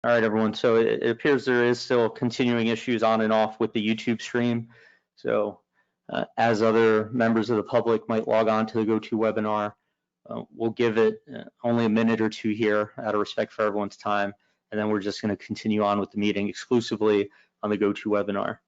All right, everyone. So it appears there is still continuing issues on and off with the YouTube stream. So as other members of the public might log on to the GoToWebinar, we'll give it only a minute or two here out of respect for everyone's time. And then we're just going to continue on with the meeting exclusively on the GoToWebinar.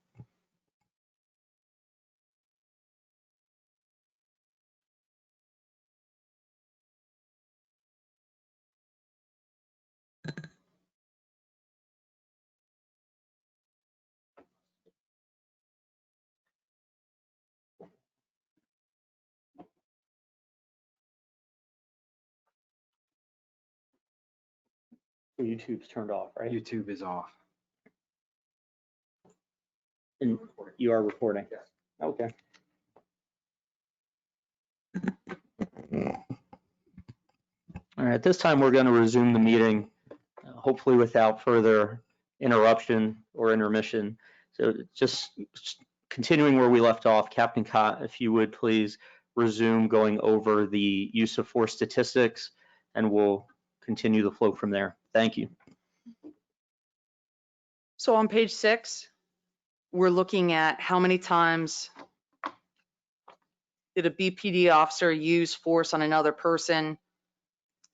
YouTube's turned off, right? YouTube is off. And you are recording? Yes. Okay. All right, at this time, we're going to resume the meeting, hopefully without further interruption or intermission. So just continuing where we left off, Captain Cott, if you would please resume going over the use of force statistics, and we'll continue the flow from there. Thank you. So on page 6, we're looking at how many times did a BPD officer use force on another person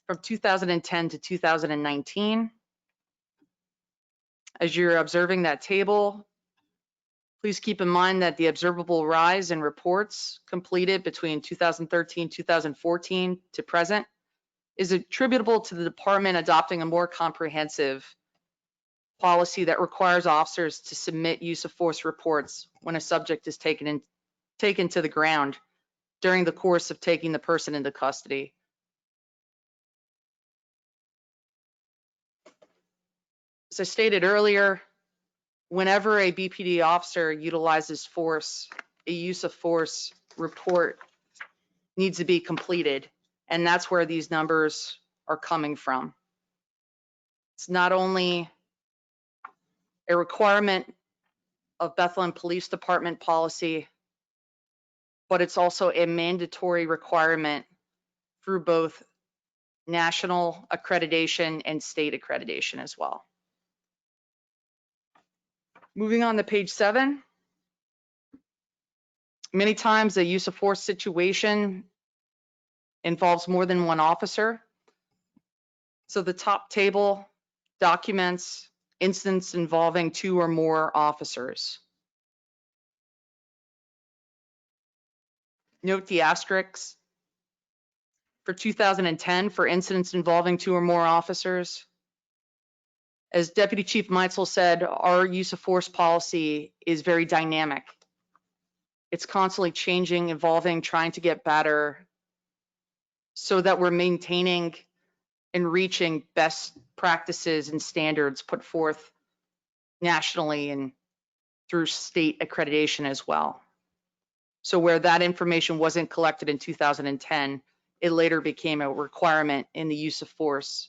from 2010 to 2019. As you're observing that table, please keep in mind that the observable rise in reports completed between 2013, 2014 to present is attributable to the department adopting a more comprehensive policy that requires officers to submit use of force reports when a subject is taken to the ground during the course of taking the person into custody. As I stated earlier, whenever a BPD officer utilizes force, a use of force report needs to be completed, and that's where these numbers are coming from. It's not only a requirement of Bethlehem Police Department policy, but it's also a mandatory requirement through both national accreditation and state accreditation as well. Moving on to page 7. Many times a use of force situation involves more than one officer. So the top table documents incidents involving 2 or more officers. Note the asterisks for 2010 for incidents involving 2 or more officers. As Deputy Chief Meitzel said, our use of force policy is very dynamic. It's constantly changing, evolving, trying to get better so that we're maintaining and reaching best practices and standards put forth nationally and through state accreditation as well. So where that information wasn't collected in 2010, it later became a requirement in the use of force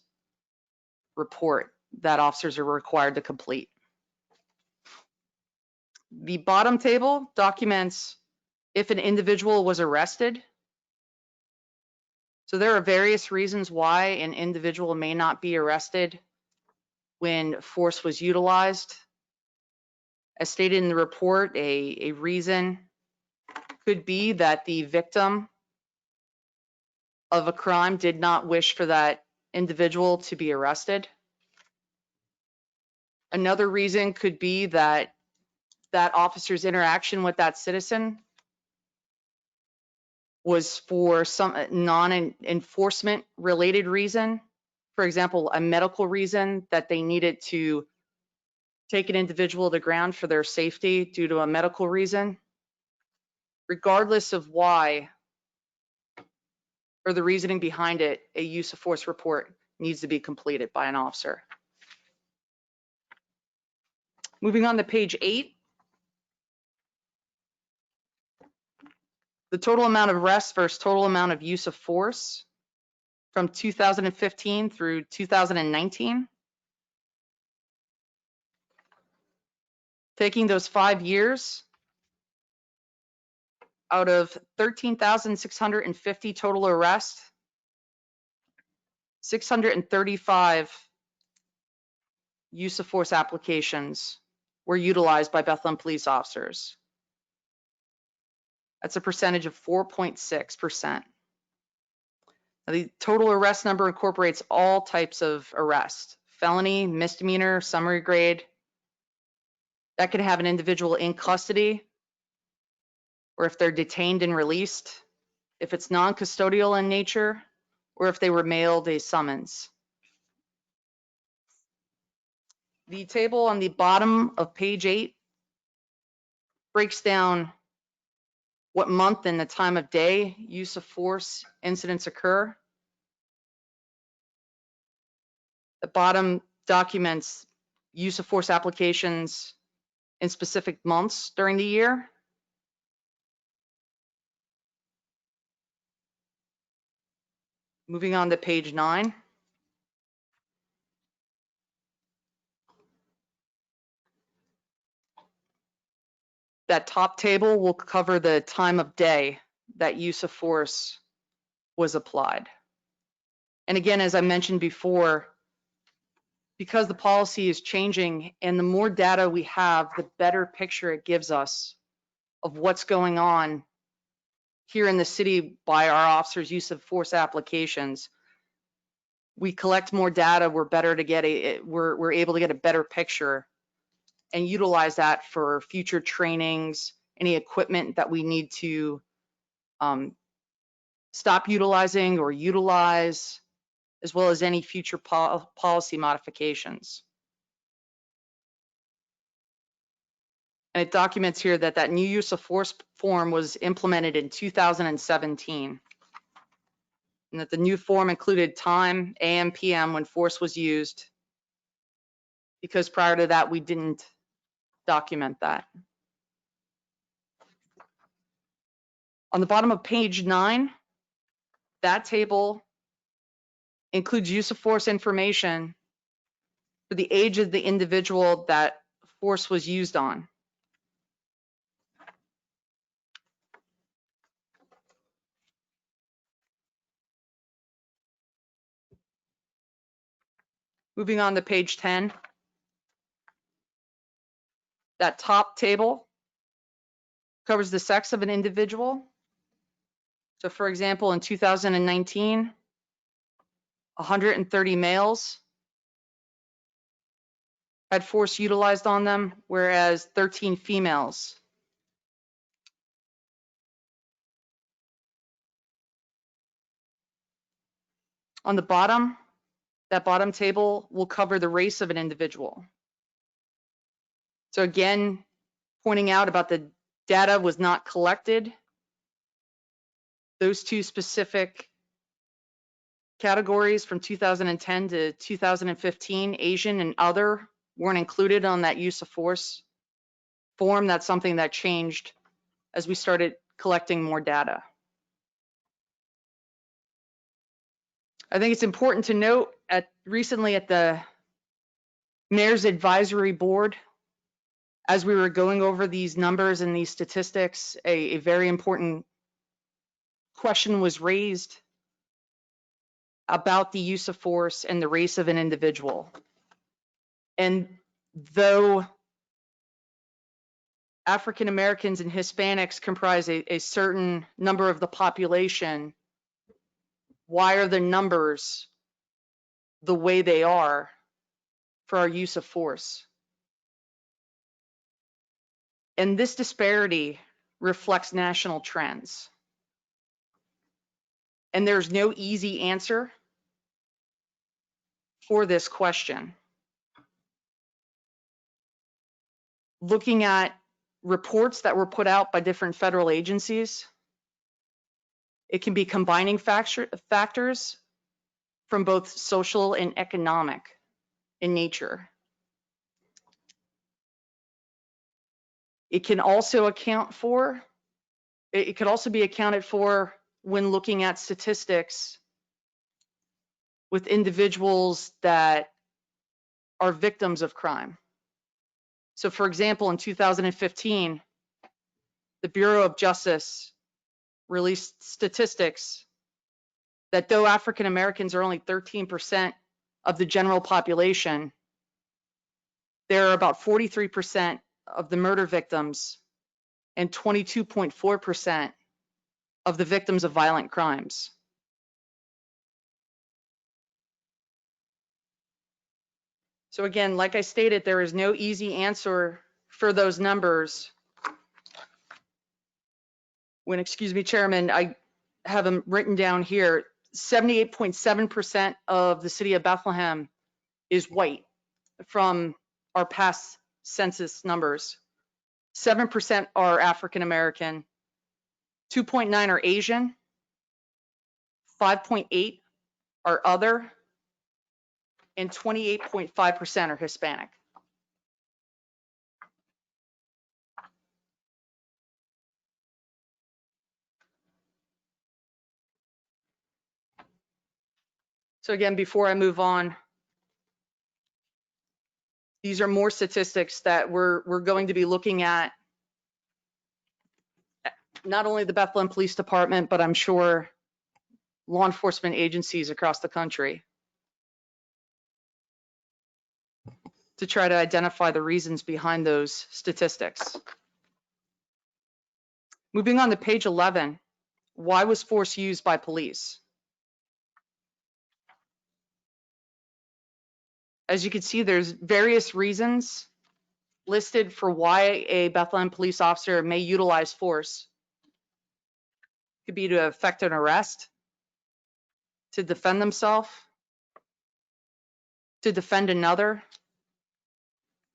report that officers are required to complete. The bottom table documents if an individual was arrested. So there are various reasons why an individual may not be arrested when force was utilized. As stated in the report, a reason could be that the victim of a crime did not wish for that individual to be arrested. Another reason could be that that officer's interaction with that citizen was for some non-enforcement related reason. For example, a medical reason that they needed to take an individual to the ground for their safety due to a medical reason. Regardless of why or the reasoning behind it, a use of force report needs to be completed by an officer. Moving on to page 8. The total amount of arrests versus total amount of use of force from 2015 through 2019. Taking those 5 years, out of 13,650 total arrests, 635 use of force applications were utilized by Bethlehem police officers. That's a percentage of 4.6%. The total arrest number incorporates all types of arrest: felony, misdemeanor, summary grade. That could have an individual in custody, or if they're detained and released, if it's non-custodial in nature, or if they were mailed a summons. The table on the bottom of page 8 breaks down what month and the time of day use of force incidents occur. The bottom documents use of force applications in specific months during the year. Moving on to page 9. That top table will cover the time of day that use of force was applied. And again, as I mentioned before, because the policy is changing and the more data we have, the better picture it gives us of what's going on here in the city by our officers' use of force applications. We collect more data, we're able to get a better picture and utilize that for future trainings, any equipment that we need to stop utilizing or utilize, as well as any future policy modifications. And it documents here that that new use of force form was implemented in 2017. And that the new form included time, AM, PM, when force was used, because prior to that, we didn't document that. On the bottom of page 9, that table includes use of force information for the age of the individual that force was used on. Moving on to page 10. That top table covers the sex of an individual. So for example, in 2019, 130 males had force utilized on them, whereas 13 females. On the bottom, that bottom table will cover the race of an individual. So again, pointing out about the data was not collected. Those two specific categories from 2010 to 2015, Asian and other, weren't included on that use of force form. That's something that changed as we started collecting more data. I think it's important to note recently at the Mayor's Advisory Board, as we were going over these numbers and these statistics, a very important question was raised about the use of force and the race of an individual. And though African Americans and Hispanics comprise a certain number of the population, why are the numbers the way they are for our use of force? And this disparity reflects national trends. And there's no easy answer for this question. Looking at reports that were put out by different federal agencies, it can be combining factors from both social and economic in nature. It can also it could also be accounted for when looking at statistics with individuals that are victims of crime. So for example, in 2015, the Bureau of Justice released statistics that though African Americans are only 13% of the general population, there are about 43% of the murder victims and 22.4% of the victims of violent crimes. So again, like I stated, there is no easy answer for those numbers. When, excuse me, Chairman, I have them written down here. 78.7% of the city of Bethlehem is white from our past census numbers. 7% are African American, 2.9 are Asian, 5.8 are other, and 28.5% are Hispanic. So again, before I move on, these are more statistics that we're going to be looking at, not only the Bethlehem Police Department, but I'm sure law enforcement agencies across the country, to try to identify the reasons behind those statistics. Moving on to page 11, why was force used by police? As you can see, there's various reasons listed for why a Bethlehem police officer may utilize force. It could be to effect an arrest, to defend themselves, to defend another,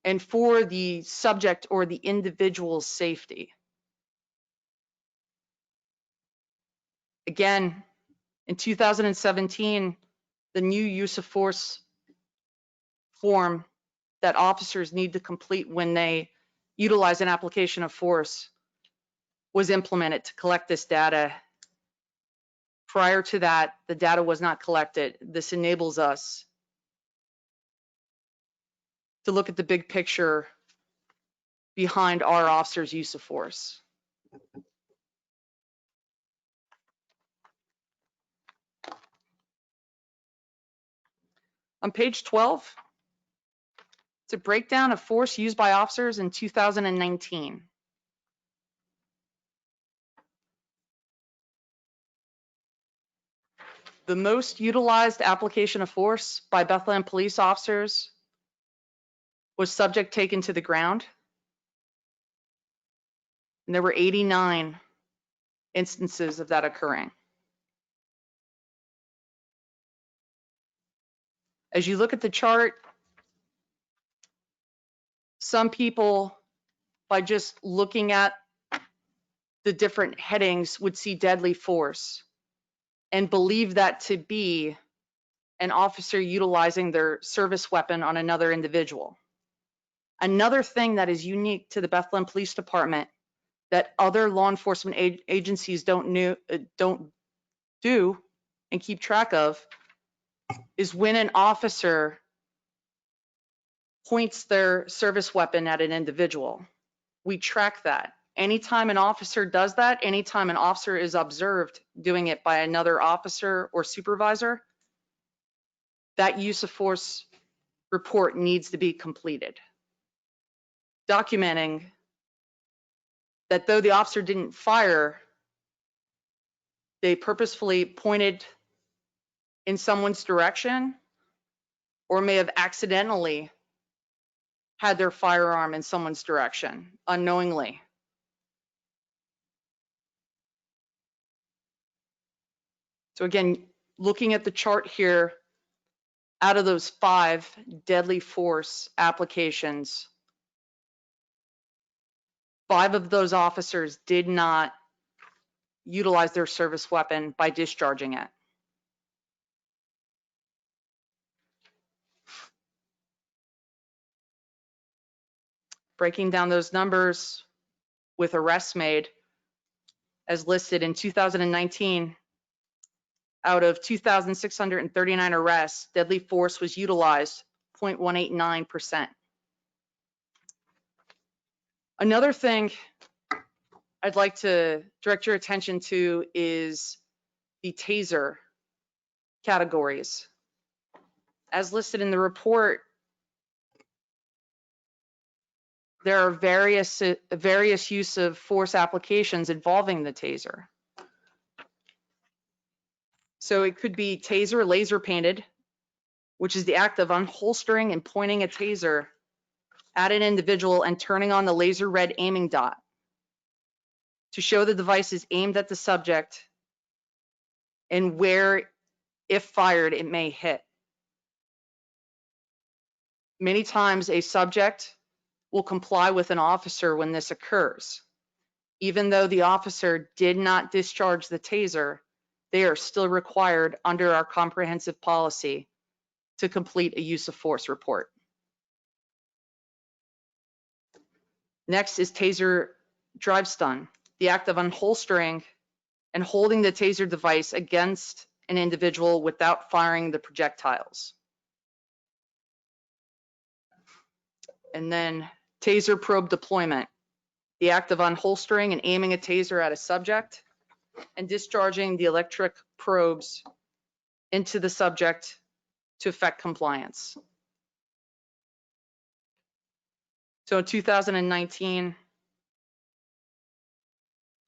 and for the subject or the individual's safety. Again, in 2017, the new use of force form that officers need to complete when they utilize an application of force was implemented to collect this data. Prior to that, the data was not collected. This enables us to look at the big picture behind our officers' use of force. On page 12, it's a breakdown of force used by officers in 2019. The most utilized application of force by Bethlehem police officers was subject taken to the ground. And there were 89 instances of that occurring. As you look at the chart, some people, by just looking at the different headings, would see deadly force and believe that to be an officer utilizing their service weapon on another individual. Another thing that is unique to the Bethlehem Police Department that other law enforcement agencies don't do and keep track of is when an officer points their service weapon at an individual. We track that. Anytime an officer does that, anytime an officer is observed doing it by another officer or supervisor, that use of force report needs to be completed, documenting that though the officer didn't fire, they purposefully pointed in someone's direction or may have accidentally had their firearm in someone's direction unknowingly. So again, looking at the chart here, out of those 5 deadly force applications, 5 of those officers did not utilize their service weapon by discharging it. Breaking down those numbers with arrests made, as listed in 2019, out of 2,639 arrests, deadly force was utilized 0.189%. Another thing I'd like to direct your attention to is the TASER categories. As listed in the report, there are various use of force applications involving the taser. So it could be taser laser painted, which is the act of unholstering and pointing a taser at an individual and turning on the laser red aiming dot to show the device is aimed at the subject and where, if fired, it may hit. Many times a subject will comply with an officer when this occurs. Even though the officer did not discharge the taser, they are still required under our comprehensive policy to complete a use of force report. Next is taser drive stun, the act of unholstering and holding the taser device against an individual without firing the projectiles. And then taser probe deployment, the act of unholstering and aiming a taser at a subject and discharging the electric probes into the subject to effect compliance. So in 2019,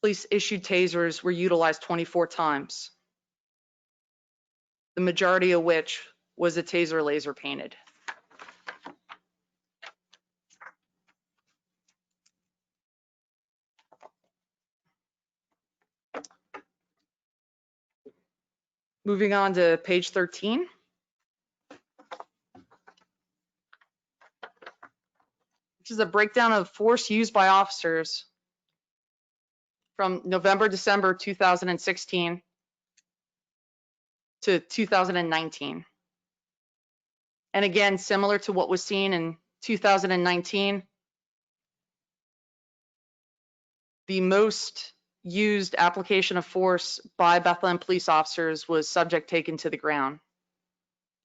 police issued tasers were utilized 24 times, the majority of which was a taser laser painted. Moving on to page 13. Which is a breakdown of force used by officers from November, December 2016 to 2019. And again, similar to what was seen in 2019, the most used application of force by Bethlehem police officers was subject taken to the ground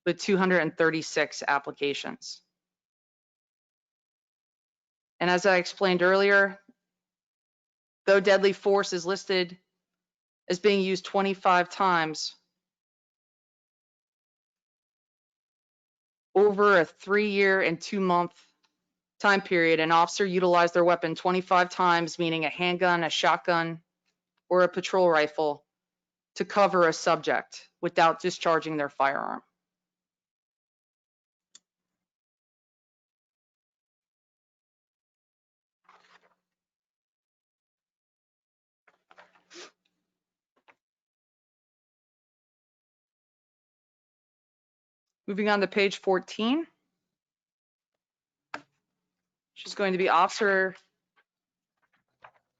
with 236 applications. And as I explained earlier, though deadly force is listed as being used 25 times, over a 3-year and 2-month time period, an officer utilized their weapon 25 times, meaning a handgun, a shotgun, or a patrol rifle, to cover a subject without discharging their firearm. Moving on to page 14, which is going to be officer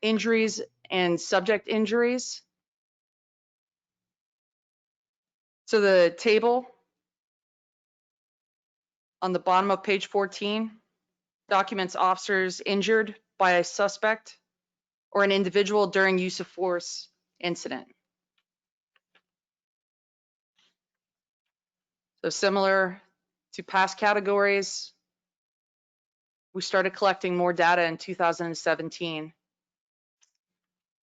injuries and subject injuries. So the table on the bottom of page 14 documents officers injured by a suspect or an individual during use of force incident. So similar to past categories, we started collecting more data in 2017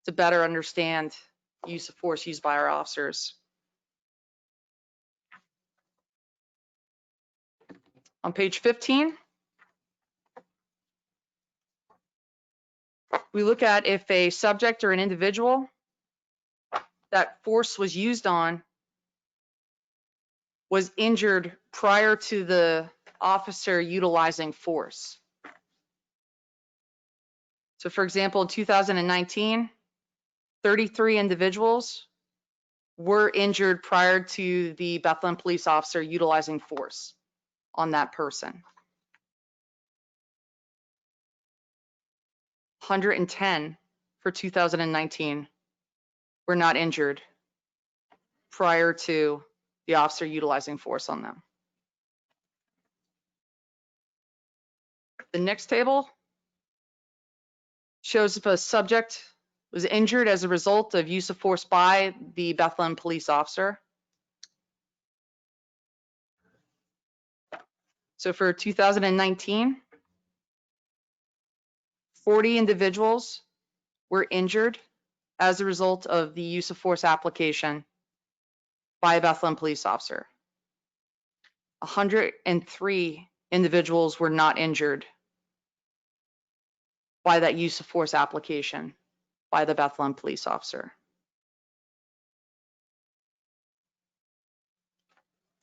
to better understand use of force used by our officers. On page 15, we look at if a subject or an individual that force was used on was injured prior to the officer utilizing force. So for example, in 2019, 33 individuals were injured prior to the Bethlehem police officer utilizing force on that person. 110 for 2019 were not injured prior to the officer utilizing force on them. The next table shows if a subject was injured as a result of use of force by the Bethlehem police officer. So for 2019, 40 individuals were injured as a result of the use of force application by a Bethlehem police officer. 103 individuals were not injured by that use of force application by the Bethlehem police officer.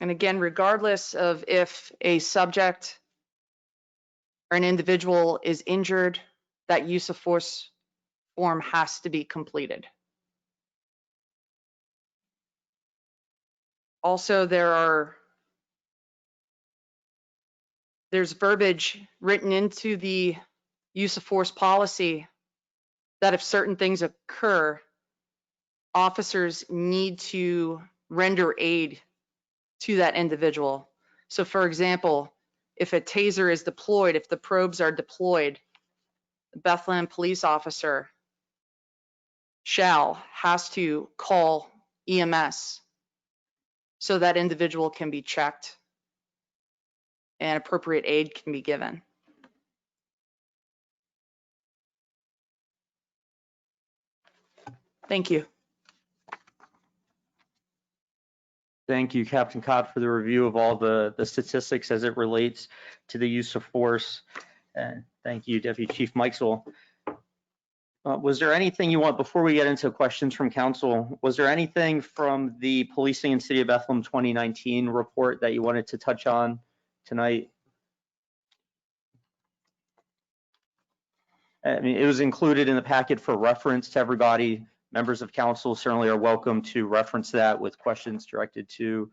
And again, regardless of if a subject or an individual is injured, that use of force form has to be completed. Also, there's verbiage written into the use of force policy that if certain things occur, officers need to render aid to that individual. So for example, if a taser is deployed, if the probes are deployed, the Bethlehem police officer has to call EMS so that individual can be checked and appropriate aid can be given. Thank you. Thank you, Captain Cott, for the review of all the statistics as it relates to the use of force. And thank you, Deputy Chief Mikesell. Was there anything you want, before we get into questions from council, was there anything from the Policing in City of Bethlehem 2019 report that you wanted to touch on tonight? I mean, it was included in the packet for reference to everybody. Members of council certainly are welcome to reference that with questions directed to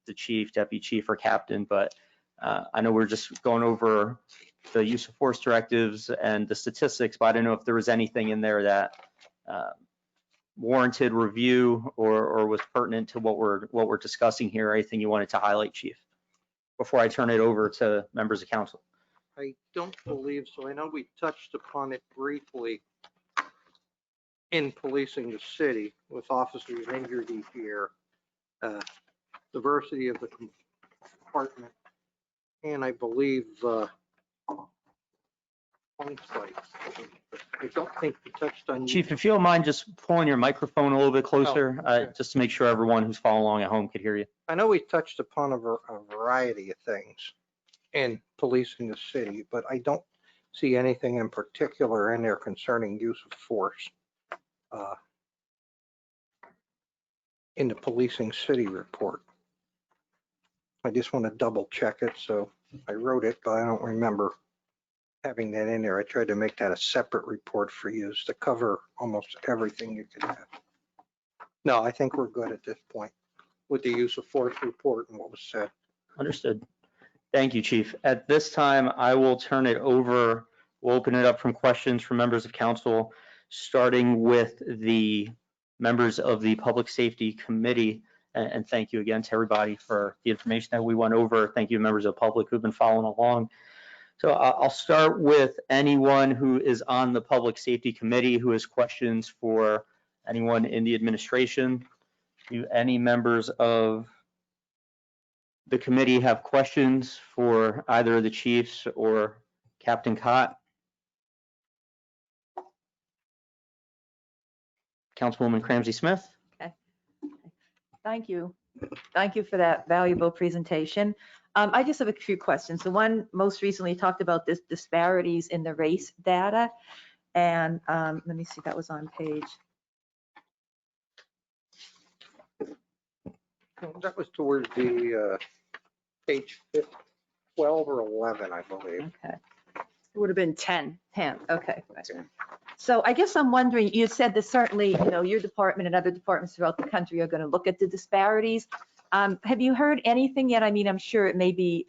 the chief, deputy chief, or captain. But I know we're just going over the use of force directives and the statistics, but I don't know if there was anything in there that warranted review or was pertinent to what we're discussing here, or anything you wanted to highlight, chief, before I turn it over to members of council. I don't believe so. I know we touched upon it briefly in policing the city with officers injured each year, diversity of the department, and I believe home sites. I don't think we touched on. Chief, if you don't mind just pulling your microphone a little bit closer, okay. just to make sure everyone who's following along at home could hear you. I know we touched upon a variety of things in policing the city, but I don't see anything in particular in there concerning use of force in the policing city report. I just want to double check it. So I wrote it, but I don't remember having that in there. I tried to make that a separate report for you to cover almost everything you could have. No, I think we're good at this point with the use of force report and what was said. Understood. Thank you, chief. At this time, I will turn it over. We'll open it up from questions from members of council, starting with the members of the Public Safety Committee. And thank you again to everybody for the information that we went over. Thank you, members of the public who've been following along. So I'll start with anyone who is on the Public Safety Committee who has questions for anyone in the administration. Do any members of the committee have questions for either of the chiefs or Captain Cott? Councilwoman Cramsey Smith. Thank you. Thank you for that valuable presentation. I just have a few questions. The one most recently talked about this disparities in the race data. And let me see, that was on page. That was towards the page 12 or 11, I believe. Okay. It would have been 10. 10, okay. So I guess I'm wondering, you said that certainly, your department and other departments throughout the country are going to look at the disparities. Have you heard anything yet? I mean, I'm sure it may be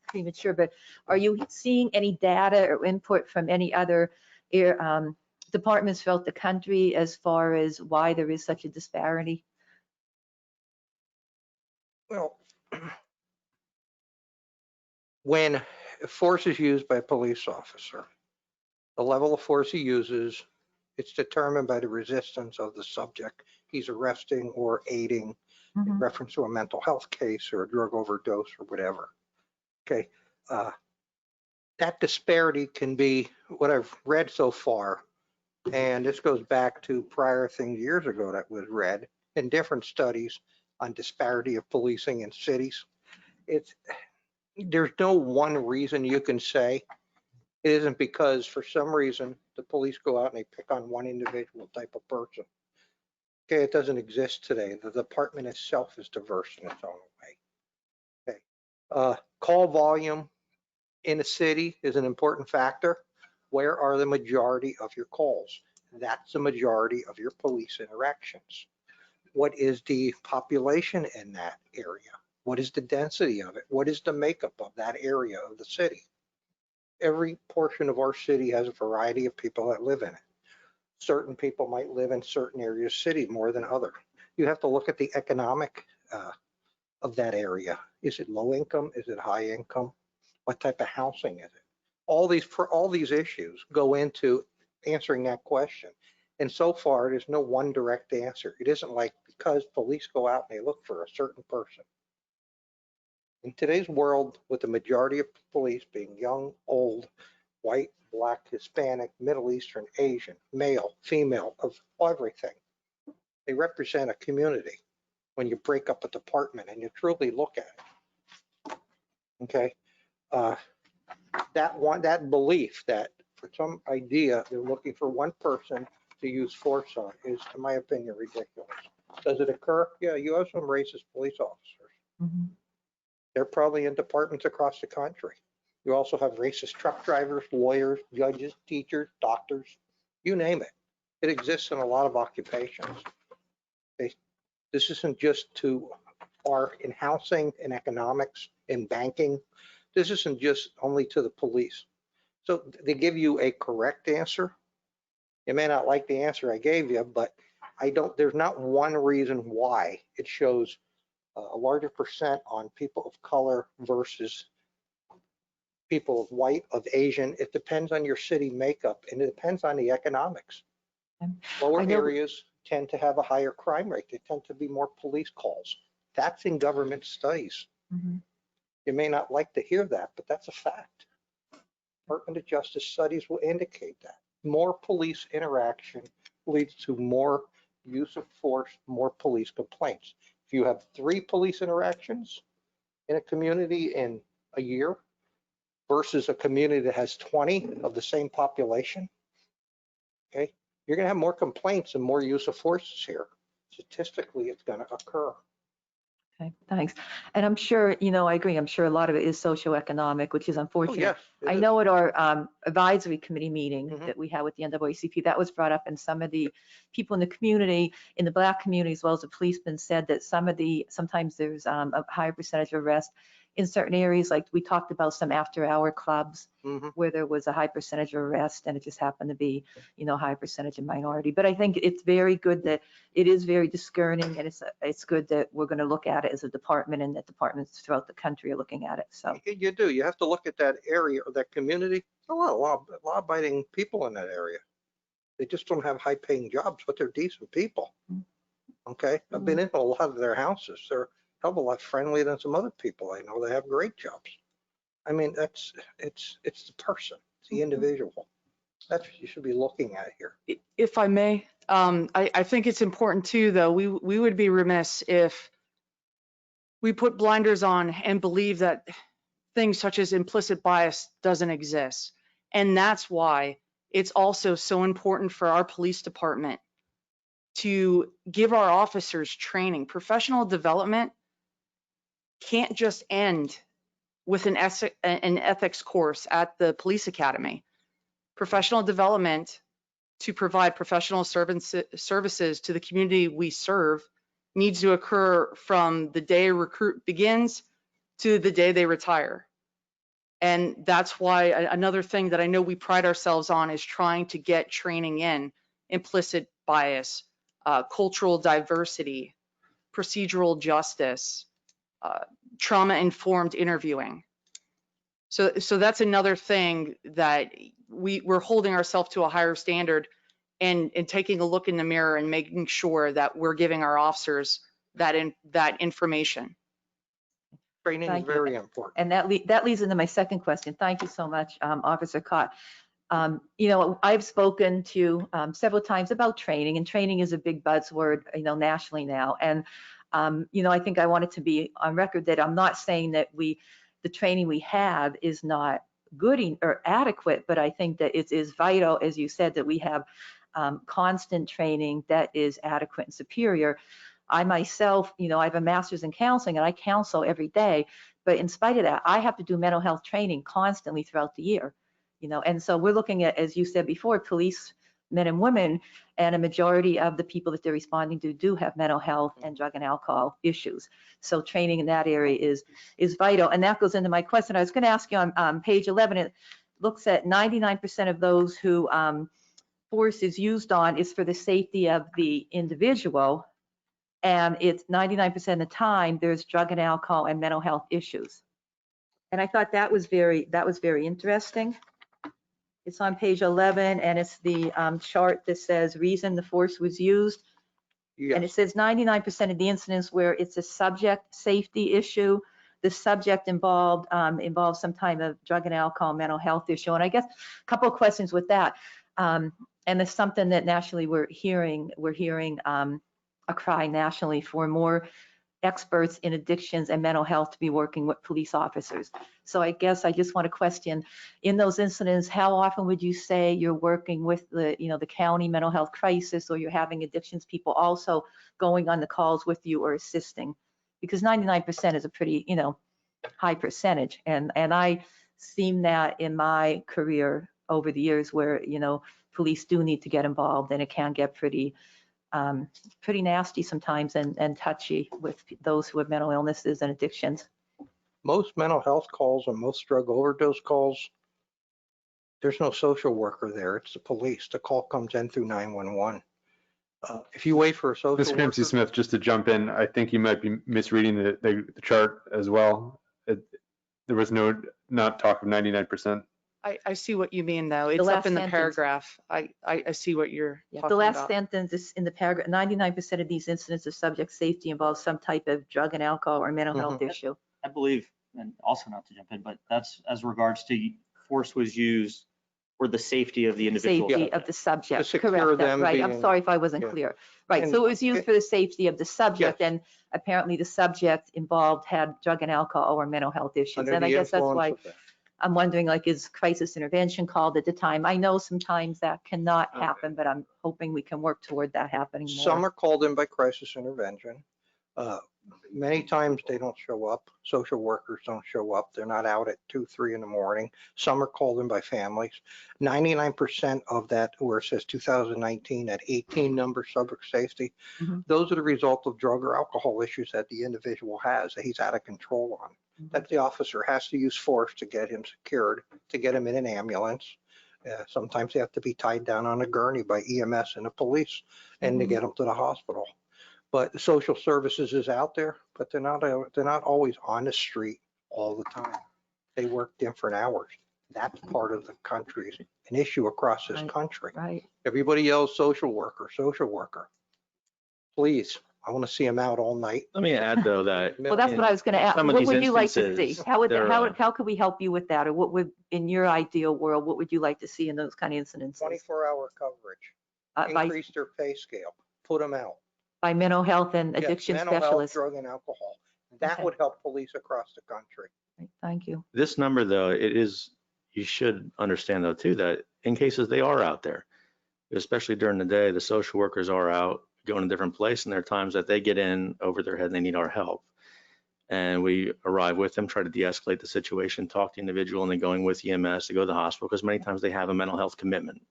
premature, but are you seeing any data or input from any other departments throughout the country as far as why there is such a disparity? Well, when force is used by a police officer, the level of force he uses, it's determined by the resistance of the subject he's arresting or aiding in reference to a mental health case or a drug overdose or whatever. Okay. That disparity can be what I've read so far. And this goes back to prior things years ago that was read in different studies on disparity of policing in cities. There's no one reason you can say It isn't because for some reason the police go out and they pick on one individual type of person. Okay, it doesn't exist today. The department itself is diverse in its own way. Okay, call volume in a city is an important factor. Where are the majority of your calls? That's the majority of your police interactions. What is the population in that area? What is the density of it? What is the makeup of that area of the city? Every portion of our city has a variety of people that live in it. Certain people might live in certain areas of the city more than others. You have to look at the economic of that area. Is it low income? Is it high income? What type of housing is it? All these issues go into answering that question. And so far, there's no one direct answer. It isn't like because police go out and they look for a certain person. In today's world, with the majority of police being young, old, white, black, Hispanic, Middle Eastern, Asian, male, female, of everything, they represent a community when you break up a department and you truly look at it. Okay. That belief that for some idea they're looking for one person to use force on is, in my opinion, ridiculous. Does it occur? Yeah, you have some racist police officers. Mhm. They're probably in departments across the country. You also have racist truck drivers, lawyers, judges, teachers, doctors, you name it. It exists in a lot of occupations. This isn't just to our in housing, in economics, in banking. This isn't just only to the police. So they give you a correct answer. You may not like the answer I gave you, but there's not one reason why it shows a larger percent on people of color versus people of white, of Asian. It depends on your city makeup and it depends on the economics. Lower areas tend to have a higher crime rate. They tend to be more police calls. That's in government studies. Mhm. You may not like to hear that, but that's a fact. Department of Justice studies will indicate that. More police interaction leads to more use of force, more police complaints. If you have 3 police interactions in a community in a year versus a community that has 20 of the same population, okay, you're going to have more complaints and more use of forces here. Statistically, it's going to occur. Okay, thanks. And I'm sure, I agree. I'm sure a lot of it is socioeconomic, which is Oh, unfortunate. yes. I know at our advisory committee meeting Mhm. that we had with the NAACP, that was brought up, and some of the people in the community, in the Black community, as well as the policemen, said that sometimes there's a higher percentage of arrest in certain areas, like we talked about some after-hour clubs Mhm. where there was a high percentage of arrest, and it just happened to be, high percentage of minority. But I think it's very good that it is very discerning, and it's good that we're going to look at it as a department, and that departments throughout the country are looking at it. So. You do. You have to look at that area or that community. A lot of law-abiding people in that area. They just don't have high-paying jobs, but they're decent people. Okay, I've been in a lot of their houses. They're a hell of a lot friendlier than some other people I know. They have great jobs. I mean, it's the person, it's the individual. That's what you should be looking at here. If I may, I think it's important too, though, we would be remiss if we put blinders on and believe that things such as implicit bias doesn't exist. And that's why it's also so important for our police department to give our officers training. Professional development can't just end with an ethics course at the police academy. Professional development to provide professional services to the community we serve needs to occur from the day a recruit begins to the day they retire. And that's why another thing that I know we pride ourselves on is trying to get training in implicit bias, cultural diversity, procedural justice, trauma-informed interviewing. So that's another thing that we're holding ourselves to a higher standard and taking a look in the mirror and making sure that we're giving our officers that information. Training is Thank you. very important. And that leads into my second question. Thank you so much, Officer Cott. I've spoken to several times about training, and training is a big buzzword, nationally now. And, I think I wanted to be on record that I'm not saying that the training we have is not good or adequate, but I think that it is vital, as you said, that we have constant training that is adequate and superior. I myself, I have a master's in counseling and I counsel every day, but in spite of that, I have to do mental health training constantly throughout the year, and so we're looking at, as you said before, police men and women, and a majority of the people that they're responding to do have mental health and drug and alcohol issues. So training in that area is vital. And that goes into my question. I was going to ask you on page 11, it looks at 99% of those who force is used on is for the safety of the individual. And it's 99% of the time there's drug and alcohol and mental health issues. And I thought that was very interesting. It's on page 11, and it's the chart that says reason the force was used. And it Yes, says 99% of the incidents where it's a subject safety issue, the subject involved involves some type of drug and alcohol mental health issue. And I guess a couple of questions with that. And it's something that nationally we're hearing a cry nationally for more experts in addictions and mental health to be working with police officers. So I guess I just want to question, in those incidents, how often would you say you're working with the county mental health crisis, or you're having addictions people also going on the calls with you or assisting? Because 99% is a pretty, high percentage. And I seen that in my career over the years where, police do need to get involved, and it can get pretty nasty sometimes and touchy with those who have mental illnesses and addictions. most mental health calls and most drug overdose calls, there's no social worker there. It's the police. The call comes in through 911. If you wait for a social Ms. worker. Crimsey Smith, just to jump in, I think you might be misreading the chart as well. There was not talk of 99%. I see what you mean, though. It's up last in the sentence. paragraph. I see what you're Yeah, talking the last about. sentence is in the paragraph, 99% of these incidents of subject safety involve some type of drug and alcohol or mental health issue. I believe, and also not to jump in, but that's as regards to force was used for the safety of the individual. Safety of the subject, To secure correct, that's them right. I'm being- sorry if I wasn't yeah. clear. Right, And so it was used it- for the safety of the subject, Yes. and apparently the subject involved had drug and alcohol or mental health issues. Under And I the guess that's influence why of that. I'm wondering, is crisis intervention called at the time? I know sometimes that cannot Okay. happen, but I'm hoping we can work toward that happening more. Some are called in by crisis intervention. Many times they don't show up. Social workers don't show up. They're not out at 2, 3 in the morning. Some are called in by families. 99% of that, where it says 2019, that 18 number, subject safety, Mhm. those are the result of drug or alcohol issues that the individual has, that he's out of control on. That the officer has to use force to get him secured, to get him in an ambulance. Sometimes they have to be tied down on a gurney by EMS and the police, and to Mhm. get them to the hospital. But social services is out there, but they're not always on the street all the time. They work different hours. That's part of the country's an issue across this Right. country. Right. Everybody yells social worker, social worker. Please, I want to see them out all night. Let me add, though, that Well, that's what I was going to ask. some of What these would you like to see? instances, How they're, how could we help you with that? Or what would, in your ideal world, what would you like to see in those kind of incidences? 24-hour coverage, By increase their pay scale, put them out. mental health and Yes, addiction mental health, specialists? drug and alcohol. That Okay. would help police across the country. Right, thank you. this number, though, you should understand, though, too, that in cases they are out there, especially during the day, the social workers are out going to different places, and there are times that they get in over their head and they need our help. And we arrive with them, try to de-escalate the situation, talk to the individual, and then going with EMS to go to the hospital, because many times they have a mental health commitment.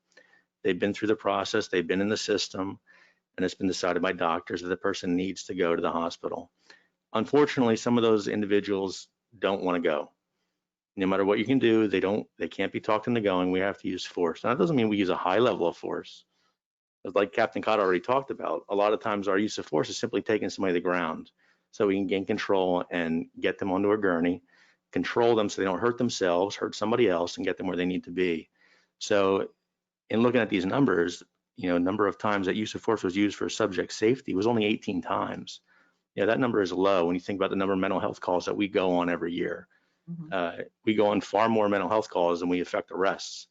They've been through the process, they've been in the system, and it's been decided by doctors that the person needs to go to the hospital. Unfortunately, some of those individuals don't want to go. No matter what you can do, they can't be talked into going. We have to use force. Now, that doesn't mean we use a high level of force. But like Captain Codd already talked about, a lot of times our use of force is simply taking somebody to the ground so we can gain control and get them onto a gurney, control them so they don't hurt themselves, hurt somebody else, and get them where they need to be. So in looking at these numbers, number of times that use of force was used for subject safety was only 18 times. That number is low when you think about the number of mental health calls that we go on every year. Mhm. We go on far more mental health calls than we affect arrests.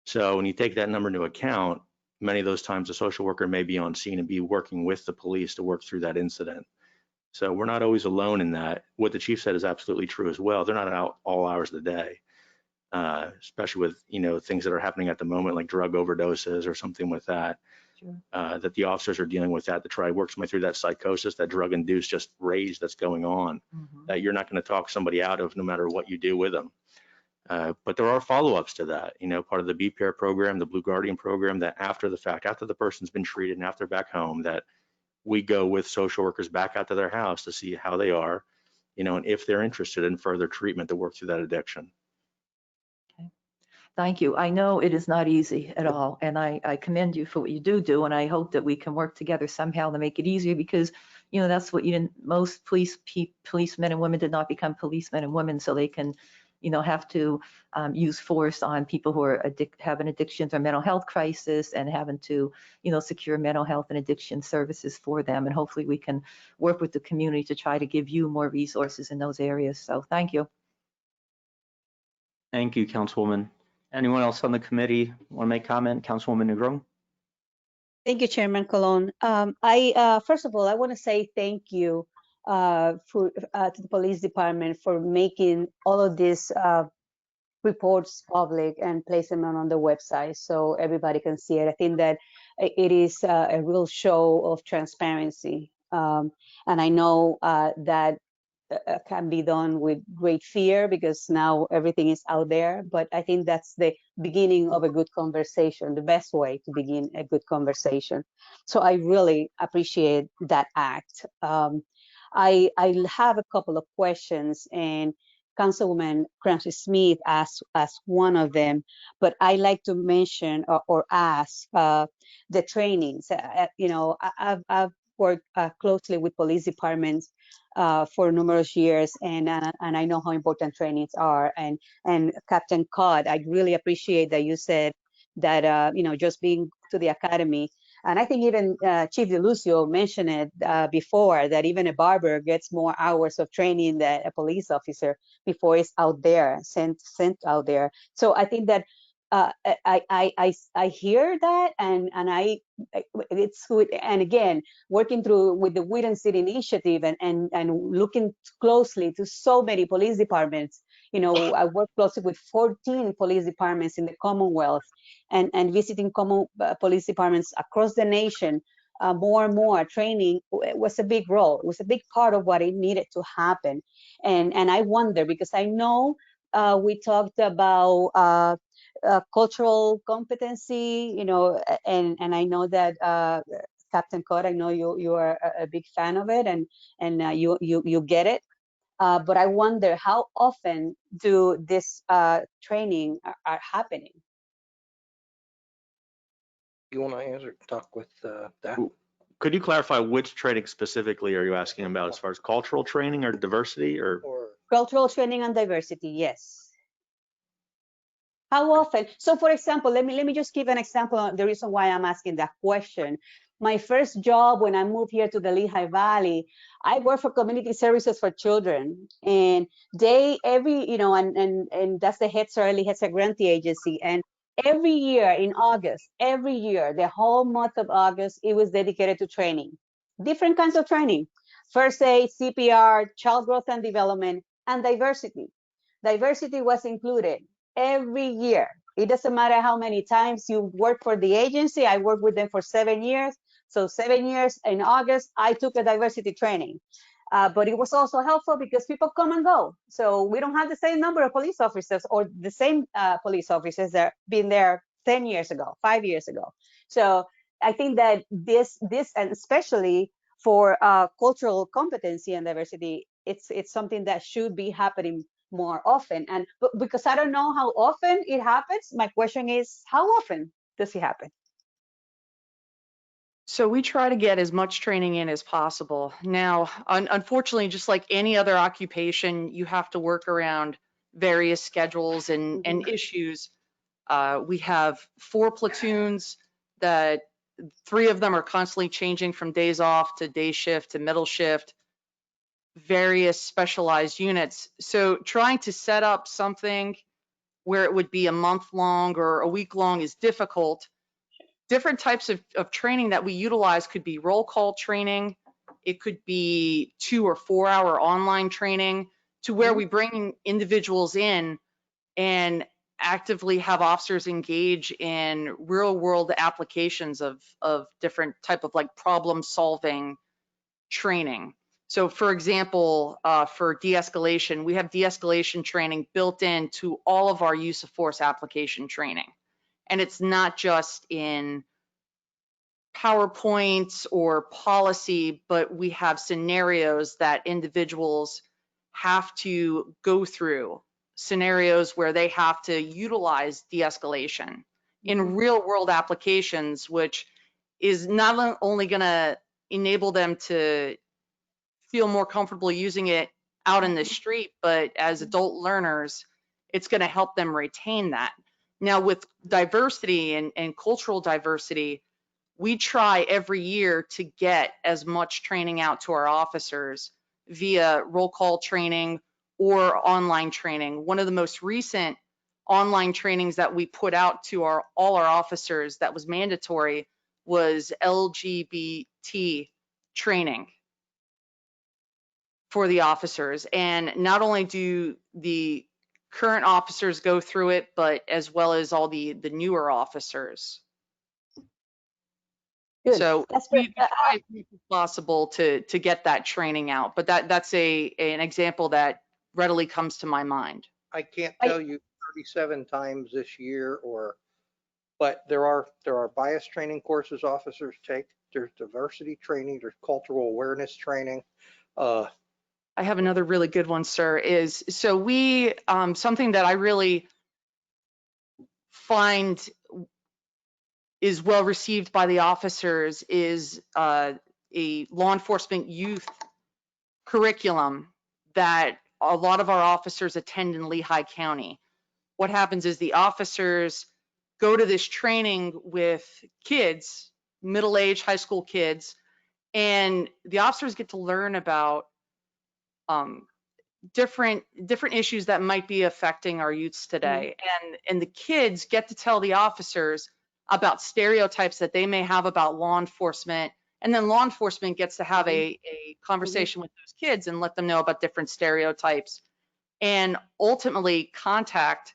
So when you take that number into account, many of those times a social worker may be on scene and be working with the police to work through that incident. So we're not always alone in that. What the chief said is absolutely true as well. They're not out all hours of the day. especially with, things that are happening at the moment, like drug overdoses or something with that. Sure. That the officers are dealing with that to try to work somebody through that psychosis, that drug-induced just rage that's going on, that you're not going to talk somebody out of no matter what you do with them. But there are follow-ups to that, part of the BPAIR program, the Blue Guardian program, that after the fact, after the person's been treated and after they're back home, that we go with social workers back out to their house to see how they are, and if they're interested in further treatment to work through that addiction. Thank you. I know it is not easy at all, and I commend you for what you do, and I hope that we can work together somehow to make it easier, because, that's what most policemen and women did not become policemen and women, so they can, have to use force on people who are having addictions or mental health crisis, and having to, secure mental health and addiction services for them. And hopefully we can work with the community to try to give you more resources in those areas. So thank you. Thank you, Councilwoman. Anyone else on the committee want to make comment? Councilwoman Negron? Thank you, Chairman Colon. First of all, I want to say thank you to the police department for making all of these reports public and placing them on the website so everybody can see it. I think that it is a real show of transparency. And I know that can be done with great fear because now everything is out there, but I think that's the beginning of a good conversation, the best way to begin a good conversation. So I really appreciate that act. I have a couple of questions, and Councilwoman Cranston-Smith asked one of them, but I like to mention or ask the trainings. I've worked closely with police departments for numerous years, and I know how important trainings are. And Captain Codd, I really appreciate that you said that just being to the academy, and I think even Chief DeLucio mentioned it before, that even a barber gets more hours of training than a police officer before it's out there, sent out there. So I think that I hear that, and it's good. And again, working through with the Whedon City Initiative and looking closely to so many police departments. I work closely with 14 police departments in the Commonwealth, and visiting police departments across the nation. More and more training was a big role. It was a big part of what it needed to happen. And I wonder, because I know we talked about cultural competency, and I know that Captain Codd, I know you are a big fan of it, and you get it. But I wonder, how often do this training are happening? You want to answer, talk with that? Could you clarify which training specifically are you asking about, as far as cultural training or diversity or? Cultural training and diversity, yes. How often? So for example, let me just give an example. The reason why I'm asking that question. My first job when I moved here to the Lehigh Valley, I worked for Community Services for Children, and they and that's the Head Start Early Head Start Grantee Agency. And every year in August, the whole month of August, it was dedicated to training, different kinds of training: first aid, CPR, child growth and development, and diversity. Diversity was included every year. It doesn't matter how many times you work for the agency. I worked with them for 7 years. So 7 years in August, I took a diversity training. But it was also helpful because people come and go. So we don't have the same number of police officers, or the same police officers that been there 10 years ago, 5 years ago. So I think that this and especially for cultural competency and diversity, it's something that should be happening more often. And because I don't know how often it happens, my question is, how often does it happen? So we try to get as much training in as possible. Now, unfortunately, just like any other occupation, you have to work around various schedules and issues. We have 4 platoons that 3 of them are constantly changing from days off to day shift to middle shift, various specialized units. So trying to set up something where it would be a month long or a week long is difficult. Different types of training that we utilize could be roll call training. It could be 2 or 4 hour online training, to where we bring individuals in and actively have officers engage in real world applications of different type of like problem solving training. So for example, for de-escalation, we have de-escalation training built into all of our use of force application training. And it's not just in PowerPoints or policy, but we have scenarios that individuals have to go through, scenarios where they have to utilize de-escalation in real world applications, which is not only going to enable them to feel more comfortable using it out in the street, but as adult learners, it's going to help them retain that. Now with diversity and cultural diversity, we try every year to get as much training out to our officers via roll call training or online training. One of the most recent online trainings that we put out to all our officers that was mandatory was LGBT training for the officers. And not only do the current officers go through it, but as well as all the newer officers. Good. So That's we great. try as much as possible to get that training out, but that's an example that readily comes to my mind. I can't tell you 37 times this year but there are bias training courses officers take. There's diversity training, there's cultural awareness training. I have another really good one, sir, is so we, something that I really find is well received by the officers is a law enforcement youth curriculum that a lot of our officers attend in Lehigh County. What happens is the officers go to this training with kids, middle-aged high school kids, and the officers get to learn about different issues that might be affecting our youths today. And the kids get to tell the officers about stereotypes that they may have about law enforcement. And then law enforcement gets to have a conversation with those kids and let them know about different stereotypes. And ultimately contact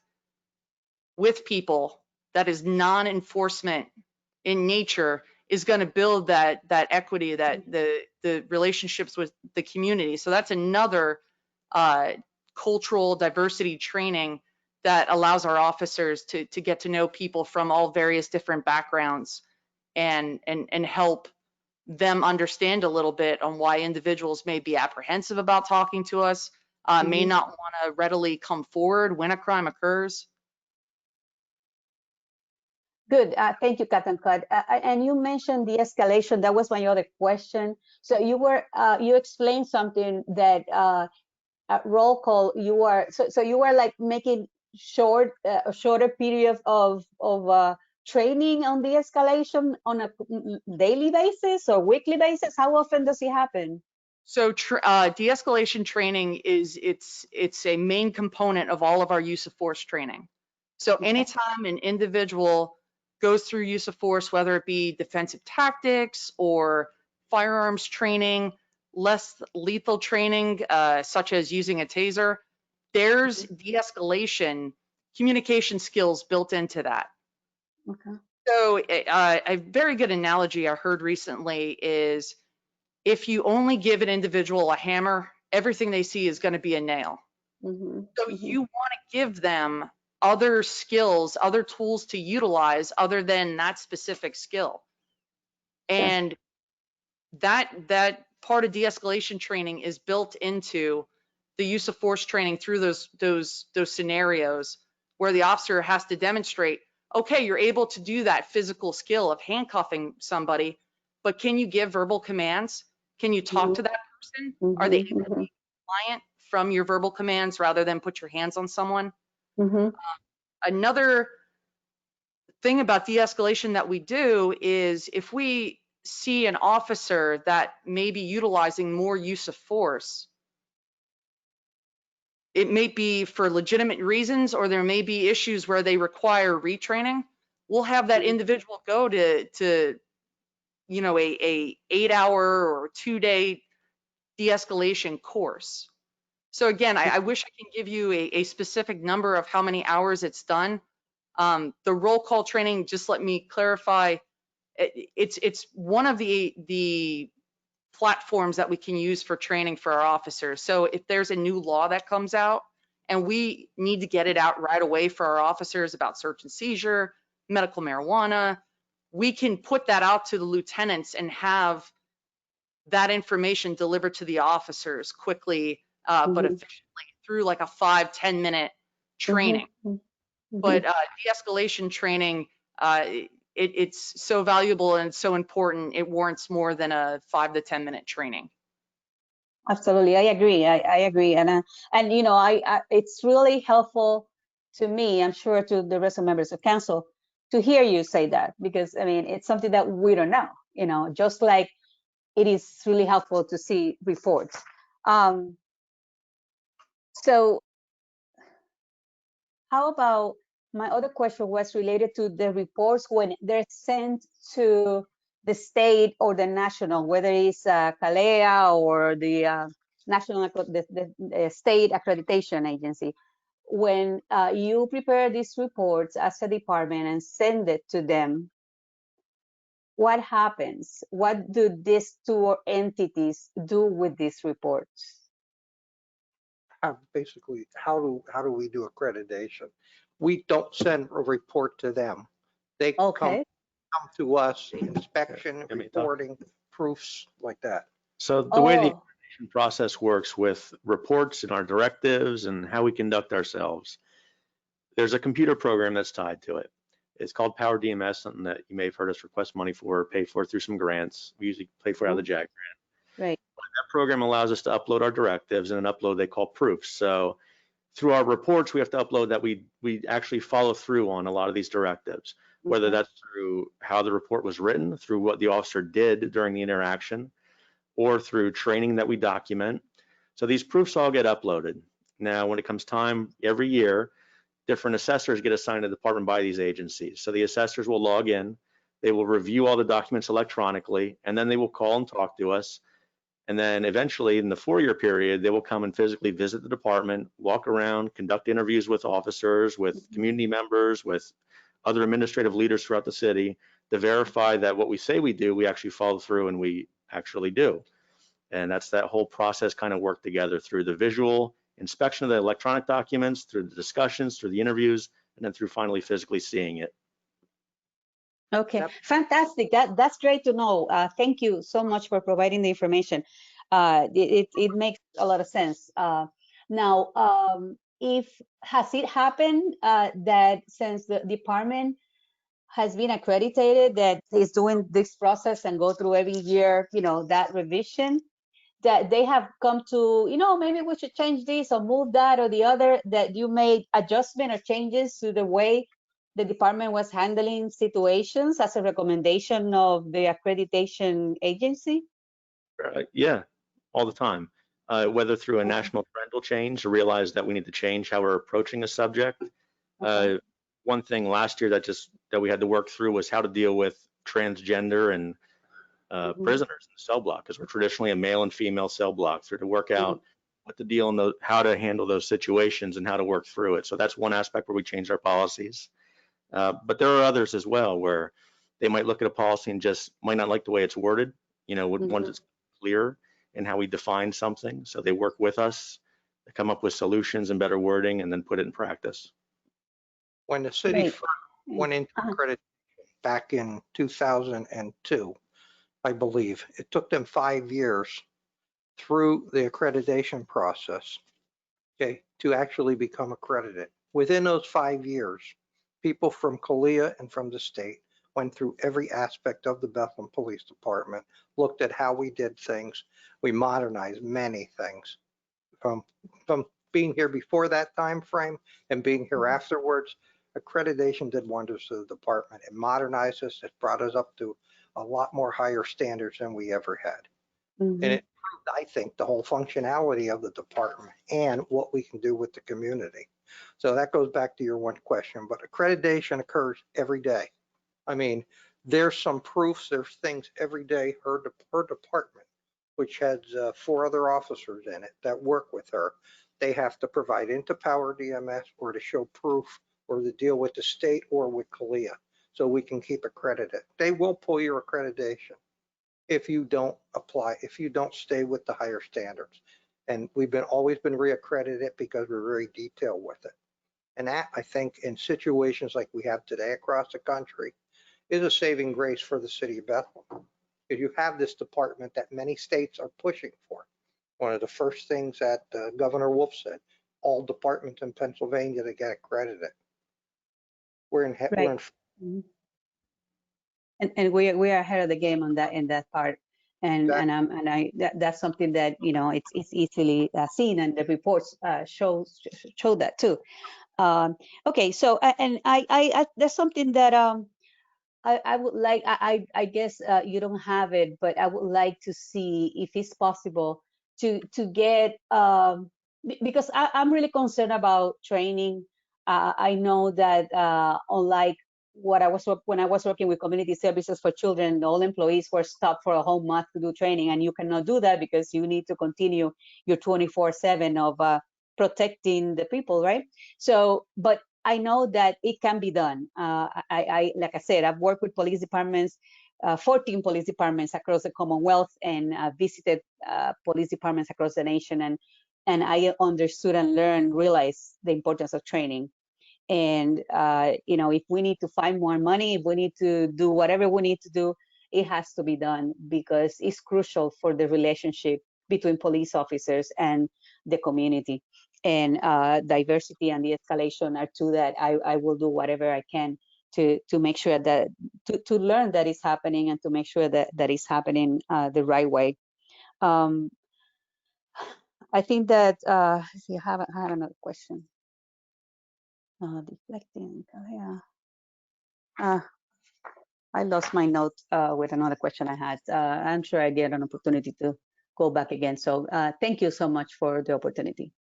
with people that is non-enforcement in nature is going to build that equity, that the relationships with the community. So that's another cultural diversity training that allows our officers to get to know people from all various different backgrounds and help them understand a little bit on why individuals may be apprehensive about talking to us, may not want to readily come forward when a crime occurs. Good. Thank you, Captain Cudd. And you mentioned de-escalation. That was my other question. So you explained something that at roll call you are so you are like making a shorter period of training on de-escalation on a daily basis or weekly basis. How often does it happen? So de-escalation training it's a main component of all of our use of force training. So anytime an individual goes through use of force, whether it be defensive tactics or firearms training, less lethal training, such as using a taser, there's de-escalation communication skills built into that. Okay. So a very good analogy I heard recently is if you only give an individual a hammer, everything they see is going to be a nail. So you want to give them other skills, other tools to utilize other than that specific skill. And that part of de-escalation training is built into the use of force training through those scenarios where the officer has to demonstrate, okay, you're able to do that physical skill of handcuffing somebody, but can you give verbal commands? Can you talk to that person? Are they able to be compliant from your verbal commands rather than put your hands on someone? Another thing about de-escalation that we do is if we see an officer that may be utilizing more use of force, it may be for legitimate reasons or there may be issues where they require retraining. We'll have that individual go to you know, a 8-hour or 2-day de-escalation course. So again, I wish I can give you a specific number of how many hours it's done. The roll call training, just let me clarify, it's one of the platforms that we can use for training for our officers. So if there's a new law that comes out and we need to get it out right away for our officers about search and seizure, medical marijuana, we can put that out to the lieutenants and have that information delivered to the officers quickly, but Mhm. efficiently through like a 5-10 minute training. Mhm. But de-escalation training, it's so valuable and so important, it warrants more than a 5 to 10 minute training. Absolutely, I agree. I agree, and you know, it's really helpful to me. I'm sure to the rest of members of council to hear you say that, because I mean, it's something that we don't know. You know, just like it is really helpful to see reports. So, how about my other question was related to the reports when they're sent to the state or the national, whether it's CALEA or the national, the state accreditation agency. When you prepare these reports as a department and send it to them, what happens? What do these two entities do with these reports? Basically, how do we do accreditation? We don't send a report to them. They come Okay. to us, inspection, Let me talk. reporting, proofs like that. So the way the Oh, accreditation process works with reports and our directives and how we conduct ourselves, there's a computer program that's tied to it. It's called Power DMS, something that you may have heard us request money for or pay for through some grants. We usually pay for it out of the JAG grant. right. That program allows us to upload our directives and an upload they call proofs. So through our reports, we have to upload that we actually follow through on a lot of these directives, whether Okay. that's through how the report was written, through what the officer did during the interaction, or through training that we document. So these proofs all get uploaded. Now, when it comes time every year, different assessors get assigned to the department by these agencies. So the assessors will log in, they will review all the documents electronically, and then they will call and talk to us. And then eventually in the 4-year period, they will come and physically visit the department, walk around, conduct interviews with officers, with community members, with other administrative leaders throughout the city to verify that what we say we do, we actually follow through and we actually do. And that's that whole process kind of work together through the visual inspection of the electronic documents, through the discussions, through the interviews, and then through finally physically seeing it. Okay, Yep. fantastic. That's great to know. Thank you so much for providing the information. It makes a lot of sense. Now, if has it happened that since the department has been accredited that is doing this process and go through every year, you know, that revision, that they have come to, you know, maybe we should change this or move that or the other, that you made adjustment or changes to the way the department was handling situations as a recommendation of the accreditation agency? Yeah, all the time. Whether through a national trend will change to realize that we need to change how we're approaching a subject. Okay. One thing last year that we had to work through was how to deal with transgender and prisoners in the cell block, because we're traditionally a male and female cell block. So to work out what to deal in how to handle those situations and how to work through it. So that's one aspect where we changed our policies. But there are others as well where they might look at a policy and just might not like the way it's worded, you know, once it's clear in how we define something. So they work with us to come up with solutions and better wording and then put it in practice. When the city Great. first went into accreditation back in 2002, I believe, it took them 5 years through the accreditation process, okay, to actually become accredited. Within those 5 years, people from CALEA and from the state went through every aspect of the Bethlehem Police Department, looked at how we did things. We modernized many things. From being here before that time frame and being here afterwards, accreditation did wonders to the department. It modernized us. It brought us up to a lot more higher standards than we ever had. And it proved, I think, the whole functionality of the department and what we can do with the community. So that goes back to your one question, but accreditation occurs every day. I mean, there's some proofs, there's things every day. Her department, which has 4 other officers in it that work with her, they have to provide into Power DMS or to show proof or to deal with the state or with CALIA so we can keep accredited. They will pull your accreditation if you don't apply, if you don't stay with the higher standards. And we've always been reaccredited because we're very detailed with it. And that, I think, in situations like we have today across the country, is a saving grace for the city of Bethlehem. Because you have this department that many states are pushing for. One of the first things that Governor Wolf said, all departments in Pennsylvania to get accredited. We're in, we're in Mhm. And we are ahead of the game on that, in that part. And that's something that, you know, it's easily seen, and the reports show that too. Okay, so and I there's something that I would like, I guess you don't have it, but I would like to see if it's possible to get, because I'm really concerned about training. I know that unlike when I was working with community services for children, all employees were stopped for a whole month to do training, and you cannot do that because you need to continue your 24/7 of protecting the people, right? So, but I know that it can be done. I like I said, I've worked with police departments, 14 police departments across the Commonwealth, and visited police departments across the nation, and I understood and realized the importance of training. And you know, if we need to find more money, if we need to do whatever we need to do, it has to be done because it's crucial for the relationship between police officers and the community. And diversity and de-escalation are two that I will do whatever I can to make sure that to learn that is happening, and to make sure that that is happening the right way. I think that let's see, I have another question. Deflecting, yeah. I lost my note with another question I had. I'm sure I get an opportunity to go back again. So thank you so much for the opportunity.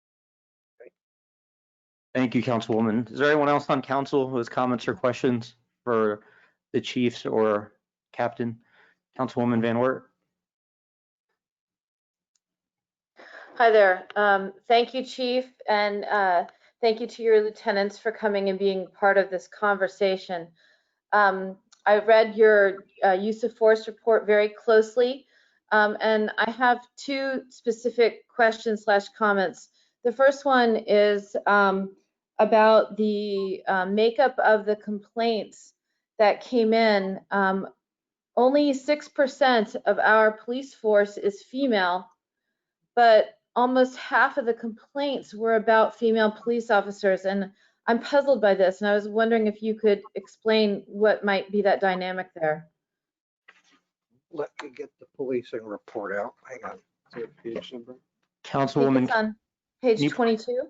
Thank you, Councilwoman. Is there anyone else on council who has comments or questions for the chiefs or captain? Councilwoman Van Wert? Hi there. Thank you, Chief, and thank you to your lieutenants for coming and being part of this conversation. I read your use of force report very closely, and I have two specific questions / comments. The first one is about the makeup of the complaints that came in. Only 6% of our police force is female, but almost half of the complaints were about female police officers. And I'm puzzled by this, and I was wondering if you could explain what might be that dynamic there. Let me get the policing report out. Hang on. Councilwoman, It's on page you- 22.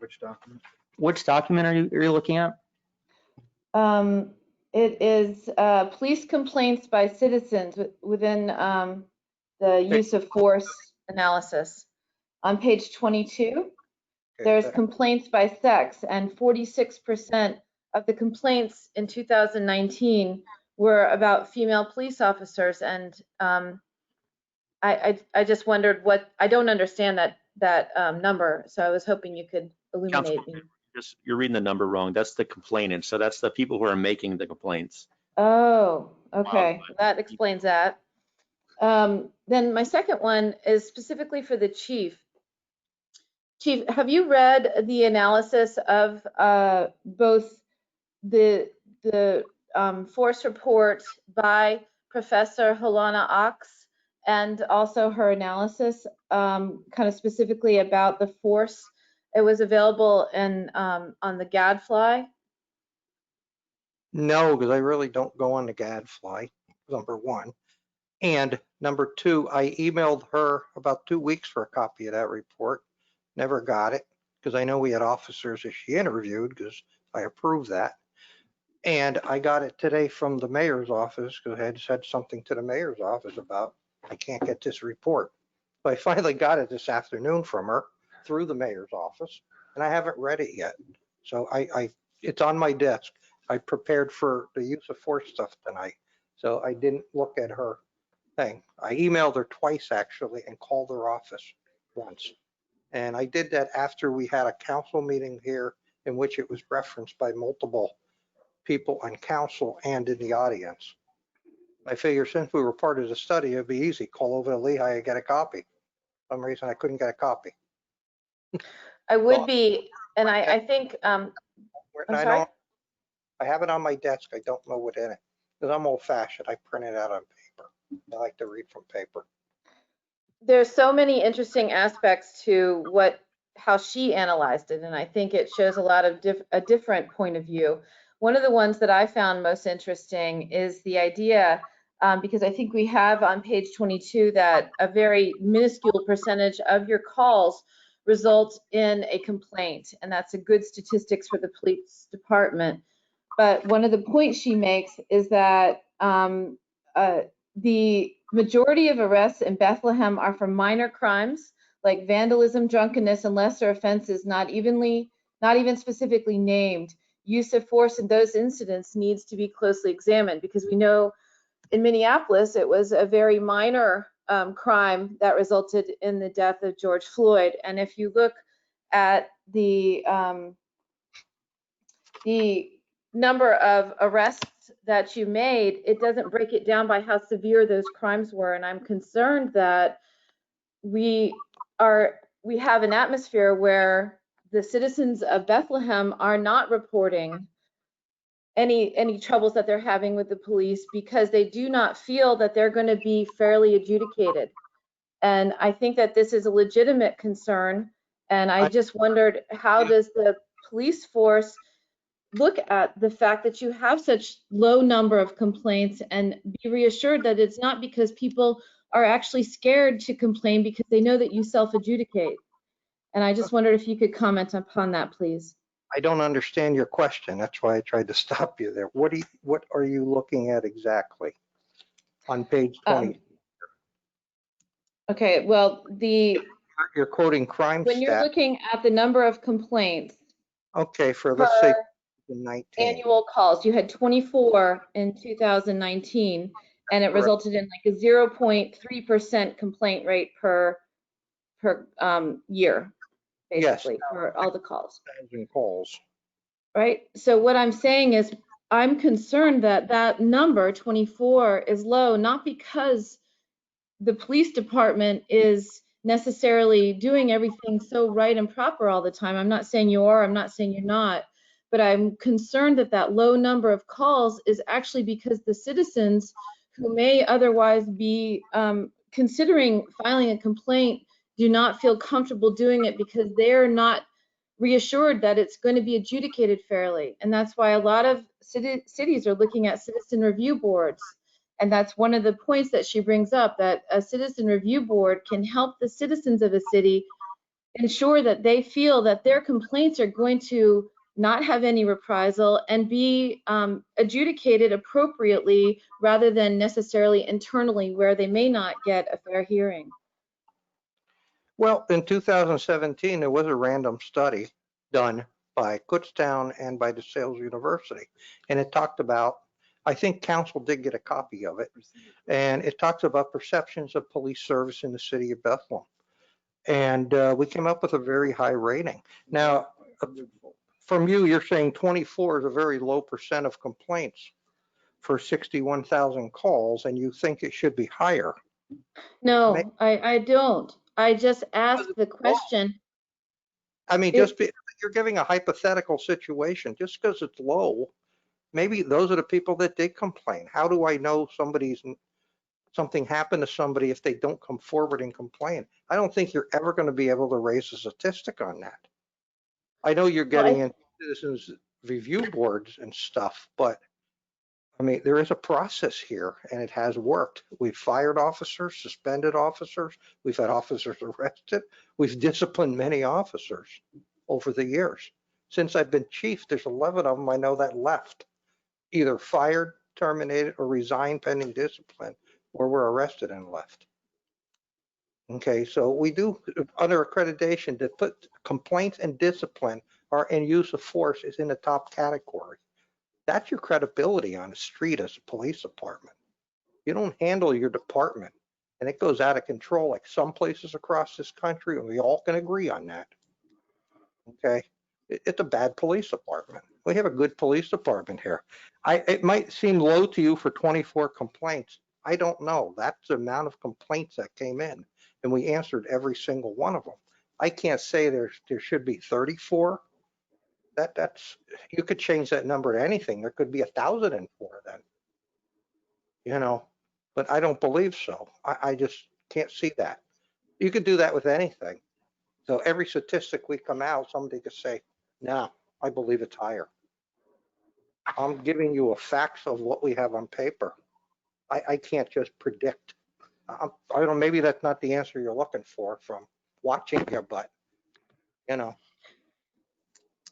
Which document? which document are you looking at? It is police complaints by citizens within the use of force analysis. On page 22, there's complaints by sex, and 46% of the complaints in 2019 were about female police officers. And I just wondered what, I don't understand that number, so I was hoping you could illuminate me. You're reading the number wrong. That's the complainant. So that's the people who are making the complaints. Oh, okay. That explains that. Then my second one is specifically for the chief. Chief, have you read the analysis of both the force report by Professor Helena Ox and also her analysis kind of specifically about the force? It was available in on the Gadfly. No, because I really don't go on the Gadfly, number one. And number two, I emailed her about 2 weeks for a copy of that report. Never got it, because I know we had officers that she interviewed, because I approved that. And I got it today from the mayor's office, because I had said something to the mayor's office about, I can't get this report. But I finally got it this afternoon from her through the mayor's office, and I haven't read it yet. So it's on my desk. I prepared for the use of force stuff tonight, so I didn't look at her thing. I emailed her twice actually and called her office. once. And I did that after we had a council meeting here in which it was referenced by multiple people on council and in the audience. I figure since we were part of the study, it'd be easy. Call over to Lehigh and get a copy. For some reason I couldn't get a copy. I Well, would be, and I think, I'm I sorry? don't, I have it on my desk. I don't know what's in it. Because I'm old fashioned. I print it out on paper. I like to read from paper. There's so many interesting aspects to how she analyzed it, and I think it shows a lot of a different point of view. One of the ones that I found most interesting is the idea, because I think we have on page 22 that a very minuscule percentage of your calls result in a complaint, and that's a good statistics for the police department. But one of the points she makes is that the majority of arrests in Bethlehem are for minor crimes like vandalism, drunkenness, and lesser offenses not even specifically named. Use of force in those incidents needs to be closely examined because we know in Minneapolis it was a very minor crime that resulted in the death of George Floyd. And if you look at the number of arrests that you made, it doesn't break it down by how severe those crimes were. And I'm concerned that we have an atmosphere where the citizens of Bethlehem are not reporting any troubles that they're having with the police because they do not feel that they're going to be fairly adjudicated. And I think that this is a legitimate concern. And I just wondered, how does the police force look at the fact that you have such low number of complaints and be reassured that it's not because people are actually scared to complain because they know that you self-adjudicate? And I just wondered if you could comment upon that, please. I don't understand your question. That's why I tried to stop you there. What are you looking at exactly on page 20? Okay, well, You're quoting crime when you're stat. looking at the number of complaints Okay, for let's say per 19. annual calls, you had 24 in 2019, and it Correct. resulted in like a 0.3% complaint rate per year, Yes. basically, for all the calls. 1,000 calls. Right? So what I'm saying is I'm concerned that that number 24 is low, not because the police department is necessarily doing everything so right and proper all the time. I'm not saying you are, I'm not saying you're not, but I'm concerned that that low number of calls is actually because the citizens who may otherwise be considering filing a complaint do not feel comfortable doing it because they're not reassured that it's going to be adjudicated fairly. And that's why a lot of cities are looking at citizen review boards. And that's one of the points that she brings up, that a citizen review board can help the citizens of a city ensure that they feel that their complaints are going to not have any reprisal and be adjudicated appropriately rather than necessarily internally where they may not get a fair hearing. Well, in 2017, there was a random study done by Kutztown and by DeSales University. And it talked about, I think council did get a copy of it, and it talks about perceptions of police service in the city of Bethlehem. And we came up with a very high rating. Now, from you, you're saying 24 is a very low percent of complaints for 61,000 calls, and you think it should be higher. No, I don't. I just asked the question. I mean, you're giving a hypothetical situation. Just because it's low, maybe those are the people that did complain. How do I know something happened to somebody if they don't come forward and complain? I don't think you're ever going to be able to raise a statistic on that. I know you're getting into citizens review boards and stuff, but I mean, there is a process here and it has worked. We've fired officers, suspended officers. We've had officers arrested. We've disciplined many officers over the years. Since I've been chief, there's 11 of them I know that left, either fired, terminated, or resigned pending discipline, or were arrested and left. Okay, so we do, under accreditation, to put complaints and discipline and use of force is in the top category. That's your credibility on the street as a police department. You don't handle your department And it goes out of control like some places across this country, and we all can agree on that. Okay? It's a bad police department. We have a good police department here. It might seem low to you for 24 complaints. I don't know. That's the amount of complaints that came in, and we answered every single one of them. I can't say there should be 34. That's you could change that number to anything. There could be 1,004 then. You know, but I don't believe so. I just can't see that. You could do that with anything. So every statistic we come out, somebody could say, no, I believe it's higher. I'm giving you a facts of what we have on paper. I can't just predict. I don't know, maybe that's not the answer you're looking for from watching here, but, you know.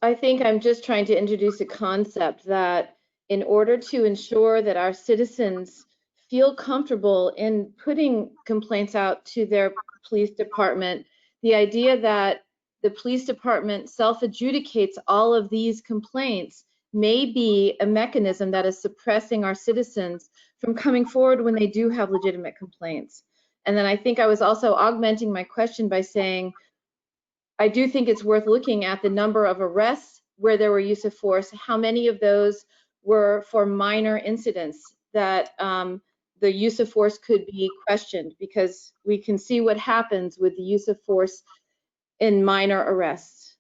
I think I'm just trying to introduce a concept that in order to ensure that our citizens feel comfortable in putting complaints out to their police department, the idea that the police department self-adjudicates all of these complaints may be a mechanism that is suppressing our citizens from coming forward when they do have legitimate complaints. And then I think I was also augmenting my question by saying, I do think it's worth looking at the number of arrests where there were use of force, how many of those were for minor incidents that the use of force could be questioned, because we can see what happens with the use of force in minor arrests,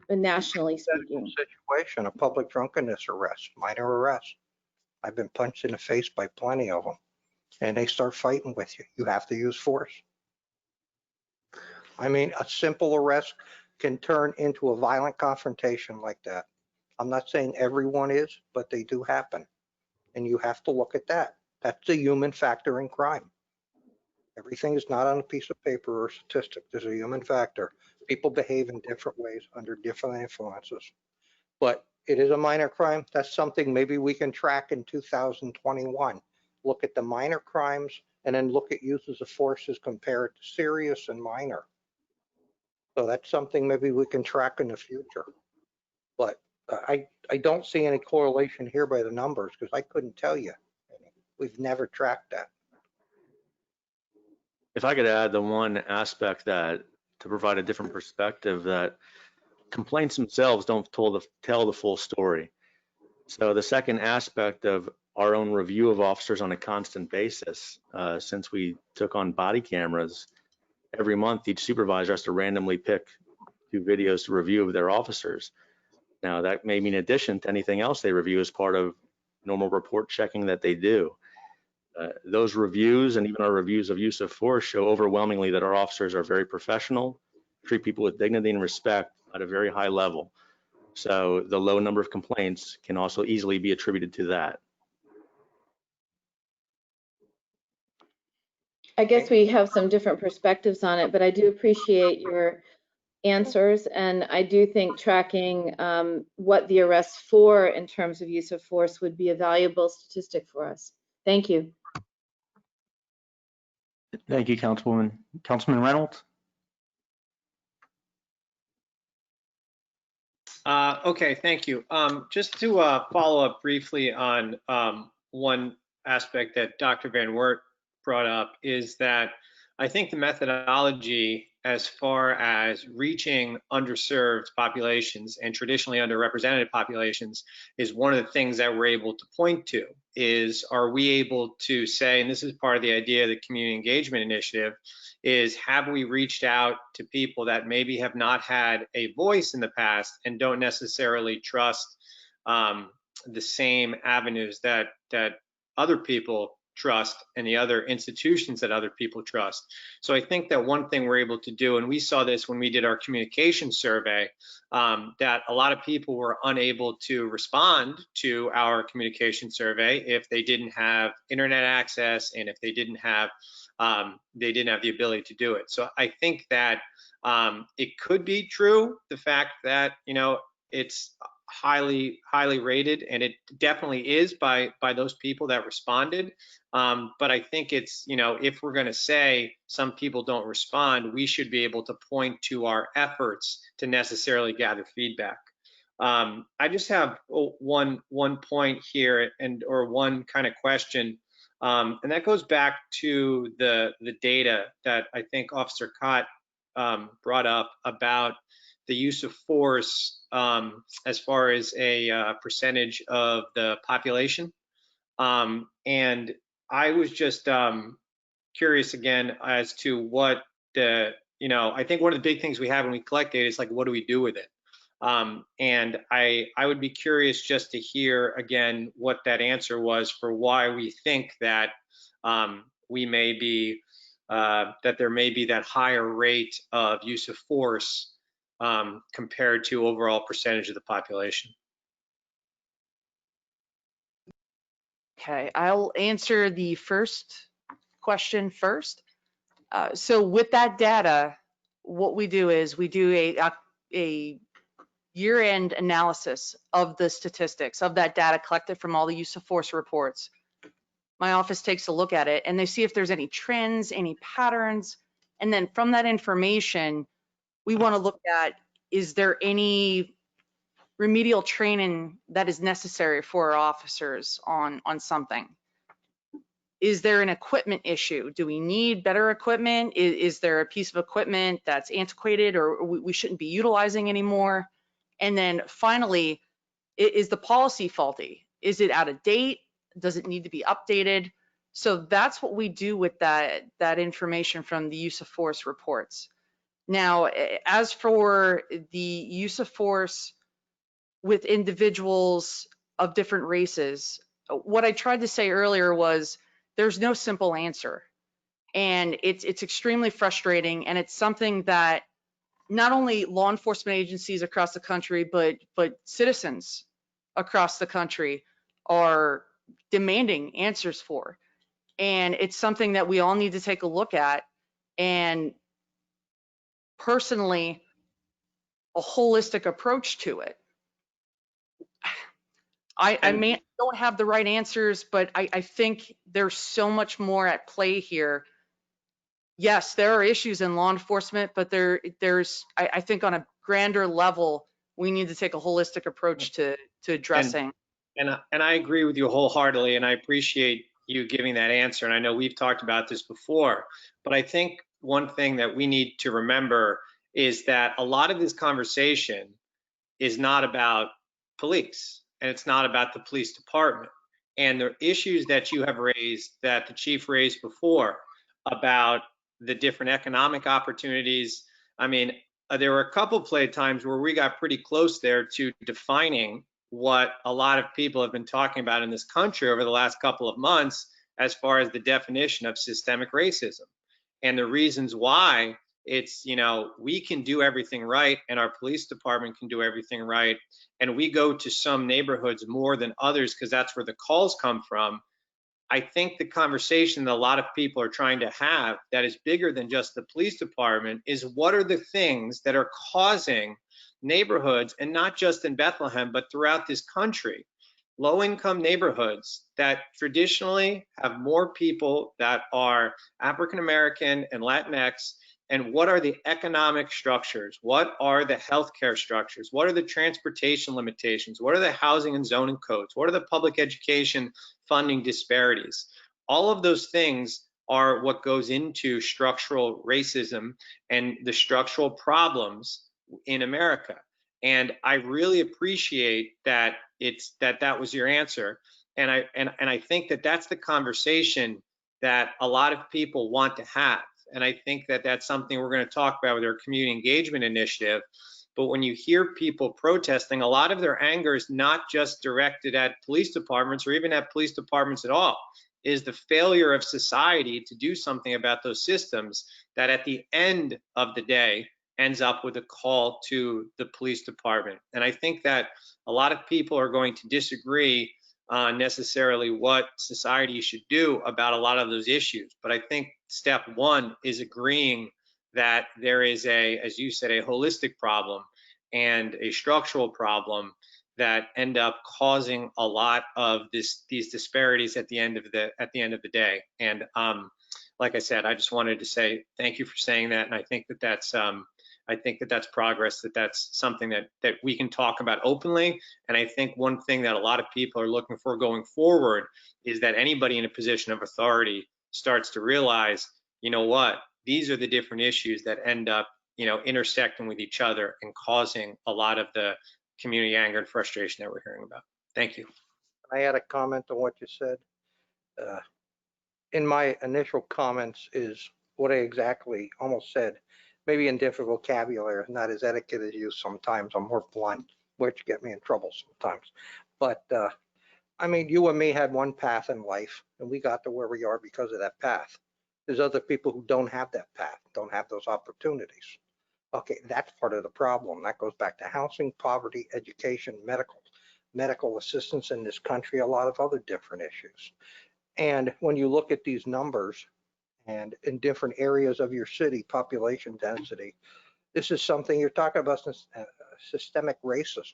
nationally speaking. Situation, a public drunkenness arrest, minor arrest. I've been punched in the face by plenty of them, and they start fighting with you. You have to use force. I mean, a simple arrest can turn into a violent confrontation like that. I'm not saying everyone is, but they do happen. And you have to look at that. That's the human factor in crime. Everything is not on a piece of paper or statistic. There's a human factor. People behave in different ways under different influences. But it is a minor crime. That's something maybe we can track in 2021. Look at the minor crimes and then look at uses of forces compared to serious and minor. So that's something maybe we can track in the future. But I don't see any correlation here by the numbers because I couldn't tell you. We've never tracked that. If I could add the one aspect that, to provide a different perspective, that complaints themselves don't tell the full story. So the second aspect of our own review of officers on a constant basis, since we took on body cameras, every month each supervisor has to randomly pick 2 videos to review of their officers. Now that may be in addition to anything else they review as part of normal report checking that they do. Those reviews and even our reviews of use of force show overwhelmingly that our officers are very professional, treat people with dignity and respect at a very high level. So the low number of complaints can also easily be attributed to that. I guess we have some different perspectives on it, but I do appreciate your answers. And I do think tracking what the arrests for in terms of use of force would be a valuable statistic for us. Thank you. Thank you, Councilwoman. Councilman Reynolds? Okay, thank you. Just to follow up briefly on one aspect that Dr. Van Wert brought up is that I think the methodology as far as reaching underserved populations and traditionally underrepresented populations is one of the things that we're able to point to. Is, are we able to say, and this is part of the idea of the community engagement initiative, is have we reached out to people that maybe have not had a voice in the past and don't necessarily trust the same avenues that other people trust and the other institutions that other people trust. So I think that one thing we're able to do, and we saw this when we did our communication survey, that a lot of people were unable to respond to our communication survey if they didn't have internet access and if they didn't have the ability to do it. So I think that it could be true, the fact that, you know, it's highly rated, and it definitely is by those people that responded. But I think it's, you know, if we're going to say some people don't respond, we should be able to point to our efforts to necessarily gather feedback. I just have one point here, or one kind of question. And that goes back to the data that I think Officer Cott brought up about the use of force as far as a percentage of the population. And I was just curious again as to what I think one of the big things we have when we collect data is like, what do we do with it? And I would be curious just to hear again what that answer was for why we think that we may be that there may be that higher rate of use of force compared to overall percentage of the population. Okay, I'll answer the first question first. So with that data, what we do is we do a year-end analysis of the statistics of that data collected from all the use of force reports. My office takes a look at it and they see if there's any trends, any patterns. And then from that information, we want to look at, is there any remedial training that is necessary for our officers on something? Is there an equipment issue? Do we need better equipment? Is there a piece of equipment that's antiquated or we shouldn't be utilizing anymore? And then finally, is the policy faulty? Is it out of date? Does it need to be updated? So that's what we do with that information from the use of force reports. Now, as for the use of force with individuals of different races, what I tried to say earlier was there's no simple answer. And it's extremely frustrating, and it's something that not only law enforcement agencies across the country, but citizens across the country are demanding answers for. And it's something that we all need to take a look at. And personally, a holistic approach to it. I don't have the right answers, but I think there's so much more at play here. Yes, there are issues in law enforcement, but there's I think on a grander level, we need to take a holistic approach to addressing. And I agree with you wholeheartedly, and I appreciate you giving that answer. And I know we've talked about this before, but I think one thing that we need to remember is that a lot of this conversation is not about police, and it's not about the police department. And the issues that you have raised, that the chief raised before, about the different economic opportunities. I mean, there were a couple play times where we got pretty close there to defining what a lot of people have been talking about in this country over the last couple of months as far as the definition of systemic racism and the reasons why it's, we can do everything right and our police department can do everything right. And we go to some neighborhoods more than others because that's where the calls come from. I think the conversation that a lot of people are trying to have that is bigger than just the police department is what are the things that are causing neighborhoods, and not just in Bethlehem, but throughout this country, low-income neighborhoods that traditionally have more people that are African American and Latinx, and what are the economic structures? What are the healthcare structures? What are the transportation limitations? What are the housing and zoning codes? What are the public education funding disparities? All of those things are what goes into structural racism and the structural problems in America. And I really appreciate that that was your answer. And I think that that's the conversation that a lot of people want to have. And I think that that's something we're going to talk about with our community engagement initiative. But when you hear people protesting, a lot of their anger is not just directed at police departments or even at police departments at all, is the failure of society to do something about those systems that at the end of the day ends up with a call to the police department. And I think that a lot of people are going to disagree necessarily what society should do about a lot of those issues. But I think step one is agreeing that there is as you said, a holistic problem and a structural problem that end up causing a lot of these disparities at the end of the day. And like I said, I just wanted to say thank you for saying that. And I think that that's I think that that's progress, that's something that we can talk about openly. And I think one thing that a lot of people are looking for going forward is that anybody in a position of authority starts to realize, you know what, these are the different issues that end up, intersecting with each other and causing a lot of the community anger and frustration that we're hearing about. Thank you. I had a comment on what you said. In my initial comments is what I exactly almost said, maybe in different vocabulary, not as etiquette as you sometimes. I'm more blunt, which get me in trouble sometimes. But I mean, you and me had one path in life, and we got to where we are because of that path. There's other people who don't have that path, don't have those opportunities. Okay, that's part of the problem. That goes back to housing, poverty, education, medical assistance in this country, a lot of other different issues. And when you look at these numbers and in different areas of your city, population density, this is something you're talking about, systemic racism,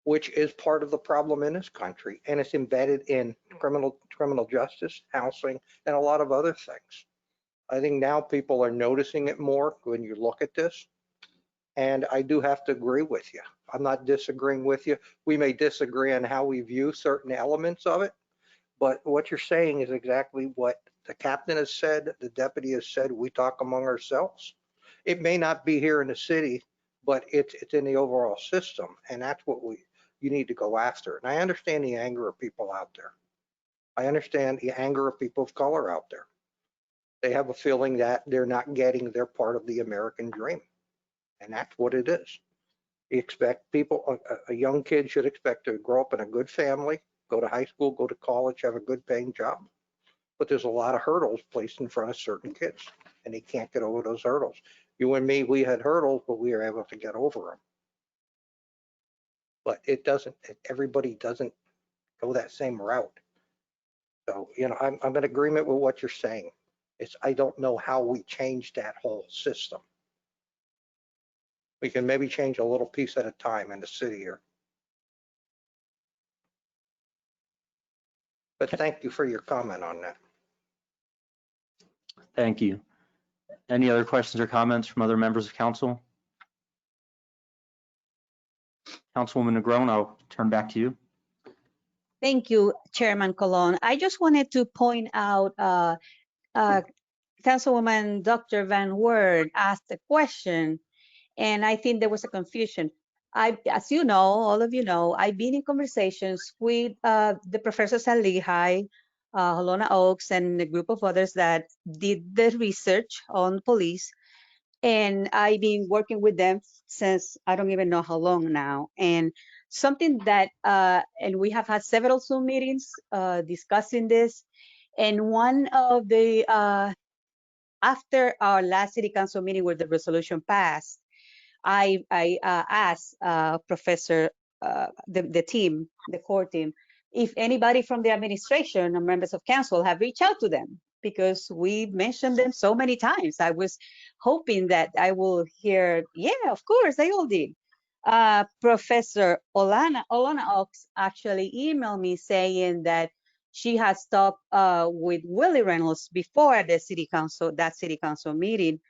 which is part of the problem in this country. And it's embedded in criminal justice, housing, and a lot of other things. I think now people are noticing it more when you look at this. And I do have to agree with you. I'm not disagreeing with you. We may disagree on how we view certain elements of it, but what you're saying is exactly what the captain has said, the deputy has said, we talk among ourselves. It may not be here in the city, but it's in the overall system. And that's what you need to go after. And I understand the anger of people out there. I understand the anger of people of color out there. They have a feeling that they're not getting their part of the American dream. And that's what it is. You expect people, a young kid should expect to grow up in a good family, go to high school, go to college, have a good paying job. But there's a lot of hurdles placed in front of certain kids, and they can't get over those hurdles. You and me, we had hurdles, but we were able to get over them. But everybody doesn't go that same route. So, I'm in agreement with what you're saying. I don't know how we change that whole system. We can maybe change a little piece at a time in the city here. But thank you for your comment on that. Thank you. Any other questions or comments from other members of council? Councilwoman Negron, I'll turn back to you. Thank you, Chairman Colon. I just wanted to point out, Councilwoman Dr. Van Wert asked a question, and I think there was a confusion. As you know, all of you know, I've been in conversations with the professors at Lehigh, Helena Oaks, and a group of others that did the research on police. And I've been working with them since I don't even know how long now. And something that, and we have had several Zoom meetings discussing this. And one of the, after our last city council meeting where the resolution passed, I asked Professor, the team, the core team, if anybody from the administration or members of council have reached out to them, because we mentioned them so many times. I was hoping that I will hear, yeah, of course, they all did. Professor Olana Oaks actually emailed me saying that she has talked with Willie Reynolds before the city council, that city council meeting,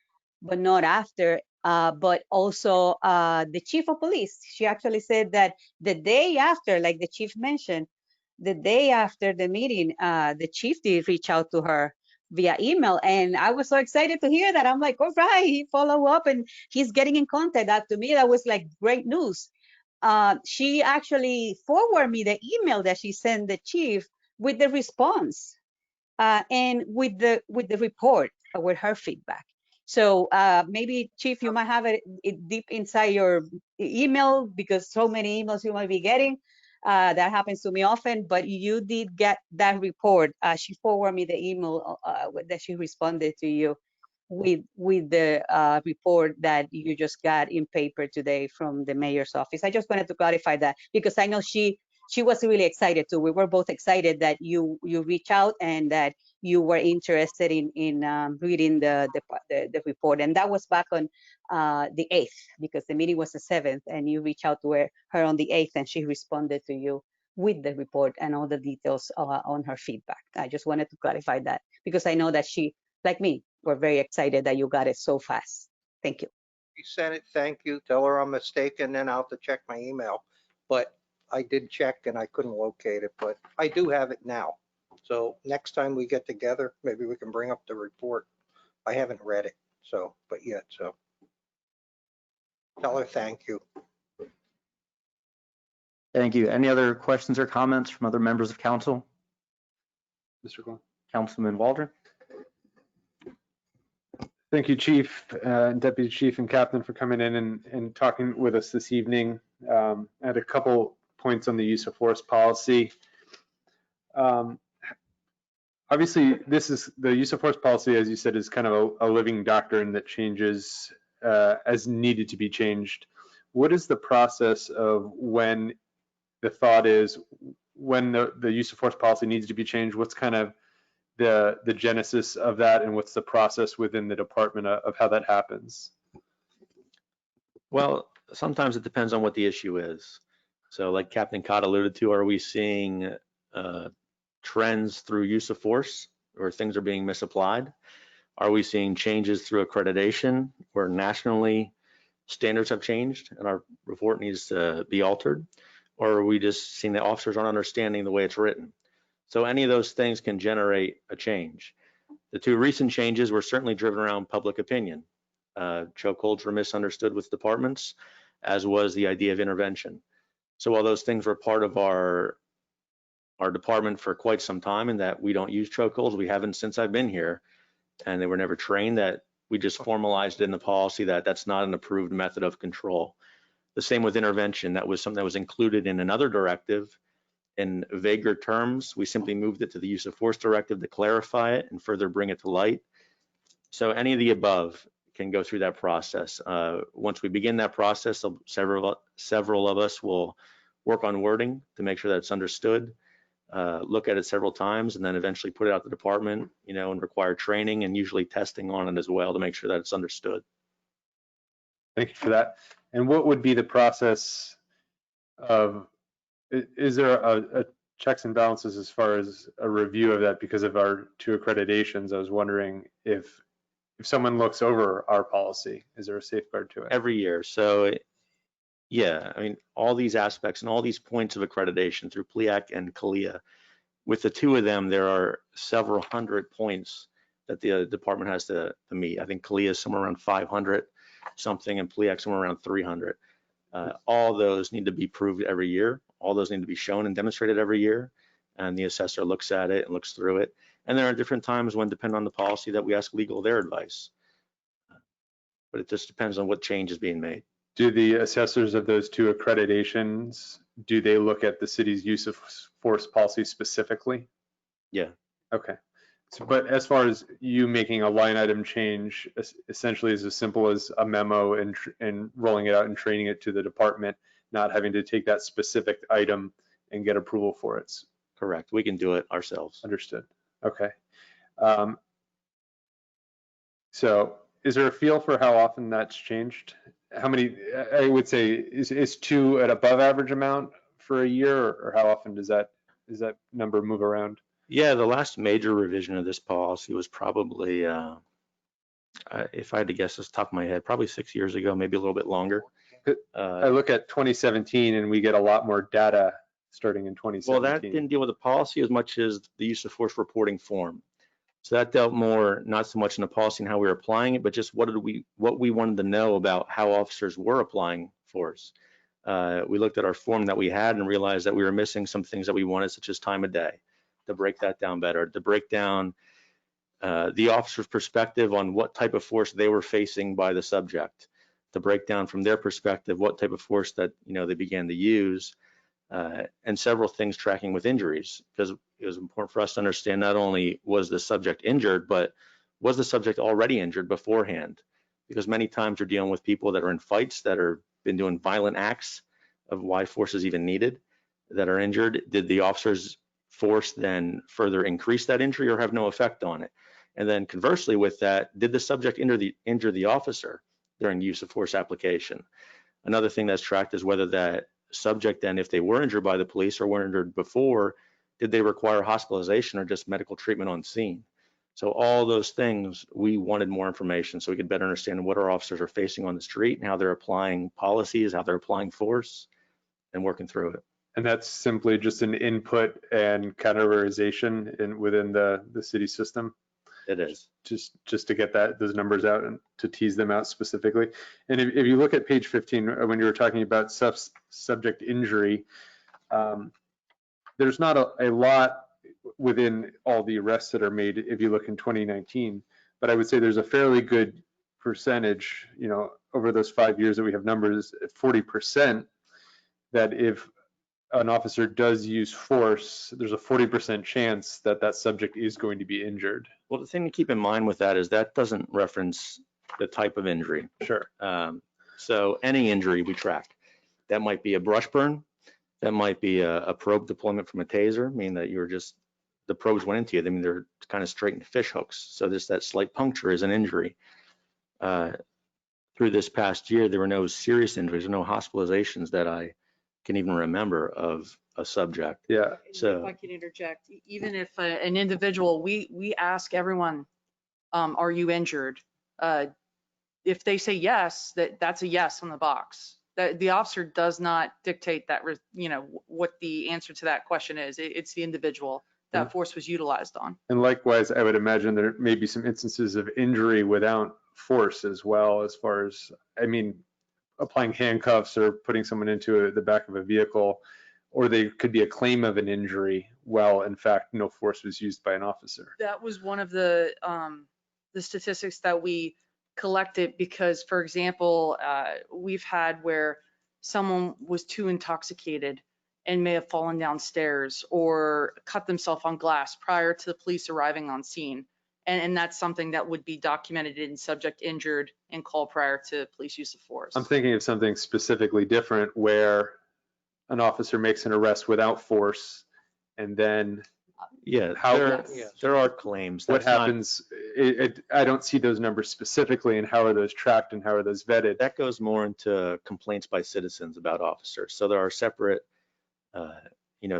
but not after. But also the chief of police. She actually said that the day after, like the chief mentioned, the day after the meeting, the chief did reach out to her via email. And I was so excited to hear that. I'm like, all right, he follow up and he's getting in contact. That to me, that was like great news. She actually forwarded me the email that she sent the chief with the response and with the report with her feedback. So maybe Chief, you might have it deep inside your email because so many emails you might be getting. That happens to me often, but you did get that report. She forwarded me the email that she responded to you with the report that you just got in paper today from the mayor's office. I just wanted to clarify that because I know she was really excited too. We were both excited that you reach out and that you were interested in reading the report. And that was back on the 8th because the meeting was the 7th and you reached out to her on the 8th and she responded to you with the report and all the details on her feedback. I just wanted to clarify that because I know that she, like me, were very excited that you got it so fast. Thank you. She sent it, thank you, tell her I'm mistaken, then I'll have to check my email. But I did check and I couldn't locate it, but I do have it now. So next time we get together, maybe we can bring up the report. I haven't read it, so, but yet, so. Tell her thank you. Thank you. Any other questions or comments from other members of council? Mr. Cologne? Councilman Waldron? Thank you, Chief, Deputy Chief and Captain for coming in and talking with us this evening. I had a couple points on the use of force policy. Obviously, this is the use of force policy, as you said, is kind of a living doctrine that changes as needed to be changed. What is the process of when the thought is when the use of force policy needs to be changed? What's kind of the genesis of that, and what's the process within the department of how that happens? Well, sometimes it depends on what the issue is. So like Captain Cott alluded to, are we seeing trends through use of force where things are being misapplied? Are we seeing changes through accreditation where nationally standards have changed and our report needs to be altered? Or are we just seeing that officers aren't understanding the way it's written? So any of those things can generate a change. The two recent changes were certainly driven around public opinion. Chokeholds were misunderstood with departments, as was the idea of intervention. So while those things were part of our department for quite some time, and that we don't use chokeholds, we haven't since I've been here, and they were never trained, that we just formalized in the policy that that's not an approved method of control. The same with intervention. That was something that was included in another directive in vaguer terms. We simply moved it to the use of force directive to clarify it and further bring it to light. So any of the above can go through that process. Once we begin that process, several of us will work on wording to make sure that it's understood, look at it several times, and then eventually put it out to the department, and require training and usually testing on it as well to make sure that it's understood. Thank you for that. And what would be the process of, is there a checks and balances as far as a review of that? Because of our two accreditations, I was wondering if someone looks over our policy, is there a safeguard to it? Every year. So yeah, I mean, all these aspects and all these points of accreditation through PLEAC and CALIA, with the two of them, there are several hundred points that the department has to meet. I think CALIA is somewhere around 500 something and PLEAC somewhere around 300. All those need to be proved every year. All those need to be shown and demonstrated every year. And the assessor looks at it and looks through it. And there are different times when, depending on the policy, that we ask legal their advice. But it just depends on what change is being made. Do the assessors of those two accreditations, do they look at the city's use of force policy specifically? Yeah. Okay. So, but as far as you making a line item change, essentially is as simple as a memo and rolling it out and training it to the department, not having to take that specific item and get approval for it. Correct. We can do it ourselves. Understood. Okay. So is there a feel for how often that's changed? How many, I would say, is two an above average amount for a year, or how often does that number move around? Yeah, the last major revision of this policy was probably, if I had to guess off the top of my head, probably 6 years ago, maybe a little bit longer. I look at 2017 and we get a lot more data starting in 2017. Well, that didn't deal with the policy as much as the use of force reporting form. So that dealt more, not so much in the policy and how we were applying it, but just what we wanted to know about how officers were applying force. We looked at our form that we had and realized that we were missing some things that we wanted, such as time of day, to break that down better, to break down the officer's perspective on what type of force they were facing by the subject, to break down from their perspective what type of force that they began to use, and several things tracking with injuries, because it was important for us to understand not only was the subject injured, but was the subject already injured beforehand? Because many times you're dealing with people that are in fights, that are been doing violent acts of why force is even needed, that are injured. Did the officer's force then further increase that injury or have no effect on it? And then conversely with that, did the subject injure the officer during use of force application? Another thing that's tracked is whether that subject then, if they were injured by the police or were injured before, did they require hospitalization or just medical treatment on scene? So all those things, we wanted more information so we could better understand what our officers are facing on the street and how they're applying policies, how they're applying force, and working through it. And that's simply just an input and categorization within the city system, It is. just to get those numbers out and to tease them out specifically. And if you look at page 15, when you were talking about subject injury, there's not a lot within all the arrests that are made if you look in 2019, but I would say there's a fairly good percentage, over those 5 years that we have numbers, 40%, that if an officer does use force, there's a 40% chance that that subject is going to be injured. Well, the thing to keep in mind with that is that doesn't reference the type of injury. Sure. So any injury we track, that might be a brush burn, that might be a probe deployment from a taser, meaning that the probes went into you. I mean, they're kind of straightened fish hooks. So that slight puncture is an injury. Through this past year, there were no serious injuries or no hospitalizations that I can even remember of a subject. Yeah. So If I can interject, even if an individual, we ask everyone, are you injured? If they say yes, that's a yes on the box. The officer does not dictate that, what the answer to that question is. It's the individual that force was utilized on. And likewise, I would imagine there may be some instances of injury without force as well, as far as, applying handcuffs or putting someone into the back of a vehicle, or they could be a claim of an injury while in fact no force was used by an officer. That was one of the statistics that we collected because, for example, we've had where someone was too intoxicated and may have fallen downstairs or cut themselves on glass prior to the police arriving on scene. And that's something that would be documented in subject injured and call prior to police use of force. I'm thinking of something specifically different where an officer makes an arrest without force, and then yeah, How- there are claims. what That's not- happens? I don't see those numbers specifically, and how are those tracked and how are those vetted? That goes more into complaints by citizens about officers. So there are separate,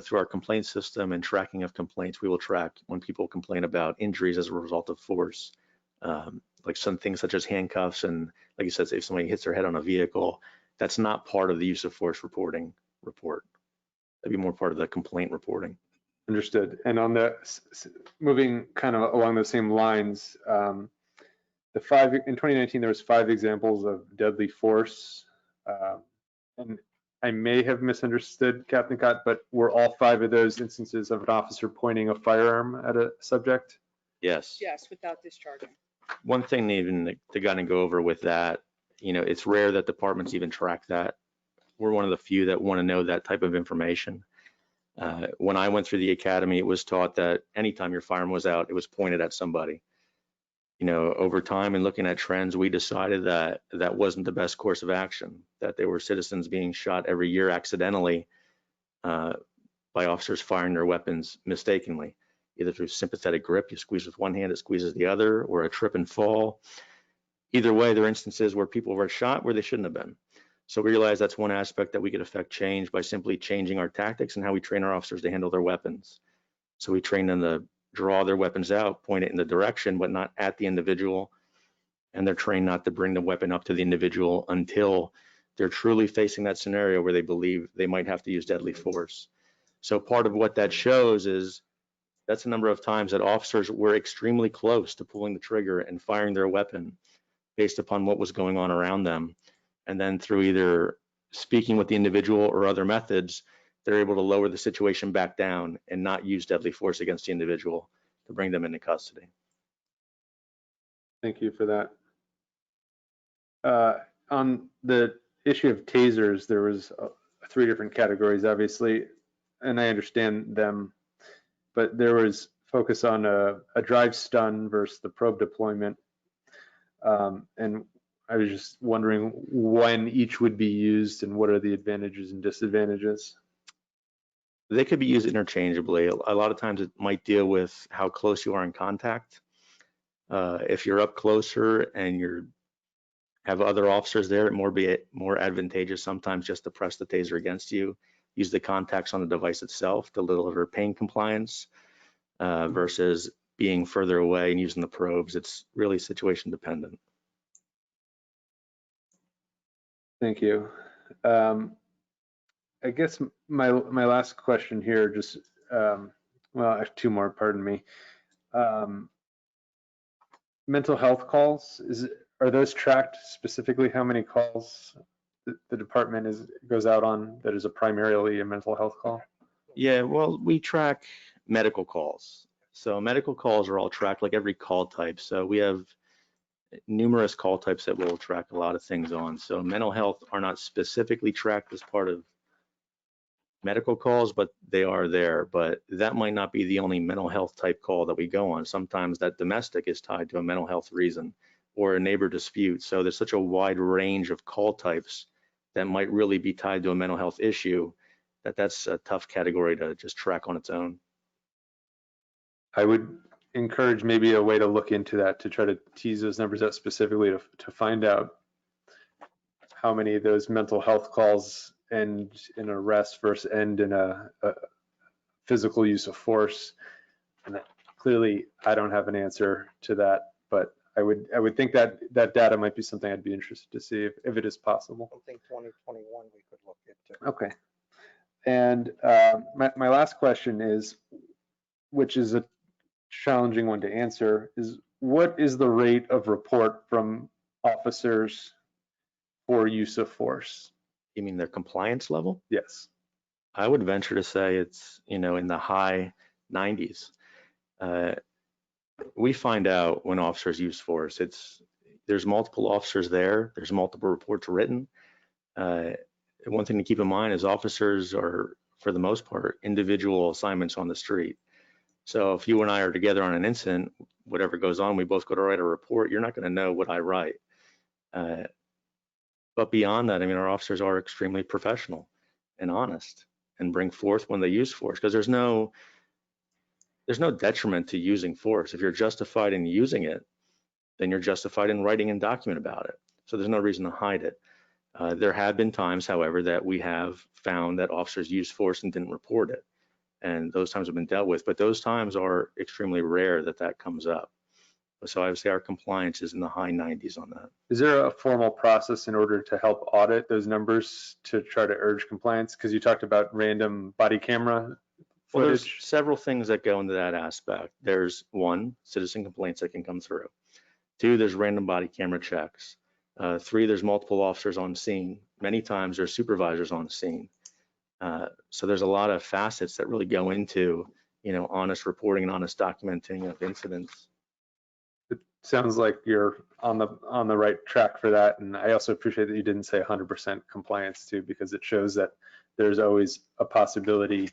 through our complaint system and tracking of complaints, we will track when people complain about injuries as a result of force. Like some things such as handcuffs, and like you said, if somebody hits their head on a vehicle, that's not part of the use of force report. That'd be more part of the complaint reporting. Understood. And on the moving kind of along those same lines, in 2019 there was 5 examples of deadly force, and I may have misunderstood, Captain Cott, but were all 5 of those instances of an officer pointing a firearm at a subject? Yes. Yes, without discharging. One thing even to kind of go over with that, it's rare that departments even track that. We're one of the few that want to know that type of information. When I went through the academy, it was taught that anytime your firearm was out, it was pointed at somebody. Over time and looking at trends, we decided that that wasn't the best course of action, that there were citizens being shot every year accidentally by officers firing their weapons mistakenly, either through sympathetic grip, you squeeze with one hand, it squeezes the other, or a trip and fall. Either way, there are instances where people were shot where they shouldn't have been. So we realized that's one aspect that we could affect change by simply changing our tactics and how we train our officers to handle their weapons. So we train them to draw their weapons out, point it in the direction, but not at the individual. And they're trained not to bring the weapon up to the individual until they're truly facing that scenario where they believe they might have to use deadly force. So part of what that shows is that's a number of times that officers were extremely close to pulling the trigger and firing their weapon based upon what was going on around them. And then through either speaking with the individual or other methods, they're able to lower the situation back down and not use deadly force against the individual to bring them into custody. Thank you for that. On the issue of tasers, there was 3 different categories, obviously, and I understand them, but there was focus on a drive stun versus the probe deployment. And I was just wondering when each would be used and what are the advantages and disadvantages? They could be used interchangeably. A lot of times it might deal with how close you are in contact. If you're up closer and you have other officers there, it may be more advantageous sometimes just to press the taser against you, use the contacts on the device itself to deliver pain compliance versus being further away and using the probes. It's really situation dependent. Thank you. I guess my last question here, just well, I have two more. Pardon me. Mental health calls, are those tracked specifically? How many calls the department goes out on that is primarily a mental health call? Yeah, well, we track medical calls. So medical calls are all tracked like every call type. So we have numerous call types that we'll track a lot of things on. So mental health are not specifically tracked as part of medical calls, but they are there. But that might not be the only mental health type call that we go on. Sometimes that domestic is tied to a mental health reason or a neighbor dispute. So there's such a wide range of call types that might really be tied to a mental health issue that's a tough category to just track on its own. I would encourage maybe a way to look into that to try to tease those numbers out specifically to find out how many of those mental health calls end in arrest versus end in a physical use of force. And clearly, I don't have an answer to that, but I would think that data might be something I'd be interested to see if it is possible. I think 2021 we could look into. Okay. And my last question is, which is a challenging one to answer, is what is the rate of report from officers for use of force? You mean their compliance level? Yes. I would venture to say it's, in the high 90s. We find out when officers use force. There's multiple officers there. There's multiple reports written. One thing to keep in mind is officers are, for the most part, individual assignments on the street. So if you and I are together on an incident, whatever goes on, we both go to write a report, you're not going to know what I write. But beyond that, our officers are extremely professional and honest and bring forth when they use force, because there's no detriment to using force. If you're justified in using it, then you're justified in writing and document about it. So there's no reason to hide it. There have been times, however, that we have found that officers used force and didn't report it. And those times have been dealt with, but those times are extremely rare that comes up. So I would say our compliance is in the high 90s on that. Is there a formal process in order to help audit those numbers to try to urge compliance? Because you talked about random body camera Well, there's footage. several things that go into that aspect. There's one, citizen complaints that can come through. Two, there's random body camera checks. Three, there's multiple officers on scene. Many times there's supervisors on scene. So there's a lot of facets that really go into, honest reporting and honest documenting of incidents. It sounds like you're on the right track for that. And I also appreciate that you didn't say 100% compliance too, because it shows that there's always a possibility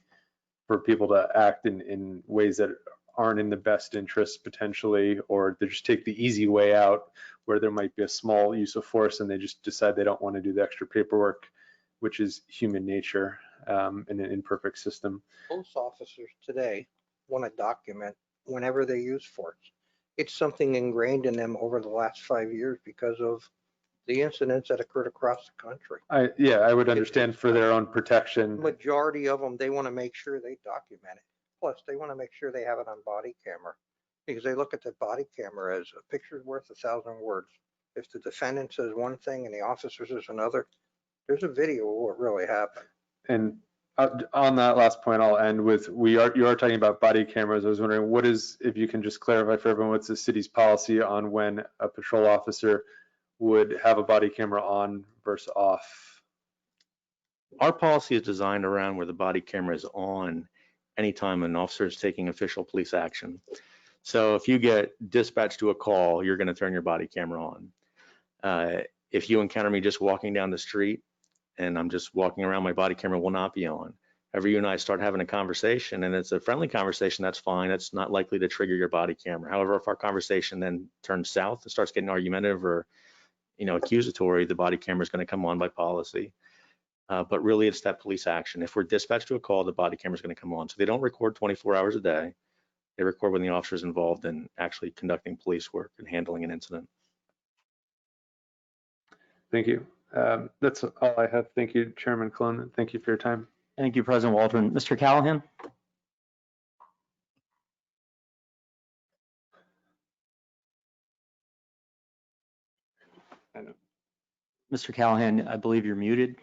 for people to act in ways that aren't in the best interest potentially, or they just take the easy way out where there might be a small use of force and they just decide they don't want to do the extra paperwork, which is human nature in an imperfect system. Police officers today want to document whenever they use force. It's something ingrained in them over the last 5 years because of the incidents that occurred across the country. I would understand for their own protection. Majority of them, they want to make sure they document it. Plus, they want to make sure they have it on body camera because they look at the body camera as a picture's worth 1,000 words. If the defendant says one thing and the officer says another, there's a video of what really happened. And on that last point, I'll end with, you are talking about body cameras. I was wondering, if you can just clarify for everyone, what's the city's policy on when a patrol officer would have a body camera on versus off? Our policy is designed around where the body camera is on anytime an officer is taking official police action. So if you get dispatched to a call, you're going to turn your body camera on. If you encounter me just walking down the street and I'm just walking around, my body camera will not be on. However, you and I start having a conversation and it's a friendly conversation, that's fine. That's not likely to trigger your body camera. However, if our conversation then turns south and starts getting argumentative or accusatory, the body camera is going to come on by policy. But really, it's that police action. If we're dispatched to a call, the body camera is going to come on. So they don't record 24 hours a day. They record when the officer is involved in actually conducting police work and handling an incident. Thank you. That's all I have. Thank you, Chairman Colon. Thank you for your time. Thank you, President Waldron. Mr. Callahan? Mr. Callahan, I believe you're muted.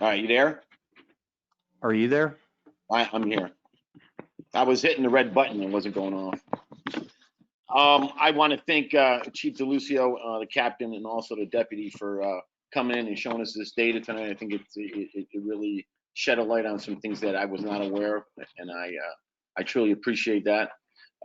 All right, you there? Are you there? I'm here. I was hitting the red button and it wasn't going off. I want to thank Chief DeLucio, the captain, and also the deputy for coming in and showing us this data tonight. I think it really shed a light on some things that I was not aware of, and I truly appreciate that.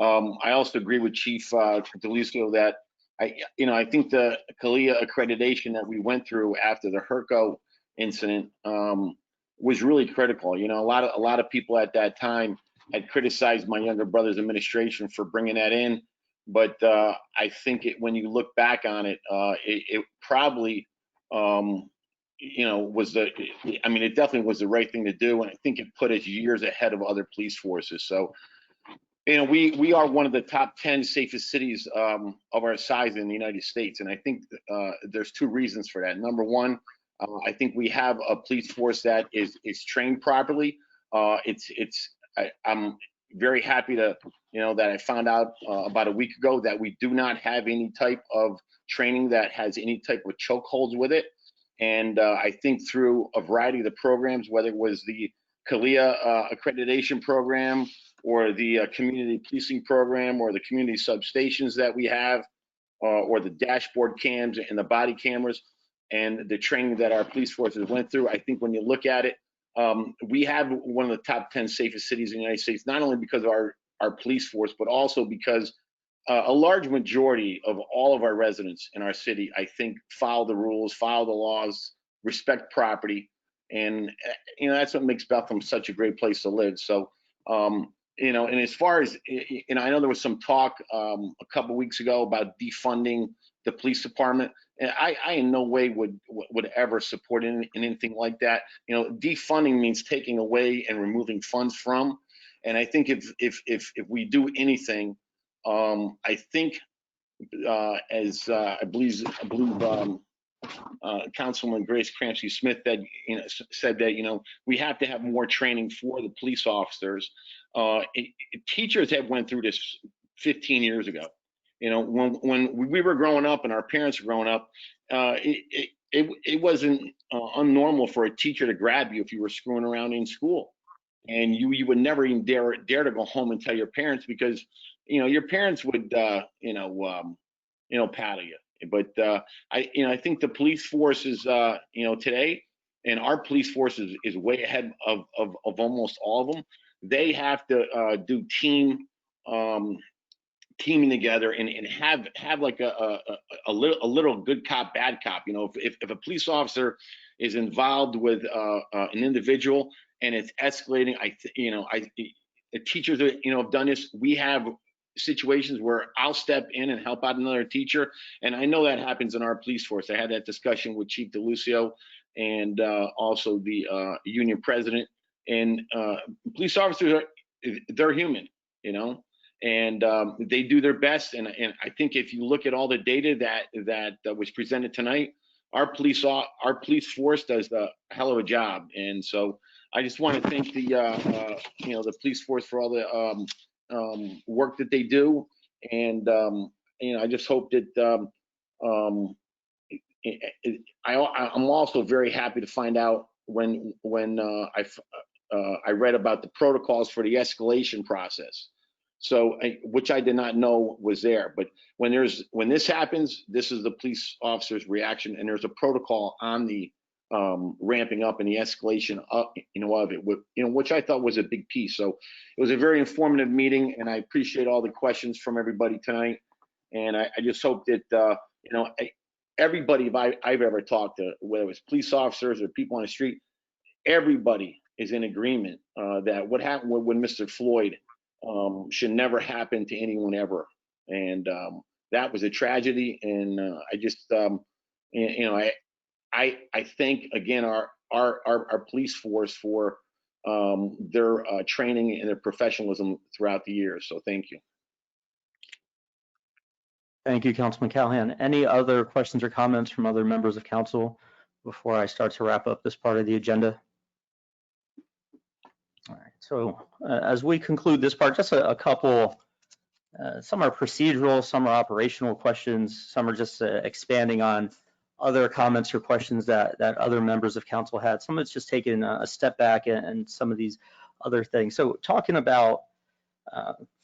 I also agree with Chief DeLucio that I think the CALIA accreditation that we went through after the Herco incident was really critical. You know, a lot of people at that time had criticized my younger brother's administration for bringing that in, but I think when you look back on it, it probably was it definitely was the right thing to do, and I think it put us years ahead of other police forces. So we are one of the top 10 safest cities of our size in the United States, and I think there's two reasons for that. Number one, I think we have a police force that is trained properly. I'm very happy that I found out about a week ago that we do not have any type of training that has any type of chokeholds with it. And I think through a variety of the programs, whether it was the CALIA accreditation program or the community policing program or the community substations that we have, or the dashboard cams and the body cameras and the training that our police forces went through, I think when you look at it, we have one of the top 10 safest cities in the United States, not only because of our police force, but also because a large majority of all of our residents in our city, I think, follow the rules, follow the laws, respect property. And, that's what makes Bethlehem such a great place to live. So, and as far as, I know there was some talk a couple weeks ago about defunding the police department. And I in no way would ever support anything like that. Defunding means taking away and removing funds from. And I think if we do anything, I think as I believe Councilman Grace Cransky Smith said that we have to have more training for the police officers. Teachers have went through this 15 years ago. When we were growing up and our parents were growing up, it wasn't unnormal for a teacher to grab you if you were screwing around in school, and you would never even dare to go home and tell your parents, because your parents would paddle you. But I think the police force is today, and our police force is way ahead of almost all of them. They have to do teaming together and have like a little good cop, bad cop. If a police officer is involved with an individual and it's escalating, the teachers that have done this. We have situations where I'll step in and help out another teacher, and I know that happens in our police force. I had that discussion with Chief DeLucio and also the union president. And police officers they're human, and they do their best. And I think if you look at all the data that was presented tonight, our police force does a hell of a job. And so I just want to thank the police force for all the work that they do. And I just hope that I'm also very happy to find out when I read about the protocols for the escalation process. So, which I did not know was there. But when this happens, this is the police officer's reaction, and there's a protocol on the ramping up and the escalation up, of it, which I thought was a big piece. So it was a very informative meeting, and I appreciate all the questions from everybody tonight. And I just hope that everybody I've ever talked to, whether it was police officers or people on the street, everybody is in agreement that what happened when Mr. Floyd should never happen to anyone ever. And that was a tragedy. And I just, I thank again our police force for their training and their professionalism throughout the years. So thank you. Thank you, Councilman Callahan. Any other questions or comments from other members of council before I start to wrap up this part of the agenda? So as we conclude this part, just a couple, some are procedural, some are operational questions, some are just expanding on other comments or questions that other members of council had. Some of it's just taking a step back and some of these other things. So talking about,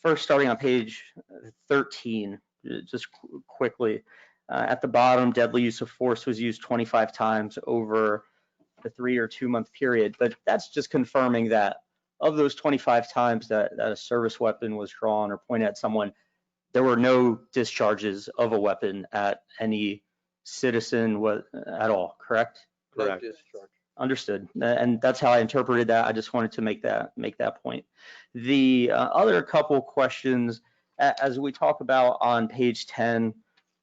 first starting on page 13, just quickly, at the bottom, deadly use of force was used 25 times over the 3 or 2 month period, but that's just confirming that of those 25 times that a service weapon was drawn or pointed at someone, there were no discharges of a weapon at any citizen at all, correct? Correct. No discharge. Understood. And that's how I interpreted that. I just wanted to make that point. The other couple questions, as we talk about on page 10,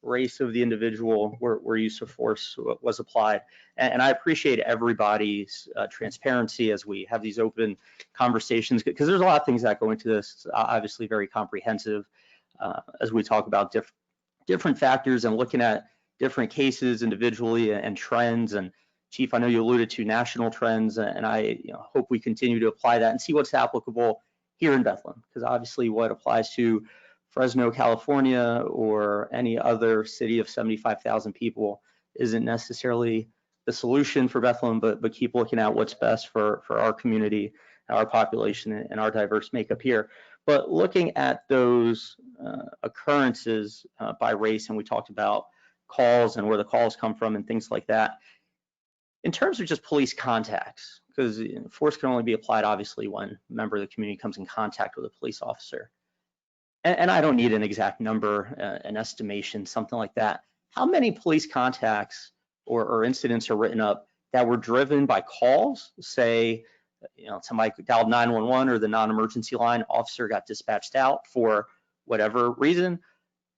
race of the individual where use of force was applied. And I appreciate everybody's transparency as we have these open conversations, because there's a lot of things that go into this. It's obviously very comprehensive as we talk about different factors and looking at different cases individually and trends. And Chief, I know you alluded to national trends, and I hope we continue to apply that and see what's applicable here in Bethlehem, because obviously what applies to Fresno, California, or any other city of 75,000 people isn't necessarily the solution for Bethlehem, but keep looking at what's best for our community, our population, and our diverse makeup here. But looking at those occurrences by race, and we talked about calls and where the calls come from and things like that. In terms of just police contacts, because force can only be applied obviously when a member of the community comes in contact with a police officer. And I don't need an exact number, an estimation, something like that. How many police contacts or incidents are written up that were driven by calls? Say, somebody dialed 911 or the non-emergency line, officer got dispatched out for whatever reason,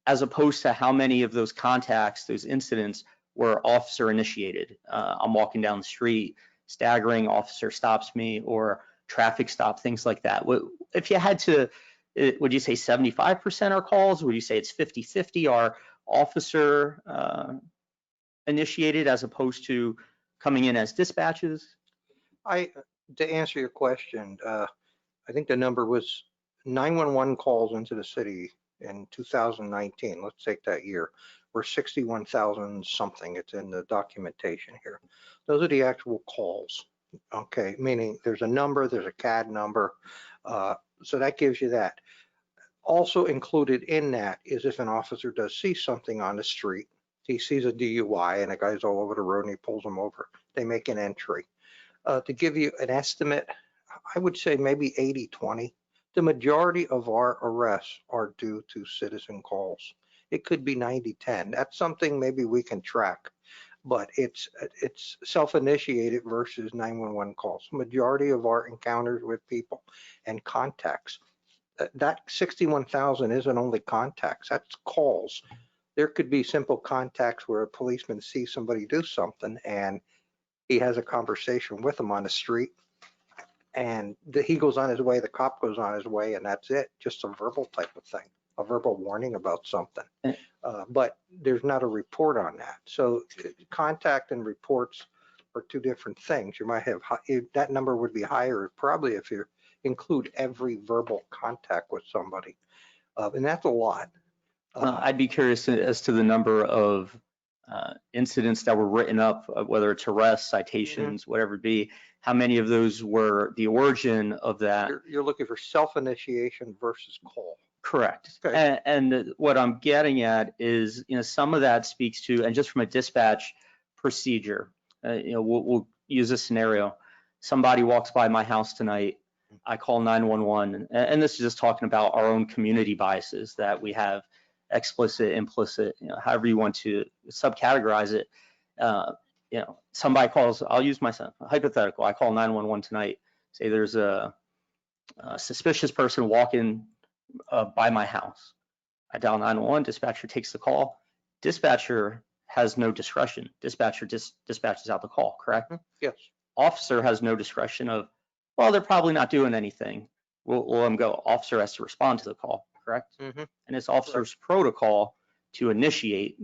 as opposed to how many of those contacts, those incidents, were officer initiated. I'm walking down the street, staggering, officer stops me, or traffic stop, things like that. If you had to, would you say 75% are calls? Would you say it's 50-50 are officer initiated as opposed to coming in as dispatches? To answer your question, I think the number was 911 calls into the city in 2019. Let's take that year. We're 61,000 something. It's in the documentation here. Those are the actual calls. Okay, meaning there's a number, there's a CAD number. So that gives you that. Also included in that is if an officer does see something on the street, he sees a DUI and a guy's all over the road and he pulls him over, they make an entry. To give you an estimate, I would say maybe 80-20. The majority of our arrests are due to citizen calls. It could be 90-10. That's something maybe we can track, but it's self-initiated versus 911 calls. Majority of our encounters with people and contacts, that 61,000 isn't only contacts, that's calls. There could be simple contacts where a policeman sees somebody do something and he has a conversation with them on the street and he goes on his way, the cop goes on his way, and that's it. Just a verbal type of thing, a verbal warning about something. But there's not a report on that. So contact and reports are two different things. You might have, that number would be higher probably if you include every verbal contact with somebody. And that's a lot. I'd be curious as to the number of incidents that were written up, whether it's arrests, citations, whatever it be. How many of those were the origin of that? You're looking for self-initiation versus call. Correct. Okay. And what I'm getting at is, some of that speaks to, and just from a dispatch procedure, we'll use a scenario. Somebody walks by my house tonight, I call 911, and this is just talking about our own community biases that we have, explicit, implicit, however you want to subcategorize it. Somebody calls, I'll use myself, hypothetical, I call 911 tonight, say there's a suspicious person walking by my house. I dial 911, dispatcher takes the call. Dispatcher has no discretion. Dispatcher dispatches out the call, correct? Yes. Officer has no discretion of, well, they're probably not doing anything. We'll let them go. Officer has to respond to the call, correct? And it's officer's protocol to initiate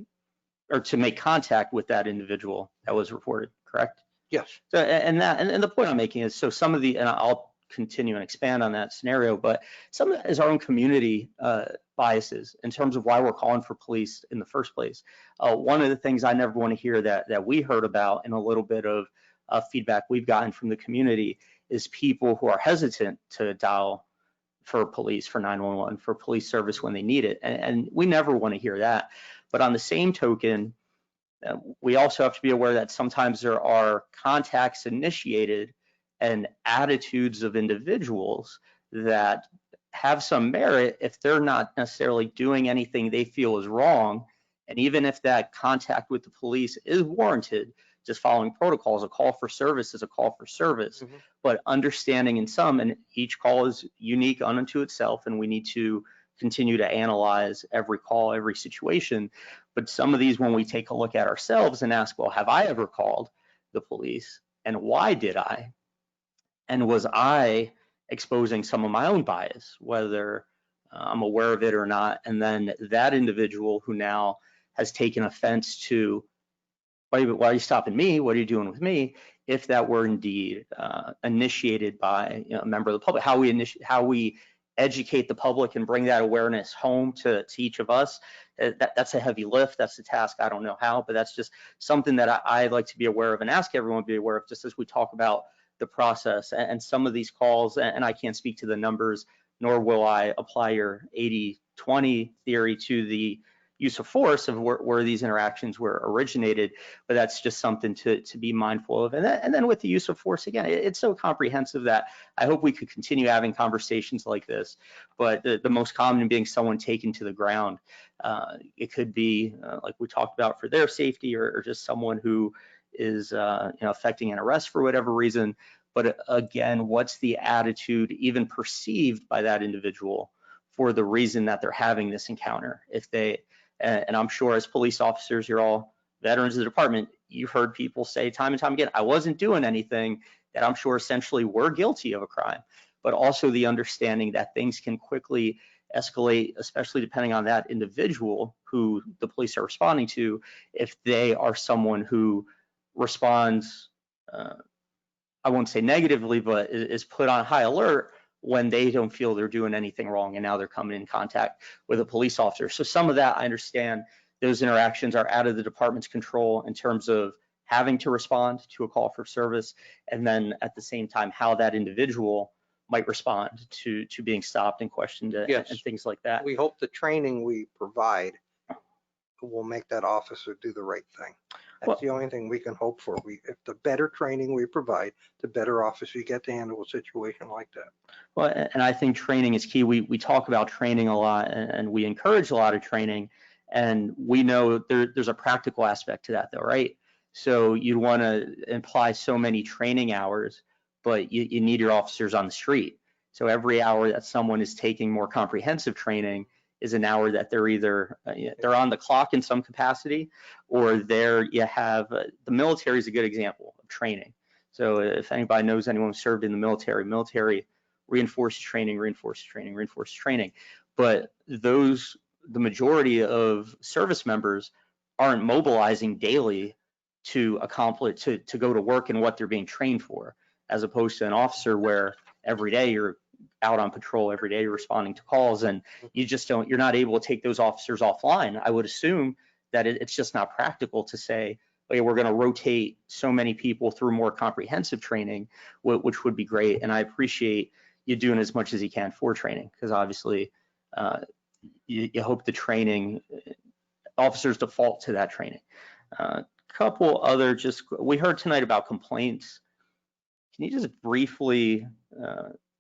or to make contact with that individual that was reported, correct? Yes. So, and the point I'm making is, so some of the, and I'll continue and expand on that scenario, but some of that is our own community biases in terms of why we're calling for police in the first place. One of the things I never want to hear that we heard about in a little bit of feedback we've gotten from the community is people who are hesitant to dial for police, for 911, for police service when they need it. And we never want to hear that. But on the same token, we also have to be aware that sometimes there are contacts initiated and attitudes of individuals that have some merit if they're not necessarily doing anything they feel is wrong. And even if that contact with the police is warranted, just following protocols, a call for service is a call for service. But understanding in some, and each call is unique unto itself, and we need to continue to analyze every call, every situation. But some of these, when we take a look at ourselves and ask, well, have I ever called the police? And why did I? And was I exposing some of my own bias, whether I'm aware of it or not? And then that individual who now has taken offense to, why are you stopping me? What are you doing with me? If that were indeed initiated by a member of the public, how we educate the public and bring that awareness home to each of us, that's a heavy lift. That's a task. I don't know how, but that's just something that I'd like to be aware of and ask everyone to be aware of, just as we talk about the process. And some of these calls, and I can't speak to the numbers, nor will I apply your 80-20 theory to the use of force of where these interactions were originated, but that's just something to be mindful of. And then with the use of force, again, it's so comprehensive that I hope we could continue having conversations like this, but the most common being someone taken to the ground. It could be like we talked about for their safety, or just someone who is affecting an arrest for whatever reason. But again, what's the attitude even perceived by that individual for the reason that they're having this encounter? If they, and I'm sure as police officers, you're all veterans of the department, you've heard people say time and time again, I wasn't doing anything, that I'm sure essentially were guilty of a crime. But also the understanding that things can quickly escalate, especially depending on that individual who the police are responding to, if they are someone who responds, I won't say negatively, but is put on high alert when they don't feel they're doing anything wrong, and now they're coming in contact with a police officer. So some of that, I understand those interactions are out of the department's control in terms of having to respond to a call for service, and then at the same time, how that individual might respond to being stopped and questioned Yes. and things like that. We hope the training we provide will make that officer do the right thing. That's Well- the only thing we can hope for. If the better training we provide, the better officer you get to handle a situation like that. Well, and I think training is key. We talk about training a lot, and we encourage a lot of training, and we know there's a practical aspect to that though, right? So you'd want to imply so many training hours, but you need your officers on the street. So every hour that someone is taking more comprehensive training is an hour that they're either, they're on the clock in some capacity, or there you have, the military is a good example of training. So if anybody knows anyone who served in the military reinforces training, reinforces training, reinforces training. But the majority of service members aren't mobilizing daily to accomplish, to go to work in what they're being trained for, as opposed to an officer where every day you're out on patrol, every day you're responding to calls, and you're not able to take those officers offline. I would assume that it's just not practical to say, okay, we're going to rotate so many people through more comprehensive training, which would be great. And I appreciate you doing as much as you can for training, because obviously you hope the training, officers default to that training. Couple other, we heard tonight about complaints. Can you just briefly,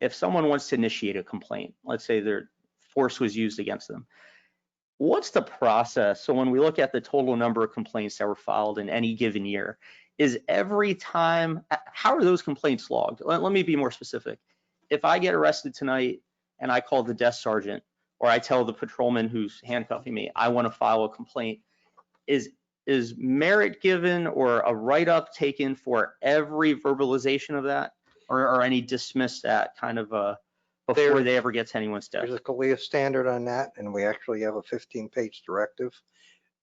if someone wants to initiate a complaint, let's say their force was used against them, what's the process? So when we look at the total number of complaints that were filed in any given year, is every time, how are those complaints logged? Let me be more specific. If I get arrested tonight and I call the desk sergeant, or I tell the patrolman who's handcuffing me, I want to file a complaint, is merit given or a write-up taken for every verbalization of that, or any dismissed that kind of before they ever get to anyone's desk? There's a CALEA standard on that, and we actually have a 15-page directive.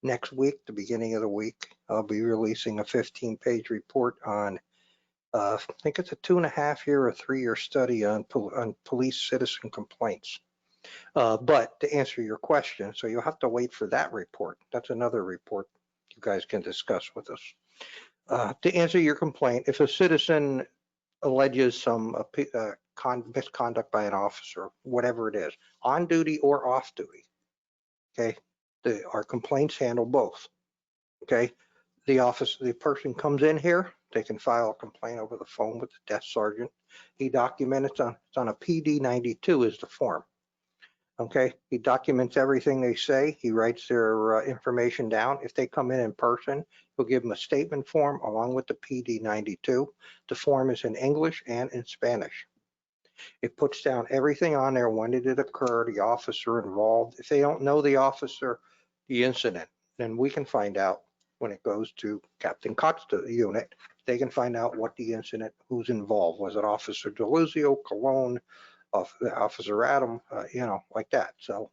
Next week, the beginning of the week, I'll be releasing a 15-page report on I think it's a 2.5-year or 3-year study on police citizen complaints. But to answer your question, so you'll have to wait for that report. That's another report you guys can discuss with us. To answer your complaint, if a citizen alleges some misconduct by an officer, whatever it is, on duty or off duty, okay, our complaints handle both, okay? The person comes in here, they can file a complaint over the phone with the desk sergeant. He documents it's on a PD 92 is the form. Okay, he documents everything they say. He writes their information down. If they come in person, he'll give them a statement form along with the PD 92. The form is in English and in Spanish. It puts down everything on there. When did it occur? The officer involved. If they don't know the officer, the incident, then we can find out when it goes to Captain Cott's unit. They can find out what the incident, who's involved. Was it Officer Deluzio, Colon, Officer Adam, like that. So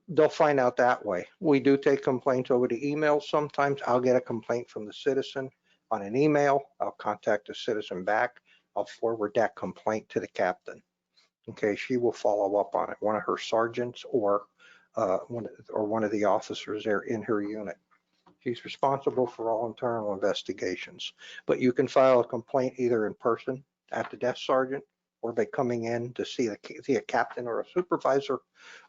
they'll find out that way. We do take complaints over the email. Sometimes I'll get a complaint from the citizen on an email. I'll contact the citizen back. I'll forward that complaint to the captain. Okay, she will follow up on it. One of her sergeants or one of the officers there in her unit. She's responsible for all internal investigations. But you can file a complaint either in person at the desk sergeant or by coming in to see a captain or a supervisor,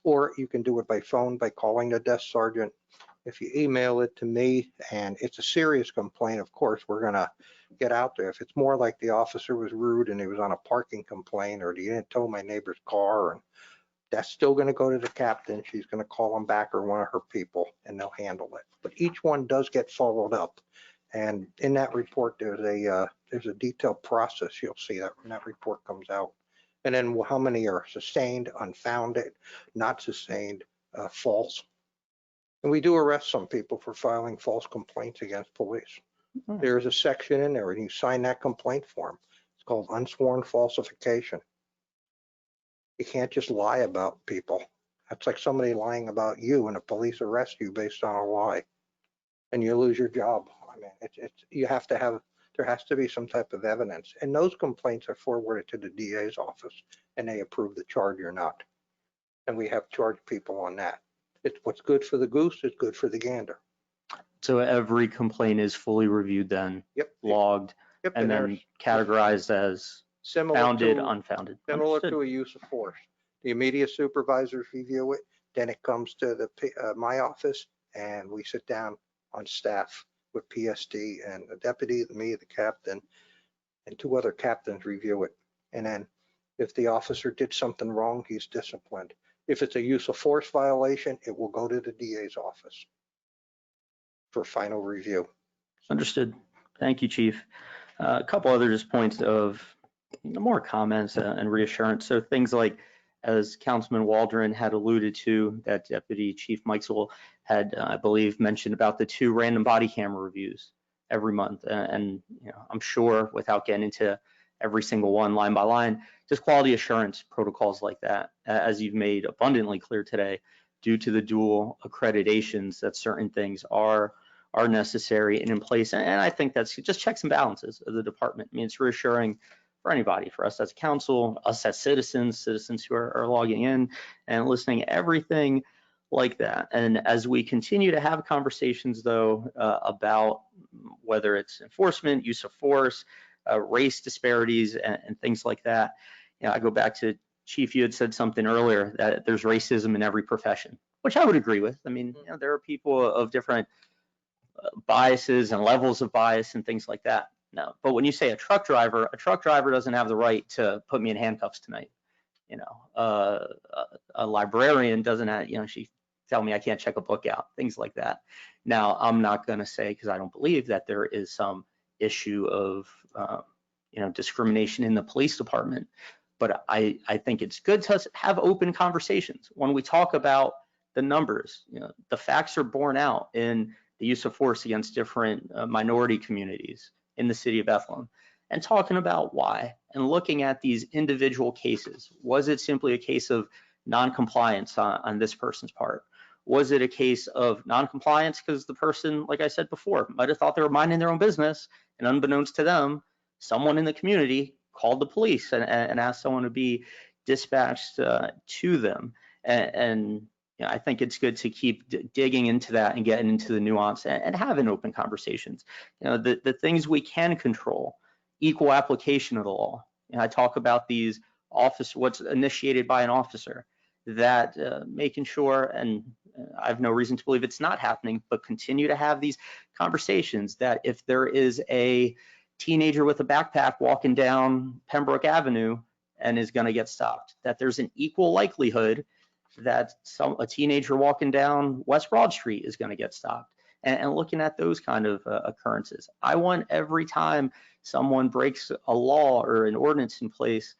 or you can do it by phone by calling the desk sergeant. If you email it to me and it's a serious complaint, of course, we're gonna get out there. If it's more like the officer was rude and he was on a parking complaint or he didn't tow my neighbor's car, and that's still gonna go to the captain. She's gonna call him back or one of her people and they'll handle it. But each one does get followed up. And in that report, there's a detailed process. You'll see that when that report comes out. And then how many are sustained, unfounded, not sustained, false. And we do arrest some people for filing false complaints against police. There's a section in there and you sign that complaint form. It's called unsworn falsification. You can't just lie about people. That's like somebody lying about you and the police arrest you based on a lie and you lose your job. I mean, you have to have, there has to be some type of evidence. And those complaints are forwarded to the DA's office and they approve the charge or not. And we have charged people on that. It's what's good for the goose is good for the gander. So every complaint is fully reviewed then, Yep. logged, Yep. and then there's categorized as similar founded, to, unfounded. similar Understood. to a use of force. The immediate supervisors review it, then it comes to my office and we sit down on staff with PSD and the deputy, me, the captain, and 2 other captains review it. And then if the officer did something wrong, he's disciplined. If it's a use of force violation, it will go to the DA's office for final review. Understood. Thank you, Chief. A couple other just points of more comments and reassurance. So things like, as Councilman Waldron had alluded to, that Deputy Chief Meisel had, I believe, mentioned about the 2 random body camera reviews every month. And I'm sure, without getting into every single one line by line, just quality assurance protocols like that, as you've made abundantly clear today, due to the dual accreditations, that certain things are necessary and in place. And I think that's just checks and balances of the department. I mean, it's reassuring for anybody, for us as a council, us as citizens who are logging in and listening, everything like that. And as we continue to have conversations, though, about whether it's enforcement, use of force, race disparities, and things like that, I go back to, Chief, you had said something earlier that there's racism in every profession, which I would agree with. I mean, there are people of different biases and levels of bias and things like that. No, but when you say a truck driver doesn't have the right to put me in handcuffs tonight. A librarian doesn't have, she tell me I can't check a book out, things like that. Now, I'm not going to say, because I don't believe that there is some issue of, discrimination in the police department, but I think it's good to have open conversations when we talk about the numbers. The facts are borne out in the use of force against different minority communities in the city of Bethlehem, and talking about why and looking at these individual cases. Was it simply a case of non-compliance on this person's part? Was it a case of non-compliance because the person, like I said before, might have thought they were minding their own business, and unbeknownst to them, someone in the community called the police and asked someone to be dispatched to them. And you know, I think it's good to keep digging into that and getting into the nuance and having open conversations. You know, the things we can control, equal application of the law. You know, I talk about these what's initiated by an officer, that making sure, and I have no reason to believe it's not happening, but continue to have these conversations that if there is a teenager with a backpack walking down Pembroke Avenue and is going to get stopped, that there's an equal likelihood that a teenager walking down West Broad Street is going to get stopped, and looking at those kind of occurrences. I want every time someone breaks a law or an ordinance in place,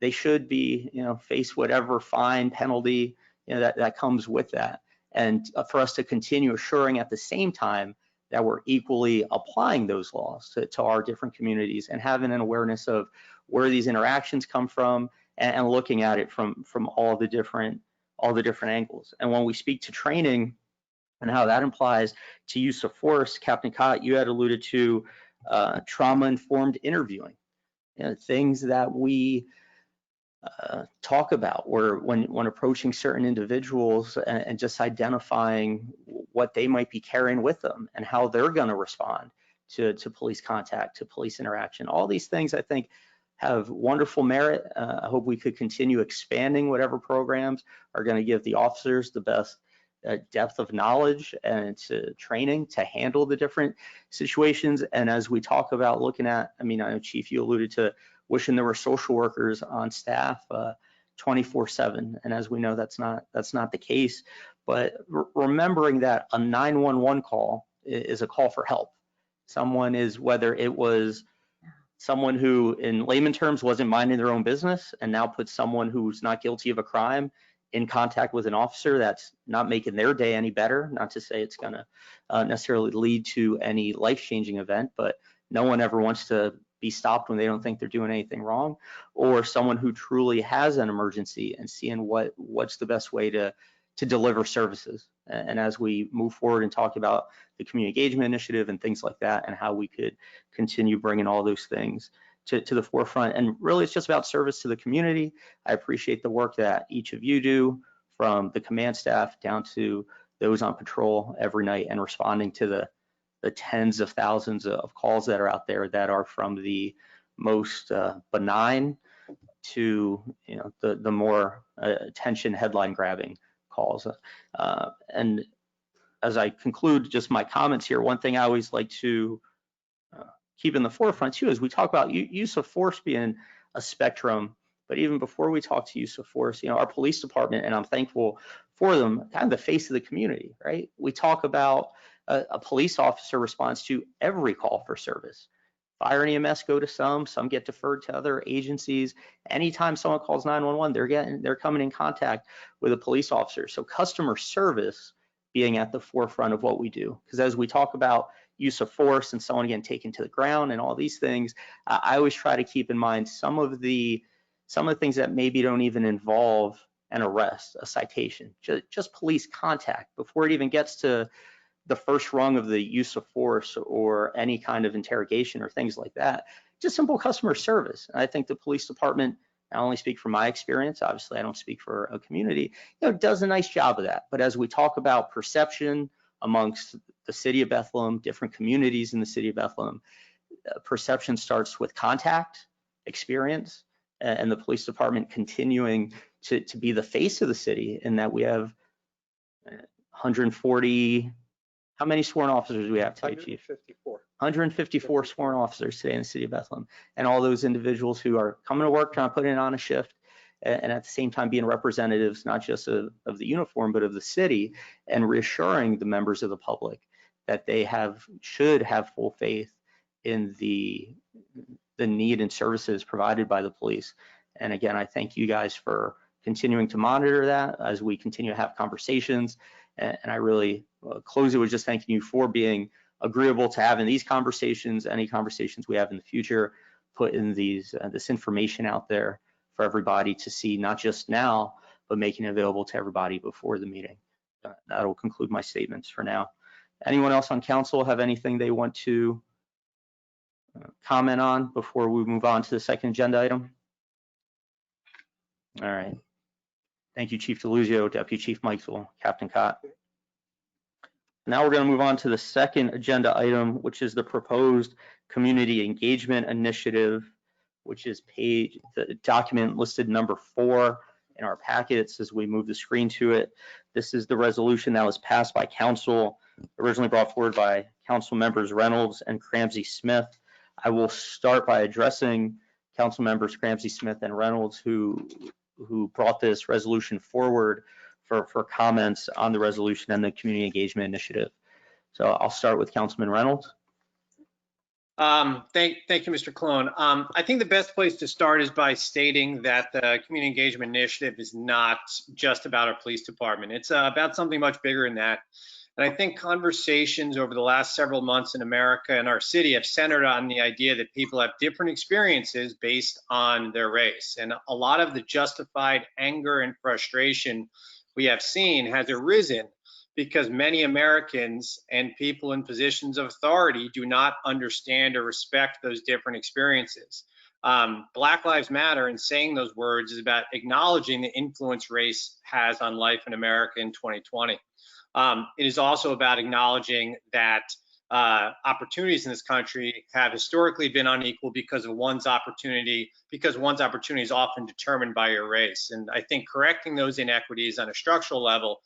they should be, you know, face whatever fine, penalty, you know, that comes with that. And for us to continue assuring at the same time that we're equally applying those laws to our different communities and having an awareness of where these interactions come from and looking at it from all the different angles. And when we speak to training and how that applies to use of force, Captain Cott, you had alluded to trauma-informed interviewing, you know, things that we talk about, where when approaching certain individuals and just identifying what they might be carrying with them and how they're going to respond to police contact, to police interaction. All these things I think have wonderful merit. I hope we could continue expanding whatever programs are going to give the officers the best depth of knowledge and training to handle the different situations. And as we talk about looking at, I mean, I know Chief, you alluded to wishing there were social workers on staff 24/7, and as we know, that's not the case. But remembering that a 911 call is a call for help. Someone is, whether it was someone who in layman terms wasn't minding their own business and now puts someone who's not guilty of a crime in contact with an officer, that's not making their day any better. Not to say it's going to necessarily lead to any life-changing event, but no one ever wants to be stopped when they don't think they're doing anything wrong, or someone who truly has an emergency and seeing what's the best way to deliver services. And as we move forward and talk about the community engagement initiative and things like that, and how we could continue bringing all those things to the forefront. And really, it's just about service to the community. I appreciate the work that each of you do, from the command staff down to those on patrol every night and responding to the tens of thousands of calls that are out there that are from the most benign to, you know, the more attention headline grabbing calls. And as I conclude just my comments here, one thing I always like to keep in the forefront too is we talk about use of force being a spectrum. But even before we talk to use of force, you know, our police department, and I'm thankful for them, kind of the face of the community, right? We talk about a police officer responds to every call for service. Fire and EMS go to some get deferred to other agencies. Anytime someone calls 911, they're coming in contact with a police officer. So customer service being at the forefront of what we do. Because as we talk about use of force and someone getting taken to the ground and all these things, I always try to keep in mind some of the things that maybe don't even involve an arrest, a citation, just police contact before it even gets to the first rung of the use of force or any kind of interrogation or things like that. Just simple customer service. And I think the police department, I only speak from my experience, obviously I don't speak for a community, you know, does a nice job of that. But as we talk about perception amongst the city of Bethlehem, different communities in the city of Bethlehem, perception starts with contact, experience, and the police department continuing to be the face of the city, in that we have 140, how many sworn officers do we have today, Chief? 154 sworn officers today in the city of Bethlehem, and all those individuals who are coming to work, trying to put in on a shift, and at the same time being representatives, not just of the uniform, but of the city, and reassuring the members of the public that they should have full faith in the need and services provided by the police. And again, I thank you guys for continuing to monitor that as we continue to have conversations. And I really close it with just thanking you for being agreeable to having these conversations, any conversations we have in the future, putting this information out there for everybody to see, not just now, but making it available to everybody before the meeting. That will conclude my statements for now. Anyone else on council have anything they want to comment on before we move on to the second agenda item? All right. Thank you, Chief Deluzio, Deputy Chief Mikesell, Captain Cott. Now we're going to move on to the second agenda item, which is the proposed community engagement initiative, which is the document listed number 4 in our packets as we move the screen to it. This is the resolution that was passed by council, originally brought forward by council members Reynolds and Cramsey Smith. I will start by addressing council members Cramsey Smith and Reynolds who brought this resolution forward for comments on the resolution and the community engagement initiative. So I'll start with Councilman Reynolds. Thank you, Mr. Colon. I think the best place to start is by stating that the community engagement initiative is not just about our police department. It's about something much bigger than that. And I think conversations over the last several months in America and our city have centered on the idea that people have different experiences based on their race. And a lot of the justified anger and frustration we have seen has arisen because many Americans and people in positions of authority do not understand or respect those different experiences. Black Lives Matter, and saying those words, is about acknowledging the influence race has on life in America in 2020. It is also about acknowledging that opportunities in this country have historically been unequal because one's opportunity is often determined by your race. And I think correcting those inequities on a structural level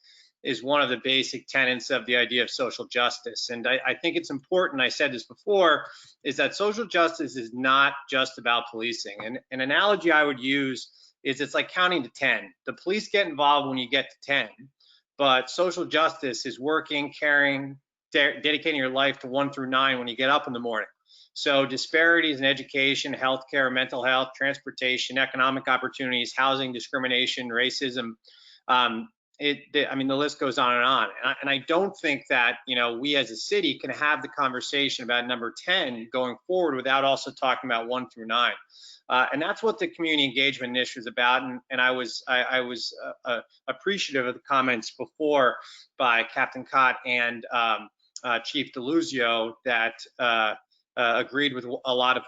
is one of the basic tenets of the idea of social justice. And I think it's important, I said this before, is that social justice is not just about policing. And an analogy I would use is it's like counting to 10. The police get involved when you get to 10, but social justice is working, caring, dedicating your life to 1 through 9 when you get up in the morning. So disparities in education, healthcare, mental health, transportation, economic opportunities, housing, discrimination, racism, I mean, the list goes on and on. And I don't think that, we as a city can have the conversation about number 10 going forward without also talking about 1 through 9. And that's what the community engagement initiative is about. And I was appreciative of the comments before by Captain Cott and Chief Deluzio that agreed with a lot of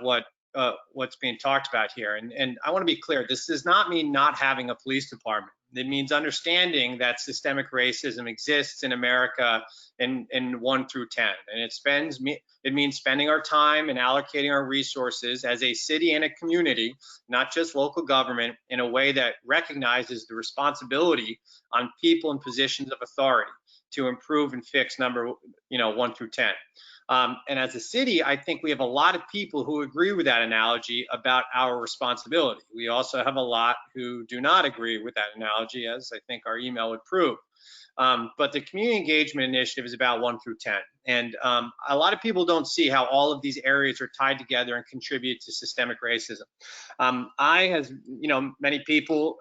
what's being talked about here. And I want to be clear, this does not mean not having a police department. It means understanding that systemic racism exists in America in 1 through 10. And it means spending our time and allocating our resources as a city and a community, not just local government, in a way that recognizes the responsibility on people in positions of authority to improve and fix number 1 through 10. And as a city, I think we have a lot of people who agree with that analogy about our responsibility. We also have a lot who do not agree with that analogy, as I think our email would prove. But the community engagement initiative is about 1 through 10. And a lot of people don't see how all of these areas are tied together and contribute to systemic racism. I, as many people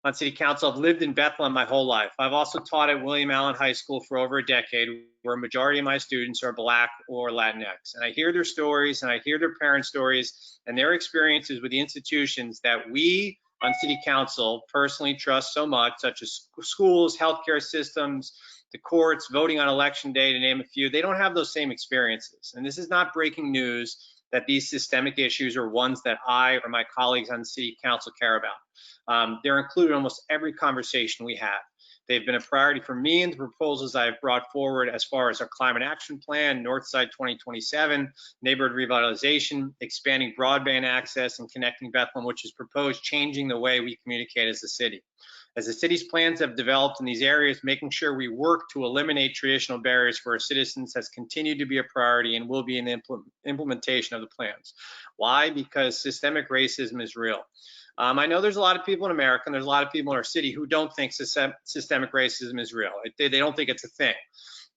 on city council, I've lived in Bethlehem my whole life. I've also taught at William Allen High School for over a decade, where a majority of my students are Black or Latinx. And I hear their stories and I hear their parents' stories and their experiences with the institutions that we on city council personally trust so much, such as schools, healthcare systems, the courts, voting on election day, to name a few. They don't have those same experiences. And this is not breaking news that these systemic issues are ones that I or my colleagues on city council care about. They're included in almost every conversation we have. They've been a priority for me and the proposals I've brought forward as far as our climate action plan, Northside 2027, neighborhood revitalization, expanding broadband access, and connecting Bethlehem, which is proposed changing the way we communicate as a city. As the city's plans have developed in these areas, making sure we work to eliminate traditional barriers for our citizens has continued to be a priority and will be in the implementation of the plans. Why? Because systemic racism is real. I know there's a lot of people in America and there's a lot of people in our city who don't think systemic racism is real. They don't think it's a thing.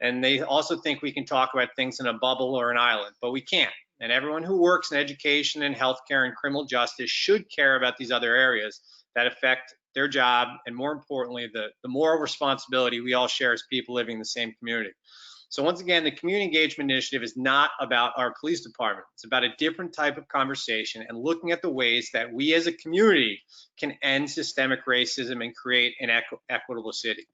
And they also think we can talk about things in a bubble or an island, but we can't. And everyone who works in education and healthcare and criminal justice should care about these other areas that affect their job, and more importantly, the moral responsibility we all share as people living in the same community. So once again, the community engagement initiative is not about our police department. It's about a different type of conversation and looking at the ways that we as a community can end systemic racism and create an equitable city.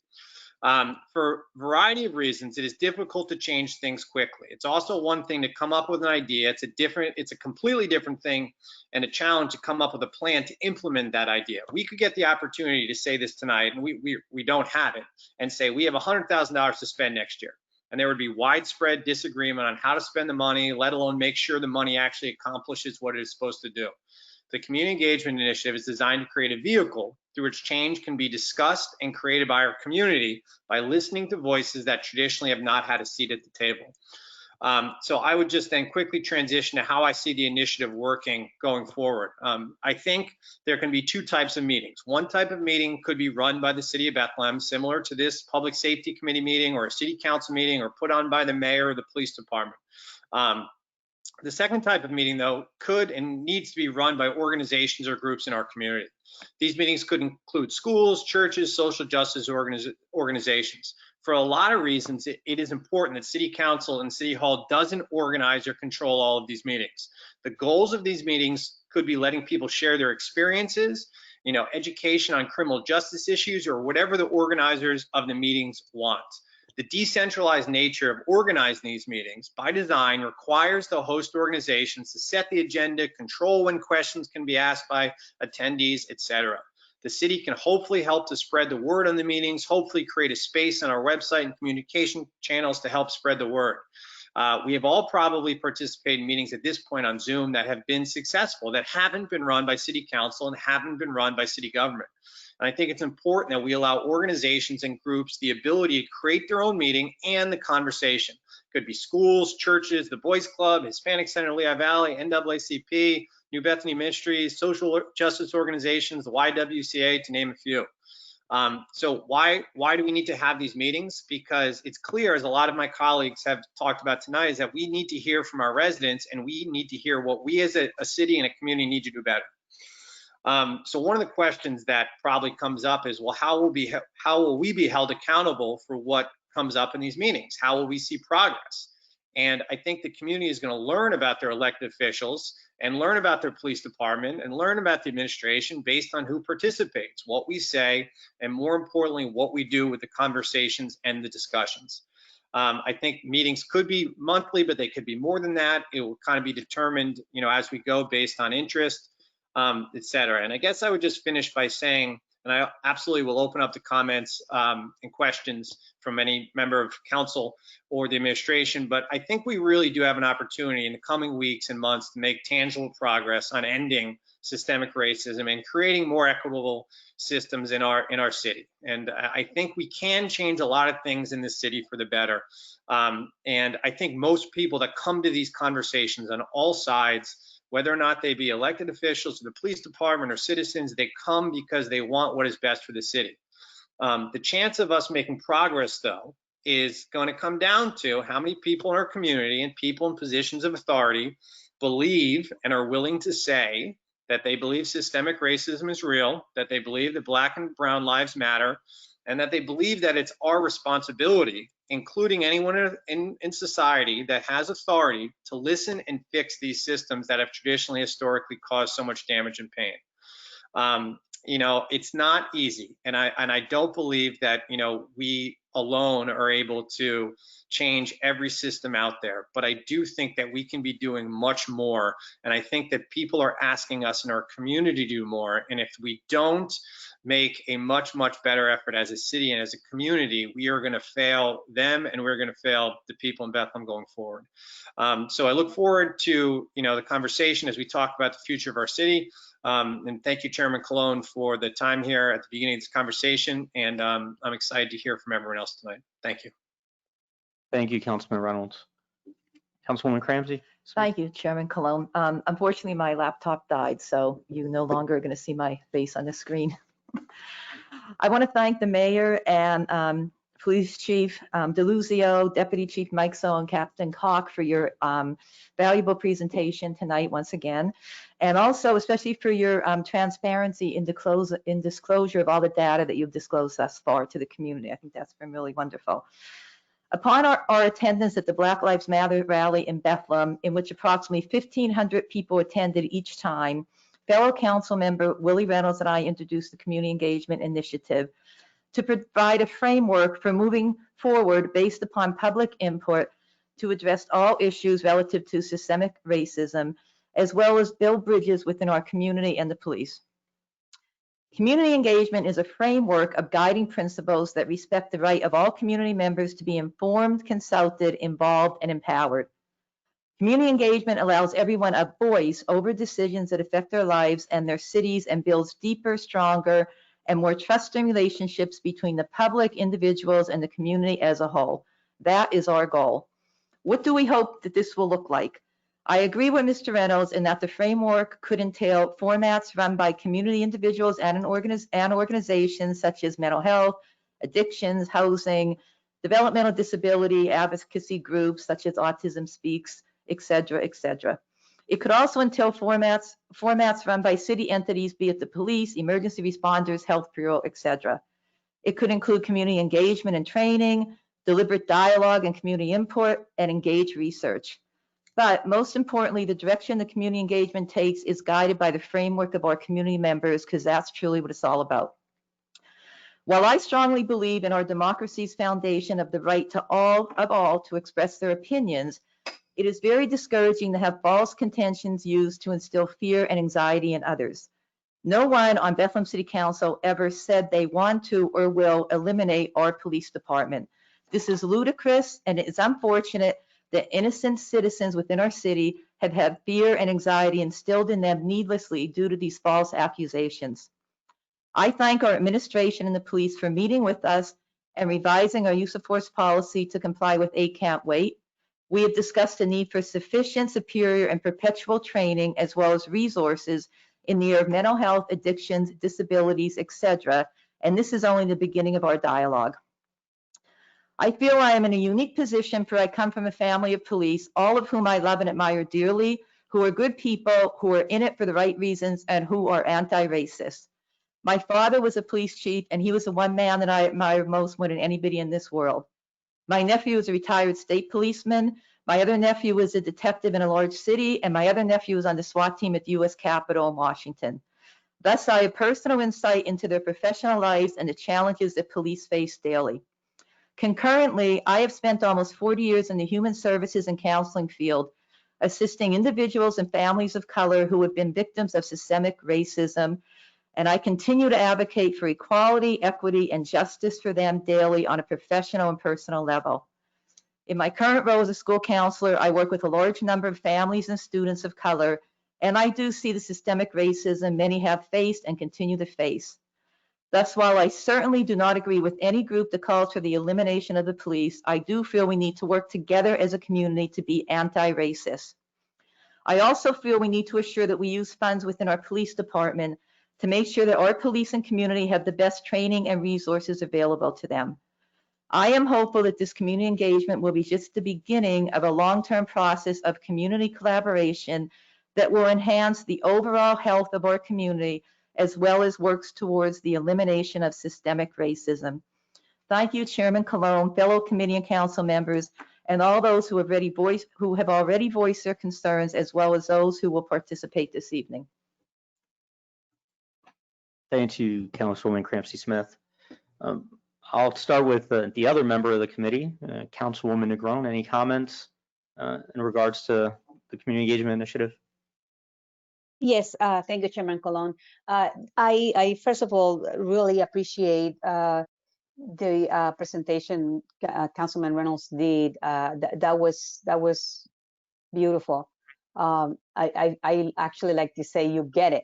For a variety of reasons, it is difficult to change things quickly. It's also one thing to come up with an idea. It's a completely different thing and a challenge to come up with a plan to implement that idea. We could get the opportunity to say this tonight, and we don't have it, and say we have $100,000 to spend next year. And there would be widespread disagreement on how to spend the money, let alone make sure the money actually accomplishes what it is supposed to do. The Community Engagement Initiative is designed to create a vehicle through which change can be discussed and created by our community by listening to voices that traditionally have not had a seat at the table. So I would just then quickly transition to how I see the initiative working going forward. I think there can be two types of meetings. One type of meeting could be run by the City of Bethlehem, similar to this Public Safety Committee meeting or a City Council meeting, or put on by the mayor or the police department. The second type of meeting, though, could and needs to be run by organizations or groups in our community. These meetings could include schools, churches, social justice organizations. For a lot of reasons, it is important that City Council and City Hall doesn't organize or control all of these meetings. The goals of these meetings could be letting people share their experiences, education on criminal justice issues, or whatever the organizers of the meetings want. The decentralized nature of organizing these meetings by design requires the host organizations to set the agenda, control when questions can be asked by attendees, etc. The city can hopefully help to spread the word on the meetings, hopefully create a space on our website and communication channels to help spread the word. We have all probably participated in meetings at this point on Zoom that have been successful, that haven't been run by City Council and haven't been run by city government. And I think it's important that we allow organizations and groups the ability to create their own meeting and the conversation. Could be schools, churches, the Boys Club, Hispanic Center, Lehigh Valley, NAACP, New Bethany Ministries, social justice organizations, the YWCA, to name a few. So why do we need to have these meetings? Because it's clear, as a lot of my colleagues have talked about tonight, is that we need to hear from our residents, and we need to hear what we as a city and a community need to do better. So one of the questions that probably comes up is, well, how will we be held accountable for what comes up in these meetings? How will we see progress? And I think the community is going to learn about their elected officials and learn about their police department and learn about the administration based on who participates, what we say, and more importantly, what we do with the conversations and the discussions. I think meetings could be monthly, but they could be more than that. It will kind of be determined, as we go based on interest, et cetera. And I guess I would just finish by saying, and I absolutely will open up the comments and questions from any member of council or the administration, but I think we really do have an opportunity in the coming weeks and months to make tangible progress on ending systemic racism and creating more equitable systems in our city. And I think we can change a lot of things in this city for the better. And I think most people that come to these conversations on all sides, whether or not they be elected officials or the police department or citizens, they come because they want what is best for the city. The chance of us making progress, though, is going to come down to how many people in our community and people in positions of authority believe and are willing to say that they believe systemic racism is real, that they believe that Black and brown lives matter, and that they believe that it's our responsibility, including anyone in society that has authority, to listen and fix these systems that have traditionally, historically caused so much damage and pain. It's not easy, and I don't believe that we alone are able to change every system out there, but I do think that we can be doing much more, and I think that people are asking us in our community to do more, and if we don't make a much better effort as a city and as a community, we are going to fail them, and we're going to fail the people in Bethlehem going forward. So I look forward to the conversation as we talk about the future of our city. And thank you, Chairman Colon, for the time here at the beginning of this conversation. And I'm excited to hear from everyone else tonight. Thank you. Thank you, Councilman Reynolds. Councilwoman Cramsey? Thank you, Chairman Colon. Unfortunately, my laptop died, so you no longer are going to see my face on the screen. I want to thank the mayor and Police Chief DeLuzio, Deputy Chief Mike So, and Captain Cock for your valuable presentation tonight once again, and also especially for your transparency in disclosure of all the data that you've disclosed thus far to the community. I think that's been really wonderful. Upon our attendance at the Black Lives Matter rally in Bethlehem, in which approximately 1,500 people attended each time, fellow council member Willie Reynolds and I introduced the Community Engagement Initiative. to provide a framework for moving forward based upon public input to address all issues relative to systemic racism, as well as build bridges within our community and the police. Community engagement is a framework of guiding principles that respect the right of all community members to be informed, consulted, involved, and empowered. Community engagement allows everyone a voice over decisions that affect their lives and their cities and builds deeper, stronger, and more trusting relationships between the public, individuals, and the community as a whole. That is our goal. What do we hope that this will look like? I agree with Mr. Reynolds in that the framework could entail formats run by community individuals and organizations such as mental health, addictions, housing, developmental disability, advocacy groups such as Autism Speaks, et cetera, et cetera. It could also entail formats run by city entities, be it the police, emergency responders, health bureau, et cetera. It could include community engagement and training, deliberate dialogue and community input, and engaged research. But most importantly, the direction the community engagement takes is guided by the framework of our community members, because that's truly what it's all about. While I strongly believe in our democracy's foundation of the right to all to express their opinions, it is very discouraging to have false contentions used to instill fear and anxiety in others. No one on Bethlehem City Council ever said they want to or will eliminate our police department. This is ludicrous, and it is unfortunate that innocent citizens within our city have had fear and anxiety instilled in them needlessly due to these false accusations. I thank our administration and the police for meeting with us and revising our use of force policy to comply with 8 Can't Wait. We have discussed the need for sufficient, superior, and perpetual training, as well as resources in the area of mental health, addictions, disabilities, etc. And this is only the beginning of our dialogue. I feel I am in a unique position, for I come from a family of police, all of whom I love and admire dearly, who are good people, who are in it for the right reasons, and who are anti-racist. My father was a police chief, and he was the one man that I admire most more than anybody in this world. My nephew is a retired state policeman. My other nephew was a detective in a large city, and my other nephew was on the SWAT team at the U.S. Capitol in Washington. Thus, I have personal insight into their professional lives and the challenges that police face daily. Concurrently, I have spent almost 40 years in the human services and counseling field, assisting individuals and families of color who have been victims of systemic racism, and I continue to advocate for equality, equity, and justice for them daily on a professional and personal level. In my current role as a school counselor, I work with a large number of families and students of color, and I do see the systemic racism many have faced and continue to face. Thus, while I certainly do not agree with any group that calls for the elimination of the police, I do feel we need to work together as a community to be anti-racist. I also feel we need to assure that we use funds within our police department to make sure that our police and community have the best training and resources available to them. I am hopeful that this community engagement will be just the beginning of a long-term process of community collaboration that will enhance the overall health of our community, as well as works towards the elimination of systemic racism. Thank you, Chairman Colon, fellow committee and council members, and all those who have already voiced their concerns, as well as those who will participate this evening. Thank you, Councilwoman Crampsey-Smith. I'll start with the other member of the committee, Councilwoman Negron. Any comments in regards to the community engagement initiative? Yes, thank you, Chairman Colon. I first of all really appreciate the presentation Councilman Reynolds did. That was beautiful. I actually like to say you get it.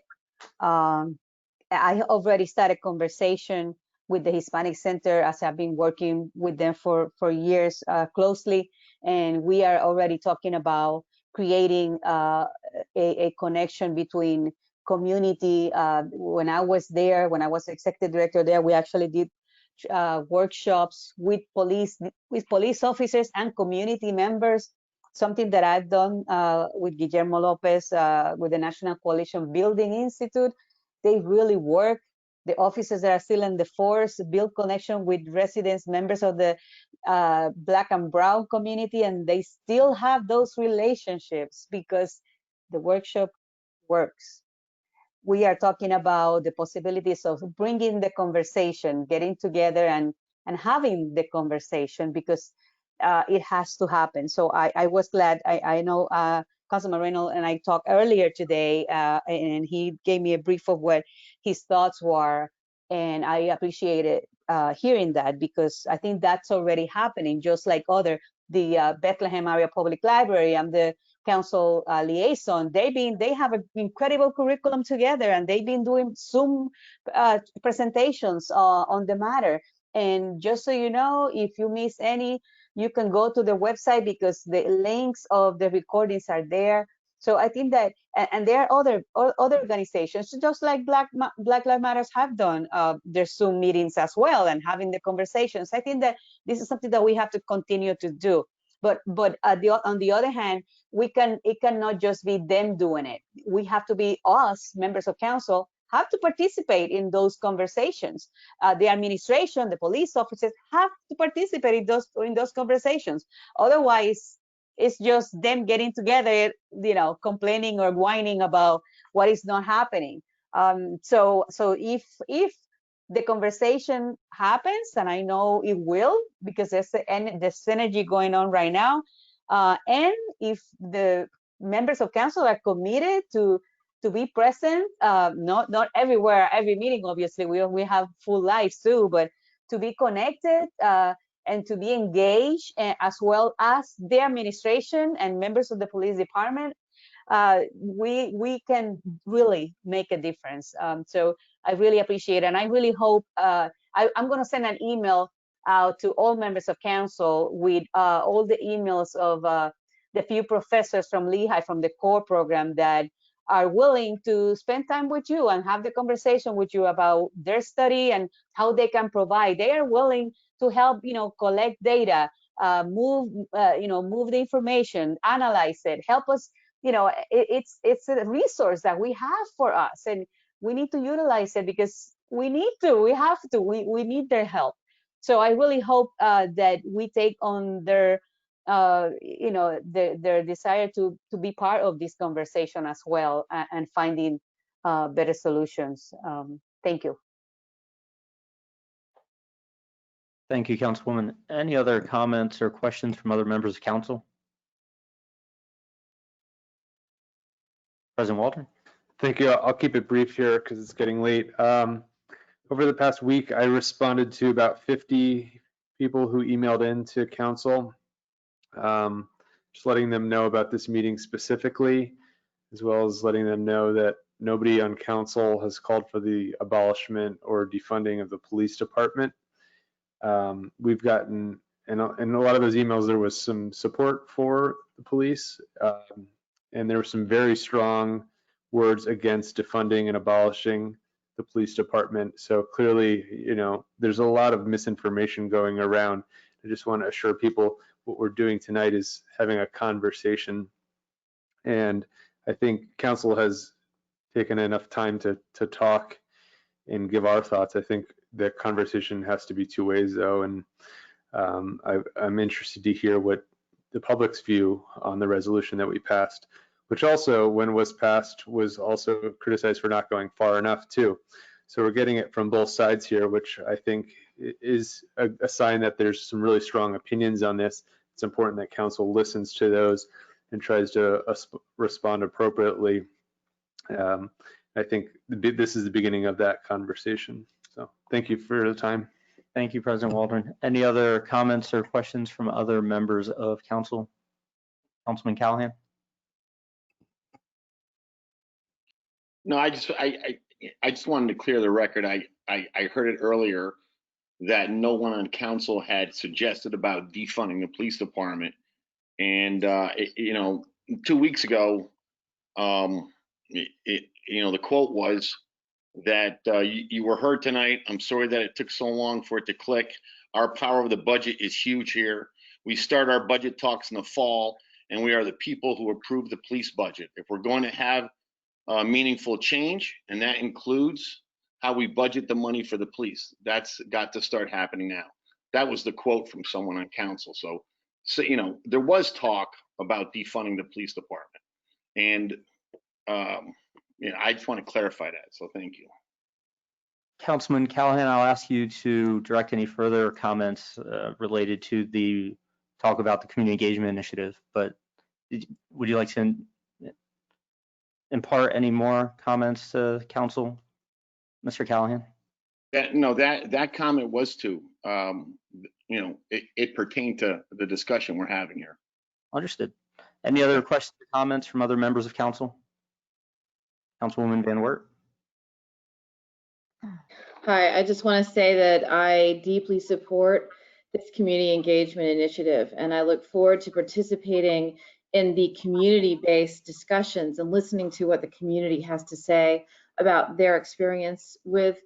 I already started conversation with the Hispanic Center, as I've been working with them for years closely, and we are already talking about creating a connection between community. When I was there, when I was executive director there, we actually did workshops with police officers and community members, something that I've done with Guillermo Lopez with the National Coalition Building Institute. They really work. The officers that are still in the force build connection with residents, members of the Black and Brown community, and they still have those relationships because the workshop works. we are talking about the possibilities of bringing the conversation, getting together and having the conversation, because it has to happen. So I was glad. I know Councilman Reynolds and I talked earlier today, and he gave me a brief of what his thoughts were, and I appreciated hearing that, because I think that's already happening, just like the Bethlehem Area Public Library. I'm the council liaison. They have an incredible curriculum together, and they've been doing Zoom presentations on the matter. And just so you know, if you miss any, you can go to the website, because the links of the recordings are there. So I think that, and there are other organizations, just like Black Lives Matters have done their Zoom meetings as well, and having the conversations. I think that this is something that we have to continue to do. But on the other hand, it cannot just be them doing it. We have to be, us, members of council, have to participate in those conversations. The administration, the police officers have to participate in those conversations. Otherwise, it's just them getting together, complaining or whining about what is not happening. So if the conversation happens, and I know it will, because there's synergy going on right now, and if the members of council are committed to be present, not everywhere, every meeting, obviously, we have full lives too, but to be connected and to be engaged, as well as the administration and members of the police department, we can really make a difference. So I really appreciate it, and I really hope, I'm going to send an email out to all members of council with all the emails of the few professors from Lehigh, from the core program, that are willing to spend time with you and have the conversation with you about their study and how they can provide. They are willing to help, collect data, move the information, analyze it, help us. It's a resource that we have for us, and we need to utilize it, because we need their help. So I really hope that we take on their desire to be part of this conversation as well, and finding better solutions. Thank you. Thank you, Councilwoman. Any other comments or questions from other members of council? President Waldron? Thank you. I'll keep it brief here because it's getting late. Over the past week, I responded to about 50 people who emailed in to council, just letting them know about this meeting specifically, as well as letting them know that nobody on council has called for the abolishment or defunding of the police department. We've gotten, in a lot of those emails, there was some support for the police, and there were some very strong words against defunding and abolishing the police department. So clearly, there's a lot of misinformation going around. I just want to assure people what we're doing tonight is having a conversation. And I think council has taken enough time to talk and give our thoughts. I think the conversation has to be two ways, though. And I'm interested to hear what the public's view on the resolution that we passed, which also, when it was passed, was also criticized for not going far enough too. So we're getting it from both sides here, which I think is a sign that there's some really strong opinions on this. It's important that council listens to those and tries to respond appropriately. I think this is the beginning of that conversation. So thank you for the time. Thank you, President Waldron. Any other comments or questions from other members of council? Councilman Callahan? No, I just wanted to clear the record. I heard it earlier that no one on council had suggested about defunding the police department. And, 2 weeks ago, the quote was that you were heard tonight. I'm sorry that it took so long for it to click. Our power of the budget is huge here. We start our budget talks in the fall, and we are the people who approve the police budget. If we're going to have meaningful change, and that includes how we budget the money for the police, that's got to start happening now. That was the quote from someone on council. So there was talk about defunding the police department, and I just want to clarify that. So thank you. Councilman Callahan, I'll ask you to direct any further comments related to the talk about the community engagement initiative, but would you like to impart any more comments to council, Mr. Callahan? That comment was to, it pertained to the discussion we're having here. Understood. Any other questions or comments from other members of council? Councilwoman Van Wert? Hi, I just want to say that I deeply support this community engagement initiative, and I look forward to participating in the community-based discussions and listening to what the community has to say about their experience with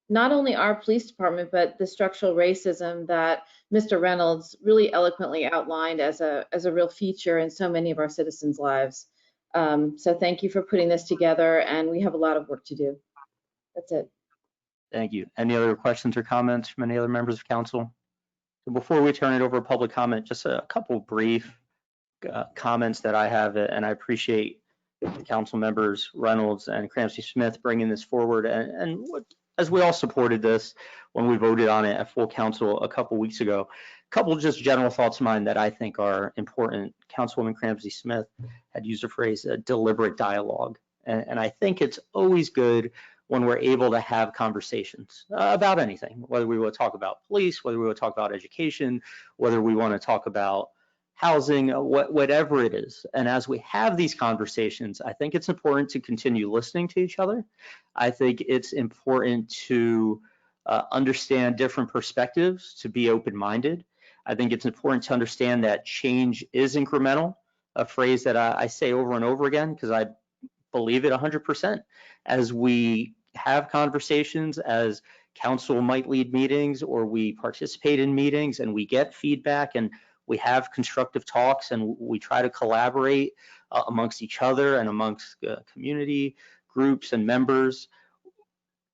not only our police department, but the structural racism that Mr. Reynolds really eloquently outlined as a real feature in so many of our citizens' lives. So thank you for putting this together, and we have a lot of work to do. That's it. Thank you. Any other questions or comments from any other members of council? So before we turn it over to public comment, just a couple brief comments that I have, and I appreciate the council members Reynolds and Cramsey Smith bringing this forward, and as we all supported this when we voted on it at full council a couple weeks ago. A couple just general thoughts of mine that I think are important. Councilwoman Cramsey Smith had used a phrase, deliberate dialogue, and I think it's always good when we're able to have conversations about anything, whether we want to talk about police, whether we want to talk about education, whether we want to talk about housing, whatever it is. And as we have these conversations, I think it's important to continue listening to each other. I think it's important to understand different perspectives, to be open-minded. I think it's important to understand that change is incremental, a phrase that I say over and over again because I believe it 100%. As we have conversations, as council might lead meetings or we participate in meetings and we get feedback and we have constructive talks and we try to collaborate amongst each other and amongst community groups and members,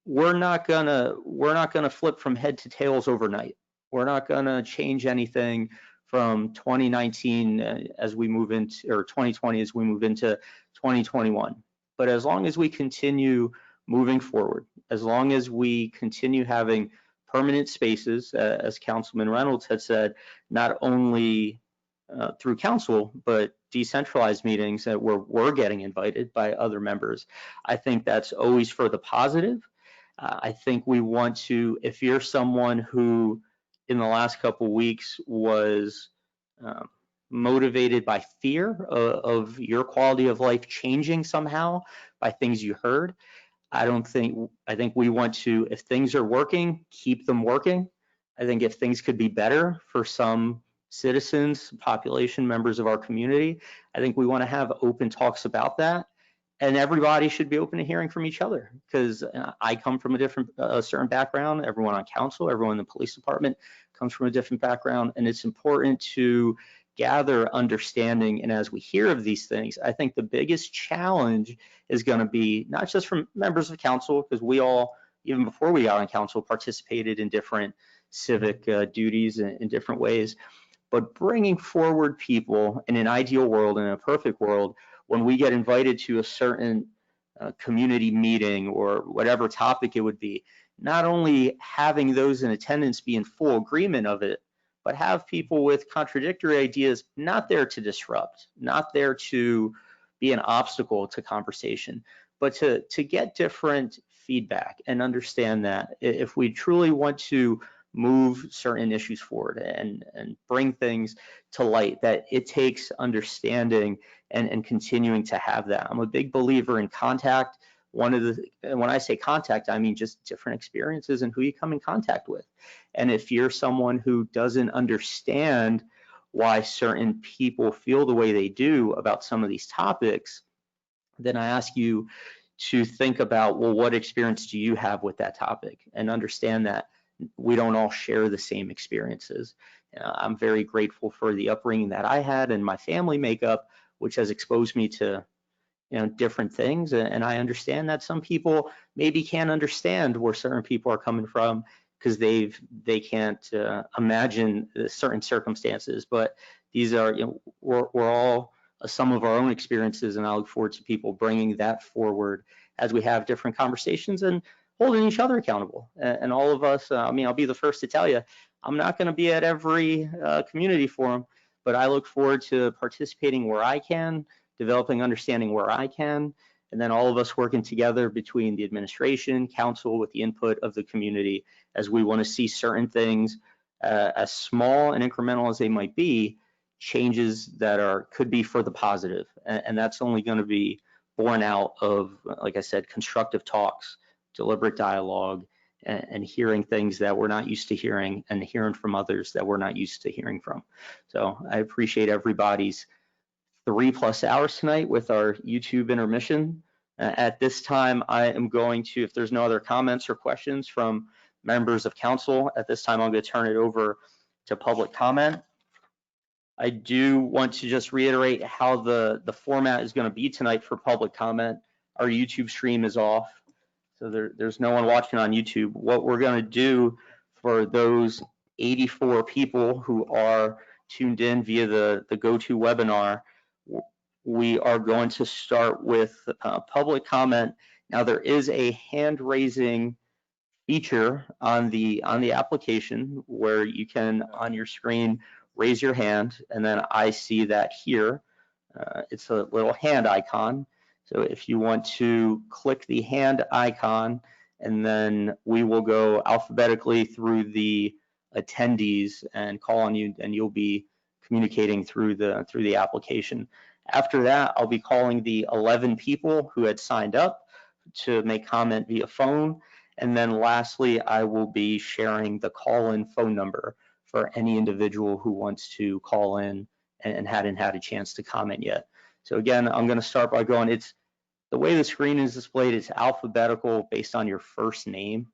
we're not gonna flip from head to tails overnight. We're not gonna change anything from 2019 as we move into, or 2020 as we move into 2021. But as long as we continue moving forward, as long as we continue having permanent spaces, as Councilman Reynolds had said, not only through council, but decentralized meetings that we're getting invited by other members, I think that's always for the positive. I think we want to, if you're someone who in the last couple of weeks was motivated by fear of your quality of life changing somehow by things you heard, I think we want to, if things are working, keep them working. I think if things could be better for some citizens, population, members of our community, I think we want to have open talks about that. And everybody should be open to hearing from each other, because I come from a certain background. Everyone on council, everyone in the police department comes from a different background, and it's important to gather understanding. And as we hear of these things, I think the biggest challenge is going to be not just from members of council, because we all, even before we got on council, participated in different civic duties in different ways, but bringing forward people in an ideal world, in a perfect world, when we get invited to a certain community meeting or whatever topic it would be, not only having those in attendance be in full agreement of it, but have people with contradictory ideas not there to disrupt, not there to be an obstacle to conversation, but to get different feedback and understand that if we truly want to move certain issues forward and bring things to light, that it takes understanding and continuing to have that. I'm a big believer in contact. And when I say contact, I mean just different experiences and who you come in contact with. And if you're someone who doesn't understand why certain people feel the way they do about some of these topics, then I ask you to think about, well, what experience do you have with that topic? And understand that we don't all share the same experiences. I'm very grateful for the upbringing that I had and my family makeup, which has exposed me to different things. And I understand that some people maybe can't understand where certain people are coming from because they can't imagine certain circumstances. But these are, we're all some of our own experiences, and I look forward to people bringing that forward as we have different conversations and holding each other accountable. And all of us, I mean, I'll be the first to tell you, I'm not going to be at every community forum, but I look forward to participating where I can, developing understanding where I can, and then all of us working together between the administration, council, with the input of the community, as we want to see certain things, as small and incremental as they might be, changes that could be for the positive. And that's only going to be born out of, like I said, constructive talks, deliberate dialogue, and hearing things that we're not used to hearing, and hearing from others that we're not used to hearing from. So I appreciate everybody's 3+ hours tonight with our YouTube intermission. At this time, I am going to, if there's no other comments or questions from members of council, at this time I'm going to turn it over to public comment. I do want to just reiterate how the format is going to be tonight for public comment. Our YouTube stream is off, so there's no one watching on YouTube. What we're going to do for those 84 people who are tuned in via the GoToWebinar, we are going to start with public comment. Now, there is a hand raising feature on the application where you can, on your screen, raise your hand, and then I see that here. It's a little hand icon. So if you want to click the hand icon, and then we will go alphabetically through the attendees and call on you, and you'll be communicating through the application. After that, I'll be calling the 11 people who had signed up to make comment via phone. And then lastly, I will be sharing the call-in phone number for any individual who wants to call in and hadn't had a chance to comment yet. So again, I'm going to start by going, the way the screen is displayed is alphabetical based on your first name.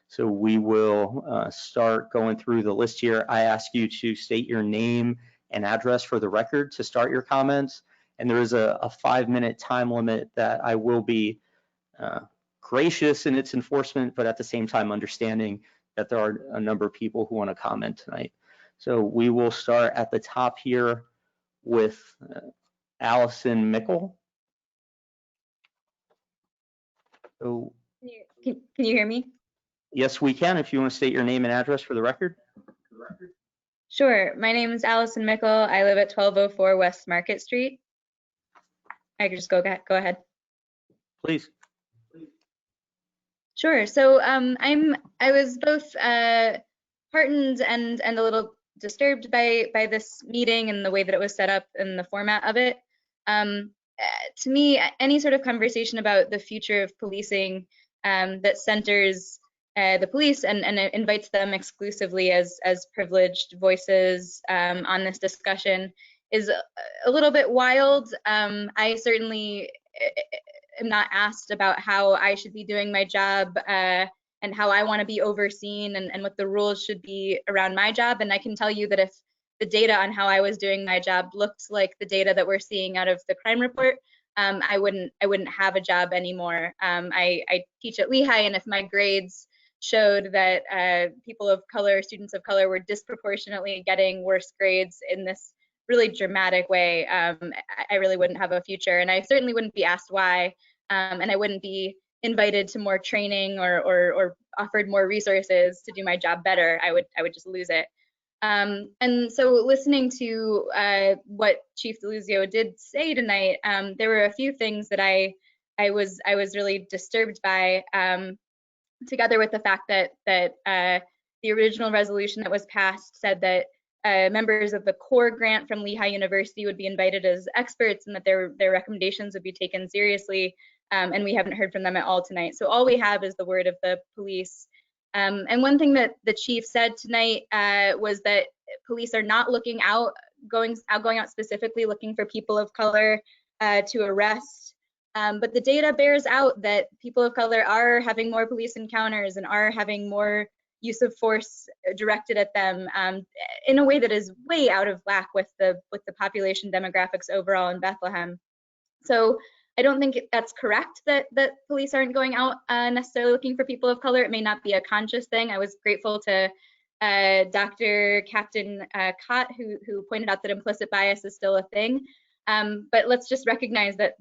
So we will start going through the list here. I ask you to state your name and address for the record to start your comments. And there is a 5-minute time limit that I will be gracious in its enforcement, but at the same time understanding that there are a number of people who want to comment tonight. So we will start at the top here with Allison Mickle. So, Can you hear me? yes, we can. If you want to state your name and address for the record. Sure. My name is Allison Mickle. I live at 1204 West Market Street. I can just go ahead. Please. Sure. So I was both heartened and a little disturbed by this meeting and the way that it was set up and the format of it. To me, any sort of conversation about the future of policing that centers the police and invites them exclusively as privileged voices on this discussion is a little bit wild. I certainly am not asked about how I should be doing my job and how I want to be overseen and what the rules should be around my job. And I can tell you that if the data on how I was doing my job looked like the data that we're seeing out of the crime report, I wouldn't have a job anymore. I teach at Lehigh, and if my grades showed that people of color, students of color, were disproportionately getting worse grades in this really dramatic way, I really wouldn't have a future. And I certainly wouldn't be asked why, and I wouldn't be invited to more training or offered more resources to do my job better. I would just lose it. And so listening to what Chief DeLuzio did say tonight, there were a few things that I was really disturbed by, together with the fact that the original resolution that was passed said that members of the core grant from Lehigh University would be invited as experts and that their recommendations would be taken seriously, and we haven't heard from them at all tonight. So all we have is the word of the police. And one thing that the chief said tonight was that police are not going out specifically looking for people of color to arrest. But the data bears out that people of color are having more police encounters and are having more use of force directed at them in a way that is way out of whack with the population demographics overall in Bethlehem. So I don't think that's correct that police aren't going out necessarily looking for people of color. It may not be a conscious thing. I was grateful to Dr. Captain Cott, who pointed out that implicit bias is still a thing. But let's just recognize that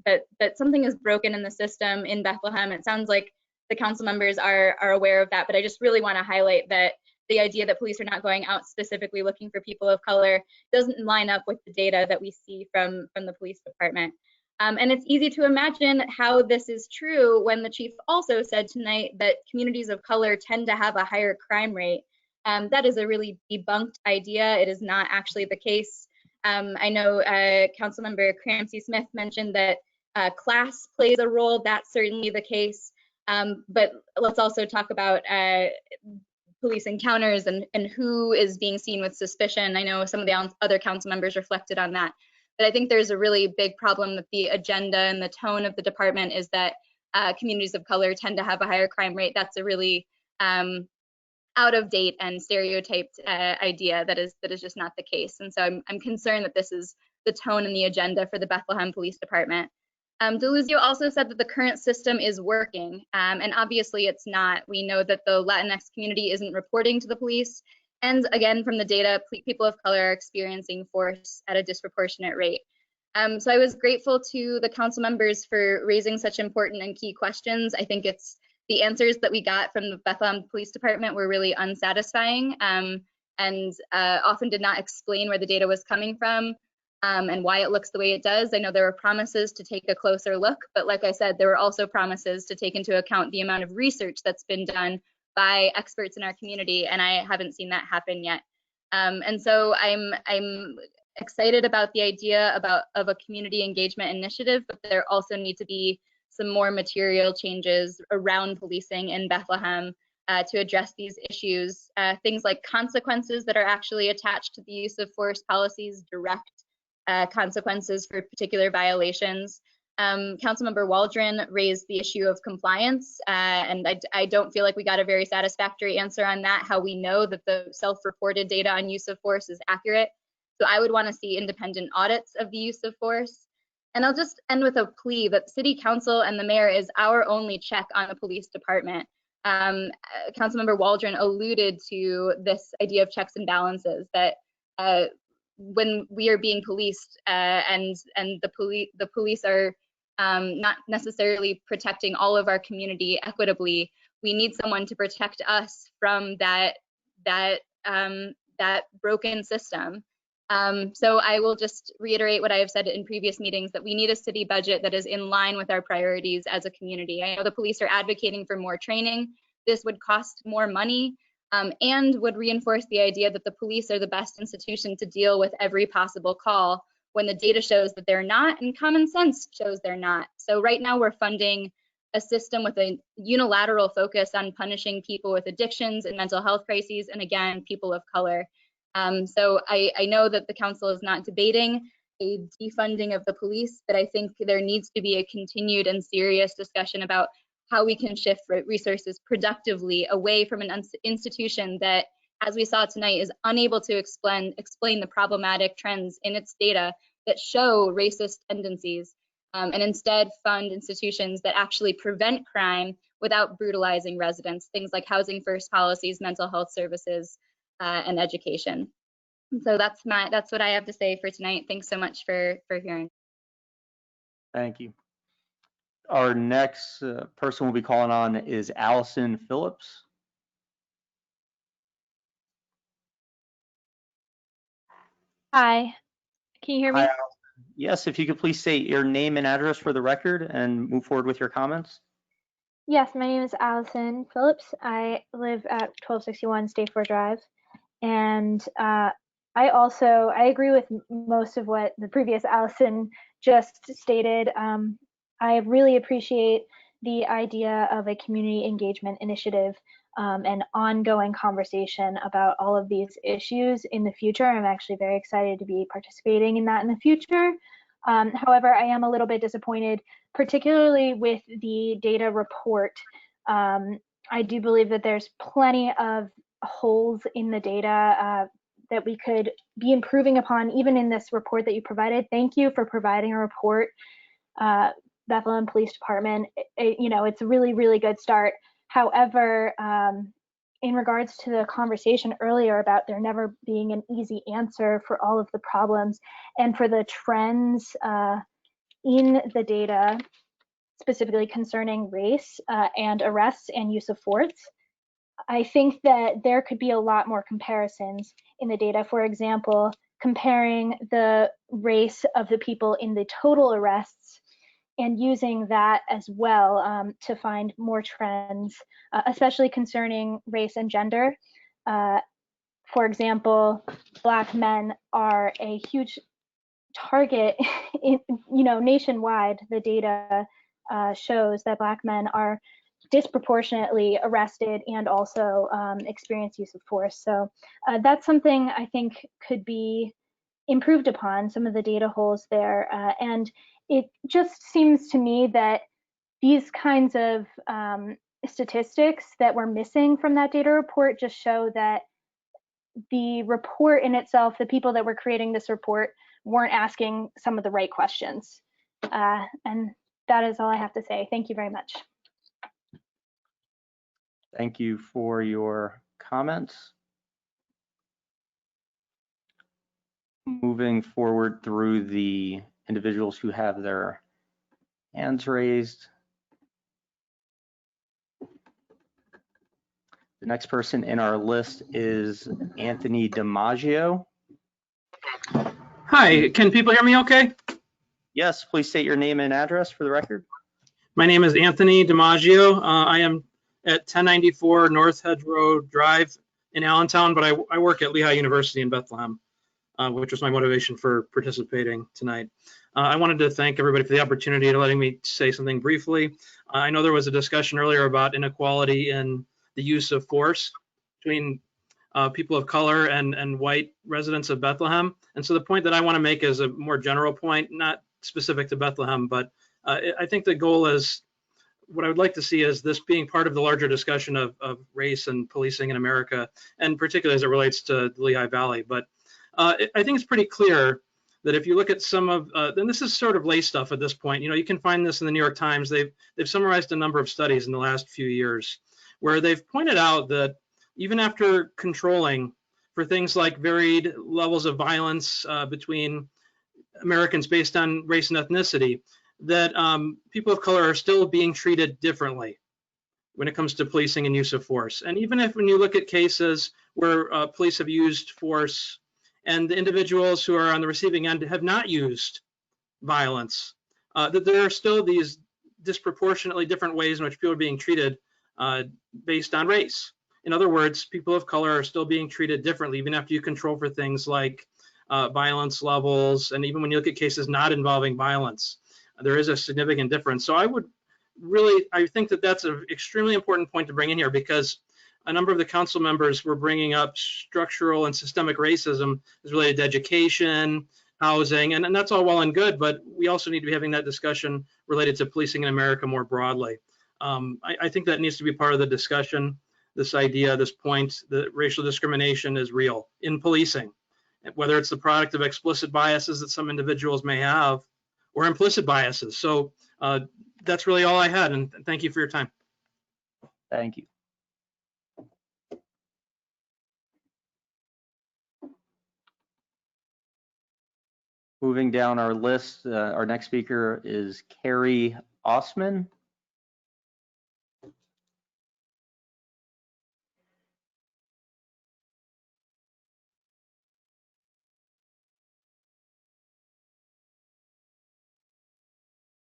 something is broken in the system in Bethlehem. It sounds like the council members are aware of that, but I just really want to highlight that the idea that police are not going out specifically looking for people of color doesn't line up with the data that we see from the police department. And it's easy to imagine how this is true when the chief also said tonight that communities of color tend to have a higher crime rate. That is a really debunked idea. It is not actually the case. I know Councilmember Cramsey Smith mentioned that class plays a role. That's certainly the case. But let's also talk about police encounters and who is being seen with suspicion. I know some of the other council members reflected on that. But I think there's a really big problem with the agenda and the tone of the department is that communities of color tend to have a higher crime rate. That's a really out of date and stereotyped idea that is just not the case. And so I'm concerned that this is the tone and the agenda for the Bethlehem Police Department. Deluzio also said that the current system is working, and obviously it's not. We know that the Latinx community isn't reporting to the police. And again, from the data, people of color are experiencing force at a disproportionate rate. So I was grateful to the council members for raising such important and key questions. I think it's the answers that we got from the Bethlehem Police Department were really unsatisfying and often did not explain where the data was coming from and why it looks the way it does. I know there were promises to take a closer look, but like I said, there were also promises to take into account the amount of research that's been done by experts in our community, and I haven't seen that happen yet. And so I'm excited about the idea of a community engagement initiative, but there also need to be some more material changes around policing in Bethlehem to address these issues. Things like consequences that are actually attached to the use of force policies, direct consequences for particular violations. Councilmember Waldron raised the issue of compliance, and I don't feel like we got a very satisfactory answer on that, how we know that the self-reported data on use of force is accurate. So I would want to see independent audits of the use of force. And I'll just end with a plea that City Council and the mayor is our only check on the police department. Councilmember Waldron alluded to this idea of checks and balances, that when we are being policed and the police are not necessarily protecting all of our community equitably, we need someone to protect us from that broken system. So I will just reiterate what I have said in previous meetings, that we need a city budget that is in line with our priorities as a community. I know the police are advocating for more training. This would cost more money and would reinforce the idea that the police are the best institution to deal with every possible call when the data shows that they're not and common sense shows they're not. So right now we're funding a system with a unilateral focus on punishing people with addictions and mental health crises, and again, people of color. So I know that the council is not debating a defunding of the police, but I think there needs to be a continued and serious discussion about how we can shift resources productively away from an institution that, as we saw tonight, is unable to explain the problematic trends in its data that show racist tendencies, and instead fund institutions that actually prevent crime without brutalizing residents, things like housing first policies, mental health services, and education. So that's what I have to say for tonight. Thanks so much for hearing. Thank you. Our next person we'll be calling on is Allison Phillips. Hi, can you hear me? Hi, Allison. Yes, if you could please state your name and address for the record and move forward with your comments. Yes, my name is Allison Phillips. I live at 1261 Stayford Drive. And I agree with most of what the previous Allison just stated. I really appreciate the idea of a community engagement initiative and ongoing conversation about all of these issues in the future. I'm actually very excited to be participating in that in the future. However, I am a little bit disappointed, particularly with the data report. I do believe that there's plenty of holes in the data that we could be improving upon, even in this report that you provided. Thank you for providing a report, Bethlehem Police Department. It's a really, really good start. However, in regards to the conversation earlier about there never being an easy answer for all of the problems and for the trends in the data, specifically concerning race and arrests and use of force, I think that there could be a lot more comparisons in the data. For example, comparing the race of the people in the total arrests and using that as well to find more trends, especially concerning race and gender. For example, Black men are a huge target, nationwide. The data shows that Black men are disproportionately arrested and also experience use of force. So that's something I think could be improved upon, some of the data holes there. And it just seems to me that these kinds of statistics that we're missing from that data report just show that the report in itself, the people that were creating this report, weren't asking some of the right questions. And that is all I have to say. Thank you very much. Thank you for your comments. Moving forward through the individuals who have their hands raised. The next person in our list is Anthony DiMaggio. Hi, can people hear me okay? Yes, please state your name and address for the record. My name is Anthony DiMaggio. I am at 1094 North Hedge Road Drive in Allentown, but I work at Lehigh University in Bethlehem, which was my motivation for participating tonight. I wanted to thank everybody for the opportunity to letting me say something briefly. I know there was a discussion earlier about inequality in the use of force between people of color and white residents of Bethlehem. And so the point that I want to make is a more general point, not specific to Bethlehem, but I think the goal is, what I would like to see is this being part of the larger discussion of race and policing in America, and particularly as it relates to the Lehigh Valley. But I think it's pretty clear that if you look at some of, and this is sort of lay stuff at this point, you can find this in the New York Times. They've summarized a number of studies in the last few years where they've pointed out that even after controlling for things like varied levels of violence between Americans based on race and ethnicity, that people of color are still being treated differently when it comes to policing and use of force. And even if when you look at cases where police have used force and the individuals who are on the receiving end have not used violence, that there are still these disproportionately different ways in which people are being treated based on race. In other words, people of color are still being treated differently, even after you control for things like violence levels, and even when you look at cases not involving violence, there is a significant difference. So I think that that's an extremely important point to bring in here, because a number of the council members were bringing up structural and systemic racism as related to education, housing, and that's all well and good, but we also need to be having that discussion related to policing in America more broadly. I think that needs to be part of the discussion, this idea, this point that racial discrimination is real in policing, whether it's the product of explicit biases that some individuals may have or implicit biases. So that's really all I had, and thank you for your time. Thank you. Moving down our list, our next speaker is Carrie Osman.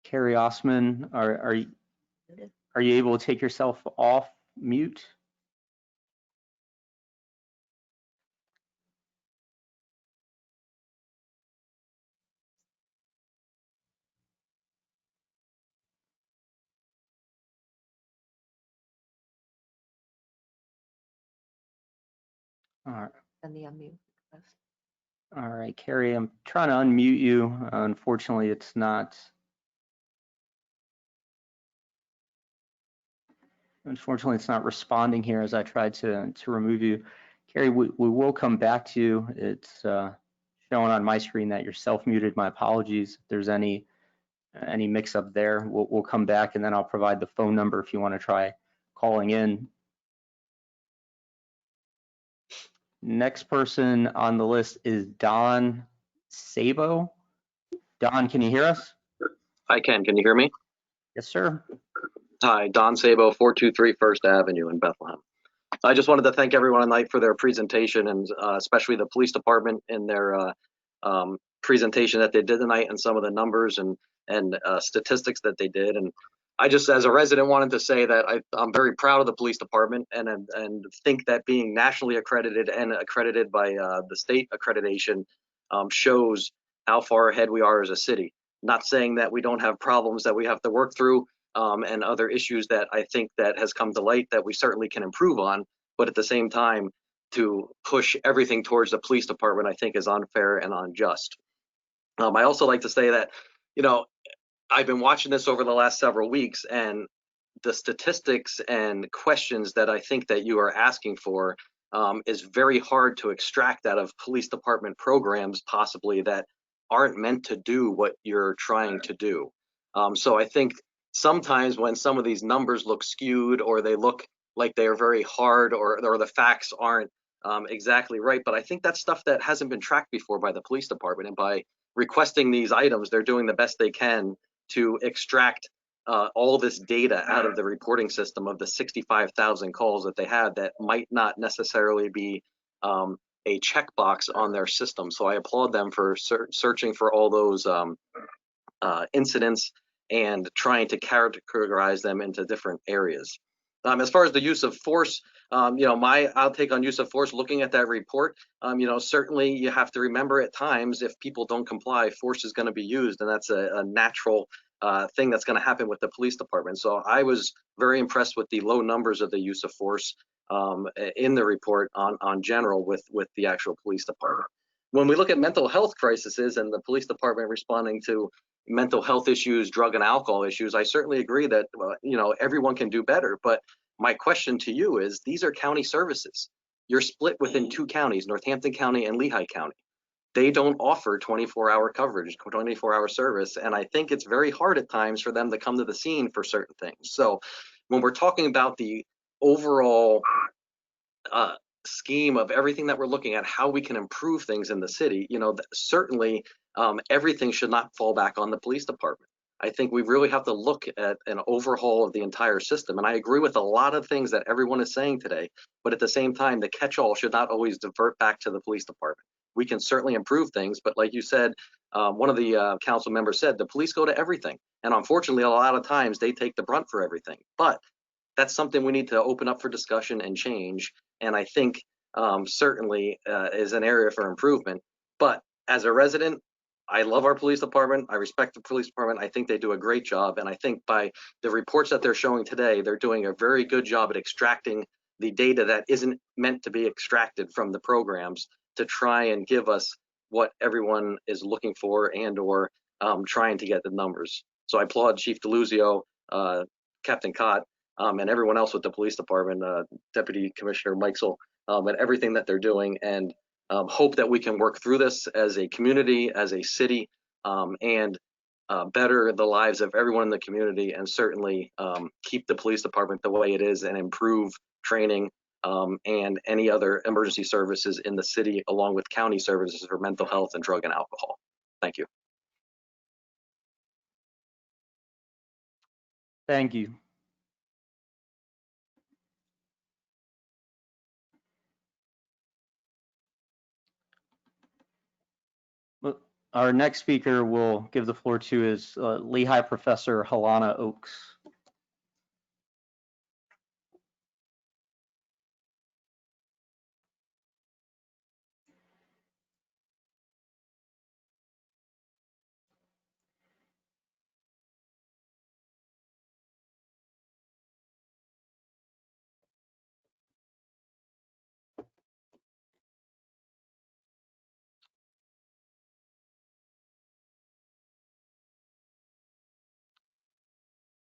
Carrie Osman, are you able to take yourself off mute? All right. And the unmute request. All right, Carrie, I'm trying to unmute you. Unfortunately, it's not. Unfortunately, it's not responding here as I tried to remove you. Carrie, we will come back to you. It's showing on my screen that you're self-muted. My apologies. If there's any mix-up there, we'll come back, and then I'll provide the phone number if you want to try calling in. Next person on the list is Don Sabo. Don, can you hear us? I can. Can you hear me? Yes, sir. Hi, Don Sabo, 423 First Avenue in Bethlehem. I just wanted to thank everyone tonight for their presentation, and especially the police department in their presentation that they did tonight, and some of the numbers and statistics that they did. And I just, as a resident, wanted to say that I'm very proud of the police department, and think that being nationally accredited and accredited by the state accreditation shows how far ahead we are as a city. Not saying that we don't have problems that we have to work through, and other issues that I think that has come to light that we certainly can improve on, but at the same time, to push everything towards the police department, I think is unfair and unjust. I also like to say that, I've been watching this over the last several weeks, and the statistics and questions that I think that you are asking for is very hard to extract out of police department programs, possibly, that aren't meant to do what you're trying to do. So I think sometimes when some of these numbers look skewed, or they look like they are very hard, or the facts aren't exactly right, but I think that's stuff that hasn't been tracked before by the police department, and by requesting these items, they're doing the best they can to extract all this data out of the reporting system of the 65,000 calls that they had that might not necessarily be a checkbox on their system. So I applaud them for searching for all those incidents and trying to categorize them into different areas. As far as the use of force, my outtake on use of force, looking at that report, certainly you have to remember at times, if people don't comply, force is going to be used, and that's a natural thing that's going to happen with the police department. So I was very impressed with the low numbers of the use of force in the report on general with the actual police department. When we look at mental health crises and the police department responding to mental health issues, drug and alcohol issues, I certainly agree that everyone can do better. But my question to you is, these are county services. You're split within two counties, Northampton County and Lehigh County. They don't offer 24-hour coverage, 24-hour service, and I think it's very hard at times for them to come to the scene for certain things. So when we're talking about the overall scheme of everything that we're looking at, how we can improve things in the city, certainly everything should not fall back on the police department. I think we really have to look at an overhaul of the entire system. And I agree with a lot of things that everyone is saying today, but at the same time, the catch-all should not always divert back to the police department. We can certainly improve things, but like you said, one of the council members said, the police go to everything. And unfortunately, a lot of times they take the brunt for everything. But that's something we need to open up for discussion and change. And I think certainly is an area for improvement. But as a resident, I love our police department. I respect the police department. I think they do a great job. And I think by the reports that they're showing today, they're doing a very good job at extracting the data that isn't meant to be extracted from the programs to try and give us what everyone is looking for and or trying to get the numbers. So I applaud Chief DeLuzio, Captain Cott, and everyone else with the police department, Deputy Commissioner Mikesell, and everything that they're doing, and hope that we can work through this as a community, as a city, and better the lives of everyone in the community, and certainly keep the police department the way it is and improve training and any other emergency services in the city, along with county services for mental health and drug and alcohol. Thank you. Thank you. Our next speaker we'll give the floor to is Lehigh Professor Helena Oakes.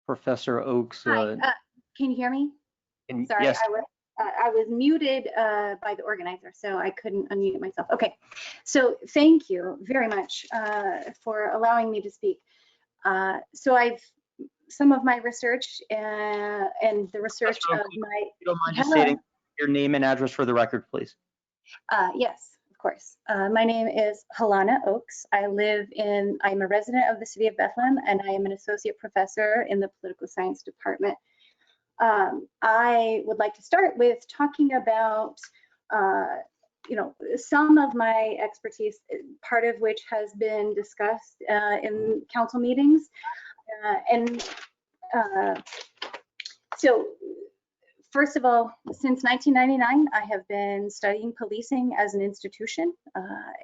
Professor Oakes. Hi, can you hear me? Sorry, yes. I was muted by the organizer, so I couldn't unmute myself. Okay, so thank you very much for allowing me to speak. So some of my research and the research of my. You don't mind just stating your name and address for the record, please? Yes, of course. My name is Helena Oakes. I'm a resident of the city of Bethlehem, and I am an associate professor in the political science department. I would like to start with talking about, some of my expertise, part of which has been discussed in council meetings. So first of all, since 1999, I have been studying policing as an institution,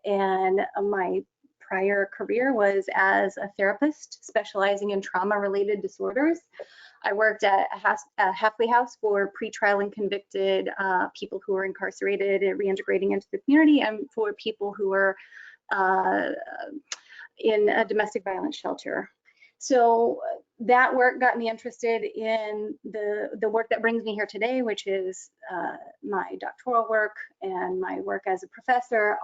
and my prior career was as a therapist specializing in trauma-related disorders. I worked at a halfway house for pretrial and convicted people who were incarcerated and reintegrating into the community, and for people who were in a domestic violence shelter. So that work got me interested in the work that brings me here today, which is my doctoral work and my work as a professor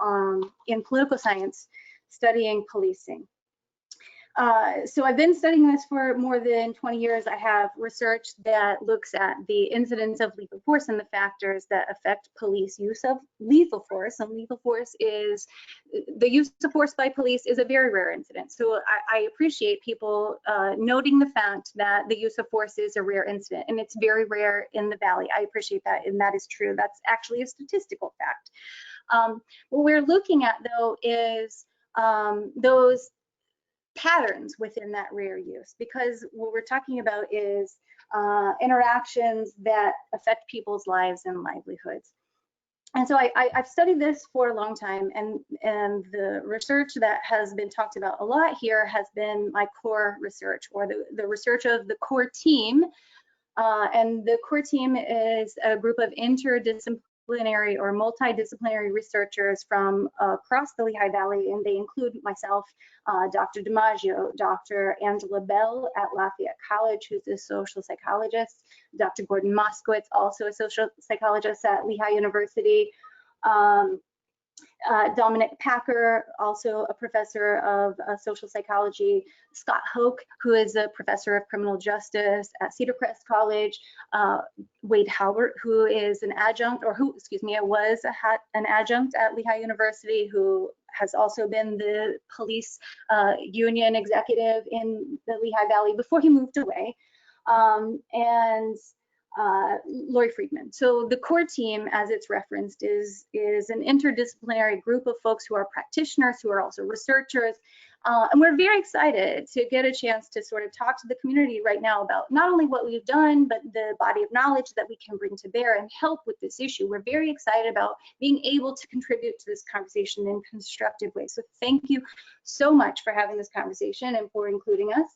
in political science, studying policing. So I've been studying this for more than 20 years. I have research that looks at the incidence of lethal force and the factors that affect police use of lethal force. And lethal force is, the use of force by police is a very rare incident. So I appreciate people noting the fact that the use of force is a rare incident, and it's very rare in the Valley. I appreciate that, and that is true. That's actually a statistical fact. What we're looking at, though, is those patterns within that rare use, because what we're talking about is interactions that affect people's lives and livelihoods. And so I've studied this for a long time, and the research that has been talked about a lot here has been my core research, or the research of the core team. And the core team is a group of interdisciplinary or multidisciplinary researchers from across the Lehigh Valley, and they include myself, Dr. DiMaggio, Dr. Angela Bell at Lafayette College, who's a social psychologist, Dr. Gordon Moskowitz, also a social psychologist at Lehigh University, Dominic Packer, also a professor of social psychology, Scott Hoke, who is a professor of criminal justice at Cedar Crest College, Wade Halbert, who is an adjunct, or who, excuse me, was an adjunct at Lehigh University, who has also been the police union executive in the Lehigh Valley before he moved away, and Lori Friedman. So the core team, as it's referenced, is an interdisciplinary group of folks who are practitioners, who are also researchers. And we're very excited to get a chance to sort of talk to the community right now about not only what we've done, but the body of knowledge that we can bring to bear and help with this issue. We're very excited about being able to contribute to this conversation in constructive ways. So thank you so much for having this conversation and for including us.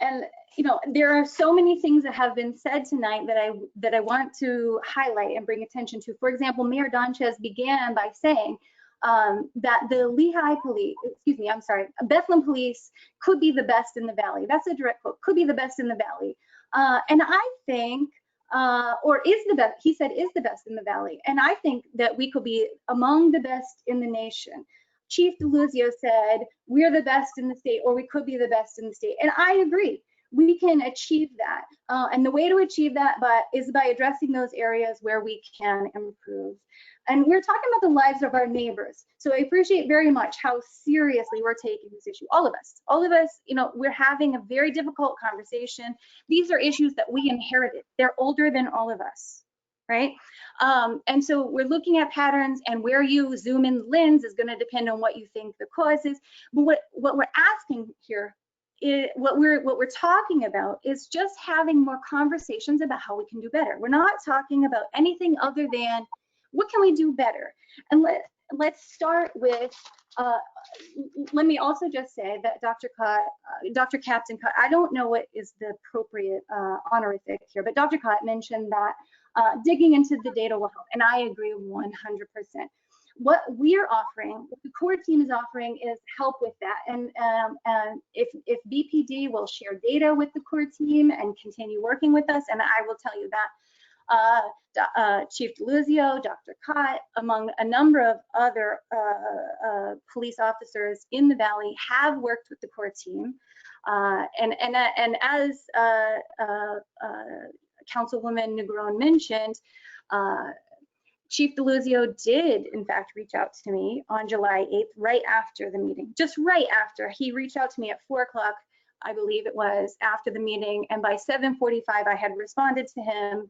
And there are so many things that have been said tonight that I want to highlight and bring attention to. For example, Mayor Donchez began by saying that the Lehigh police, Bethlehem police could be the best in the Valley. That's a direct quote, could be the best in the Valley. And I think, or is the best, he said is the best in the Valley. And I think that we could be among the best in the nation. Chief DeLuzio said, we're the best in the state, or we could be the best in the state. And I agree, we can achieve that. And the way to achieve that is by addressing those areas where we can improve. And we're talking about the lives of our neighbors. So I appreciate very much how seriously we're taking this issue. All of us, we're having a very difficult conversation. These are issues that we inherited. They're older than all of us, right? And so we're looking at patterns, and where you zoom in the lens is going to depend on what you think the cause is. But what we're asking here, what we're talking about is just having more conversations about how we can do better. We're not talking about anything other than what can we do better. And let's start with, let me also just say that Dr. Captain Cott, I don't know what is the appropriate honorific here, but Dr. Cott mentioned that digging into the data will help, and I agree 100%. What we're offering, what the core team is offering, is help with that. And if BPD will share data with the core team and continue working with us, and I will tell you that Chief DeLuzio, Dr. Cott, among a number of other police officers in the Valley have worked with the core team. And as Councilwoman Negron mentioned, Chief Deluzio did, in fact, reach out to me on July 8th, right after the meeting, just right after. He reached out to me at 4 o'clock, I believe it was, after the meeting. And by 7:45, I had responded to him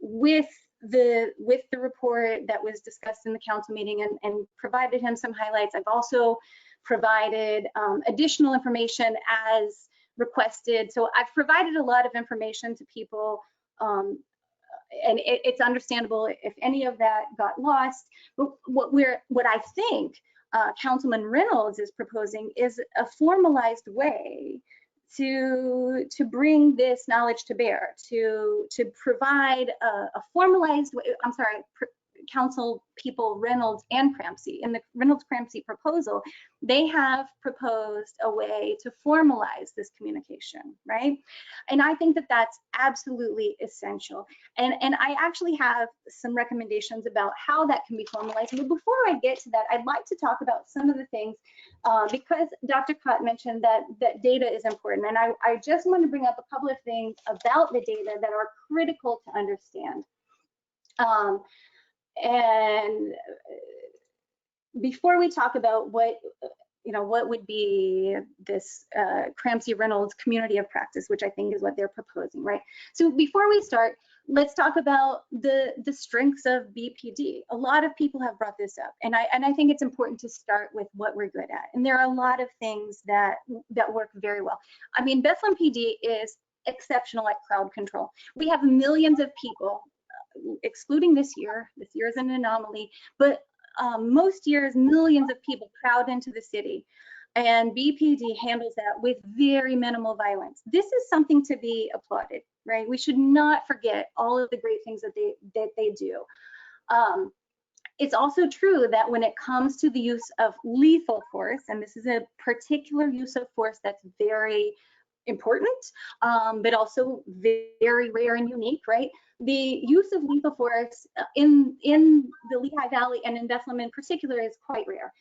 with the report that was discussed in the council meeting and provided him some highlights. I've also provided additional information as requested. So I've provided a lot of information to people. And it's understandable if any of that got lost. But what I think Councilman Reynolds is proposing is a formalized way to bring this knowledge to bear, to provide a formalized way. I'm sorry, Council people Reynolds and Crampsey. In the Reynolds-Crampsey proposal, they have proposed a way to formalize this communication, right? And I think that that's absolutely essential. And I actually have some recommendations about how that can be formalized. But before I get to that, I'd like to talk about some of the things because Dr. Cott mentioned that data is important. And I just want to bring up a couple of things about the data that are critical to understand. And before we talk about what would be this Crampsey Reynolds community of practice, which I think is what they're proposing, right? So before we start, let's talk about the strengths of BPD. A lot of people have brought this up, and I think it's important to start with what we're good at. And there are a lot of things that work very well. I mean, Bethlehem PD is exceptional at crowd control. We have millions of people. Excluding this year is an anomaly, but most years millions of people crowd into the city, and BPD handles that with very minimal violence. This is something to be applauded, right? We should not forget all of the great things that they do. It's also true that when it comes to the use of lethal force, and this is a particular use of force that's very important, but also very rare and unique, right? The use of lethal force in the Lehigh Valley and in Bethlehem in particular is quite rare.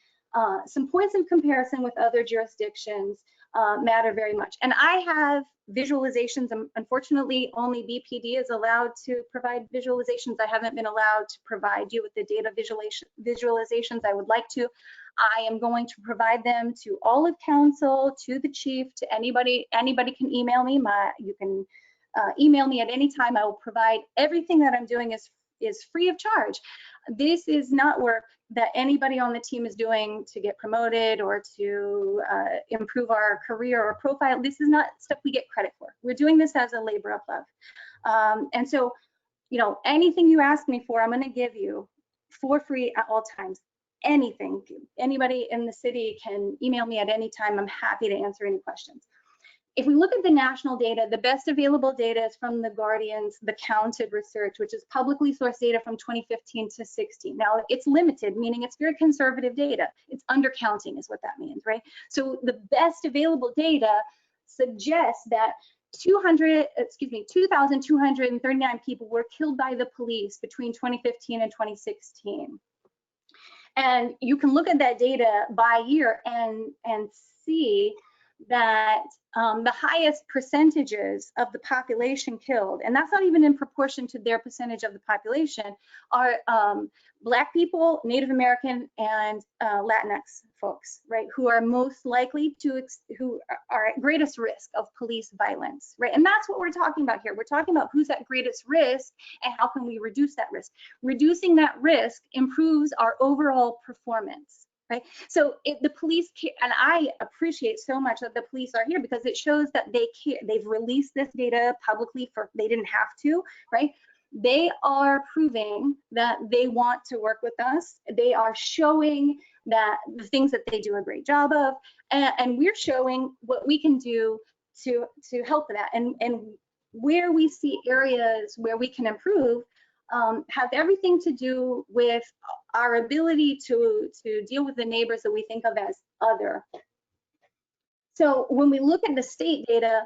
Some points of comparison with other jurisdictions matter very much. And I have visualizations. Unfortunately, only BPD is allowed to provide visualizations. I haven't been allowed to provide you with the data visualizations I would like to. I am going to provide them to all of council, to the chief, to anybody. Anybody can email me. You can email me at any time. I will provide everything that I'm doing is free of charge. This is not work that anybody on the team is doing to get promoted or to improve our career or profile. This is not stuff we get credit for. We're doing this as a labor of love. And so, anything you ask me for, I'm going to give you for free at all times. Anything. Anybody in the city can email me at any time. I'm happy to answer any questions. If we look at the national data, the best available data is from the Guardian's The Counted Research, which is publicly sourced data from 2015 to 16. Now, it's limited, meaning it's very conservative data. It's undercounting is what that means, right? So the best available data suggests that 2,239 people were killed by the police between 2015 and 2016. And you can look at that data by year and see that the highest percentages of the population killed, and that's not even in proportion to their percentage of the population, are Black people, Native American, and Latinx folks, right, who are most likely who are at greatest risk of police violence, right? And that's what we're talking about here. We're talking about who's at greatest risk and how can we reduce that risk. Reducing that risk improves our overall performance. Right. So the police care, and I appreciate so much that the police are here because it shows that they care. They've released this data publicly they didn't have to, right? They are proving that they want to work with us. They are showing that the things that they do a great job of, and we're showing what we can do to help that. And where we see areas where we can improve, have everything to do with our ability to deal with the neighbors that we think of as other. So when we look at the state data,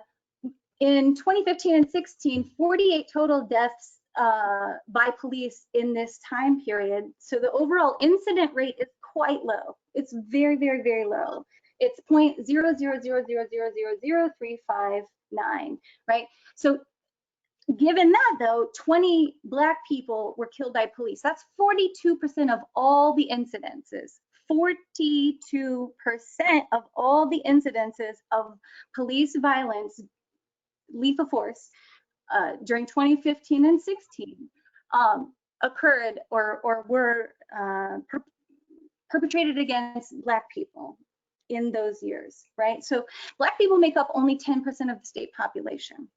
in 2015 and 16, 48 total deaths by police in this time period. So the overall incident rate is quite low. It's very, very, very low. It's 0.000000359, right? So Given that though, 20 Black people were killed by police. That's 42% of all the incidences. 42% of all the incidences of police violence, lethal force, during 2015 and 16 occurred or were perpetrated against Black people in those years, right? So Black people make up only 10% of the state population,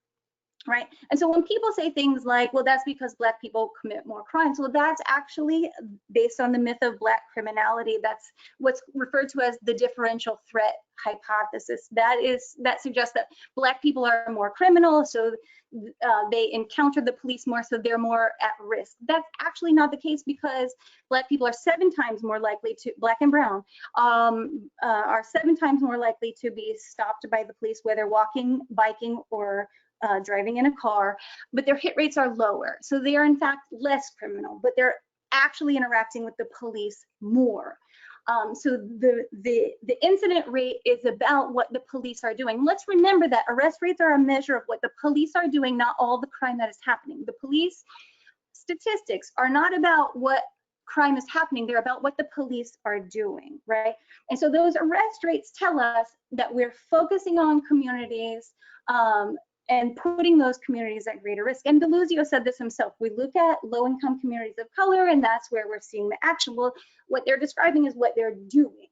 right? And so when people say things like, well, that's because Black people commit more crimes, well, that's actually based on the myth of Black criminality. That's what's referred to as the differential threat hypothesis. That suggests that Black people are more criminal, so they encounter the police more, so they're more at risk. That's actually not the case, because Black people are 7 times more likely to, Black and brown, are 7 times more likely to be stopped by the police, whether walking, biking, or driving in a car, but their hit rates are lower. So they are in fact less criminal, but they're actually interacting with the police more. So the incident rate is about what the police are doing. Let's remember that arrest rates are a measure of what the police are doing, not all the crime that is happening. The police statistics are not about what crime is happening, they're about what the police are doing, right? And so those arrest rates tell us that we're focusing on communities and putting those communities at greater risk. And Deluzio said this himself. We look at low-income communities of color, and that's where we're seeing the action. Well, what they're describing is what they're doing.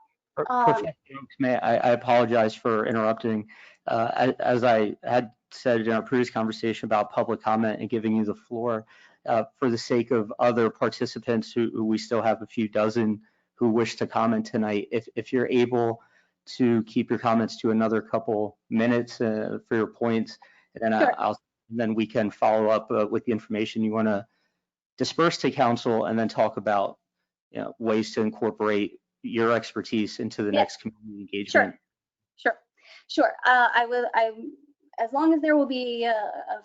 May I apologize for interrupting. As I had said in our previous conversation about public comment and giving you the floor, for the sake of other participants who we still have a few dozen who wish to comment tonight, if you're able to keep your comments to another couple minutes for your points, and then Sure. then we can follow up with the information you want to disperse to council, and then talk about ways to incorporate your expertise into the next community engagement. Sure. I will. As long as there will be a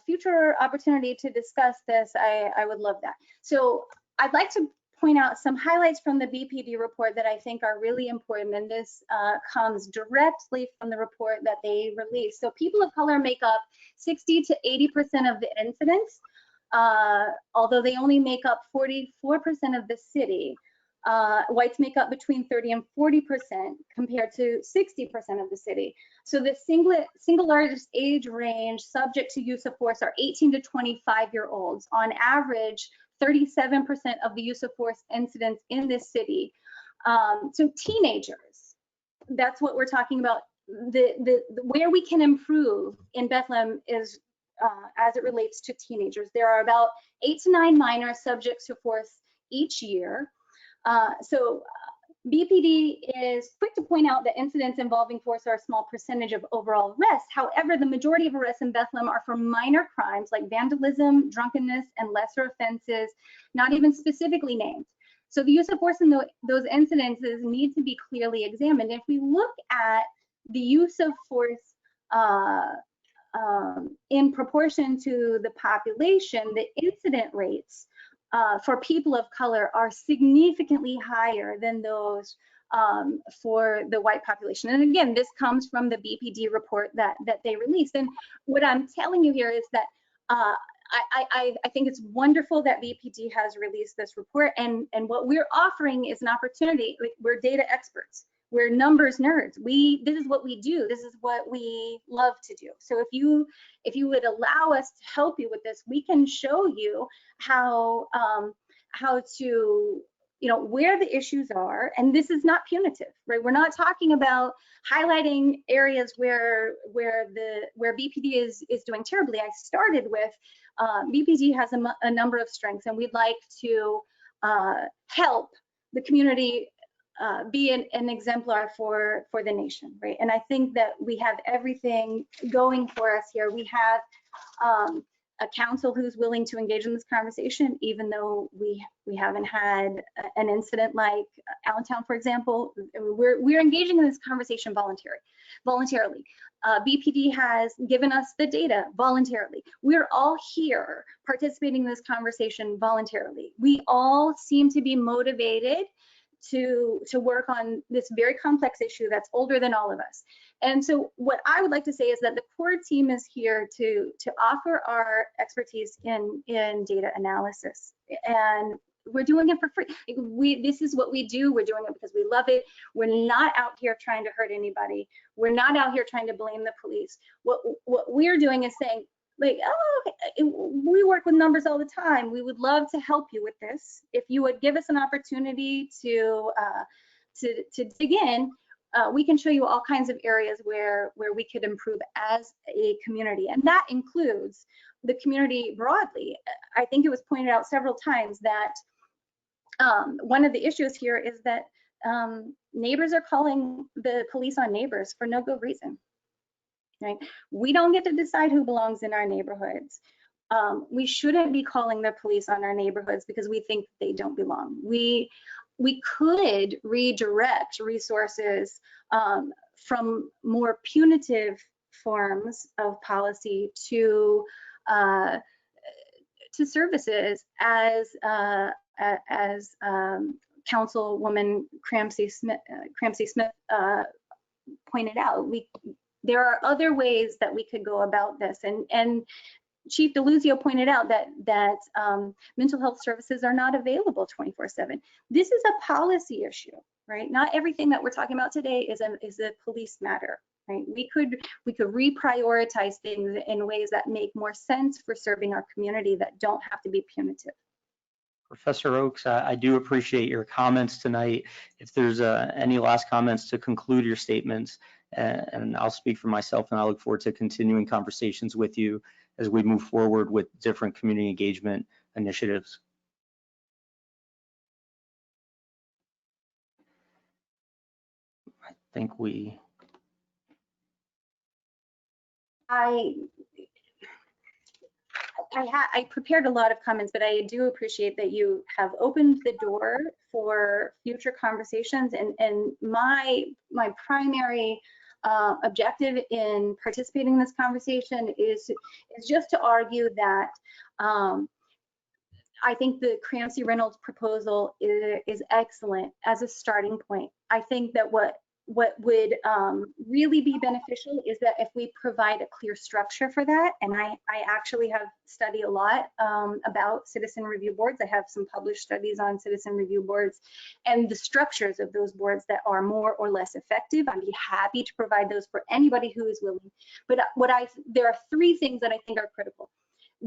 future opportunity to discuss this, I would love that. So I'd like to point out some highlights from the BPD report that I think are really important, and this comes directly from the report that they released. So people of color make up 60 to 80% of the incidents, although they only make up 44% of the city. Whites make up between 30 and 40% compared to 60% of the city. So the single largest age range subject to use of force are 18 to 25-year-olds. On average, 37% of the use of force incidents in this city. So teenagers, that's what we're talking about. Where we can improve in Bethlehem is as it relates to teenagers. There are about 8 to 9 minors subject to force each year. BPD is quick to point out that incidents involving force are a small percentage of overall arrests. However, the majority of arrests in Bethlehem are for minor crimes like vandalism, drunkenness, and lesser offenses, not even specifically named. So the use of force in those incidences need to be clearly examined. If we look at the use of force in proportion to the population, the incident rates for people of color are significantly higher than those for the white population. And again, this comes from the BPD report that they released. And what I'm telling you here is that I think it's wonderful that BPD has released this report. And what we're offering is an opportunity. Like, we're data experts. We're numbers nerds. This is what we do. This is what we love to do. So if you would allow us to help you with this, we can show you how to, where the issues are. And this is not punitive, right? We're not talking about highlighting areas where BPD is doing terribly. I started with BPD has a number of strengths, and we'd like to help the community be an exemplar for the nation, right? And I think that we have everything going for us here. We have a council who's willing to engage in this conversation, even though we haven't had an incident like Allentown, for example. We're engaging in this conversation voluntarily. BPD has given us the data voluntarily. We're all here participating in this conversation voluntarily. We all seem to be motivated to work on this very complex issue that's older than all of us. And so what I would like to say is that the core team is here to offer our expertise in data analysis, and we're doing it for free. This is what we do. We're doing it because we love it. We're not out here trying to hurt anybody. We're not out here trying to blame the police. What we're doing is saying, like, oh, we work with numbers all the time. We would love to help you with this. If you would give us an opportunity to dig in, we can show you all kinds of areas where we could improve as a community, and that includes the community broadly. I think it was pointed out several times that one of the issues here is that neighbors are calling the police on neighbors for no good reason. Right? We don't get to decide who belongs in our neighborhoods. We shouldn't be calling the police on our neighborhoods because we think they don't belong. We could redirect resources from more punitive forms of policy to services, as Councilwoman Cramsey Smith pointed out. There are other ways that we could go about this, and Chief Deluzio pointed out that mental health services are not available 24/7. This is a policy issue, right? Not everything that we're talking about today is a police matter, right? We could reprioritize things in ways that make more sense for serving our community that don't have to be punitive. Professor Oakes, I do appreciate your comments tonight. If there's any last comments to conclude your statements, and I'll speak for myself, and I look forward to continuing conversations with you as we move forward with different community engagement initiatives. I think I prepared a lot of comments, but I do appreciate that you have opened the door for future conversations. And my primary objective in participating in this conversation is just to argue that I think the Cramsey Reynolds proposal is excellent as a starting point. I think that what would really be beneficial is that if we provide a clear structure for that, and I actually have studied a lot about citizen review boards. I have some published studies on citizen review boards and the structures of those boards that are more or less effective. I'd be happy to provide those for anybody who is willing. But there are three things that I think are critical: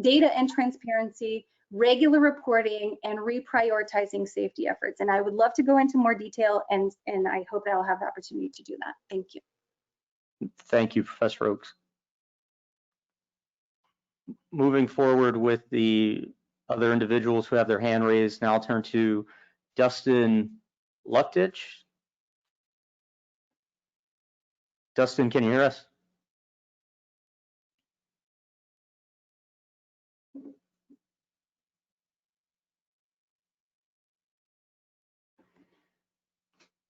data and transparency, regular reporting, and reprioritizing safety efforts. And I would love to go into more detail, and I hope that I'll have the opportunity to do that. Thank you. Thank you, Professor Oakes. Moving forward with the other individuals who have their hand raised, now I'll turn to Dustin Luktich. Dustin, can you hear us?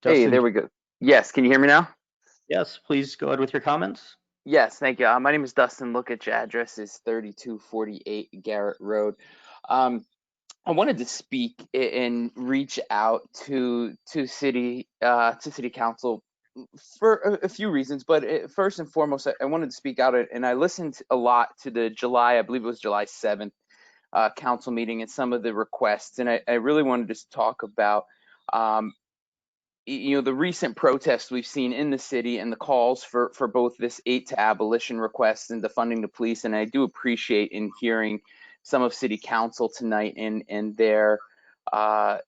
Hey, there we go. Yes, can you hear me now? Yes, please go ahead with your comments. Yes, thank you. My name is Dustin Luktich. Address is 3248 Garrett Road. I wanted to speak and reach out to city council for a few reasons, but first and foremost, I wanted to speak out, and I listened a lot to the I believe it was July 7th council meeting and some of the requests, and I really wanted to talk about the recent protests we've seen in the city and the calls for both this 8 to abolition request and defunding the police. And I do appreciate in hearing some of city council tonight and their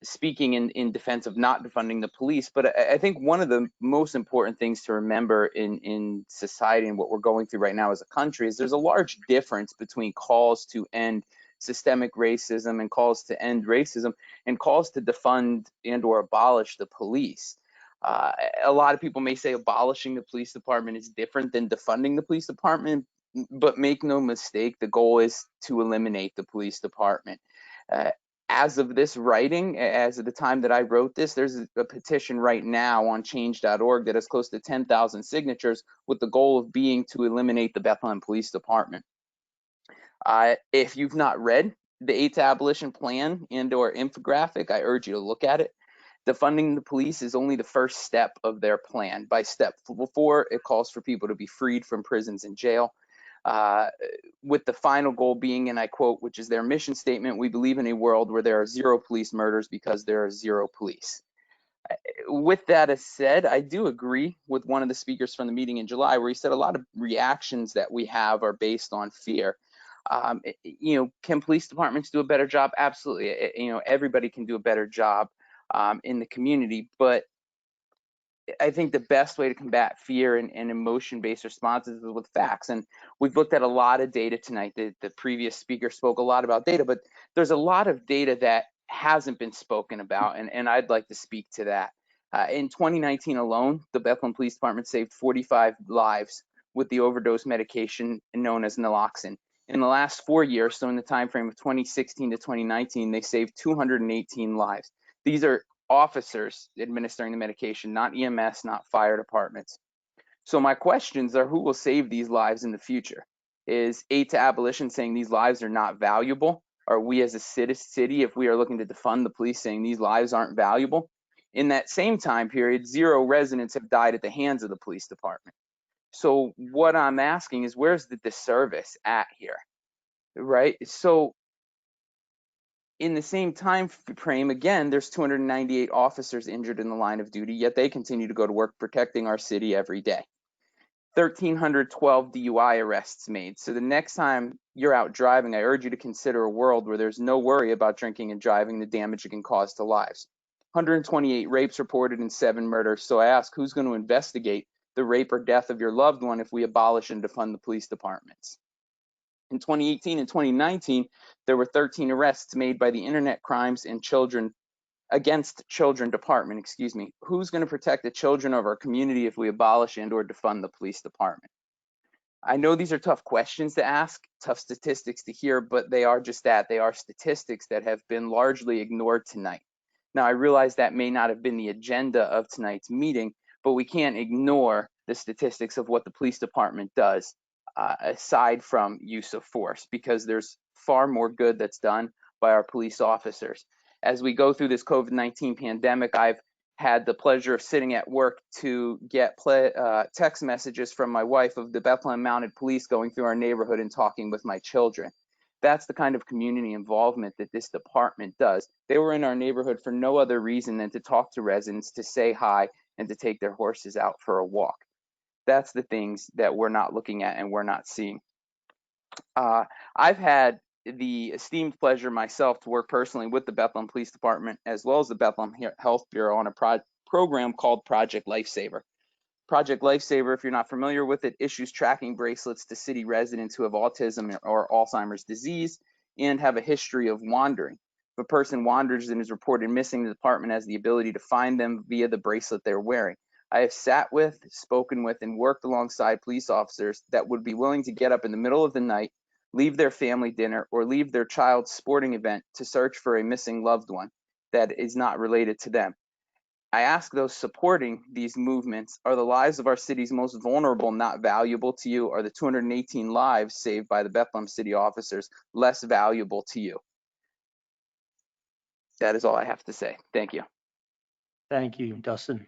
speaking in defense of not defunding the police. But I think one of the most important things to remember in society and what we're going through right now as a country is there's a large difference between calls to end systemic racism and calls to end racism and calls to defund and or abolish the police. A lot of people may say abolishing the police department is different than defunding the police department, but make no mistake, the goal is to eliminate the police department. As of this writing, as of the time that I wrote this, there's a petition right now on change.org that has close to 10,000 signatures with the goal of being to eliminate the Bethlehem Police Department. If you've not read the 8 to abolition plan and or infographic, I urge you to look at it. Defunding the police is only the first step of their plan. By step 4, it calls for people to be freed from prisons and jail, with the final goal being, and I quote, which is their mission statement, "We believe in a world where there are 0 police murders because there are 0 police." With that said, I do agree with one of the speakers from the meeting in July, where he said a lot of reactions that we have are based on fear. Can police departments do a better job? Absolutely. Everybody can do a better job in the community, but I think the best way to combat fear and emotion-based responses is with facts. And we've looked at a lot of data tonight. The previous speaker spoke a lot about data, but there's a lot of data that hasn't been spoken about, and I'd like to speak to that. In 2019 alone, the Bethlehem Police Department saved 45 lives with the overdose medication known as naloxone. In the last 4 years, so in the time frame of 2016 to 2019, they saved 218 lives. These are officers administering the medication, not EMS, not fire departments. So my questions are, who will save these lives in the future? Is 8 to Abolition saying these lives are not valuable? Are we as a city, if we are looking to defund the police, saying these lives aren't valuable? In that same time period, 0 residents have died at the hands of the police department. So what I'm asking is, where's the disservice at here, right? So in the same time frame, again, there's 298 officers injured in the line of duty, yet they continue to go to work protecting our city every day. 1,312 DUI arrests made. So the next time you're out driving, I urge you to consider a world where there's no worry about drinking and driving, the damage it can cause to lives. 128 rapes reported and 7 murders. So I ask, who's going to investigate the rape or death of your loved one if we abolish and defund the police departments? In 2018 and 2019, there were 13 arrests made by the Internet Crimes and Against Children Department, Who's going to protect the children of our community if we abolish and or defund the police department? I know these are tough questions to ask, tough statistics to hear, but they are just that. They are statistics that have been largely ignored tonight. Now, I realize that may not have been the agenda of tonight's meeting, but we can't ignore the statistics of what the police department does aside from use of force, because there's far more good that's done by our police officers. As we go through this COVID-19 pandemic, I've had the pleasure of sitting at work to get text messages from my wife of the Bethlehem Mounted Police going through our neighborhood and talking with my children. That's the kind of community involvement that this department does. They were in our neighborhood for no other reason than to talk to residents, to say hi, and to take their horses out for a walk. That's the things that we're not looking at and we're not seeing. I've had the esteemed pleasure myself to work personally with the Bethlehem Police Department as well as the Bethlehem Health Bureau on a program called Project Lifesaver. Project Lifesaver, if you're not familiar with it, issues tracking bracelets to city residents who have autism or Alzheimer's disease and have a history of wandering. If a person wanders and is reported missing, the department has the ability to find them via the bracelet they're wearing. I have sat with, spoken with, and worked alongside police officers that would be willing to get up in the middle of the night, leave their family dinner, or leave their child's sporting event to search for a missing loved one that is not related to them. I ask those supporting these movements, are the lives of our city's most vulnerable not valuable to you? Are the 218 lives saved by the Bethlehem City officers less valuable to you? That is all I have to say. Thank you. Thank you, Dustin.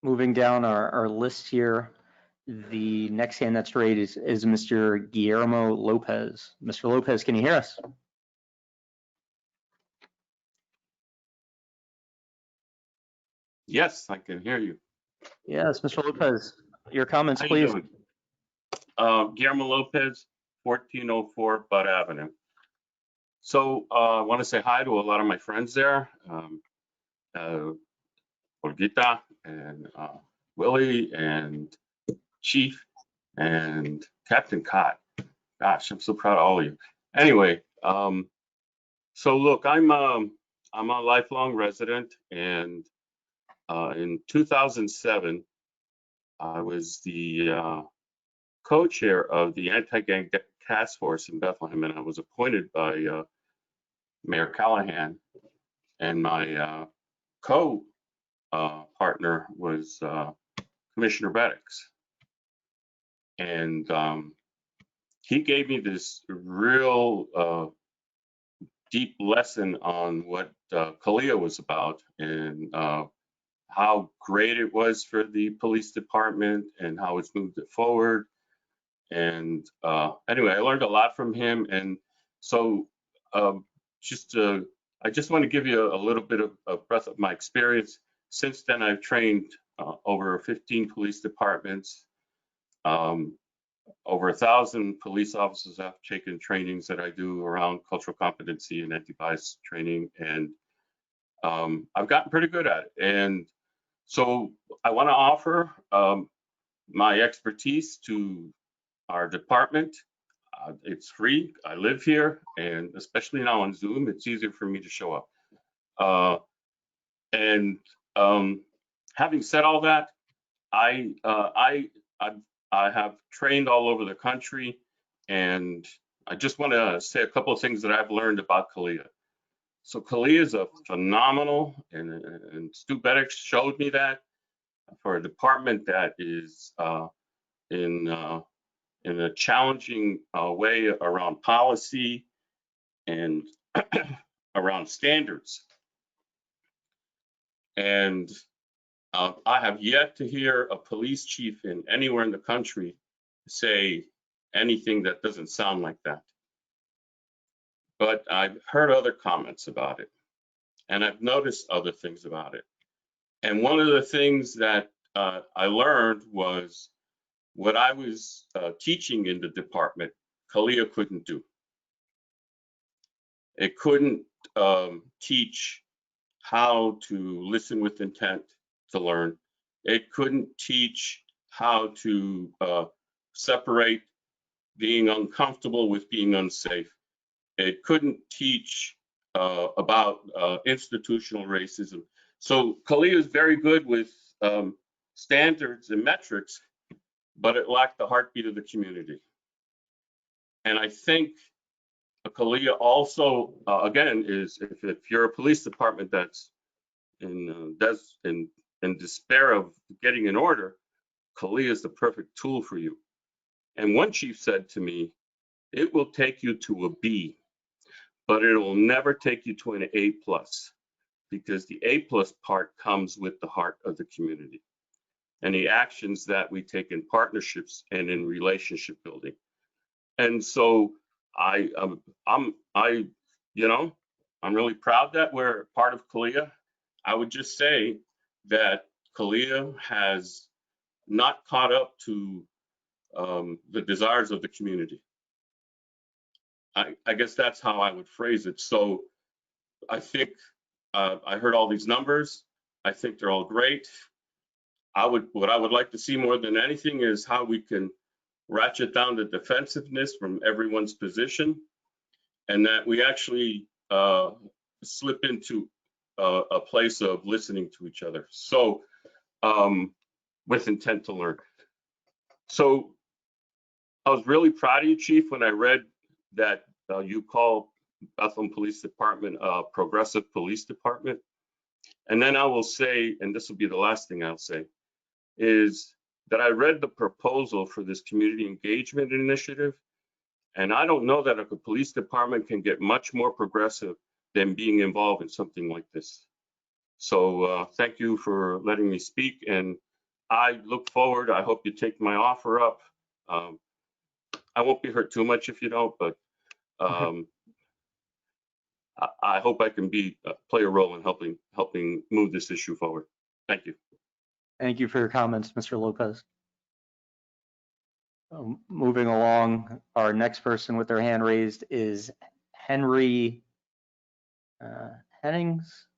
Moving down our list here, the next hand that's raised is Mr. Guillermo Lopez. Mr. Lopez, can you hear us? Yes, I can hear you. Yes, Mr. Lopez, your comments, How please. you doing? Guillermo Lopez, 1404 Bud Avenue. So I want to say hi to a lot of my friends there, Olgita and Willie and Chief and Captain Cott. Gosh, I'm so proud of all of you. Anyway, so look, I'm a lifelong resident, and in 2007, I was the co-chair of the anti-gang task force in Bethlehem, and I was appointed by Mayor Callahan, and my co-partner was Commissioner Beddix. And he gave me this real deep lesson on what CALEA was about and how great it was for the police department and how it's moved it forward. And anyway, I learned a lot from him. And so I just want to give you a little bit of a breath of my experience. Since then, I've trained over 15 police departments. Over 1,000 police officers have taken trainings that I do around cultural competency and anti-bias training, and I've gotten pretty good at it. And so I want to offer my expertise to our department. It's free. I live here, and especially now on Zoom, it's easier for me to show up. Having said all that, I have trained all over the country, and I just want to say a couple of things that I've learned about CALEA. So CALEA is a phenomenal, and Stu Beddick showed me that, for a department that is in a challenging way around policy and around standards. And I have yet to hear a police chief anywhere in the country say anything that doesn't sound like that. But I've heard other comments about it, and I've noticed other things about it. And one of the things that I learned was what I was teaching in the department, CALEA couldn't do. It couldn't teach how to listen with intent to learn. It couldn't teach how to separate being uncomfortable with being unsafe. It couldn't teach about institutional racism. So CALEA is very good with standards and metrics, but it lacked the heartbeat of the community. And I think CALEA also, again, is if you're a police department that's in despair of getting an order, CALEA is the perfect tool for you. And one chief said to me, it will take you to a B, but it will never take you to an A+, because the A+ part comes with the heart of the community and the actions that we take in partnerships and in relationship building. And so I'm really proud that we're part of CALEA. I would just say that CALEA has not caught up to the desires of the community. I guess that's how I would phrase it. So I think I heard all these numbers. I think they're all great. What I would like to see more than anything is how we can ratchet down the defensiveness from everyone's position, and that we actually slip into a place of listening to each other. So with intent to learn. So I was really proud of you, Chief, when I read that you call Bethlehem Police Department a progressive police department. And then I will say, and this will be the last thing I'll say, is that I read the proposal for this community engagement initiative, and I don't know that a police department can get much more progressive than being involved in something like this. So thank you for letting me speak, and I look forward. I hope you take my offer up. I won't be hurt too much if you don't, but I hope I can play a role in helping move this issue forward. Thank you. Thank you for your comments, Mr. Lopez. Moving along, our next person with their hand raised is Henry Hennings.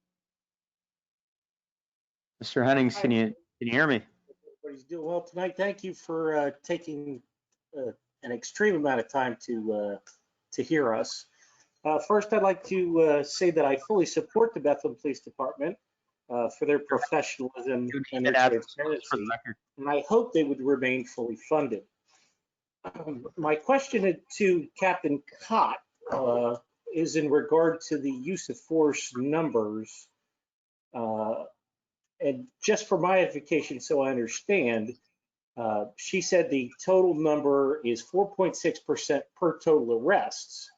Mr. Hennings, can you hear me? Everybody's doing well tonight. Thank you for taking an extreme amount of time to hear us. First, I'd like to say that I fully support the Bethlehem Police Department for their professionalism and their transparency, and I hope they would remain fully funded. My question to Captain Cott is in regard to the use of force numbers. And just for my edification, so I understand, she said the total number is 4.6% per total arrests.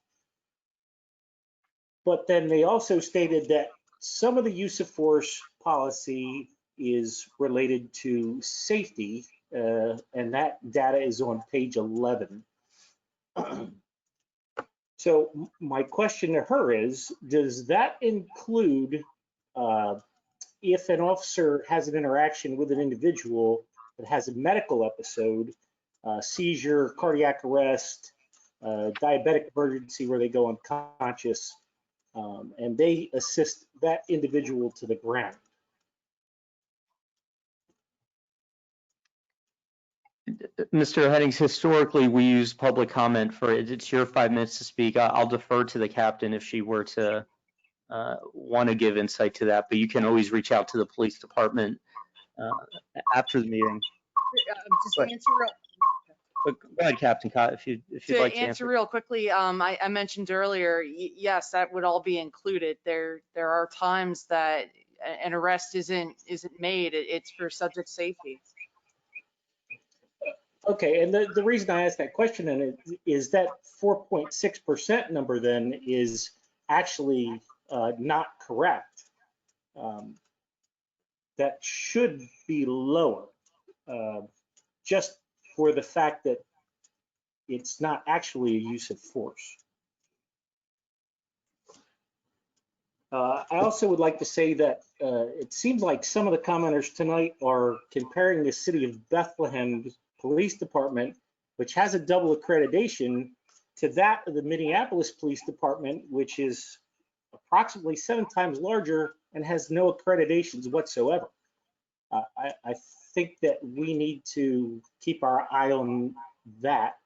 But then they also stated that some of the use of force policy is related to safety, and that data is on page 11. So my question to her is, does that include if an officer has an interaction with an individual that has a medical episode, seizure, cardiac arrest, diabetic emergency where they go unconscious, and they assist that individual to the ground? Mr. Headings, historically, we use public comment for it. It's your 5 minutes to speak. I'll defer to the captain if she were to want to give insight to that, but you can always reach out to the police department after the meeting. Just to answer real, But go ahead, Captain Cott, if you'd like to answer. real quickly, I mentioned earlier, yes, that would all be included. There are times that an arrest isn't made. It's for subject safety. Okay, and the reason I asked that question is that 4.6% number then is actually not correct. That should be lower, just for the fact that it's not actually a use of force. I also would like to say that it seems like some of the commenters tonight are comparing the city of Bethlehem's police department, which has a double accreditation, to that of the Minneapolis Police Department, which is approximately 7 times larger and has no accreditations whatsoever. I think that we need to keep our eye on that.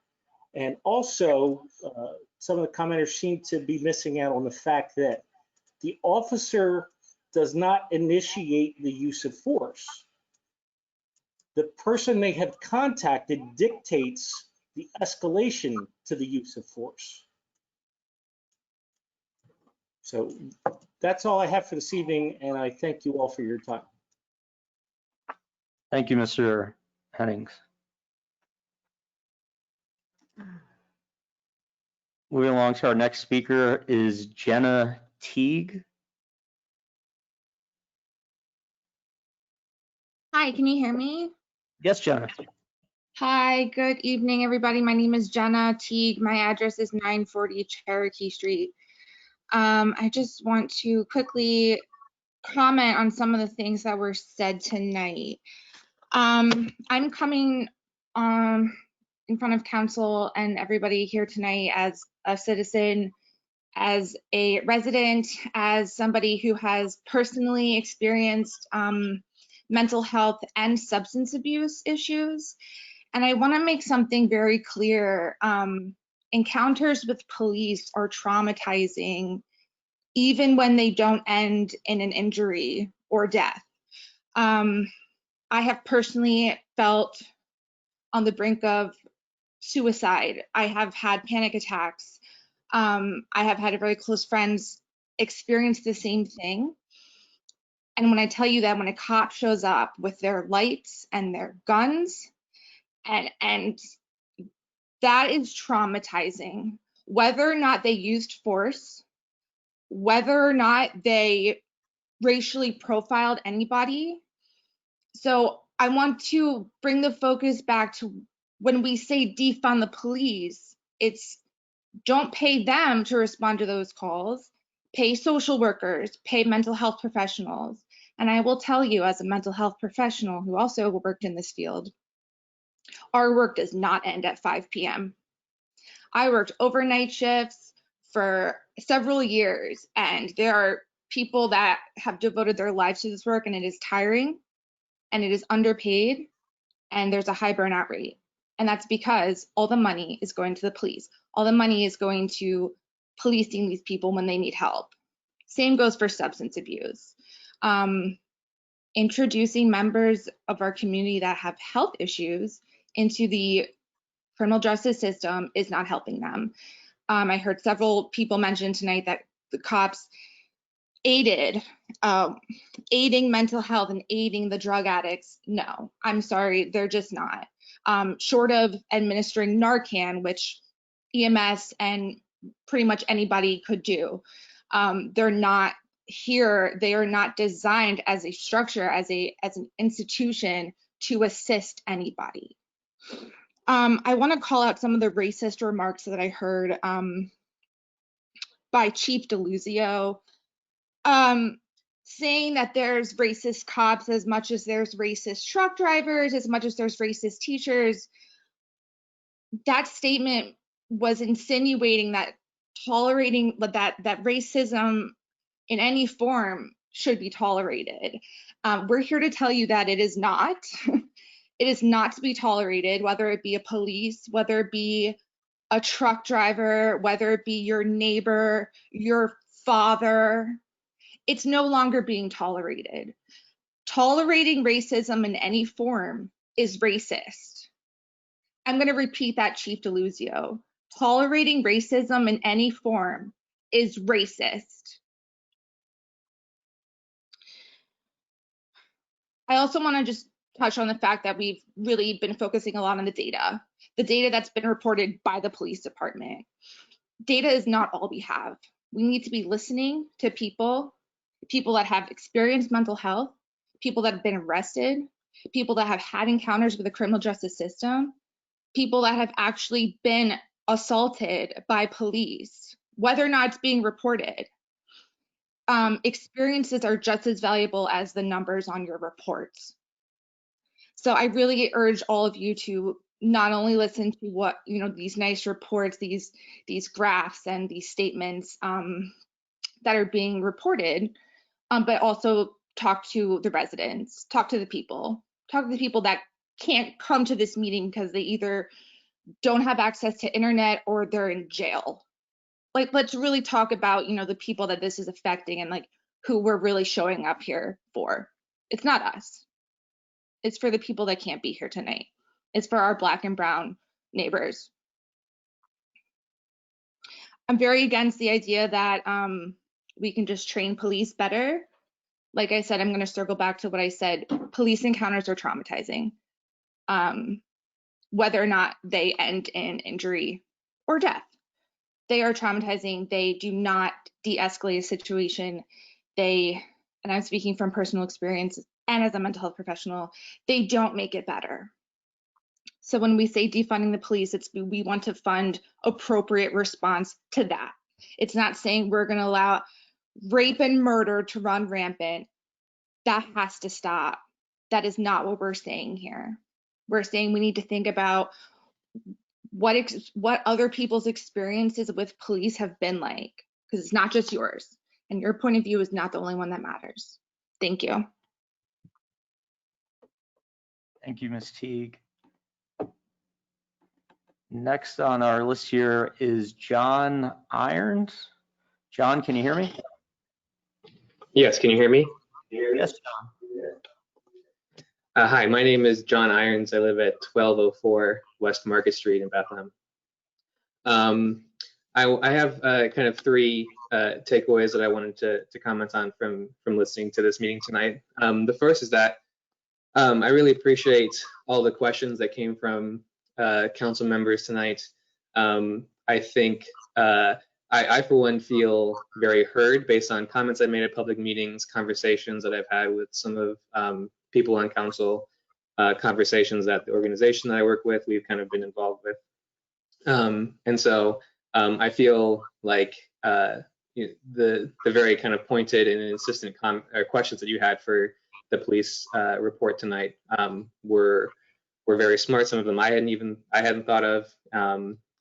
And also, some of the commenters seem to be missing out on the fact that the officer does not initiate the use of force. The person they have contacted dictates the escalation to the use of force. So that's all I have for this evening, and I thank you all for your time. Thank you, Mr. Headings. Moving along to our next speaker is Jenna Teague. Hi, can you hear me? Yes, Jenna. Hi, good evening, everybody. My name is Jenna Teague. My address is 940 Cherokee Street. I just want to quickly comment on some of the things that were said tonight. I'm coming in front of council and everybody here tonight as a citizen, as a resident, as somebody who has personally experienced mental health and substance abuse issues. And I want to make something very clear. Encounters with police are traumatizing, even when they don't end in an injury or death. I have personally felt on the brink of suicide. I have had panic attacks. I have had very close friends experience the same thing. And when I tell you that when a cop shows up with their lights and their guns, and that is traumatizing, whether or not they used force, whether or not they racially profiled anybody. So I want to bring the focus back to when we say defund the police, it's don't pay them to respond to those calls, pay social workers, pay mental health professionals. And I will tell you, as a mental health professional who also worked in this field, our work does not end at 5 p.m. I worked overnight shifts for several years, and there are people that have devoted their lives to this work, and it is tiring, and it is underpaid, and there's a high burnout rate. And that's because all the money is going to the police. All the money is going to policing these people when they need help. Same goes for substance abuse. Introducing members of our community that have health issues into the criminal justice system is not helping them. I heard several people mention tonight that the cops aiding mental health and aiding the drug addicts. No, I'm sorry, they're just not. Short of administering Narcan, which EMS and pretty much anybody could do. They're not here. They are not designed as a structure, as an institution to assist anybody. I want to call out some of the racist remarks that I heard by Chief DeLuzio, saying that there's racist cops as much as there's racist truck drivers, as much as there's racist teachers. That statement was insinuating that tolerating that racism in any form should be tolerated. We're here to tell you that it is not. It is not to be tolerated, whether it be a police, whether it be a truck driver, whether it be your neighbor, your father. It's no longer being tolerated. Tolerating racism in any form is racist. I'm going to repeat that, Chief DeLuzio. Tolerating racism in any form is racist. I also want to just touch on the fact that we've really been focusing a lot on the data that's been reported by the police department. Data is not all we have. We need to be listening to people that have experienced mental health, people that have been arrested, people that have had encounters with the criminal justice system, people that have actually been assaulted by police, whether or not it's being reported. Experiences are just as valuable as the numbers on your reports. So I really urge all of you to not only listen to what, these nice reports, these graphs and these statements that are being reported, but also talk to the residents, talk to the people that can't come to this meeting because they either don't have access to internet or they're in jail. Like, let's really talk about, the people that this is affecting and like who we're really showing up here for. It's not us. It's for the people that can't be here tonight. It's for our Black and brown neighbors. I'm very against the idea that we can just train police better. Like I said, I'm going to circle back to what I said. Police encounters are traumatizing, whether or not they end in injury or death. They are traumatizing. They do not de-escalate a situation. And I'm speaking from personal experience and as a mental health professional, they don't make it better. So when we say defunding the police, we want to fund appropriate response to that. It's not saying we're going to allow rape and murder to run rampant. That has to stop. That is not what we're saying here. We're saying we need to think about what other people's experiences with police have been like, because it's not just yours, and your point of view is not the only one that matters. Thank you. Thank you, Ms. Teague. Next on our list here is John Irons. John, can you hear me? Yes, can you hear me? Yes, John. Hi, my name is John Irons. I live at 1204 West Market Street in Bethlehem. I have kind of three takeaways that I wanted to comment on from listening to this meeting tonight. The first is that I really appreciate all the questions that came from council members tonight. I think I, for one, feel very heard based on comments I made at public meetings, conversations that I've had with some of people on council, conversations that the organization that I work with, we've kind of been involved with. And so I feel like the very kind of pointed and insistent questions that you had for the police report tonight were very smart. Some of them I hadn't thought of,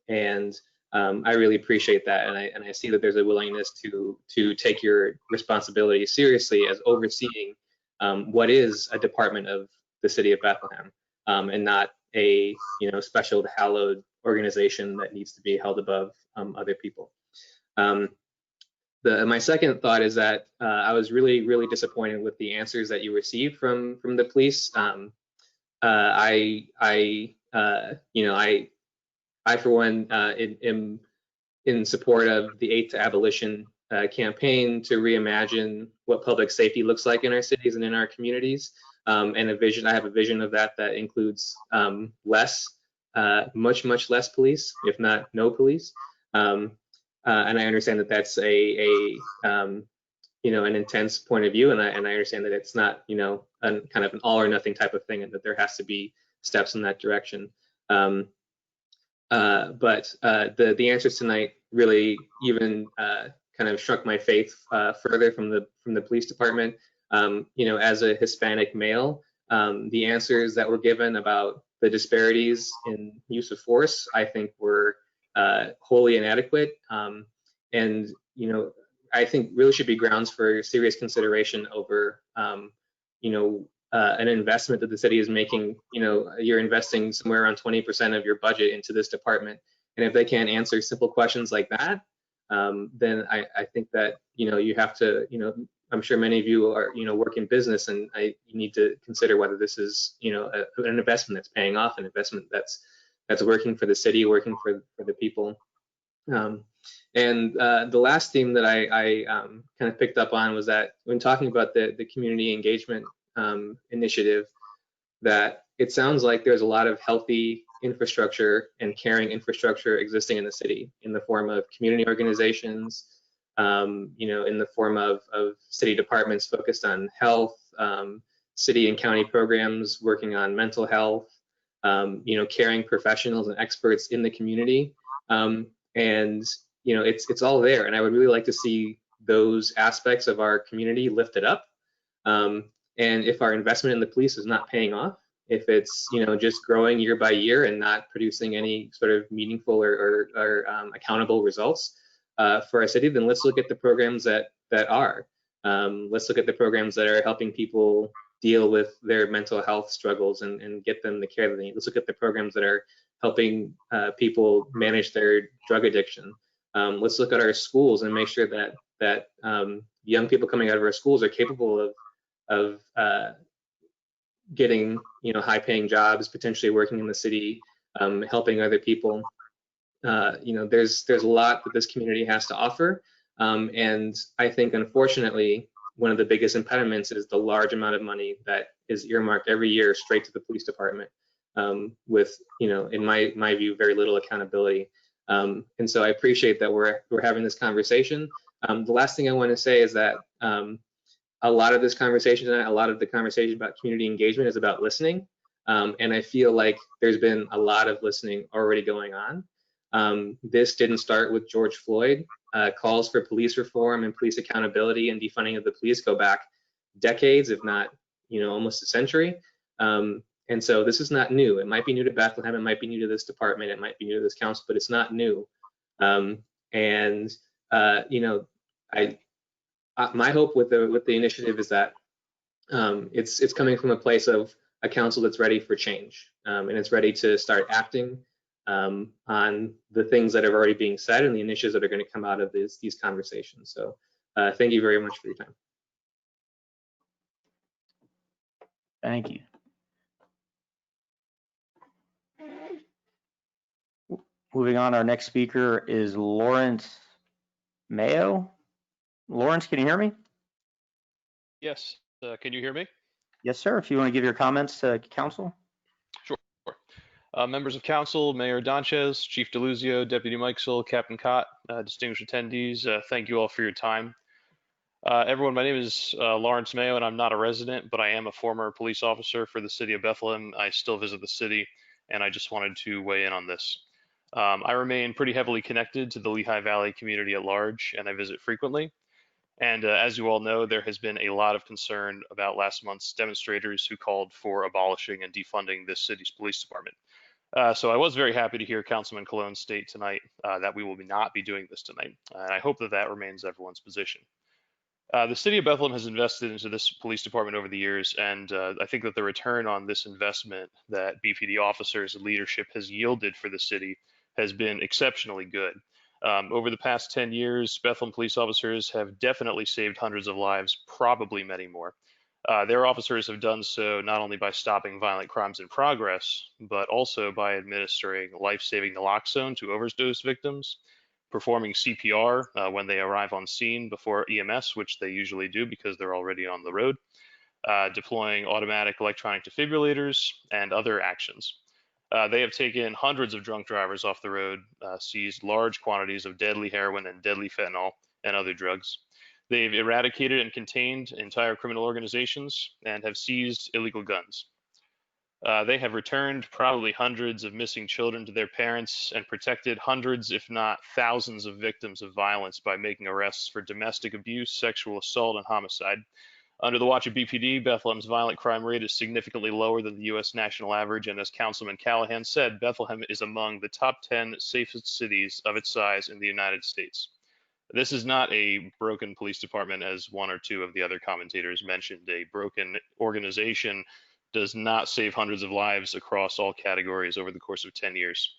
and I really appreciate that. And I see that there's a willingness to take your responsibility seriously as overseeing what is a department of the city of Bethlehem, and not a special hallowed organization that needs to be held above other people. My second thought is that I was really disappointed with the answers that you received from the police. I for one am in support of the 8 to Abolition campaign to reimagine what public safety looks like in our cities and in our communities. And I have a vision of that includes much less police, if not no police. And I understand that that's you know, an intense point of view, and I understand that it's not, you know, kind of an all or nothing type of thing, and that there has to be steps in that direction. But the answers tonight really even kind of struck my faith further from the police department. You know, as a Hispanic male, the answers that were given about the disparities in use of force, I think were wholly inadequate, and you know, I think really should be grounds for serious consideration over, you know, an investment that the city is making. You know, you're investing somewhere around 20% of your budget into this department, and if they can't answer simple questions like that, then I think that, you know, you have to, you know, I'm sure many of you are, you know, work in business, and you need to consider whether this is, you know, an investment that's paying off, an investment that's working for the city, working for the people. And the last theme that I kind of picked up on was that when talking about the community engagement initiative, that it sounds like there's a lot of healthy infrastructure and caring infrastructure existing in the city in the form of community organizations, you know, in the form of city departments focused on health, city and county programs working on mental health, you know, caring professionals and experts in the community. And you know, it's all there, and I would really like to see those aspects of our community lifted up. And if our investment in the police is not paying off, if it's, you know, just growing year by year and not producing any sort of meaningful or accountable results for our city, then let's look at the programs that are. Let's look at the programs that are helping people deal with their mental health struggles and get them the care that they need. Let's look at the programs that are helping people manage their drug addiction. Let's look at our schools and make sure that young people coming out of our schools are capable of getting, you know, high-paying jobs, potentially working in the city, helping other people. You know, there's a lot that this community has to offer, and I think, unfortunately, one of the biggest impediments is the large amount of money that is earmarked every year straight to the police department, with, you know, in my view, very little accountability. And so I appreciate that we're having this conversation. The last thing I want to say is that a lot of this conversation tonight, a lot of the conversation about community engagement is about listening. And I feel like there's been a lot of listening already going on. This didn't start with George Floyd. Calls for police reform and police accountability and defunding of the police go back decades, if not, you know, almost a century. And so this is not new. It might be new to Bethlehem. It might be new to this department. It might be new to this council, but it's not new. You know, my hope with the initiative is that it's coming from a place of a council that's ready for change, and it's ready to start acting on the things that are already being said and the initiatives that are going to come out of these conversations. So thank you very much for your time. Thank you. Moving on, our next speaker is Lawrence Mayo. Lawrence, can you hear me? Yes, can you hear me? Yes, sir. If you want to give your comments to council. Sure. Members of council, Mayor Donchez, Chief DeLuzio, Deputy Mikesell, Captain Cott, distinguished attendees, thank you all for your time. Everyone, my name is Lawrence Mayo, and I'm not a resident, but I am a former police officer for the city of Bethlehem. I still visit the city, and I just wanted to weigh in on this. I remain pretty heavily connected to the Lehigh Valley community at large, and I visit frequently. And as you all know, there has been a lot of concern about last month's demonstrators who called for abolishing and defunding this city's police department. So I was very happy to hear Councilman Colon state tonight that we will not be doing this tonight. And I hope that remains everyone's position. The city of Bethlehem has invested into this police department over the years, and I think that the return on this investment that BPD officers and leadership has yielded for the city has been exceptionally good. Over the past 10 years, Bethlehem police officers have definitely saved hundreds of lives, probably many more. Their officers have done so not only by stopping violent crimes in progress, but also by administering life-saving naloxone to overdose victims, performing CPR when they arrive on scene before EMS, which they usually do because they're already on the road, deploying automatic electronic defibrillators, and other actions. They have taken hundreds of drunk drivers off the road, seized large quantities of deadly heroin and deadly fentanyl and other drugs. They've eradicated and contained entire criminal organizations and have seized illegal guns. They have returned probably hundreds of missing children to their parents and protected hundreds, if not thousands, of victims of violence by making arrests for domestic abuse, sexual assault, and homicide. Under the watch of BPD, Bethlehem's violent crime rate is significantly lower than the U.S. national average, and as Councilman Callahan said, Bethlehem is among the top 10 safest cities of its size in the United States. This is not a broken police department, as one or two of the other commentators mentioned. A broken organization does not save hundreds of lives across all categories over the course of 10 years.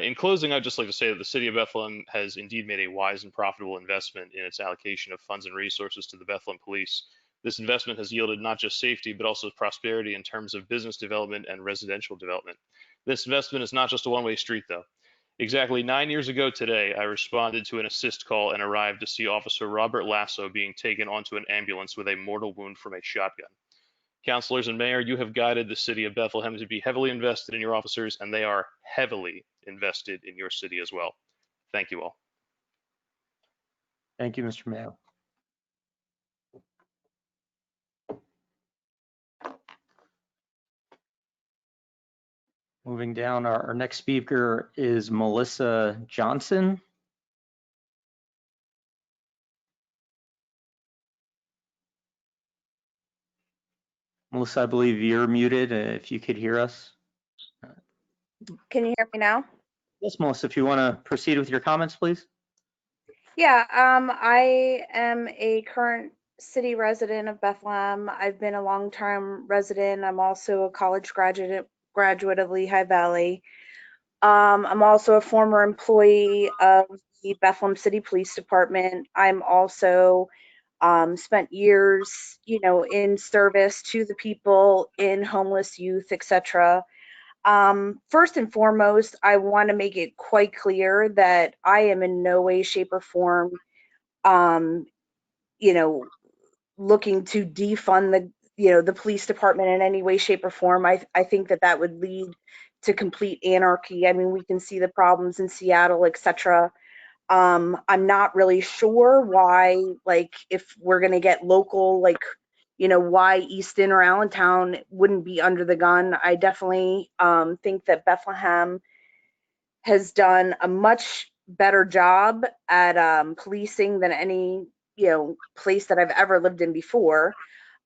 In closing, I'd just like to say that the city of Bethlehem has indeed made a wise and profitable investment in its allocation of funds and resources to the Bethlehem Police. This investment has yielded not just safety, but also prosperity in terms of business development and residential development. This investment is not just a one-way street, though. Exactly 9 years ago today, I responded to an assist call and arrived to see Officer Robert Lasso being taken onto an ambulance with a mortal wound from a shotgun. Councilors and Mayor, you have guided the city of Bethlehem to be heavily invested in your officers, and they are heavily invested in your city as well. Thank you all. Thank you, Mr. Mayo. Moving down, our next speaker is Melissa Johnson. Melissa, I believe you're muted, if you could hear us. Can you hear me now? Yes, Melissa, if you want to proceed with your comments, please. Yeah, I am a current city resident of Bethlehem. I've been a long-term resident. I'm also a college graduate of Lehigh Valley. I'm also a former employee of the Bethlehem City Police Department. I'm also spent years, in service to the people, in homeless youth, etc. First and foremost, I want to make it quite clear that I am in no way, shape, or form, looking to defund the police department in any way, shape, or form. I think that would lead to complete anarchy. I mean, we can see the problems in Seattle, etc. I'm not really sure why, if we're going to get local, why Easton or Allentown wouldn't be under the gun. I definitely think that Bethlehem has done a much better job at policing than any, place that I've ever lived in before.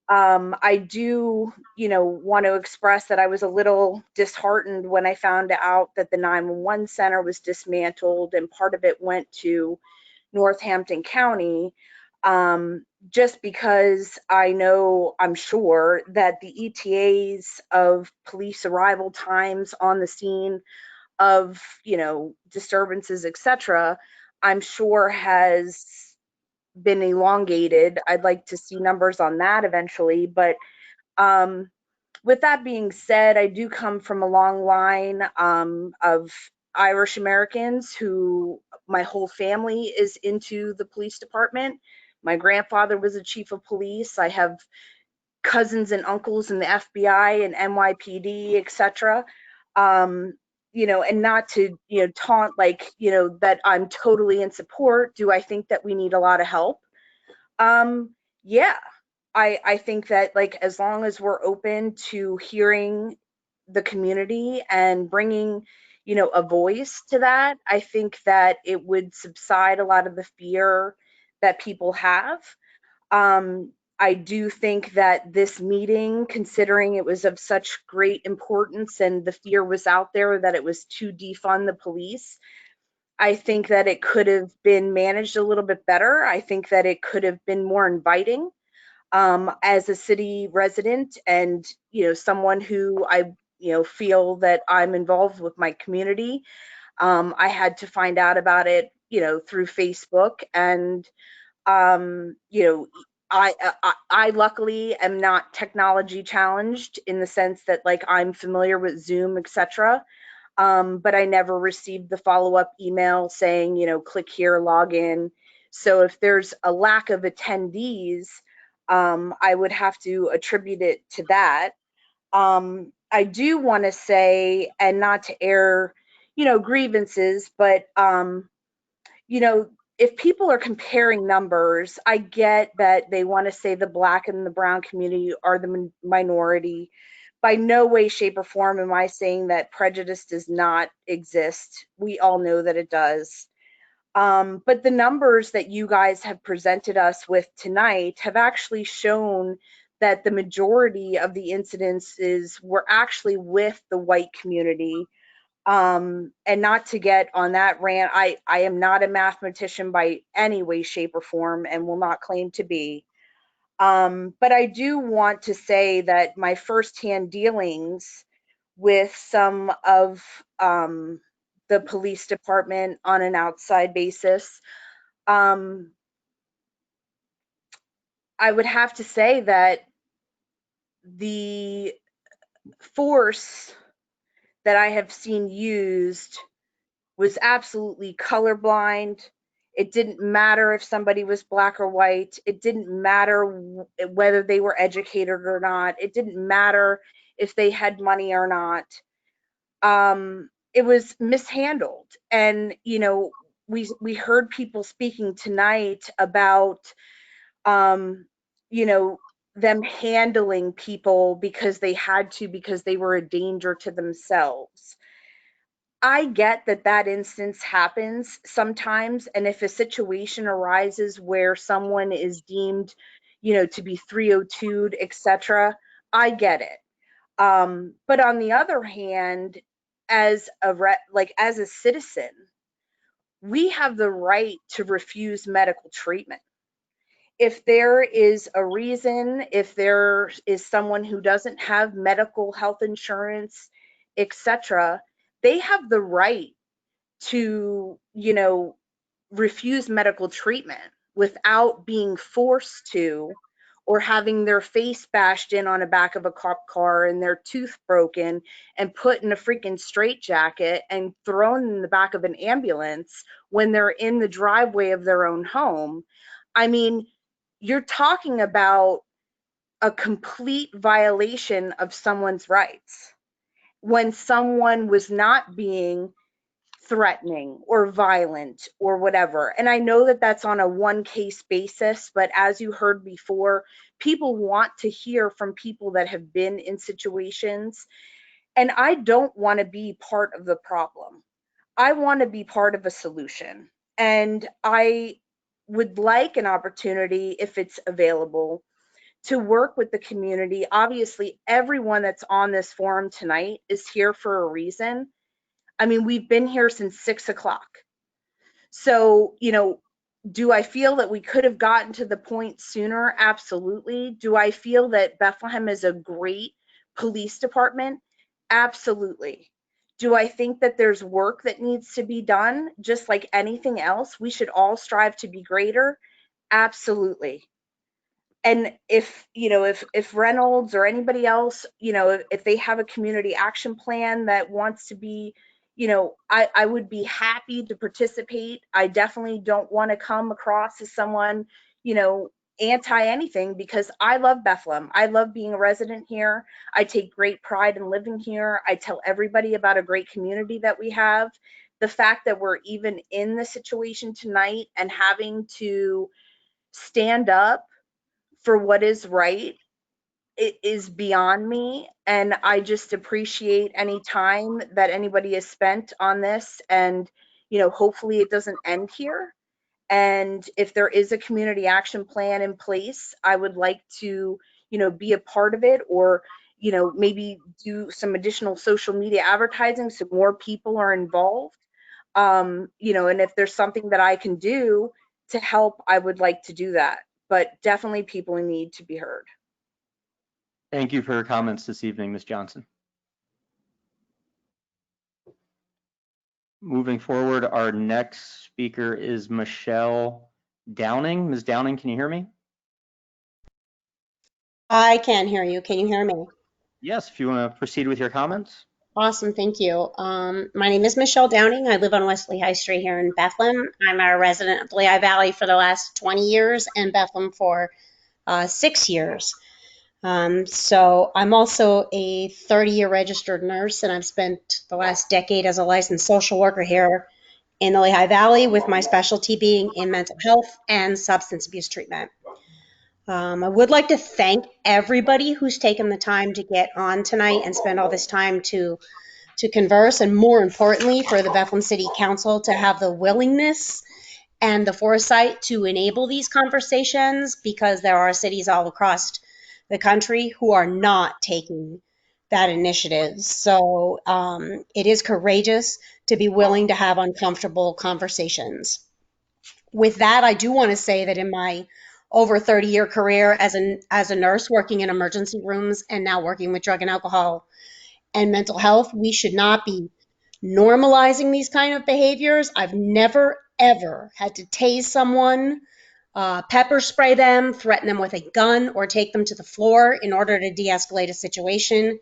I do, want to express that I was a little disheartened when I found out that the 911 center was dismantled and part of it went to Northampton County, just because I'm sure that the ETAs of police arrival times on the scene of, disturbances, etc., I'm sure has been elongated. I'd like to see numbers on that eventually. But with that being said, I do come from a long line of Irish Americans who my whole family is into the police department. My grandfather was a chief of police. I have cousins and uncles in the FBI and NYPD, etc. And not to, taunt that I'm totally in support. Do I think that we need a lot of help? Yeah, I think that as long as we're open to hearing the community and bringing, a voice to that, I think that it would subside a lot of the fear that people have. I do think that this meeting, considering it was of such great importance and the fear was out there that it was to defund the police, I think that it could have been managed a little bit better. I think that it could have been more inviting. As a city resident and, someone who I, feel that I'm involved with my community, I had to find out about it, through Facebook. And, I luckily am not technology challenged in the sense that I'm familiar with Zoom, etc. But I never received the follow-up email saying, click here, log in. So if there's a lack of attendees, I would have to attribute it to that. I do want to say, and not to air, grievances, but, if people are comparing numbers, I get that they want to say the Black and the brown community are the minority. By no way, shape, or form am I saying that prejudice does not exist. We all know that it does. But the numbers that you guys have presented us with tonight have actually shown that the majority of the incidences were actually with the white community. And not to get on that rant, I am not a mathematician by any way, shape, or form, and will not claim to be. But I do want to say that my firsthand dealings with some of the police department on an outside basis, I would have to say that the force that I have seen used was absolutely colorblind. It didn't matter if somebody was Black or white. It didn't matter whether they were educated or not. It didn't matter if they had money or not. It was mishandled. And, we heard people speaking tonight about, them handling people because they had to, because they were a danger to themselves. I get that that instance happens sometimes, and if a situation arises where someone is deemed, to be 302'd, etc., I get it. But on the other hand, as as a citizen, we have the right to refuse medical treatment. If there is a reason, if there is someone who doesn't have medical health insurance, etc., they have the right to, refuse medical treatment without being forced to, or having their face bashed in on the back of a cop car and their tooth broken and put in a freaking straitjacket and thrown in the back of an ambulance when they're in the driveway of their own home. I mean, you're talking about a complete violation of someone's rights when someone was not being threatening or violent or whatever. And I know that that's on a one case basis, but as you heard before, people want to hear from people that have been in situations. And I don't want to be part of the problem. I want to be part of a solution. And I would like an opportunity, if it's available, to work with the community. Obviously, everyone that's on this forum tonight is here for a reason. I mean, we've been here since 6 o'clock. So, do I feel that we could have gotten to the point sooner? Absolutely. Do I feel that Bethlehem is a great police department? Absolutely. Do I think that there's work that needs to be done? Just like anything else, we should all strive to be greater. Absolutely. And if Reynolds or anybody else, if they have a community action plan that wants to be, I would be happy to participate. I definitely don't want to come across as someone, anti anything, because I love Bethlehem. I love being a resident here. I take great pride in living here. I tell everybody about a great community that we have. The fact that we're even in the situation tonight and having to stand up for what is right, it is beyond me. And I just appreciate any time that anybody has spent on this. And, hopefully it doesn't end here. And if there is a community action plan in place, I would like to, be a part of it, or, maybe do some additional social media advertising so more people are involved. And if there's something that I can do to help, I would like to do that. But definitely people need to be heard. Thank you for your comments this evening, Ms. Johnson. Moving forward, our next speaker is Michelle Downing. Ms. Downing, can you hear me? I can hear you. Can you hear me? Yes, if you want to proceed with your comments. Awesome, thank you. My name is Michelle Downing. I live on West Lehigh Street here in Bethlehem. I'm a resident of Lehigh Valley for the last 20 years and Bethlehem for 6 years. So I'm also a 30-year registered nurse, and I've spent the last decade as a licensed social worker here in the Lehigh Valley, with my specialty being in mental health and substance abuse treatment. I would like to thank everybody who's taken the time to get on tonight and spend all this time to converse, and more importantly, for the Bethlehem City Council to have the willingness and the foresight to enable these conversations, because there are cities all across the country who are not taking that initiative. So it is courageous to be willing to have uncomfortable conversations. With that, I do want to say that in my over 30-year career as a nurse working in emergency rooms and now working with drug and alcohol and mental health, we should not be normalizing these kind of behaviors. I've never, ever had to tase someone, pepper spray them, threaten them with a gun, or take them to the floor in order to de-escalate a situation.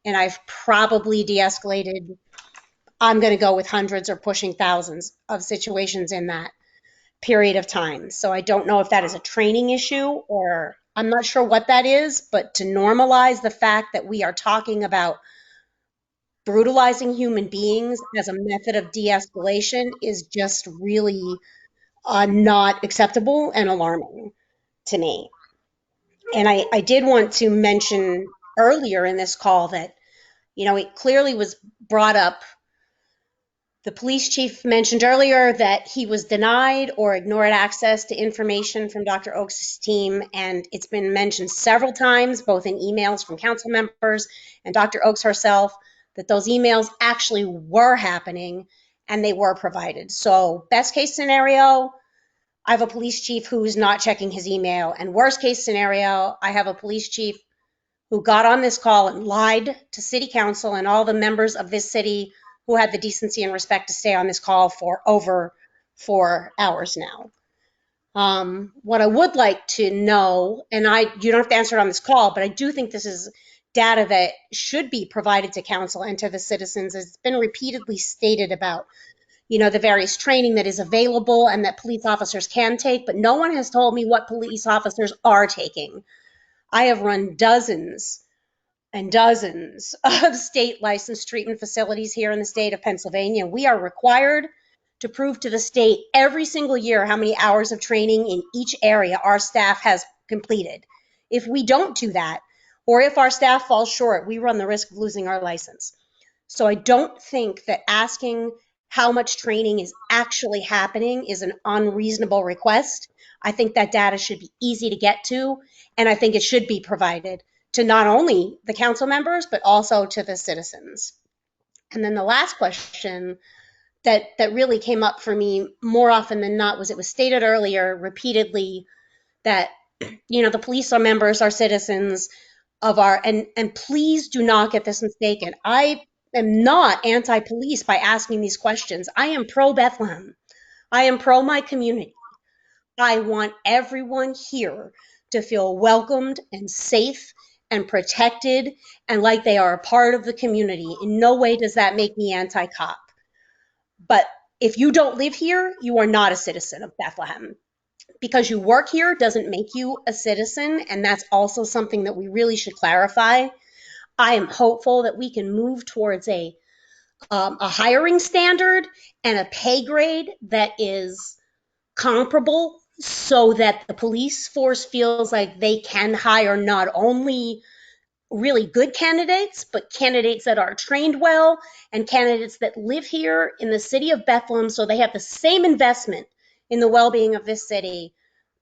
And I've probably de-escalated, I'm going to go with hundreds or pushing thousands of situations in that period of time. So I don't know if that is a training issue, or I'm not sure what that is, but to normalize the fact that we are talking about brutalizing human beings as a method of de-escalation is just really not acceptable and alarming to me. And I did want to mention earlier in this call that, it clearly was brought up. The police chief mentioned earlier that he was denied or ignored access to information from Dr. Oaks' team, and it's been mentioned several times, both in emails from council members and Dr. Oaks herself, that those emails actually were happening and they were provided. So best case scenario, I have a police chief who's not checking his email, and worst case scenario, I have a police chief who got on this call and lied to city council and all the members of this city who had the decency and respect to stay on this call for over 4 hours now. What I would like to know, and you don't have to answer it on this call, but I do think this is data that should be provided to council and to the citizens. It's been repeatedly stated about, the various training that is available and that police officers can take, but no one has told me what police officers are taking. I have run dozens and dozens of state licensed treatment facilities here in the state of Pennsylvania. We are required to prove to the state every single year how many hours of training in each area our staff has completed. If we don't do that, or if our staff falls short, we run the risk of losing our license. So I don't think that asking how much training is actually happening is an unreasonable request. I think that data should be easy to get to, and I think it should be provided to not only the council members, but also to the citizens. And then the last question that really came up for me more often than not was, it was stated earlier repeatedly that, the police are members, are citizens of and please do not get this mistaken. I am not anti-police by asking these questions. I am pro-Bethlehem. I am pro my community. I want everyone here to feel welcomed and safe and protected and like they are a part of the community. In no way does that make me anti-cop. But if you don't live here, you are not a citizen of Bethlehem. Because you work here doesn't make you a citizen, and that's also something that we really should clarify. I am hopeful that we can move towards a hiring standard and a pay grade that is comparable, so that the police force feels like they can hire not only really good candidates, but candidates that are trained well and candidates that live here in the city of Bethlehem, so they have the same investment in the well-being of this city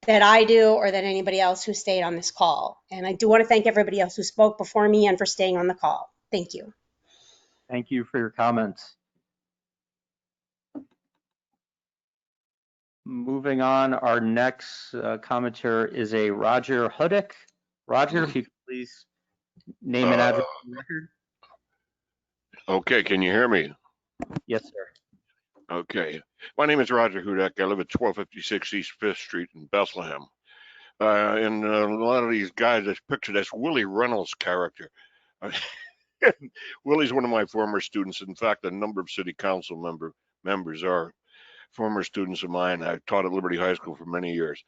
that I do, or that anybody else who stayed on this call. And I do want to thank everybody else who spoke before me and for staying on the call. Thank you. Thank you for your comments. Moving on, our next commenter is a Roger Hudick. Roger, if you could please name and address for the record. Okay, can you hear me? Yes, sir. Okay. My name is Roger Hudak. I live at 1256 East 5th Street in Bethlehem. And a lot of these guys, this picture, that's Willie Reynolds' character. Willie's one of my former students. In fact, a number of city council members are former students of mine. I taught at Liberty High School for many years.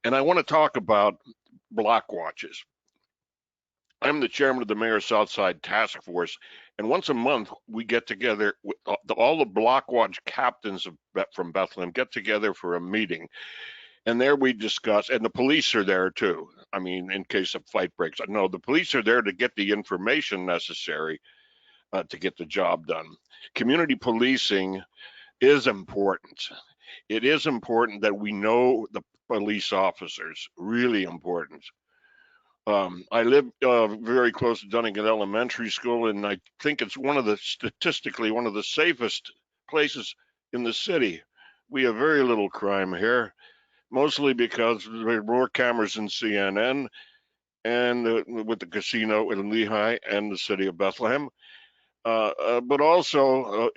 And I want to talk about block watches. I'm the chairman of the Mayor's Southside Task Force, and once a month we get together with all the block watch captains from Bethlehem get together for a meeting, and there we discuss, and the police are there too. I mean, in case a fight breaks. No, the police are there to get the information necessary to get the job done. Community policing is important. It is important that we know the police officers, really important. I live very close to Dunnigan Elementary School, and I think it's statistically one of the safest places in the city. We have very little crime here, mostly because there are more cameras in CNN and with the casino in Lehigh and the city of Bethlehem. But also,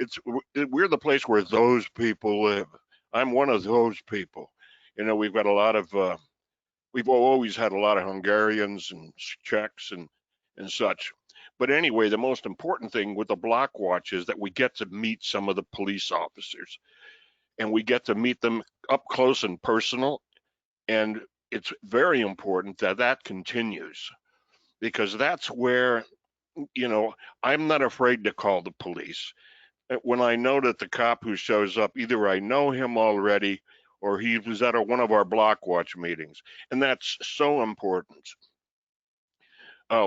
we're the place where those people live. I'm one of those people. You know, we've got a lot of, we've always had a lot of Hungarians and Czechs and such. But anyway, the most important thing with the block watch is that we get to meet some of the police officers, and we get to meet them up close and personal. And it's very important that that continues, because that's where, you know, I'm not afraid to call the police. When I know that the cop who shows up, either I know him already or he was at one of our block watch meetings. And that's so important.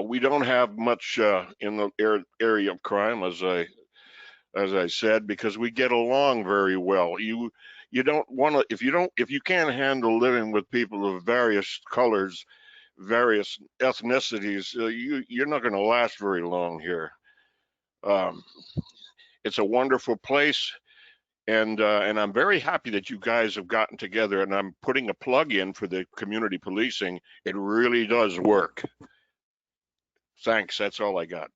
We don't have much in the area of crime, as I said, because we get along very well. You don't want to, if you can't handle living with people of various colors, various ethnicities, you're not going to last very long here. It's a wonderful place, and I'm very happy that you guys have gotten together, and I'm putting a plug in for the community policing. It really does work. Thanks, that's all I got.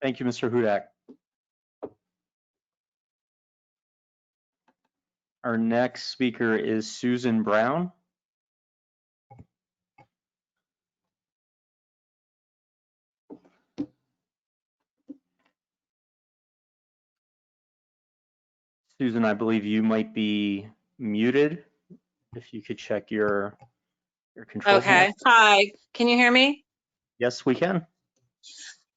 Thank you, Mr. Hudak. Our next speaker is Susan Brown. Susan, I believe you might be muted. If you could check your controls. Okay. Hi. Can you hear me? Yes, we can.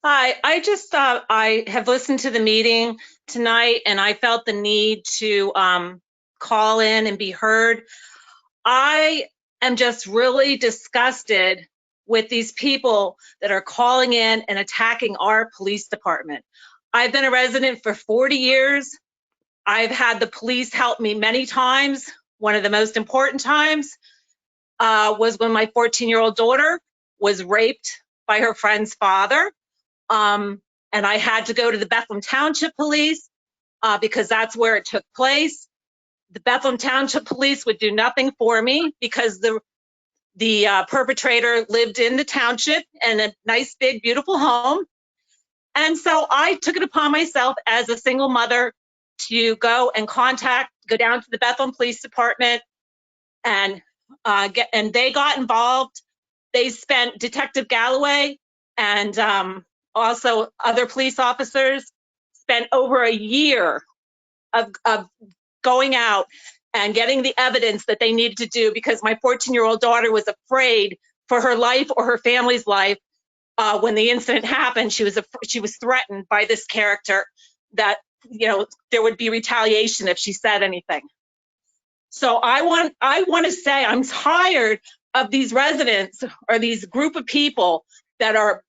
Hi. I just I have listened to the meeting tonight, and I felt the need to call in and be heard. I am just really disgusted with these people that are calling in and attacking our police department. I've been a resident for 40 years. I've had the police help me many times. One of the most important times was when my 14-year-old daughter was raped by her friend's father. And I had to go to the Bethlehem Township Police because that's where it took place. The Bethlehem Township Police would do nothing for me because the perpetrator lived in the township in a nice, big, beautiful home. And so I took it upon myself as a single mother to go down to the Bethlehem Police Department and they got involved. They spent Detective Galloway and also other police officers spent over a year of going out and getting the evidence that they needed to do, because my 14-year-old daughter was afraid for her life or her family's life. When the incident happened, she was threatened by this character that, you know, there would be retaliation if she said anything. So I want to say I'm tired of these residents or these group of people that are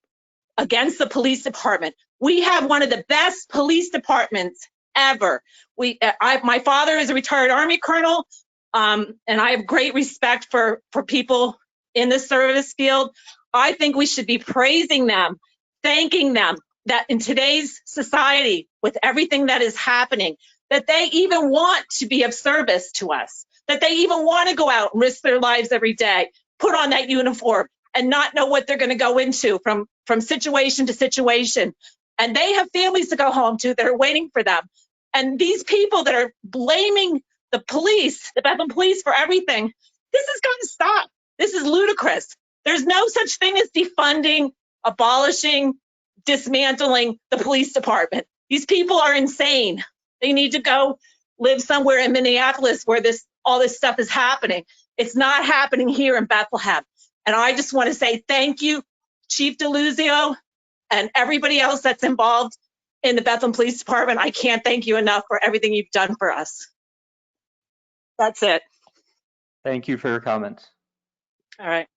against the police department. We have one of the best police departments ever. My father is a retired Army colonel, and I have great respect for people in the service field. I think we should be praising them, thanking them, that in today's society, with everything that is happening, that they even want to be of service to us, that they even want to go out and risk their lives every day, put on that uniform and not know what they're going to go into from situation to situation. And they have families to go home to that are waiting for them. And these people that are blaming the police, the Bethlehem police, for everything, this is going to stop. This is ludicrous. There's no such thing as defunding, abolishing, dismantling the police department. These people are insane. They need to go live somewhere in Minneapolis where all this stuff is happening. It's not happening here in Bethlehem. And I just want to say thank you Chief DeLuzio, and everybody else that's involved in the Bethlehem Police Department. I can't thank you enough for everything you've done for us. That's it. Thank you for your comments. All right.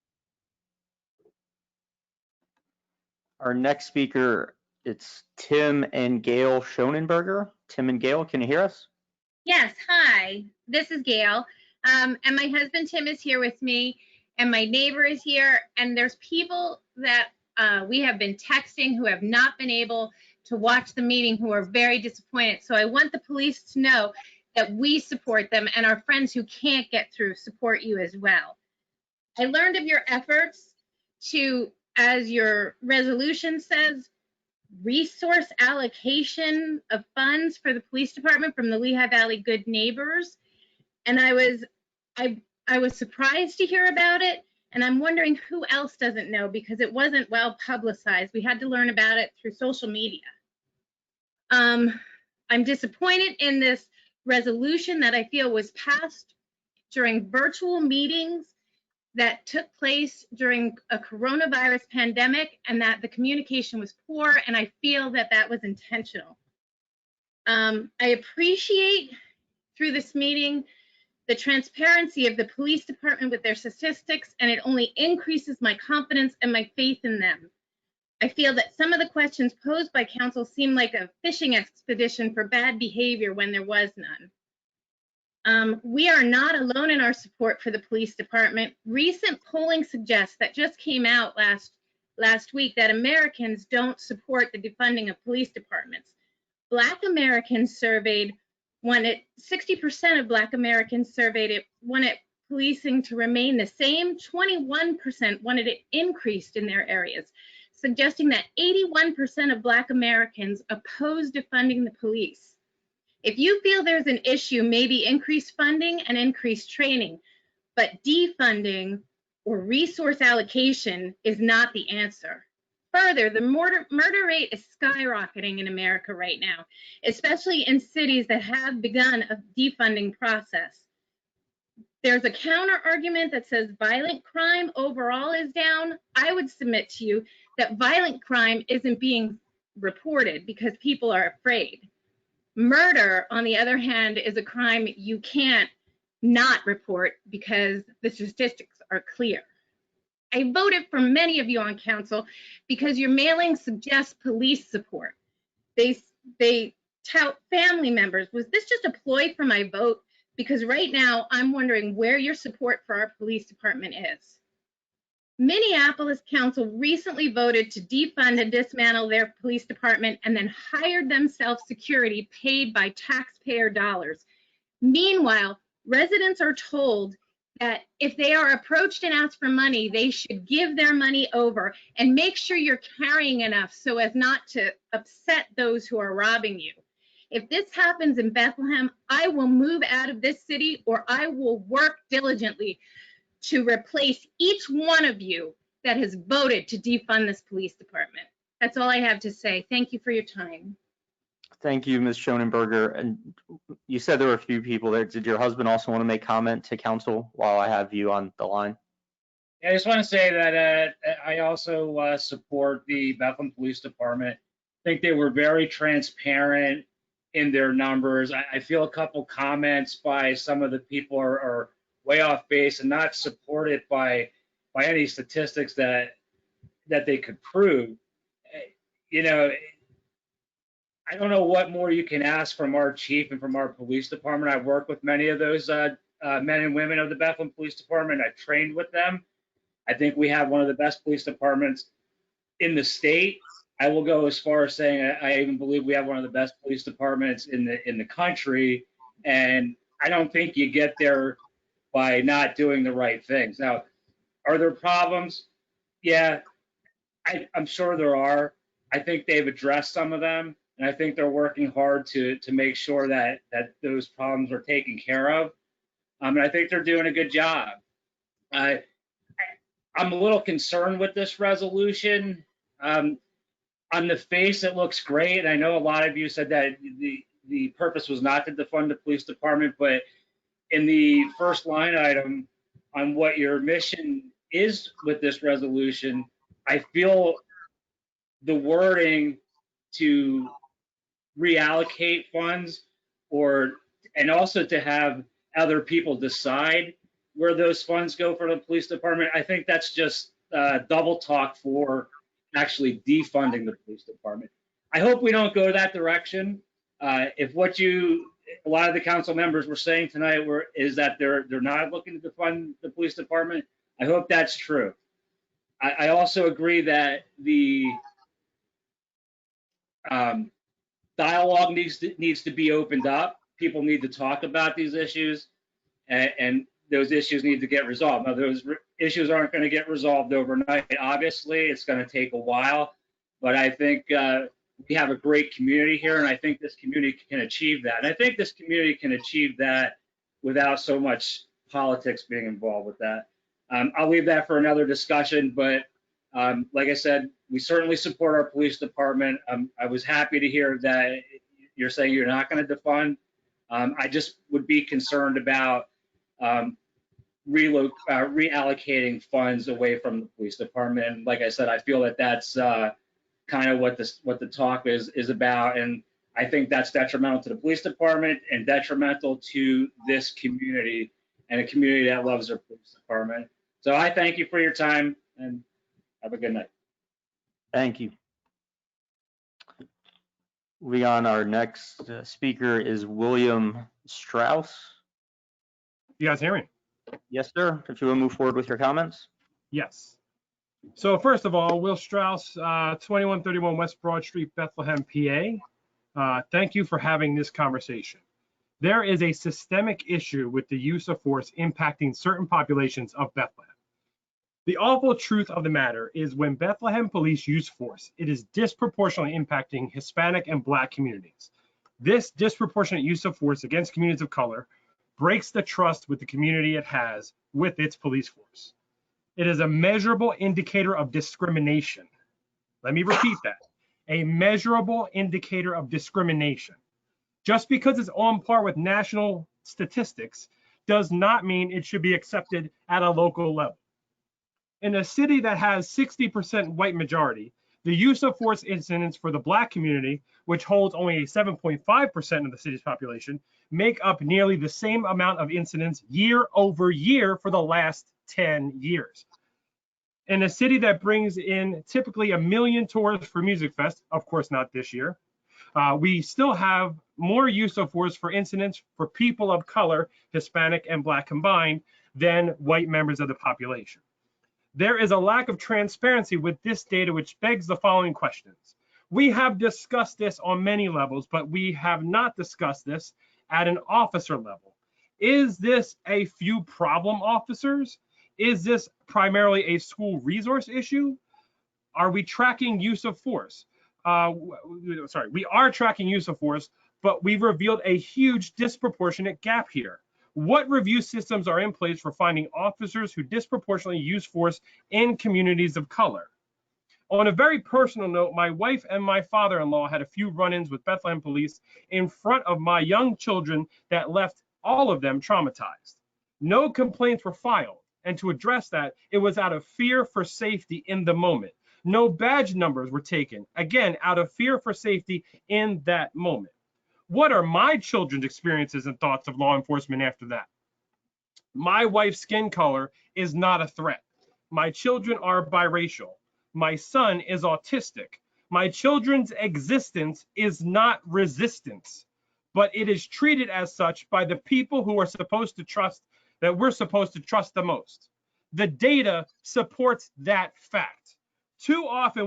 Our next speaker, it's Tim and Gail Schonenberger. Tim and Gail, can you hear us? Yes, hi, this is Gail. And my husband Tim is here with me, and my neighbor is here, and there's people that we have been texting who have not been able to watch the meeting who are very disappointed. So I want the police to know that we support them, and our friends who can't get through support you as well. I learned of your efforts to, as your resolution says, resource allocation of funds for the police department from the Lehigh Valley Good Neighbors. And I was surprised to hear about it. And I'm wondering who else doesn't know, because it wasn't well publicized. We had to learn about it through social media. I'm disappointed in this resolution that I feel was passed during virtual meetings that took place during a coronavirus pandemic, and that the communication was poor, and I feel that that was intentional. I appreciate through this meeting the transparency of the police department with their statistics, and it only increases my confidence and my faith in them. I feel that some of the questions posed by council seem like a fishing expedition for bad behavior when there was none. We are not alone in our support for the police department. Recent polling suggests that just came out last week that Americans don't support the defunding of police departments. Black Americans surveyed 60% of Black Americans surveyed wanted policing to remain the same. 21% wanted it increased in their areas, suggesting that 81% of Black Americans oppose defunding the police. If you feel there's an issue, maybe increase funding and increase training, but defunding or resource allocation is not the answer. Further, the murder rate is skyrocketing in America right now, especially in cities that have begun a defunding process. There's a counter argument that says violent crime overall is down. I would submit to you that violent crime isn't being reported because people are afraid. Murder, on the other hand, is a crime you can't not report because the statistics are clear. I voted for many of you on council because your mailing suggests police support. They tout family members. Was this just a ploy for my vote? Because right now I'm wondering where your support for our police department is. Minneapolis Council recently voted to defund and dismantle their police department and then hired themselves security paid by taxpayer dollars. Meanwhile, residents are told that if they are approached and asked for money, they should give their money over and make sure you're carrying enough so as not to upset those who are robbing you. If this happens in Bethlehem, I will move out of this city, or I will work diligently to replace each one of you that has voted to defund this police department. That's all I have to say. Thank you for your time. Thank you, Ms. Schonenberger. And you said there were a few people there. Did your husband also want to make comment to council while I have you on the line? I just want to say that I also support the Bethlehem Police Department. I think they were very transparent in their numbers. I feel a couple comments by some of the people are way off base and not supported by any statistics that they could prove. You know, I don't know what more you can ask from our chief and from our police department. I've worked with many of those men and women of the Bethlehem Police Department. I trained with them. I think we have one of the best police departments in the state. I will go as far as saying I even believe we have one of the best police departments in the country. And I don't think you get there by not doing the right things. Now, are there problems? Yeah, I'm sure there are. I think they've addressed some of them, and I think they're working hard to make sure that those problems are taken care of. And I think they're doing a good job. I'm a little concerned with this resolution. On the face, it looks great. And I know a lot of you said that the purpose was not to defund the police department, but in the first line item on what your mission is with this resolution, I feel the wording to reallocate funds and also to have other people decide where those funds go for the police department, I think that's just double talk for actually defunding the police department. I hope we don't go that direction. If what a lot of the council members were saying tonight is that they're not looking to defund the police department, I hope that's true. I also agree that the dialogue needs to be opened up. People need to talk about these issues, and those issues need to get resolved. Now, those issues aren't going to get resolved overnight. Obviously, it's going to take a while, but I think we have a great community here, and I think this community can achieve that. And I think this community can achieve that without so much politics being involved with that. I'll leave that for another discussion, but like I said, we certainly support our police department. I was happy to hear that you're saying you're not going to defund. I just would be concerned about reallocating funds away from the police department. And like I said, I feel that that's kind of what the talk is about. And I think that's detrimental to the police department and detrimental to this community and a community that loves their police department. So I thank you for your time and have a good night. Thank you. Moving on, our next speaker is William Strauss. You guys hear me? Yes, sir. If you will move forward with your comments. Yes. So first of all, Will Strauss, 2131 West Broad Street, Bethlehem, PA. Thank you for having this conversation. There is a systemic issue with the use of force impacting certain populations of Bethlehem. The awful truth of the matter is when Bethlehem police use force, it is disproportionately impacting Hispanic and Black communities. This disproportionate use of force against communities of color breaks the trust with the community it has with its police force. It is a measurable indicator of discrimination. Let me repeat that. A measurable indicator of discrimination. Just because it's on par with national statistics does not mean it should be accepted at a local level. In a city that has 60% white majority, the use of force incidents for the Black community, which holds only 7.5% of the city's population, make up nearly the same amount of incidents year over year for the last 10 years. In a city that brings in typically 1 million tourists for Music Fest, of course not this year, we still have more use of force for incidents for people of color, Hispanic and Black combined, than white members of the population. There is a lack of transparency with this data, which begs the following questions. We have discussed this on many levels, but we have not discussed this at an officer level. Is this a few problem officers? Is this primarily a school resource issue? Are we tracking use of force? We are tracking use of force, but we've revealed a huge disproportionate gap here. What review systems are in place for finding officers who disproportionately use force in communities of color? On a very personal note, my wife and my father-in-law had a few run-ins with Bethlehem police in front of my young children that left all of them traumatized. No complaints were filed, and to address that, it was out of fear for safety in the moment. No badge numbers were taken, again, out of fear for safety in that moment. What are my children's experiences and thoughts of law enforcement after that? My wife's skin color is not a threat. My children are biracial. My son is autistic. My children's existence is not resistance, but it is treated as such by the people who are supposed to trust, that we're supposed to trust the most. The data supports that fact. Too often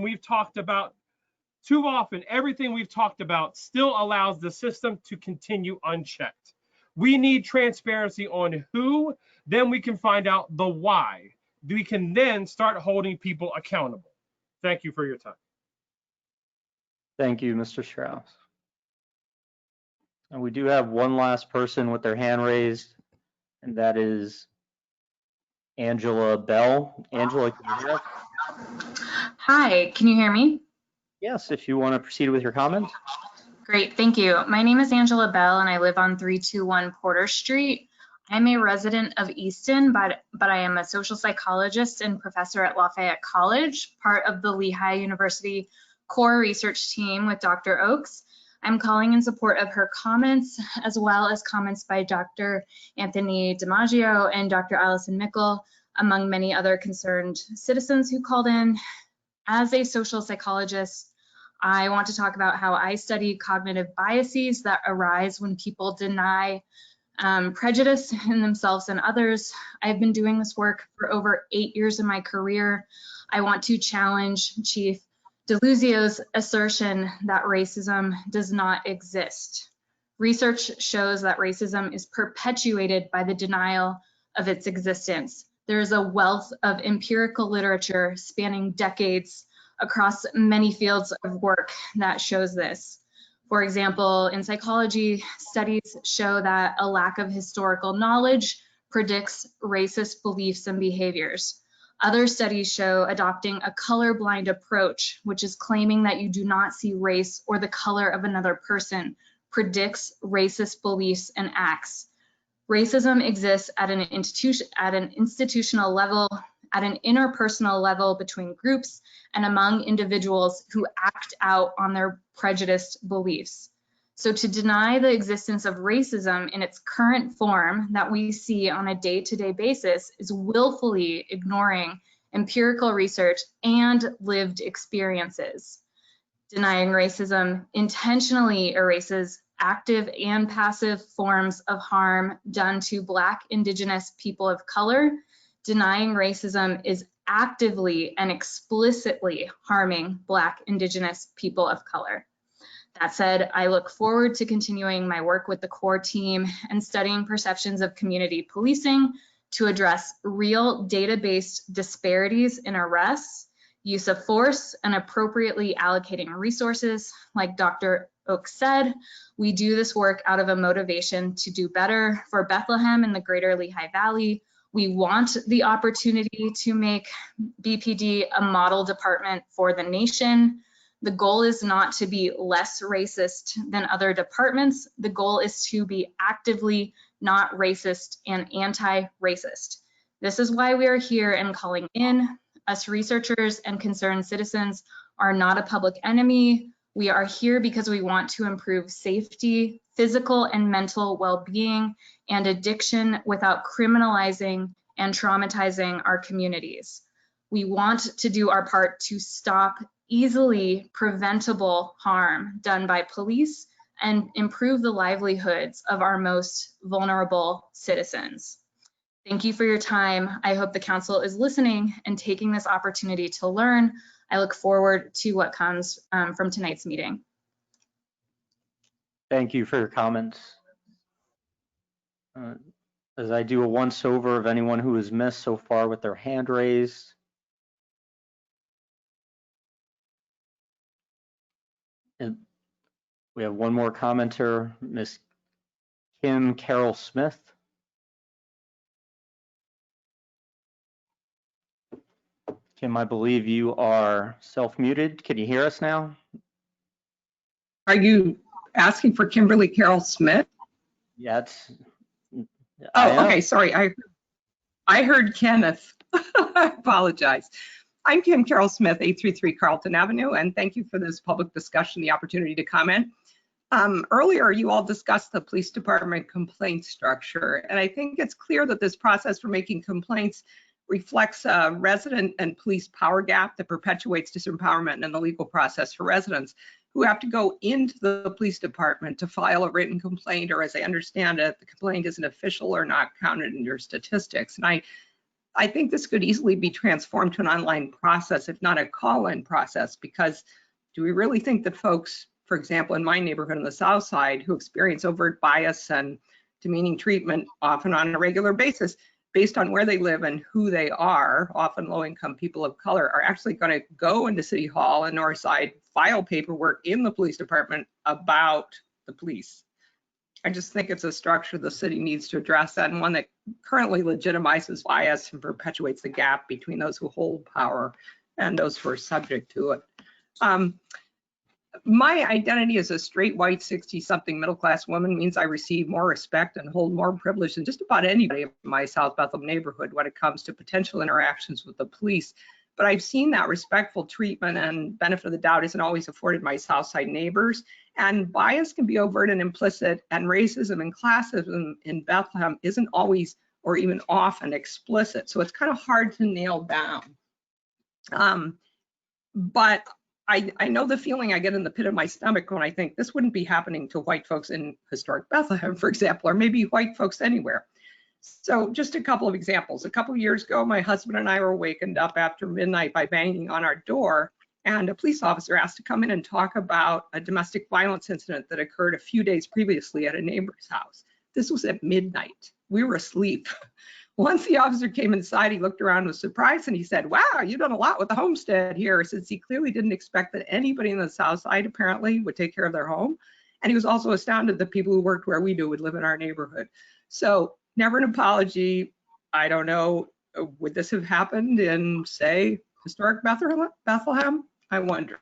everything we've talked about still allows the system to continue unchecked. We need transparency on who, then we can find out the why. We can then start holding people accountable. Thank you for your time. Thank you, Mr. Strauss. And we do have one last person with their hand raised, and that is Angela Bell. Angela, can you hear us? Hi, can you hear me? Yes, if you want to proceed with your comments. Great, thank you. My name is Angela Bell and I live on 321 Porter Street. I'm a resident of Easton, but I am a social psychologist and professor at Lafayette College, part of the Lehigh University core research team with Dr. Oakes. I'm calling in support of her comments, as well as comments by Dr. Anthony DiMaggio and Dr. Allison Mickle, among many other concerned citizens who called in. As a social psychologist, I want to talk about how I study cognitive biases that arise when people deny prejudice in themselves and others. I've been doing this work for over 8 years in my career. I want to challenge Chief DeLuzio's assertion that racism does not exist. Research shows that racism is perpetuated by the denial of its existence. There is a wealth of empirical literature spanning decades across many fields of work that shows this. For example, in psychology, studies show that a lack of historical knowledge predicts racist beliefs and behaviors. Other studies show adopting a colorblind approach, which is claiming that you do not see race or the color of another person, predicts racist beliefs and acts. Racism exists at an institutional level, at an interpersonal level between groups, and among individuals who act out on their prejudiced beliefs. So to deny the existence of racism in its current form that we see on a day-to-day basis is willfully ignoring empirical research and lived experiences. Denying racism intentionally erases active and passive forms of harm done to Black, Indigenous people of color. Denying racism is actively and explicitly harming Black, Indigenous people of color. That said, I look forward to continuing my work with the core team and studying perceptions of community policing to address real data-based disparities in arrests, use of force, and appropriately allocating resources. Like Dr. Oakes said, we do this work out of a motivation to do better for Bethlehem and the greater Lehigh Valley. We want the opportunity to make BPD a model department for the nation. The goal is not to be less racist than other departments. The goal is to be actively not racist and anti-racist. This is why we are here and calling in. Us researchers and concerned citizens are not a public enemy. We are here because we want to improve safety, physical and mental well-being, and addiction without criminalizing and traumatizing our communities. We want to do our part to stop easily preventable harm done by police and improve the livelihoods of our most vulnerable citizens. Thank you for your time. I hope the council is listening and taking this opportunity to learn. I look forward to what comes from tonight's meeting. Thank you for your comments. As I do a once over of anyone who has missed so far with their hand raised. And we have one more commenter, Miss Kim Carol Smith. Kim, I believe you are self-muted. Can you hear us now? Are you asking for Kimberly Carol Smith? Yeah, okay, sorry. I heard Kenneth. I apologize. I'm Kim Carol Smith, 833 Carlton Avenue, and thank you for this public discussion, the opportunity to comment. Earlier, you all discussed the police department complaint structure, and I think it's clear that this process for making complaints reflects a resident and police power gap that perpetuates disempowerment in the legal process for residents who have to go into the police department to file a written complaint, or as I understand it, the complaint isn't official or not counted in your statistics. And I think this could easily be transformed to an online process, if not a call-in process, because do we really think that folks, for example, in my neighborhood on the South Side, who experience overt bias and demeaning treatment often on a regular basis, based on where they live and who they are, often low-income people of color, are actually going to go into City Hall and Northside, file paperwork in the police department about the police? I just think it's a structure the city needs to address, and one that currently legitimizes bias and perpetuates the gap between those who hold power and those who are subject to it. my identity as a straight white 60-something middle-class woman means I receive more respect and hold more privilege than just about anybody in my South Bethlehem neighborhood when it comes to potential interactions with the police. But I've seen that respectful treatment and benefit of the doubt isn't always afforded my Southside neighbors. And bias can be overt and implicit, and racism and classism in Bethlehem isn't always or even often explicit. So it's kind of hard to nail down. But I know the feeling I get in the pit of my stomach when I think this wouldn't be happening to white folks in historic Bethlehem, for example, or maybe white folks anywhere. So just a couple of examples. A couple of years ago, my husband and I were wakened up after midnight by banging on our door, and a police officer asked to come in and talk about a domestic violence incident that occurred a few days previously at a neighbor's house. This was at midnight. We were asleep. Once the officer came inside, he looked around with surprise and he said, "Wow, you've done a lot with the homestead here," since he clearly didn't expect that anybody in the South Side apparently would take care of their home. And he was also astounded that people who worked where we do would live in our neighborhood. So never an apology. I don't know, would this have happened in, say, historic Bethlehem? I wonder.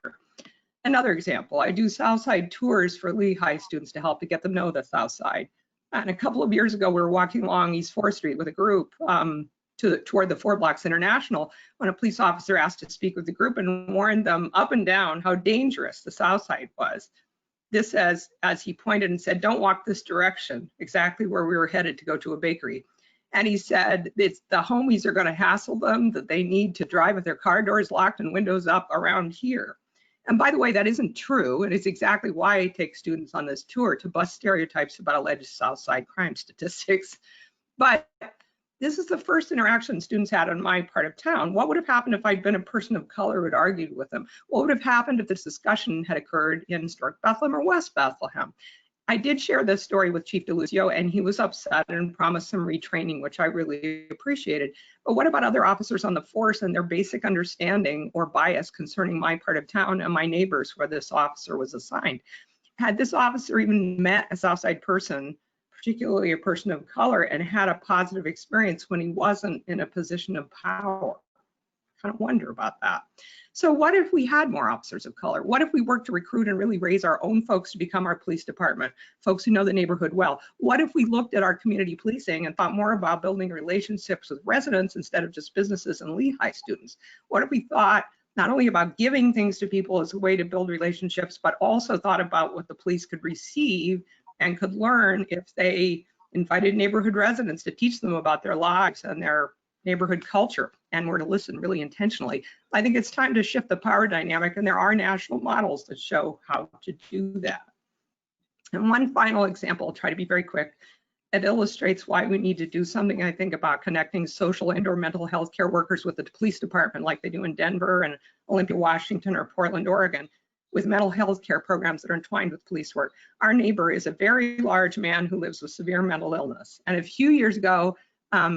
Another example, I do Southside tours for Lehigh students to help to get them know the South Side. And a couple of years ago, we were walking along East 4th Street with a group toward the 4 Blocks International when a police officer asked to speak with the group and warned them up and down how dangerous the South Side was. This as he pointed and said, "Don't walk this direction," exactly where we were headed to go to a bakery. And he said, it's the homies are going to hassle them, that they need to drive with their car doors locked and windows up around here. And by the way, that isn't true. And it's exactly why I take students on this tour, to bust stereotypes about alleged South Side crime statistics. But this is the first interaction students had in my part of town. What would have happened if I'd been a person of color who had argued with them? What would have happened if this discussion had occurred in historic Bethlehem or West Bethlehem? I did share this story with Chief DeLuzio, and he was upset and promised some retraining, which I really appreciated. But what about other officers on the force and their basic understanding or bias concerning my part of town and my neighbors where this officer was assigned? Had this officer even met a Southside person, particularly a person of color, and had a positive experience when he wasn't in a position of power? I kind of wonder about that. So what if we had more officers of color? What if we worked to recruit and really raise our own folks to become our police department, folks who know the neighborhood well? What if we looked at our community policing and thought more about building relationships with residents instead of just businesses and Lehigh students? What if we thought not only about giving things to people as a way to build relationships, but also thought about what the police could receive and could learn if they invited neighborhood residents to teach them about their lives and their neighborhood culture, and were to listen really intentionally? I think it's time to shift the power dynamic, and there are national models that show how to do that. And one final example, I'll try to be very quick. It illustrates why we need to do something, I think, about connecting social and/or mental health care workers with the police department like they do in Denver and Olympia, Washington, or Portland, Oregon, with mental health care programs that are entwined with police work. Our neighbor is a very large man who lives with severe mental illness. And a few years ago,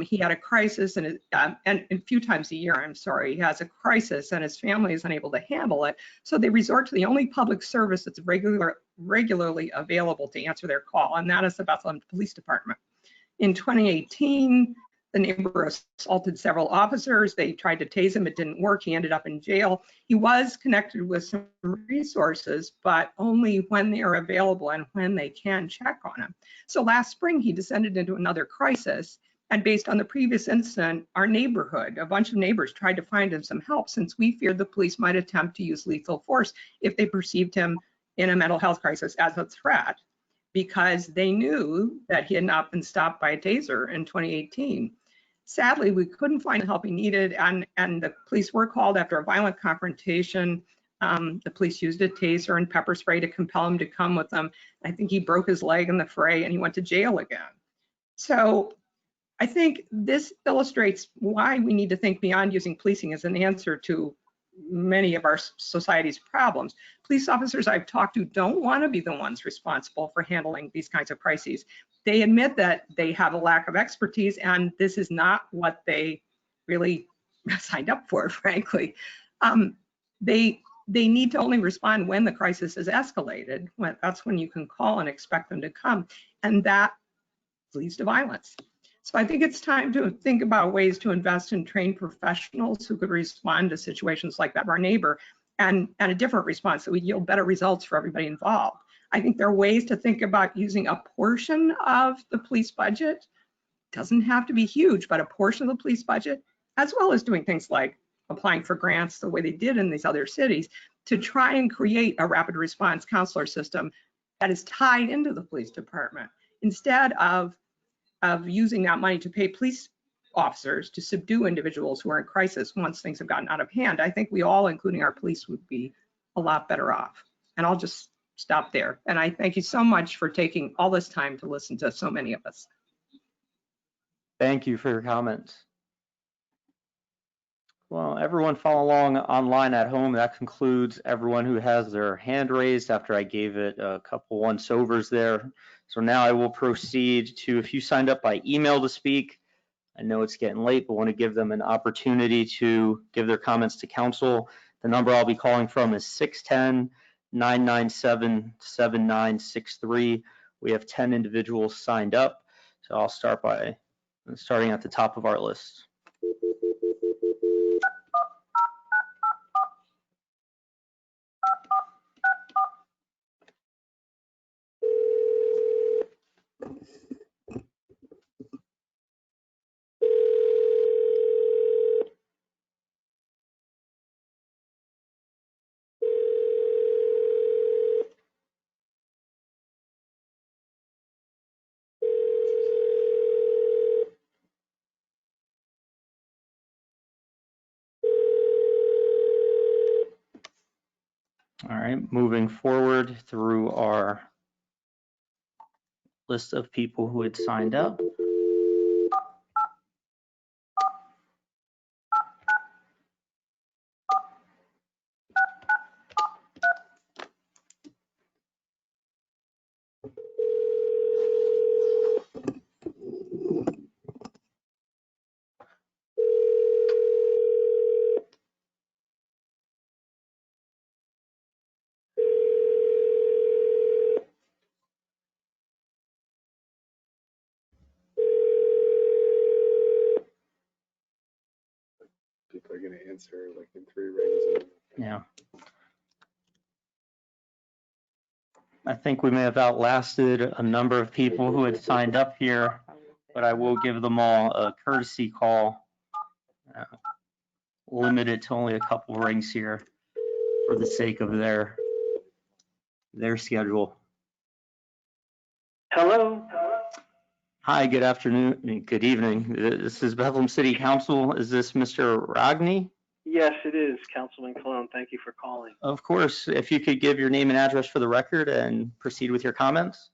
he had a crisis, and a few times a year, I'm sorry, he has a crisis and his family is unable to handle it. So they resort to the only public service that's regularly available to answer their call, and that is the Bethlehem Police Department. In 2018, the neighbor assaulted several officers. They tried to tase him. It didn't work. He ended up in jail. He was connected with some resources, but only when they are available and when they can check on him. So last spring, he descended into another crisis. And based on the previous incident, our neighborhood, a bunch of neighbors tried to find him some help, since we feared the police might attempt to use lethal force if they perceived him in a mental health crisis as a threat, because they knew that he had not been stopped by a taser in 2018. Sadly, we couldn't find the help he needed, and the police were called after a violent confrontation. The police used a taser and pepper spray to compel him to come with them. I think he broke his leg in the fray and he went to jail again. So I think this illustrates why we need to think beyond using policing as an answer to many of our society's problems. Police officers I've talked to don't want to be the ones responsible for handling these kinds of crises. They admit that they have a lack of expertise, and this is not what they really signed up for, frankly. They need to only respond when the crisis is escalated. That's when you can call and expect them to come, and that leads to violence. So I think it's time to think about ways to invest in trained professionals who could respond to situations like that of our neighbor. and a different response that would yield better results for everybody involved. I think there are ways to think about using a portion of the police budget. Doesn't have to be huge, but a portion of the police budget, as well as doing things like applying for grants the way they did in these other cities, to try and create a rapid response counselor system that is tied into the police department, instead of using that money to pay police officers to subdue individuals who are in crisis once things have gotten out of hand. I think we all, including our police, would be a lot better off. And I'll just stop there. And I thank you so much for taking all this time to listen to so many of us. Thank you for your comments. Well, everyone follow along online at home. That concludes everyone who has their hand raised after I gave it a couple once-overs there. So now I will proceed to, if you signed up by email to speak, I know it's getting late, but want to give them an opportunity to give their comments to council. The number I'll be calling from is 610-997-7963. We have 10 individuals signed up. So I'll start by starting at the top of our list. All right, moving forward through our list of people who had signed up. People are going to answer like in 3 rings. Yeah. I think we may have outlasted a number of people who had signed up here, but I will give them all a courtesy call, limited to only a couple rings here for the sake of their schedule. Hello. Hi, good afternoon, good evening. This is Bethlehem City Council. Is this Mr. Ragni? Yes, it is, Councilman Cologne. Thank you for calling. Of course, if you could give your name and address for the record and proceed with your comments.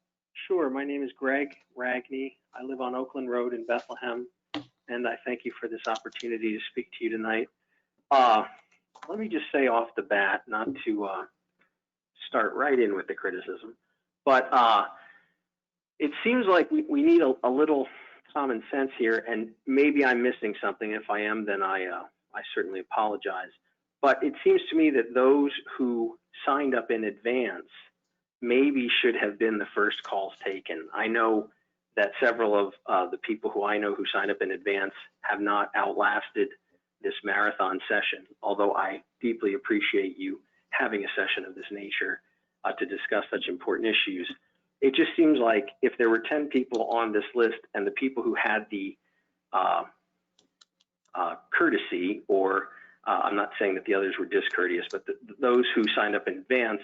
Sure. My name is Greg Ragni. I live on Oakland Road in Bethlehem, and I thank you for this opportunity to speak to you tonight. Let me just say off the bat, not to start right in with the criticism, but it seems like we need a little common sense here, and maybe I'm missing something. If I am, then I certainly apologize. But it seems to me that those who signed up in advance maybe should have been the first calls taken. I know that several of the people who I know who signed up in advance have not outlasted this marathon session, although I deeply appreciate you having a session of this nature to discuss such important issues. It just seems like if there were 10 people on this list and the people who had the courtesy, or I'm not saying that the others were discourteous, but those who signed up in advance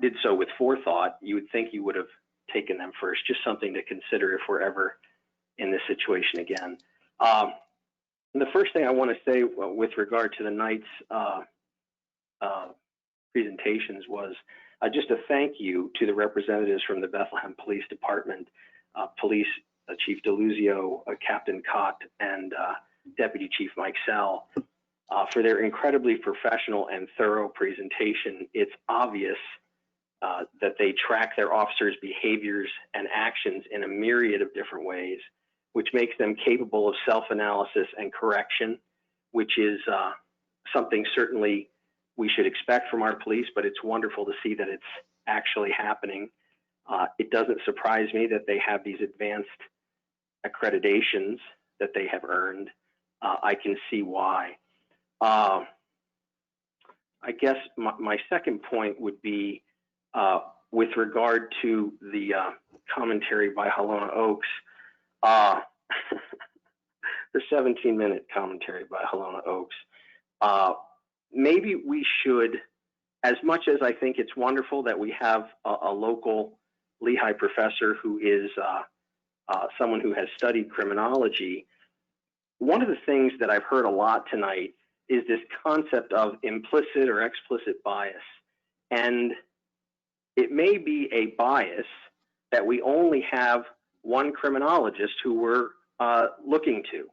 did so with forethought, you would think you would have taken them first. Just something to consider if we're ever in this situation again. And the first thing I want to say with regard to the night's presentations was just a thank you to the representatives from the Bethlehem Police Department, Police Chief DeLuzio, Captain Cott, and Deputy Chief Mike Sell for their incredibly professional and thorough presentation. It's obvious that they track their officers' behaviors and actions in a myriad of different ways, which makes them capable of self-analysis and correction, which is something certainly we should expect from our police, but it's wonderful to see that it's actually happening. It doesn't surprise me that they have these advanced accreditations that they have earned. I can see why. I guess my second point would be with regard to the commentary by Halona Oaks, the 17-minute commentary by Halona Oaks. Maybe we should, as much as I think it's wonderful that we have a local Lehigh professor who is someone who has studied criminology, one of the things that I've heard a lot tonight is this concept of implicit or explicit bias. And it may be a bias that we only have one criminologist who we're looking to.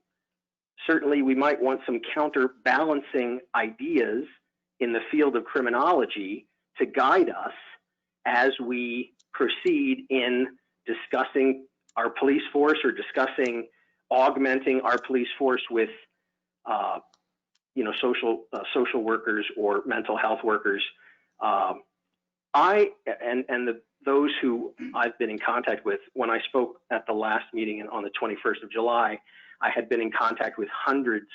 Certainly, we might want some counterbalancing ideas in the field of criminology to guide us as we proceed in discussing our police force or discussing augmenting our police force with social workers or mental health workers. Those who I've been in contact with, when I spoke at the last meeting on the 21st of July, I had been in contact with hundreds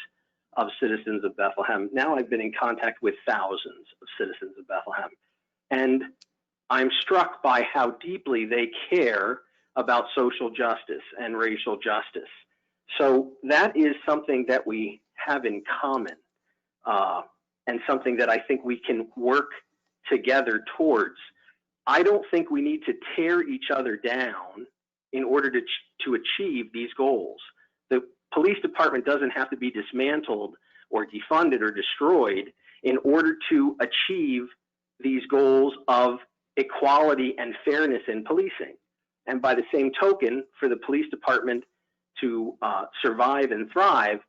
of citizens of Bethlehem. Now I've been in contact with thousands of citizens of Bethlehem. And I'm struck by how deeply they care about social justice and racial justice. So that is something that we have in common, and something that I think we can work together towards. I don't think we need to tear each other down in order to achieve these goals. The police department doesn't have to be dismantled or defunded or destroyed in order to achieve these goals of equality and fairness in policing. And by the same token, for the police department to survive and thrive,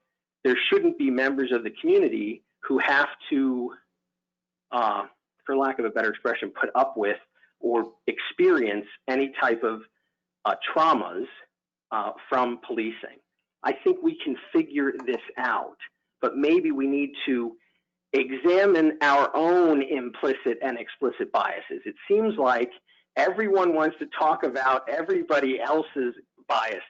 there shouldn't be members of the community who have to, for lack of a better expression, put up with or experience any type of traumas from policing. I think we can figure this out, but maybe we need to examine our own implicit and explicit biases. It seems like everyone wants to talk about everybody else's biases,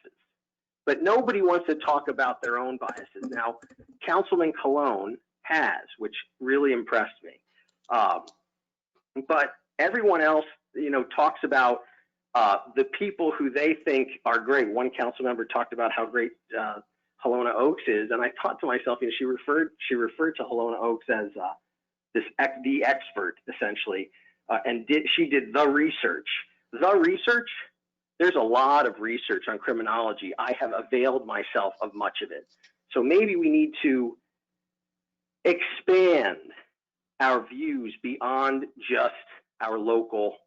but nobody wants to talk about their own biases. Now, Councilman Colon has, which really impressed me. But everyone else, talks about the people who they think are great. One council member talked about how great Halona Oaks is, and I thought to myself, she referred to Halona Oaks as the expert, essentially, and she did the research. The research. There's a lot of research on criminology. I have availed myself of much of it. So maybe we need to expand our views beyond just our local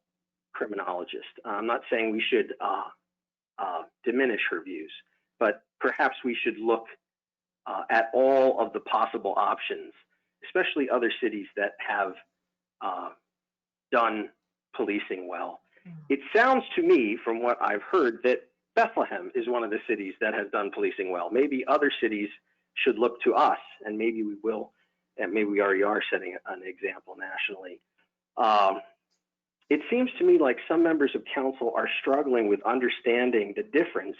criminologist. I'm not saying we should diminish her views, but perhaps we should look at all of the possible options, especially other cities that have done policing well. It sounds to me, from what I've heard, that Bethlehem is one of the cities that has done policing well. Maybe other cities should look to us, and maybe we will, and maybe we already are setting an example nationally. It seems to me like some members of council are struggling with understanding the difference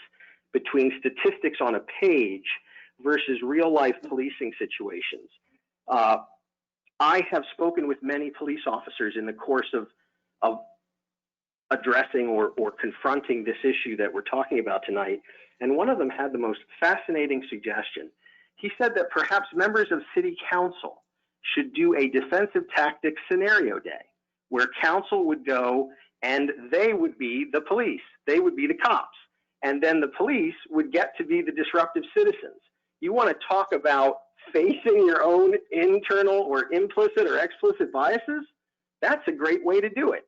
between statistics on a page versus real life policing situations. I have spoken with many police officers in the course of addressing or confronting this issue that we're talking about tonight, and one of them had the most fascinating suggestion. He said that perhaps members of city council should do a defensive tactics scenario day, where council would go and they would be the police, they would be the cops, and then the police would get to be the disruptive citizens. You want to talk about facing your own internal or implicit or explicit biases? That's a great way to do it.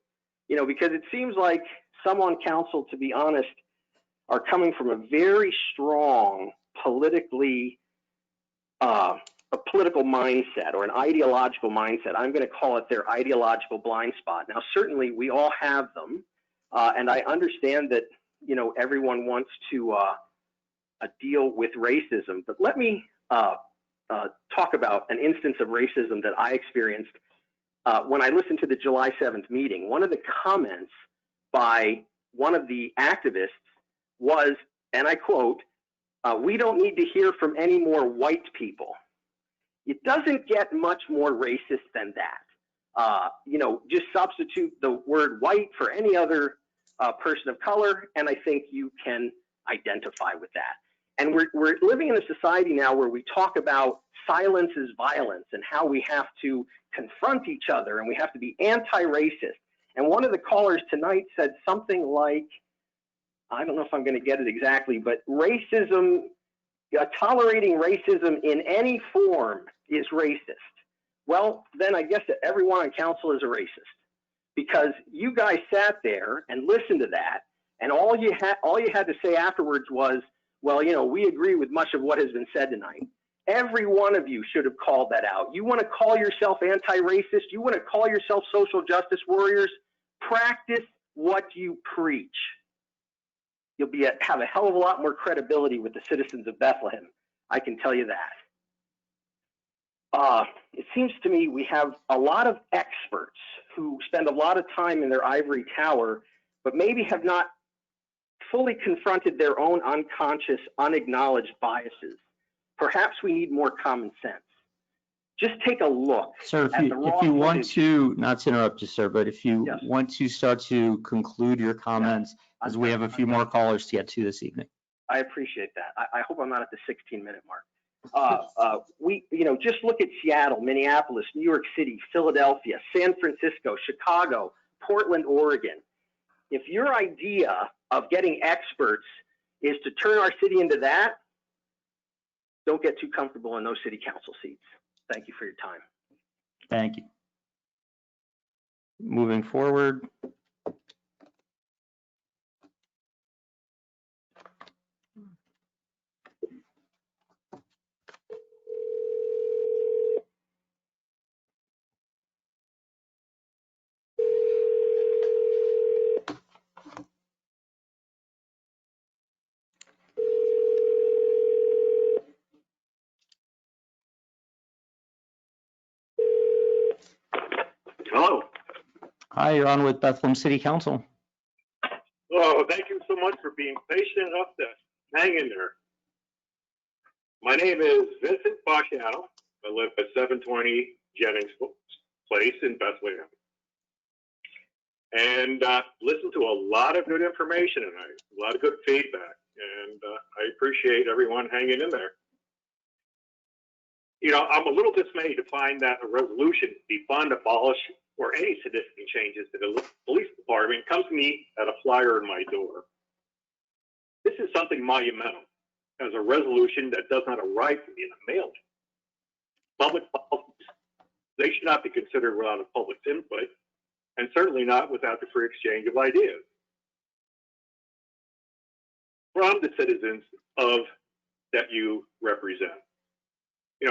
Because it seems like some on council, to be honest, are coming from a very strong a political mindset or an ideological mindset. I'm going to call it their ideological blind spot. Now, certainly we all have them, and I understand that everyone wants to deal with racism. But let me talk about an instance of racism that I experienced when I listened to the July 7th meeting. One of the comments by one of the activists was, and I quote, "We don't need to hear from any more white people." It doesn't get much more racist than that. Just substitute the word white for any other person of color, and I think you can identify with that. And we're living in a society now where we talk about silence is violence and how we have to confront each other and we have to be anti-racist. And one of the callers tonight said something like, I don't know if I'm going to get it exactly, but racism, tolerating racism in any form is racist. Well, then I guess that everyone on council is a racist, because you guys sat there and listened to that, and all you had to say afterwards was, well, we agree with much of what has been said tonight. Every one of you should have called that out. You want to call yourself anti-racist? You want to call yourself social justice warriors? Practice what you preach. You'll have a hell of a lot more credibility with the citizens of Bethlehem. I can tell you that. It seems to me we have a lot of experts who spend a lot of time in their ivory tower, but maybe have not fully confronted their own unconscious, unacknowledged biases. Perhaps we need more common sense. Just take a look. Sir, if you want to, not to interrupt you, sir, but if you want to start to conclude your comments, as we have a few more callers to get to this evening. I appreciate that. I hope I'm not at the 16-minute mark. Just look at Seattle, Minneapolis, New York City, Philadelphia, San Francisco, Chicago, Portland, Oregon. If your idea of getting experts is to turn our city into that, don't get too comfortable in those city council seats. Thank you for your time. Thank you. Moving forward. Hello. Hi, you're on with Bethlehem City Council. Oh, thank you so much for being patient enough to hang in there. My name is Vincent Fasciano. I live at 720 Jennings Place in Bethlehem. And listen to a lot of good information tonight, a lot of good feedback. And I appreciate everyone hanging in there. I'm a little dismayed to find that a resolution to defund, abolish, or any significant changes to the police department comes to me at a flyer in my door. This is something monumental, as a resolution that does not arrive to me in the mail. Public policies, they should not be considered without a public's input, and certainly not without the free exchange of ideas from the citizens that you represent.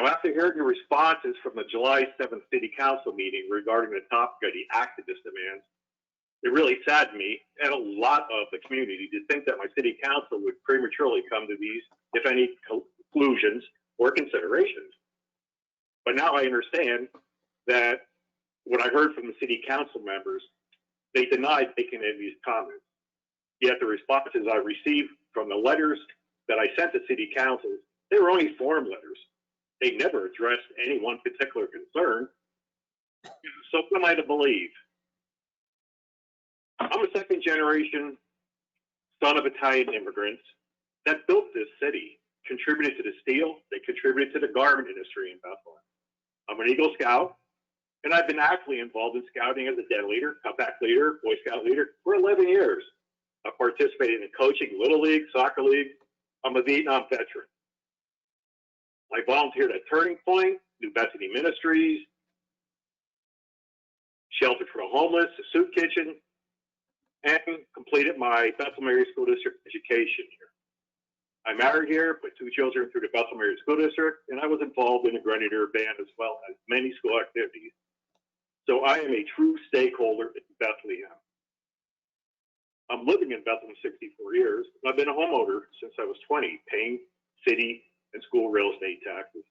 After hearing your responses from the July 7th City Council meeting regarding the Top Gun activist demands, it really saddened me and a lot of the community to think that my City Council would prematurely come to these, if any, conclusions or considerations. But now I understand that what I heard from the City Council members, they denied making any of these comments. Yet the responses I received from the letters that I sent to City Council, they were only form letters. They never addressed any one particular concern. So what am I to believe? I'm a second generation son of Italian immigrants that built this city, contributed to the steel, they contributed to the garment industry in Bethlehem. I'm an Eagle Scout, and I've been actively involved in scouting as a den leader, compact leader, Boy Scout leader for 11 years. I've participated in coaching Little League, Soccer League. I'm a Vietnam veteran. I volunteered at Turning Point, New Bethany Ministries, Shelter for the Homeless, the Soup Kitchen, and completed my Bethlehem Area School District education here. I married here, put 2 children through the Bethlehem Area School District, and I was involved in the Grenadier Band as well as many school activities. So I am a true stakeholder in Bethlehem. I'm living in Bethlehem 64 years. I've been a homeowner since I was 20, paying city and school real estate taxes,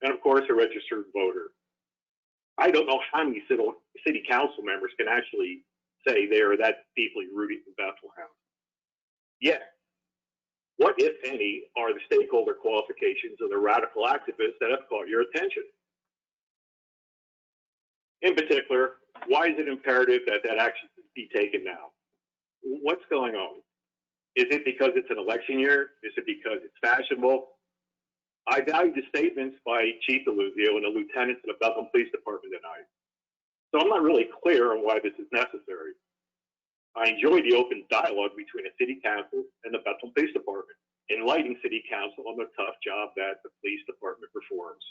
and of course a registered voter. I don't know how many city council members can actually say they are that deeply rooted in Bethlehem. Yet, what, if any, are the stakeholder qualifications of the radical activists that have caught your attention? In particular, why is it imperative that that action be taken now? What's going on? Is it because it's an election year? Is it because it's fashionable? I value the statements by Chief DeLuzio and the lieutenants of the Bethlehem Police Department tonight. So I'm not really clear on why this is necessary. I enjoy the open dialogue between the City Council and the Bethlehem Police Department, enlightening City Council on the tough job that the Police Department performs.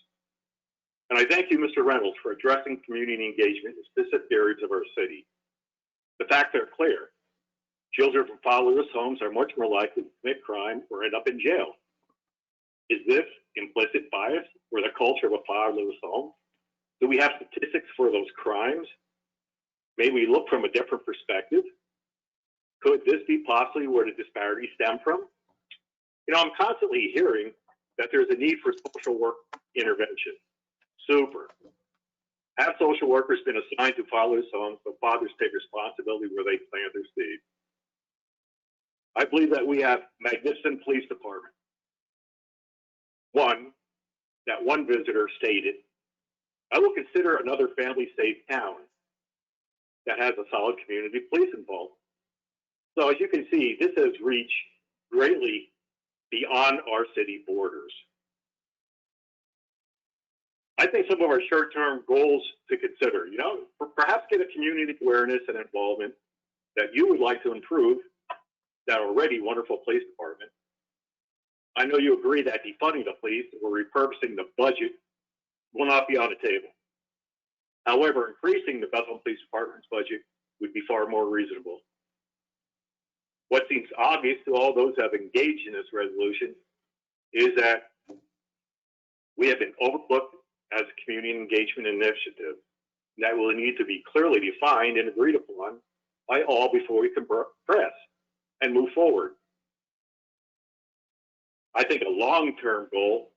And I thank you, Mr. Reynolds, for addressing community engagement in specific areas of our city. The facts are clear. Children from fatherless homes are much more likely to commit crime or end up in jail. Is this implicit bias or the culture of a fatherless home? Do we have statistics for those crimes? May we look from a different perspective? Could this be possibly where the disparity stem from? You know, I'm constantly hearing that there's a need for social work intervention. Super. Have social workers been assigned to fatherless homes so fathers take responsibility where they plant their seed? I believe that we have magnificent police department. One visitor stated, I will consider another family-safe town that has a solid community police involved. So as you can see, this has reached greatly beyond our city borders. I think some of our short-term goals to consider, you know, perhaps get a community awareness and involvement that you would like to improve that already wonderful police department. I know you agree that defunding the police or repurposing the budget will not be on the table. However, increasing the Bethlehem Police Department's budget would be far more reasonable. What seems obvious to all those who have engaged in this resolution is that we have been overlooked as a community engagement initiative that will need to be clearly defined and agreed upon by all before we can press and move forward. I think a long-term goal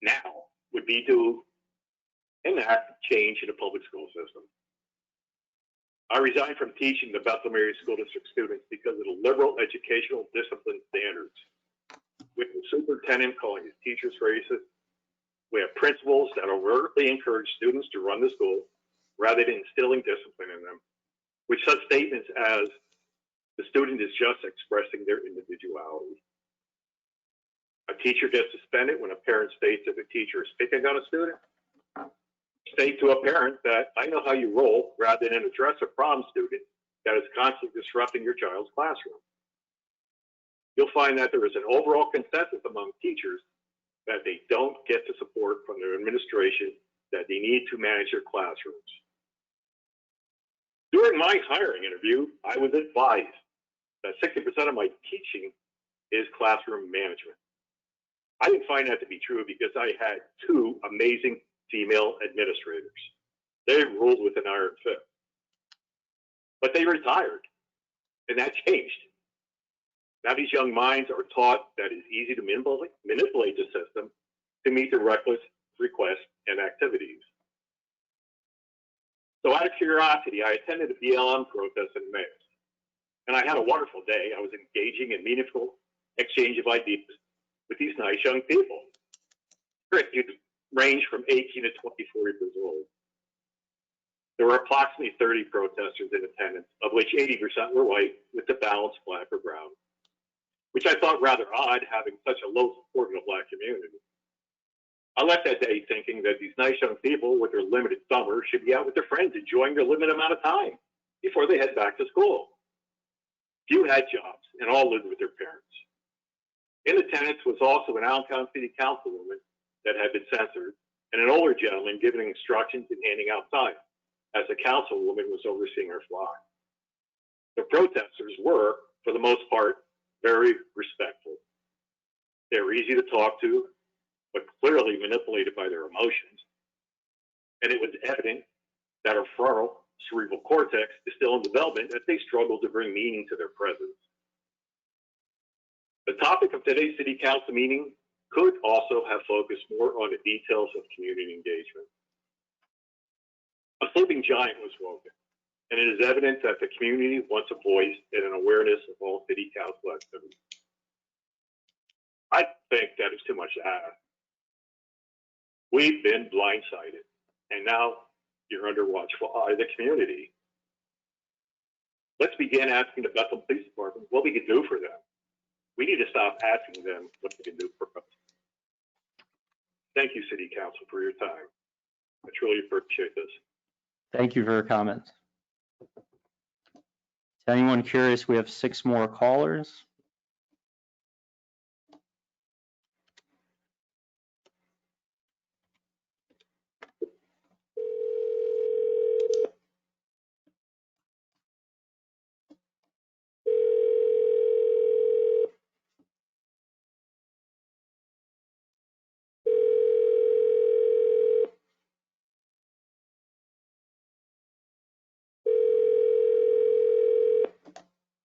now would be to enact change in the public school system. I resigned from teaching the Bethlehem Area School District students because of the liberal educational discipline standards. With the superintendent calling his teachers racist, we have principals that overtly encourage students to run the school rather than instilling discipline in them, with such statements as the student is just expressing their individuality. A teacher gets suspended when a parent states that the teacher is picking on a student. State to a parent that I know how you roll rather than address a problem student that is constantly disrupting your child's classroom. You'll find that there is an overall consensus among teachers that they don't get the support from their administration that they need to manage their classrooms. During my hiring interview, I was advised that 60% of my teaching is classroom management. I didn't find that to be true because I had two amazing female administrators. They ruled with an iron fist. But they retired, and that changed. Now these young minds are taught that it's easy to manipulate the system to meet their reckless requests and activities. So out of curiosity, I attended a BLM protest in May, and I had a wonderful day. I was engaging in meaningful exchange of ideas with these nice young people. You range from 18 to 24 years old. There were approximately 30 protesters in attendance, of which 80% were white, with the balance black or brown, which I thought rather odd, having such a low support in the Black community. I left that day thinking that these nice young people with their limited summer should be out with their friends enjoying their limited amount of time before they head back to school. Few had jobs and all lived with their parents. In attendance was also an Allentown City Councilwoman that had been censored and an older gentleman giving instructions and handing out signs as the councilwoman was overseeing her flock. The protesters were, for the most part, very respectful. They were easy to talk to, but clearly manipulated by their emotions. And it was evident that our frontal cerebral cortex is still in development as they struggle to bring meaning to their presence. The topic of today's City Council meeting could also have focused more on the details of community engagement. A sleeping giant was woken, and it is evident that the community wants a voice and an awareness of all City Council activities. I think that is too much to ask. We've been blindsided, and now you're under watchful eye of the community. Let's begin asking the Bethlehem Police Department what we can do for them. We need to stop asking them what they can do for us. Thank you, City Council, for your time. I truly appreciate this. Thank you for your comments. To anyone curious, we have 6 more callers.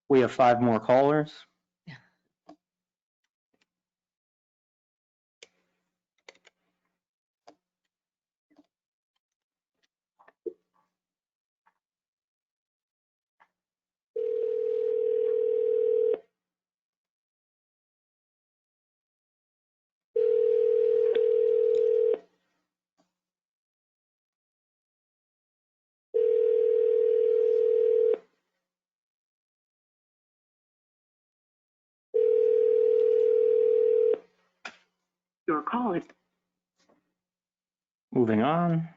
We have 5 more callers. Your call is. Moving on.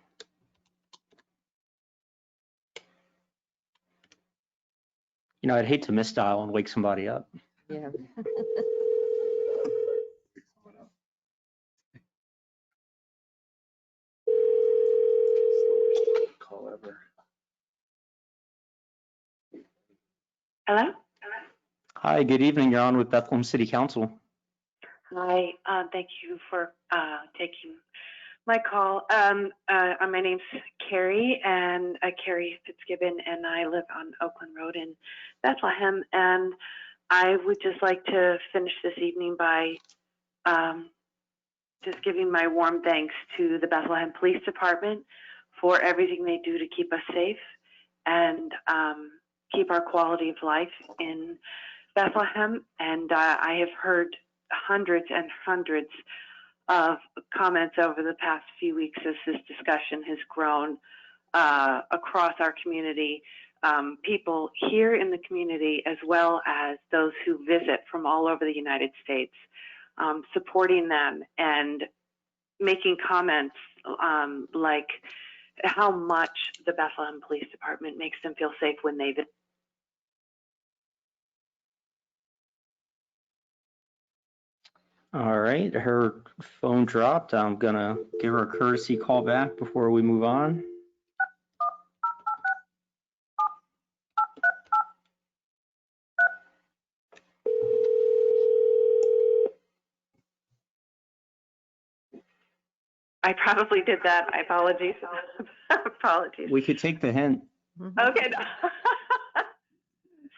You know, I'd hate to misdial and wake somebody up. Yeah. Call ever. Hello? Hi, good evening. You're on with Bethlehem City Council. Hi, thank you for taking my call. My name's Carrie, and Carrie Fitzgibbon, and I live on Oakland Road in Bethlehem. And I would just like to finish this evening by just giving my warm thanks to the Bethlehem Police Department for everything they do to keep us safe and keep our quality of life in Bethlehem. And I have heard hundreds and hundreds of comments over the past few weeks as this discussion has grown across our community, people here in the community as well as those who visit from all over the United States, supporting them and making comments like how much the Bethlehem Police Department makes them feel safe when they visit. All right, her phone dropped. I'm gonna give her a courtesy call back before we move on. I probably did that. I apologies. Apologies. We could take the hint. Okay.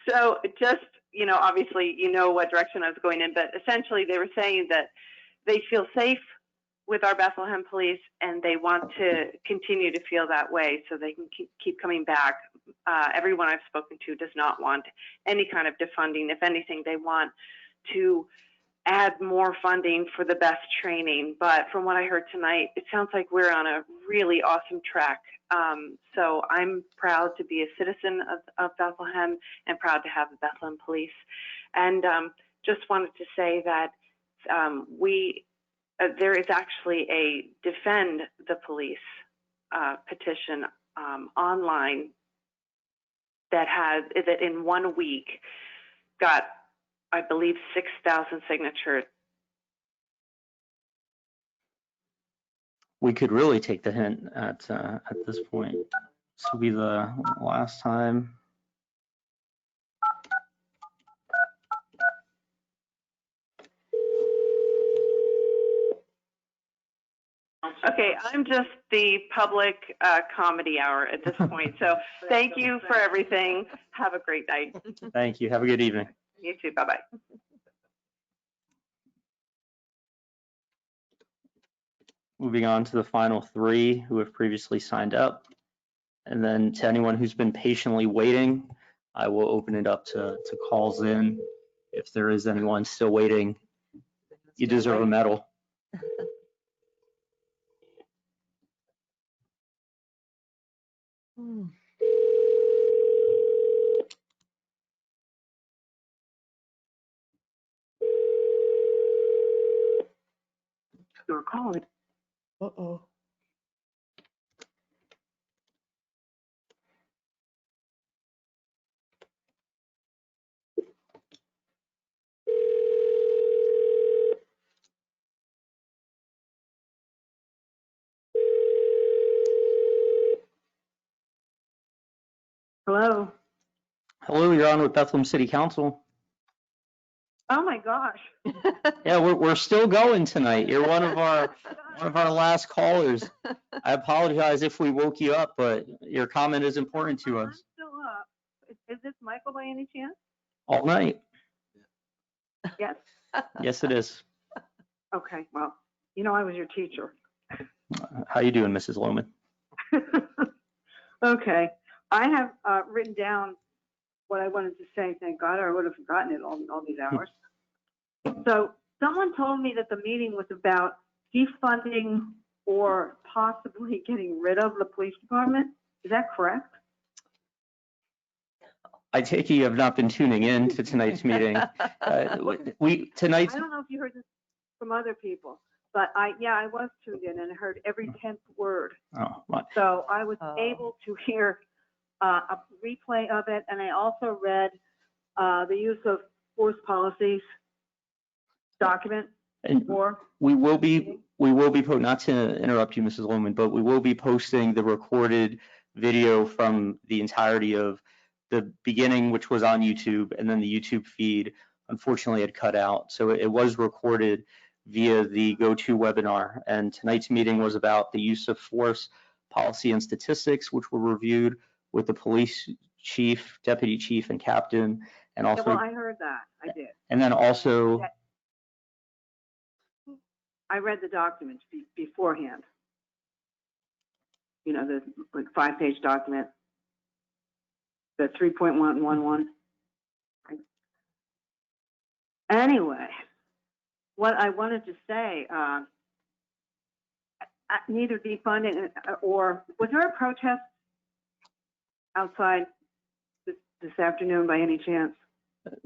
So just, you know, obviously, you know what direction I was going in, but essentially they were saying that they feel safe with our Bethlehem police and they want to continue to feel that way so they can keep coming back. Everyone I've spoken to does not want any kind of defunding. If anything, they want to add more funding for the best training. But from what I heard tonight, it sounds like we're on a really awesome track. So I'm proud to be a citizen of Bethlehem and proud to have the Bethlehem Police. And just wanted to say that there is actually a Defend the Police petition online that in 1 week got, I believe, 6,000 signatures. We could really take the hint at this point. This will be the last time. Okay, I'm just the public comedy hour at this point. So thank you for everything. Have a great night. Thank you. Have a good evening. You too. Bye-bye. Moving on to the final 3 who have previously signed up. And then to anyone who's been patiently waiting, I will open it up to calls in. If there is anyone still waiting, you deserve a medal. You're calling. Uh-oh. Hello. Hello, you're on with Bethlehem City Council. Oh my gosh. Yeah, we're still going tonight. You're one of our last callers. I apologize if we woke you up, but your comment is important to I'm us. still up. Is this Michael by any chance? All night. Yes. Yes, it is. Okay. Well, you know I was your teacher. How you doing, Mrs. Lohman? Okay. I have written down what I wanted to say. Thank God, or I would have forgotten it all these hours. So someone told me that the meeting was about defunding or possibly getting rid of the police department. Is that correct? I take it you have not been tuning in to tonight's meeting. Tonight's I don't know if you heard this from other people, but I was tuned in and I heard every 10th word. Oh, my. So I was able to hear a replay of it, and I also read the use of force policies document. And we will be, not to interrupt you, Mrs. Lohman, but we will be posting the recorded video from the entirety of the beginning, which was on YouTube, and then the YouTube feed unfortunately had cut out. So it was recorded via the GoToWebinar, and tonight's meeting was about the use of force policy and statistics, which were reviewed with the police chief, deputy chief, and captain, and also. Yeah, well, I heard that. I did. And then also. I read the documents beforehand. You know, the like 5-page document, the 3.111. Anyway, what I wanted to say, neither defunding or was there a protest outside this afternoon by any chance?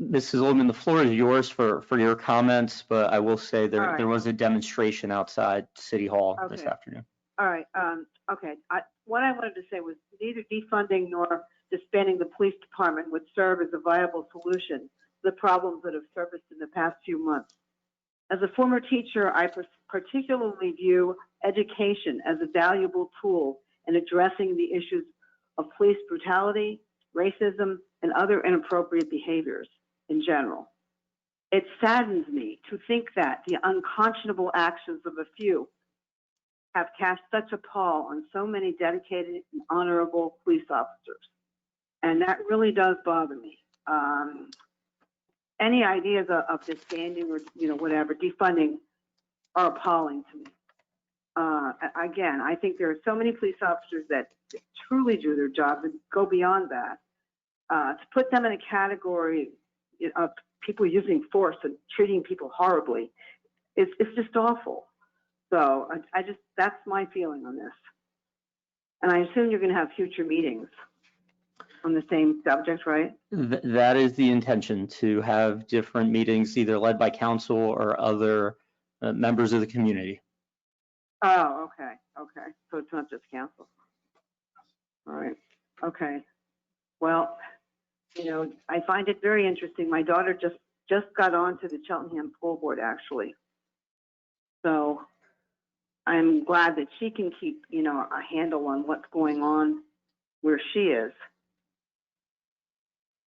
Mrs. Lohman, the floor is yours for your comments, but I will say All right. there was a demonstration outside City Hall this Okay. afternoon. All right. Okay. What I wanted to say was neither defunding nor disbanding the police department would serve as a viable solution to the problems that have surfaced in the past few months. As a former teacher, I particularly view education as a valuable tool in addressing the issues of police brutality, racism, and other inappropriate behaviors in general. It saddens me to think that the unconscionable actions of a few have cast such a pall on so many dedicated and honorable police officers. And that really does bother me. Any ideas of disbanding or, whatever, defunding are appalling to me. Again, I think there are so many police officers that truly do their job and go beyond that. To put them in a category of people using force and treating people horribly, it's just awful. So that's my feeling on this. And I assume you're going to have future meetings on the same subject, right? That is the intention, to have different meetings either led by council or other members of the community. Oh, okay. Okay. So it's not just council. All right. Okay. Well, I find it very interesting. My daughter just got onto the Cheltenham Pool Board, actually. So I'm glad that she can keep, a handle on what's going on where she is.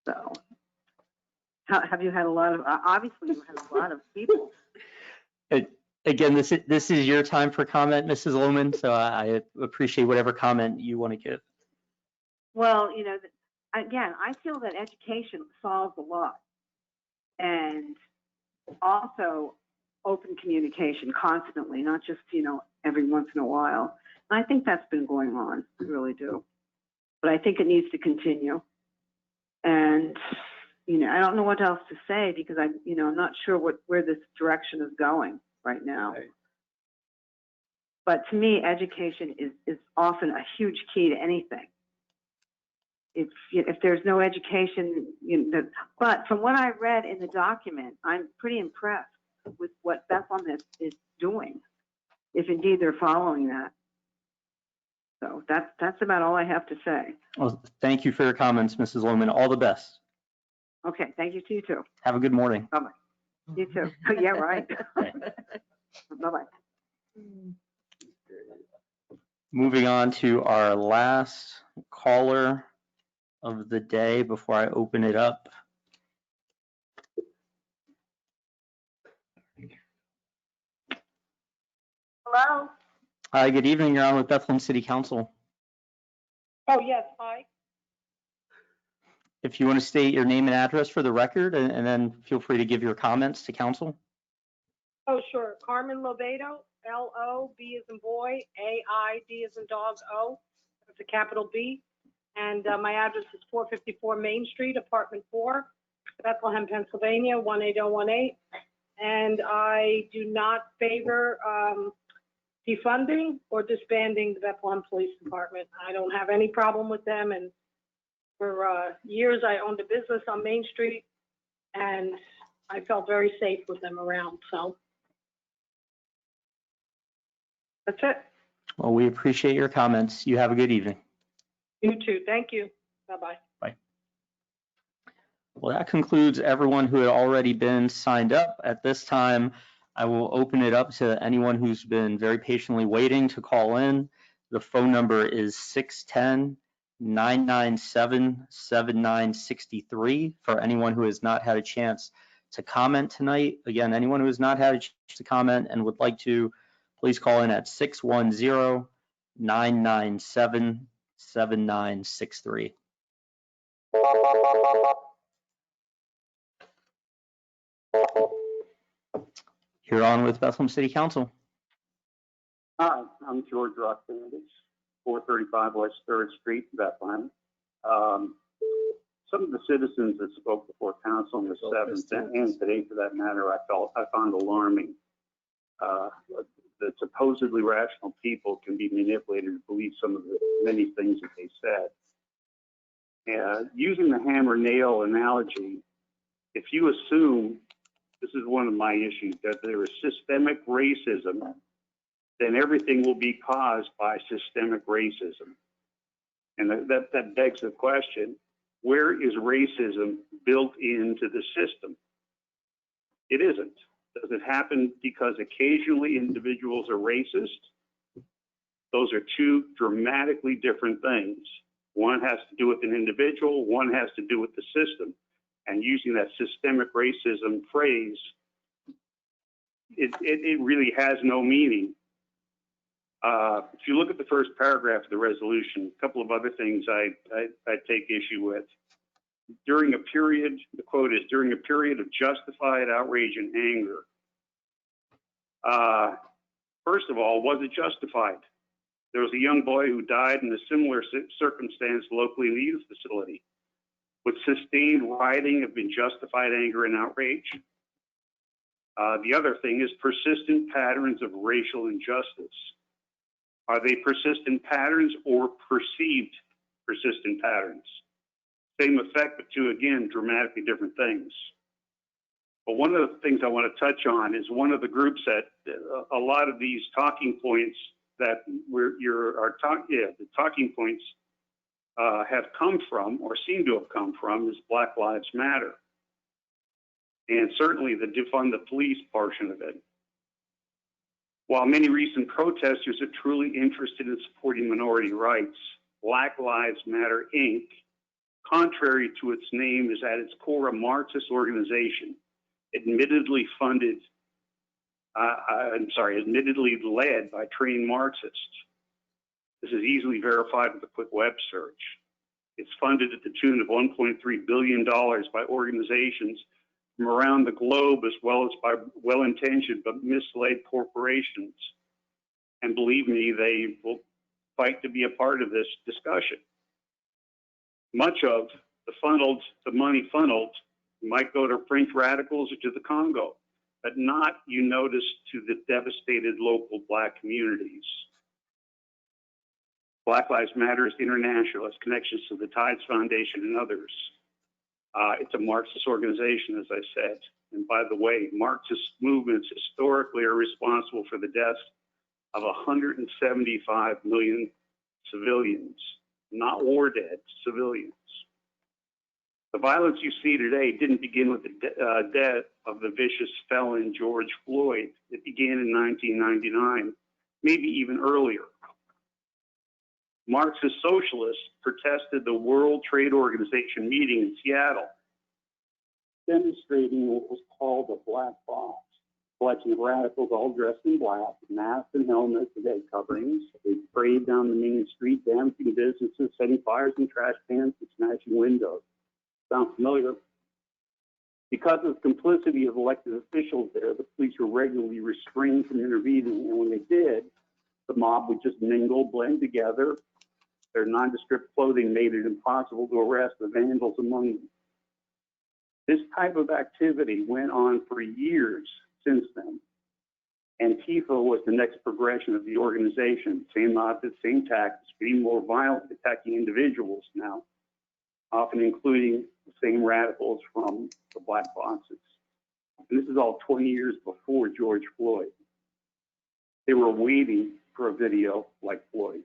So have you had a lot of, obviously you had a lot of people. Again, this is your time for comment, Mrs. Lohman, so I appreciate whatever comment you want to give. Well, again, I feel that education solves a lot. And also open communication constantly, not just, every once in a while. And I think that's been going on. I really do. But I think it needs to continue. And, I don't know what else to say because I'm not sure where this direction is going right now. Right. But to me, education is often a huge key to anything. if there's no education, but from what I read in the document, I'm pretty impressed with what Bethlehem is doing, if indeed they're following that. So that's about all I have to say. Well, thank you for your comments, Mrs. Lohman. All the best. Okay, thank you to you too. Have a good morning. Bye-bye. You too. Yeah, right. Bye-bye. Moving on to our last caller of the day before I open it up. Hello? Hi, good evening. You're on with Bethlehem City Council. Oh, yes, hi. If you want to state your name and address for the record, and then feel free to give your comments to council. Oh, sure. Carmen Lobedo, L-O-B as in boy, A-I-D as in dog, O. That's a capital B. And my address is 454 Main Street, apartment 4, Bethlehem, Pennsylvania, 18018. And I do not favor defunding or disbanding the Bethlehem Police Department. I don't have any problem with them. And for years, I owned a business on Main Street, and I felt very safe with them around. So that's it. Well, we appreciate your comments. You have a good evening. You too. Thank you. Bye-bye. Bye. Well, that concludes everyone who had already been signed up. At this time, I will open it up to anyone who's been very patiently waiting to call in. The phone number is 610-997-7963 for anyone who has not had a chance to comment tonight. Again, anyone who has not had a chance to comment and would like to, please call in at 610-997-7963. You're on with Bethlehem City Council. Hi, I'm George Rocklandis, 435 West 3rd Street, Bethlehem. Some of the citizens that spoke before council on the 7th and today, for that matter, I found alarming. That supposedly rational people can be manipulated to believe some of the many things that they said. Using the hammer nail analogy, if you assume, this is one of my issues, that there is systemic racism, then everything will be caused by systemic racism. And that begs the question, where is racism built into the system? It isn't. Does it happen because occasionally individuals are racist? Those are two dramatically different things. One has to do with an individual, one has to do with the system. And using that systemic racism phrase, it really has no meaning. If you look at the first paragraph of the resolution, a couple of other things I take issue with. During a period, the quote is, during a period of justified outrage and anger. First of all, was it justified? There was a young boy who died in a similar circumstance locally in the youth facility. Would sustained rioting have been justified anger and outrage? The other thing is persistent patterns of racial injustice. Are they persistent patterns or perceived persistent patterns? Same effect, but two, again, dramatically different things. But one of the things I want to touch on is one of the groups that a lot of these talking points that the talking points have come from or seem to have come from is Black Lives Matter. And certainly the defund the police portion of it. While many recent protesters are truly interested in supporting minority rights, Black Lives Matter, Inc., contrary to its name, is at its core a Marxist organization, admittedly led by trained Marxists. This is easily verified with a quick web search. It's funded at the tune of $1.3 billion by organizations from around the globe, as well as by well-intentioned but misled corporations. And believe me, they will fight to be a part of this discussion. Much of the money funneled might go to French radicals or to the Congo, but not, you notice, to the devastated local Black communities. Black Lives Matter International has connections to the Tides Foundation and others. It's a Marxist organization, as I said. And by the way, Marxist movements historically are responsible for the deaths of 175 million civilians, not war dead, civilians. The violence you see today didn't begin with the death of the vicious felon George Floyd. It began in 1999, maybe even earlier. Marxist socialists protested the World Trade Organization meeting in Seattle, demonstrating what was called a black box, collection of radicals all dressed in black, masks and helmets and head coverings. They sprayed down the main street, damaging businesses, setting fires in trash cans and smashing windows. Sound familiar? Because of the complicity of elected officials there, the police were regularly restrained from intervening, and when they did, the mob would just mingle, blend together. Their nondescript clothing made it impossible to arrest the vandals among them. This type of activity went on for years since then. Antifa was the next progression of the organization. Same methods, same tactics, being more violent, attacking individuals now, often including the same radicals from the black boxes. And this is all 20 years before George Floyd. They were waiting for a video like Floyd's.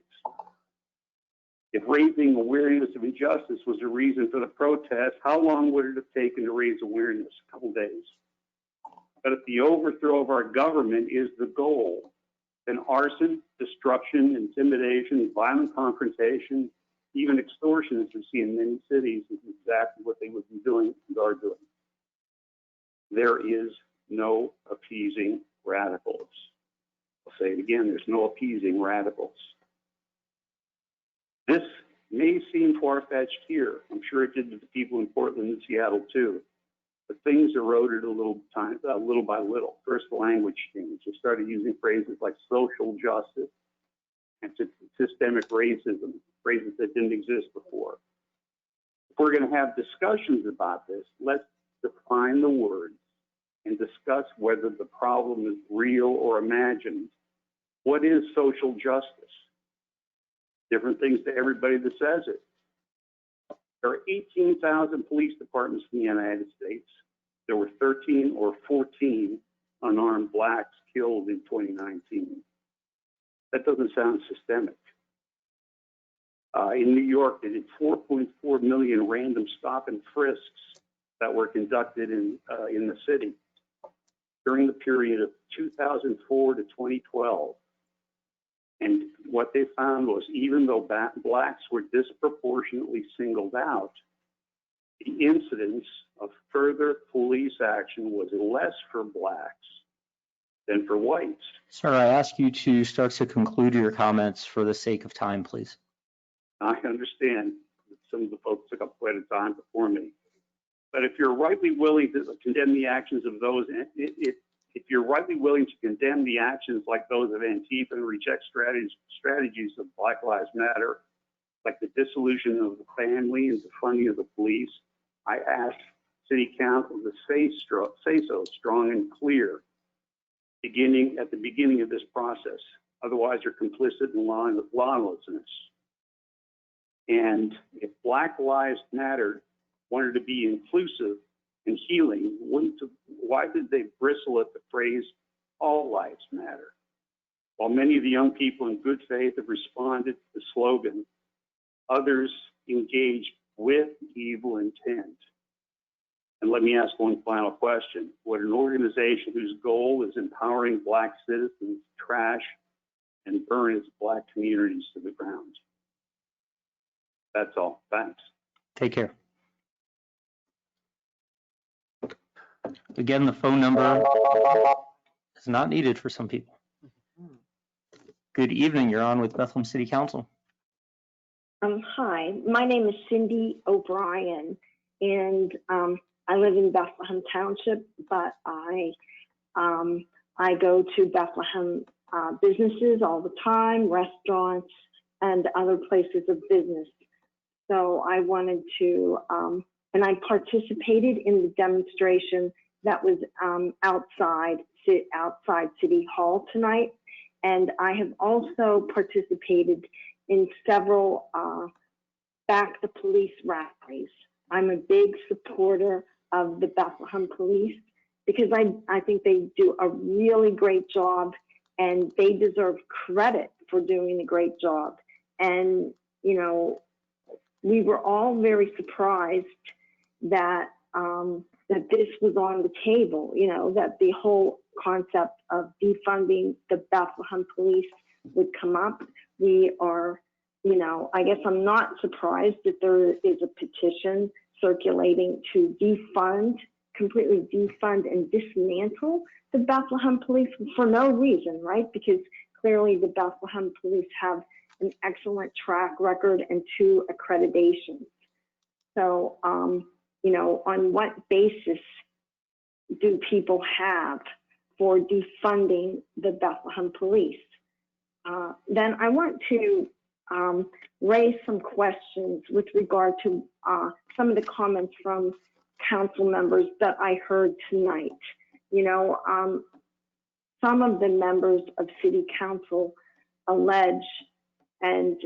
If raising awareness of injustice was a reason for the protest, how long would it have taken to raise awareness? A couple days. But if the overthrow of our government is the goal, then arson, destruction, intimidation, violent confrontation, even extortion, as we see in many cities, is exactly what they would be doing and are doing. There is no appeasing radicals. I'll say it again, there's no appeasing radicals. This may seem far-fetched here. I'm sure it did to the people in Portland and Seattle too. But things eroded a little by little. First, the language changed. They started using phrases like social justice and systemic racism, phrases that didn't exist before. If we're going to have discussions about this, let's define the words and discuss whether the problem is real or imagined. What is social justice? Different things to everybody that says it. There are 18,000 police departments in the United States. There were 13 or 14 unarmed blacks killed in 2019. That doesn't sound systemic. In New York, they did 4.4 million random stop and frisks that were conducted in the city during the period of 2004 to 2012. And what they found was, even though blacks were disproportionately singled out, the incidence of further police action was less for blacks than for whites. Sir, I ask you to start to conclude your comments for the sake of time, please. I understand that some of the folks took up quite a time before me. But if you're rightly willing to condemn the actions of those, if you're rightly willing to condemn the actions like those of Antifa and reject strategies of Black Lives Matter, like the dissolution of the family and defunding of the police, I ask City Council to say so strong and clear at the beginning of this process. Otherwise, you're complicit in lawlessness. And if Black Lives Matter wanted to be inclusive and healing, why did they bristle at the phrase, all lives matter? While many of the young people in good faith have responded to the slogan, others engaged with evil intent. And let me ask one final question. Would an organization whose goal is empowering black citizens trash and burn its black communities to the ground? That's all. Thanks. Take care. Again, the phone number is not needed for some people. Good evening. You're on with Bethlehem City Council. Hi, my name is Cindy O'Brien, and I live in Bethlehem Township, but I go to Bethlehem businesses all the time, restaurants, and other places of business. So I wanted to, and I participated in the demonstration that was outside City Hall tonight. And I have also participated in several Back the Police rallies. I'm a big supporter of the Bethlehem Police because I think they do a really great job and they deserve credit for doing a great job. And, you know, we were all very surprised that that this was on the table, you know, that the whole concept of defunding the Bethlehem Police would come up. We are, you know, I guess I'm not surprised that there is a petition circulating to defund, completely defund and dismantle the Bethlehem Police for no reason, right? Because clearly the Bethlehem Police have an excellent track record and 2 accreditations. So, you know, on what basis do people have for defunding the Bethlehem Police? Then I want to raise some questions with regard to some of the comments from council members that I heard tonight. You know, some of the members of city council allege and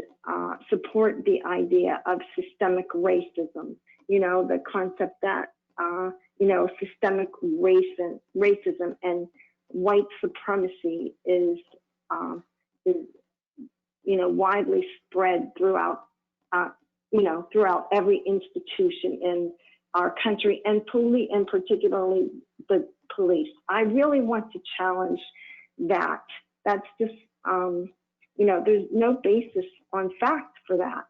support the idea of systemic racism. You know, the concept that, you know, systemic racism and white supremacy is, you know, widely spread throughout, you know, throughout every institution in our country and particularly the police. I really want to challenge that. That's just, you know, there's no basis on fact for that.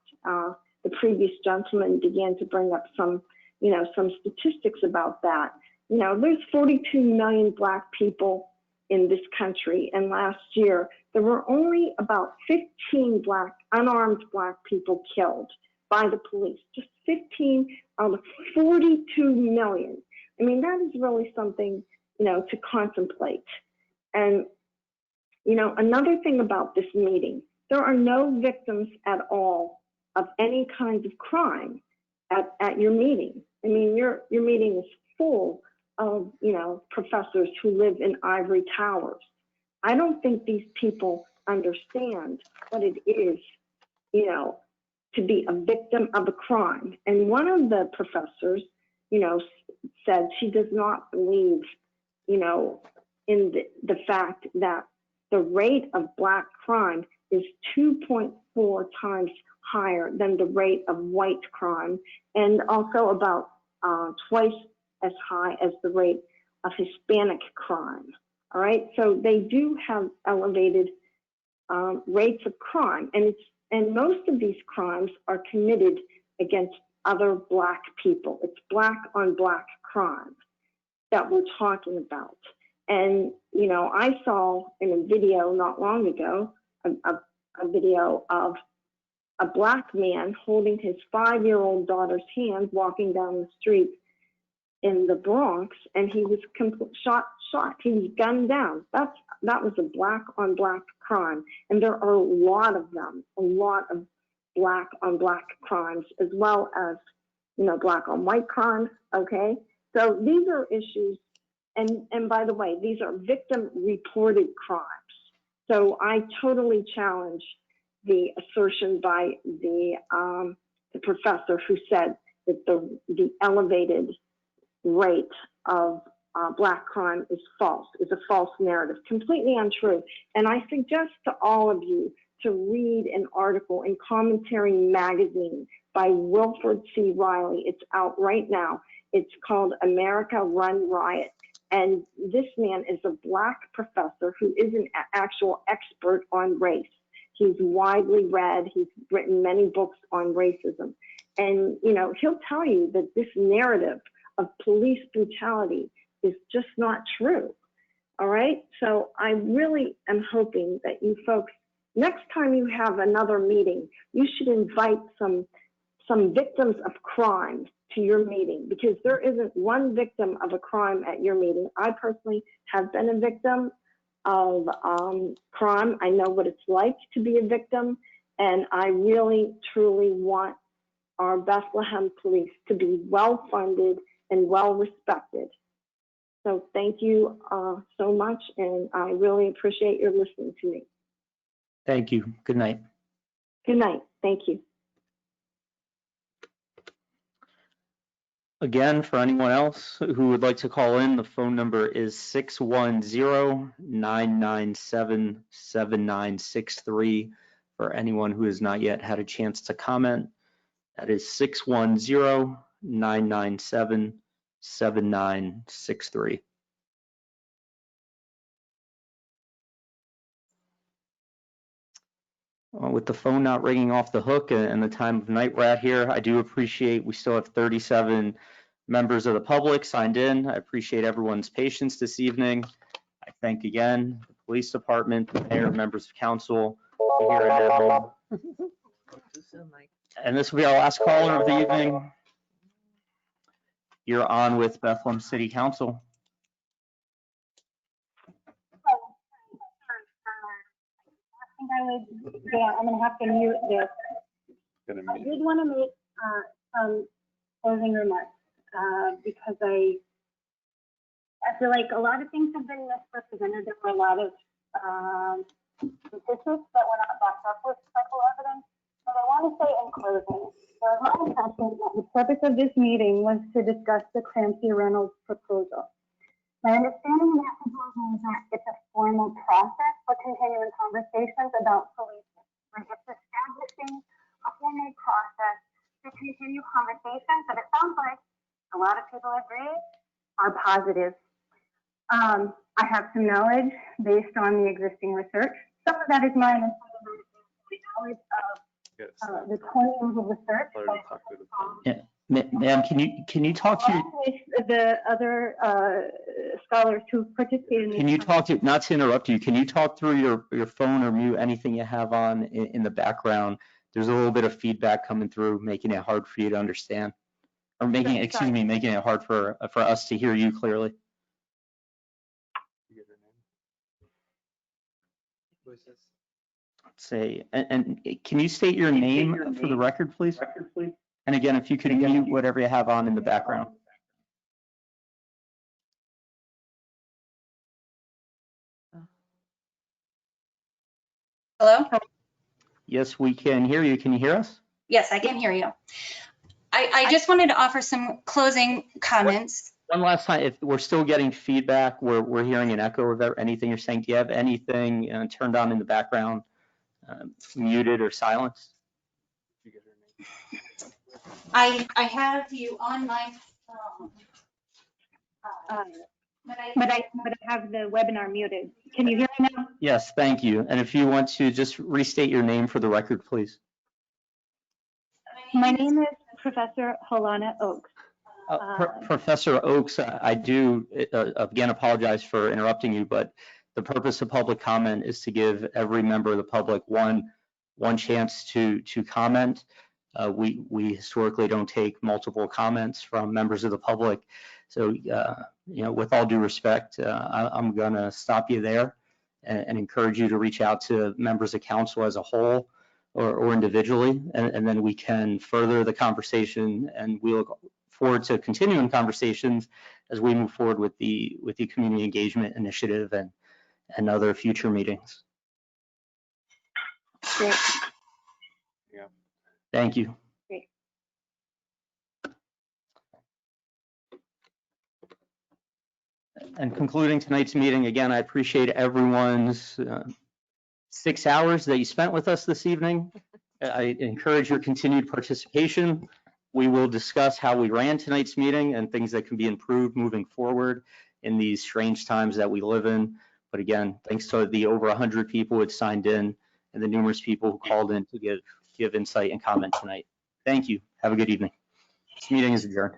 The previous gentleman began to bring up some, you know, some statistics about that. You know, there's 42 million Black people in this country, and last year there were only about 15 unarmed Black people killed by the police. Just 15 out of 42 million. I mean, that is really something, you know, to contemplate. And, you know, another thing about this meeting, there are no victims at all of any kinds of crime at your meeting. I mean, your meeting is full of, you know, professors who live in ivory towers. I don't think these people understand what it is, you know, to be a victim of a crime. And one of the professors, you know, said she does not believe, you know, in the fact that the rate of Black crime is 2.4 times higher than the rate of white crime, and also about twice as high as the rate of Hispanic crime. All right, so they do have elevated rates of crime, and most of these crimes are committed against other Black people. It's Black on Black crime that we're talking about. And, you know, I saw in a video not long ago, a video of a Black man holding his 5-year-old daughter's hand walking down the street in the Bronx, and he was shot. He was gunned down. That was a Black on Black crime. And there are a lot of them, a lot of Black on Black crimes, as well as, you know, Black on white crimes, okay? So these are issues, and by the way, these are victim reported crimes. So I totally challenge the assertion by the professor who said that the elevated rate of Black crime is false, is a false narrative, completely untrue. And I suggest to all of you to read an article in Commentary Magazine by Wilford C. Riley. It's out right now. It's called America Run Riot. And this man is a Black professor who is an actual expert on race. He's widely read. He's written many books on racism. And, you know, he'll tell you that this narrative of police brutality is just not true. All right? So I really am hoping that you folks, next time you have another meeting, you should invite some victims of crime to your meeting, because there isn't one victim of a crime at your meeting. I personally have been a victim of crime. I know what it's like to be a victim, and I really, truly want our Bethlehem police to be well-funded and well-respected. So thank you so much, and I really appreciate your listening to me. Thank you. Good night. Good night. Thank you. Again, for anyone else who would like to call in, the phone number is 610-997-7963. For anyone who has not yet had a chance to comment, that is 610-997-7963. With the phone not ringing off the hook and the time of night we're at here, I do appreciate we still have 37 members of the public signed in. I appreciate everyone's patience this evening. I thank again the police department, the mayor, members of council here in Navajo. And this will be our last caller of the evening. You're on with Bethlehem City Council. I'm gonna have to mute this. I did want to make some closing remarks because I feel like a lot of things have been misrepresented. There were a lot of statistics that were not backed up with medical evidence. But I want to say in closing, it was my impression that the purpose of this meeting was to discuss the Clancy-Reynolds proposal. My understanding of that proposal is that it's a formal process for continuing conversations about policing. Like it's establishing a formal process to continue conversations that it sounds like a lot of people agree are positive. I have some knowledge based on the existing research. Some of that is mine and some of it is the knowledge of the 20 years of research. Yeah. Ma'am, can you talk to the other scholars who participated in this not to interrupt you, can you talk through your phone or mute anything you have on in the background? There's a little bit of feedback coming through, making it hard for you to understand, or making it hard for us to hear you clearly. Let's say, and can you state your name for the record, please? And again, if you could mute whatever you have on in the background. Hello? Yes, we can hear you. Can you hear us? Yes, I can hear you. I just wanted to offer some closing comments. One last time, if we're still getting feedback, we're hearing an echo of anything you're saying. Do you have anything turned on in the background, muted or silenced? I have you on my phone. but I have the webinar muted. Can you hear me now? Yes, thank you. And if you want to just restate your name for the record, please. My name is Professor Helena Oakes. Professor Oakes, I do again apologize for interrupting you, but the purpose of public comment is to give every member of the public one chance to comment. We historically don't take multiple comments from members of the public. So, with all due respect, I'm going to stop you there and encourage you to reach out to members of council as a whole or individually, and then we can further the conversation, and we look forward to continuing conversations as we move forward with the community engagement initiative and other future meetings. Great. Thank you. Great. And concluding tonight's meeting, again, I appreciate everyone's 6 hours that you spent with us this evening. I encourage your continued participation. We will discuss how we ran tonight's meeting and things that can be improved moving forward in these strange times that we live in. But again, thanks to the over 100 people who had signed in and the numerous people who called in to give insight and comment tonight. Thank you. Have a good evening. This meeting is adjourned.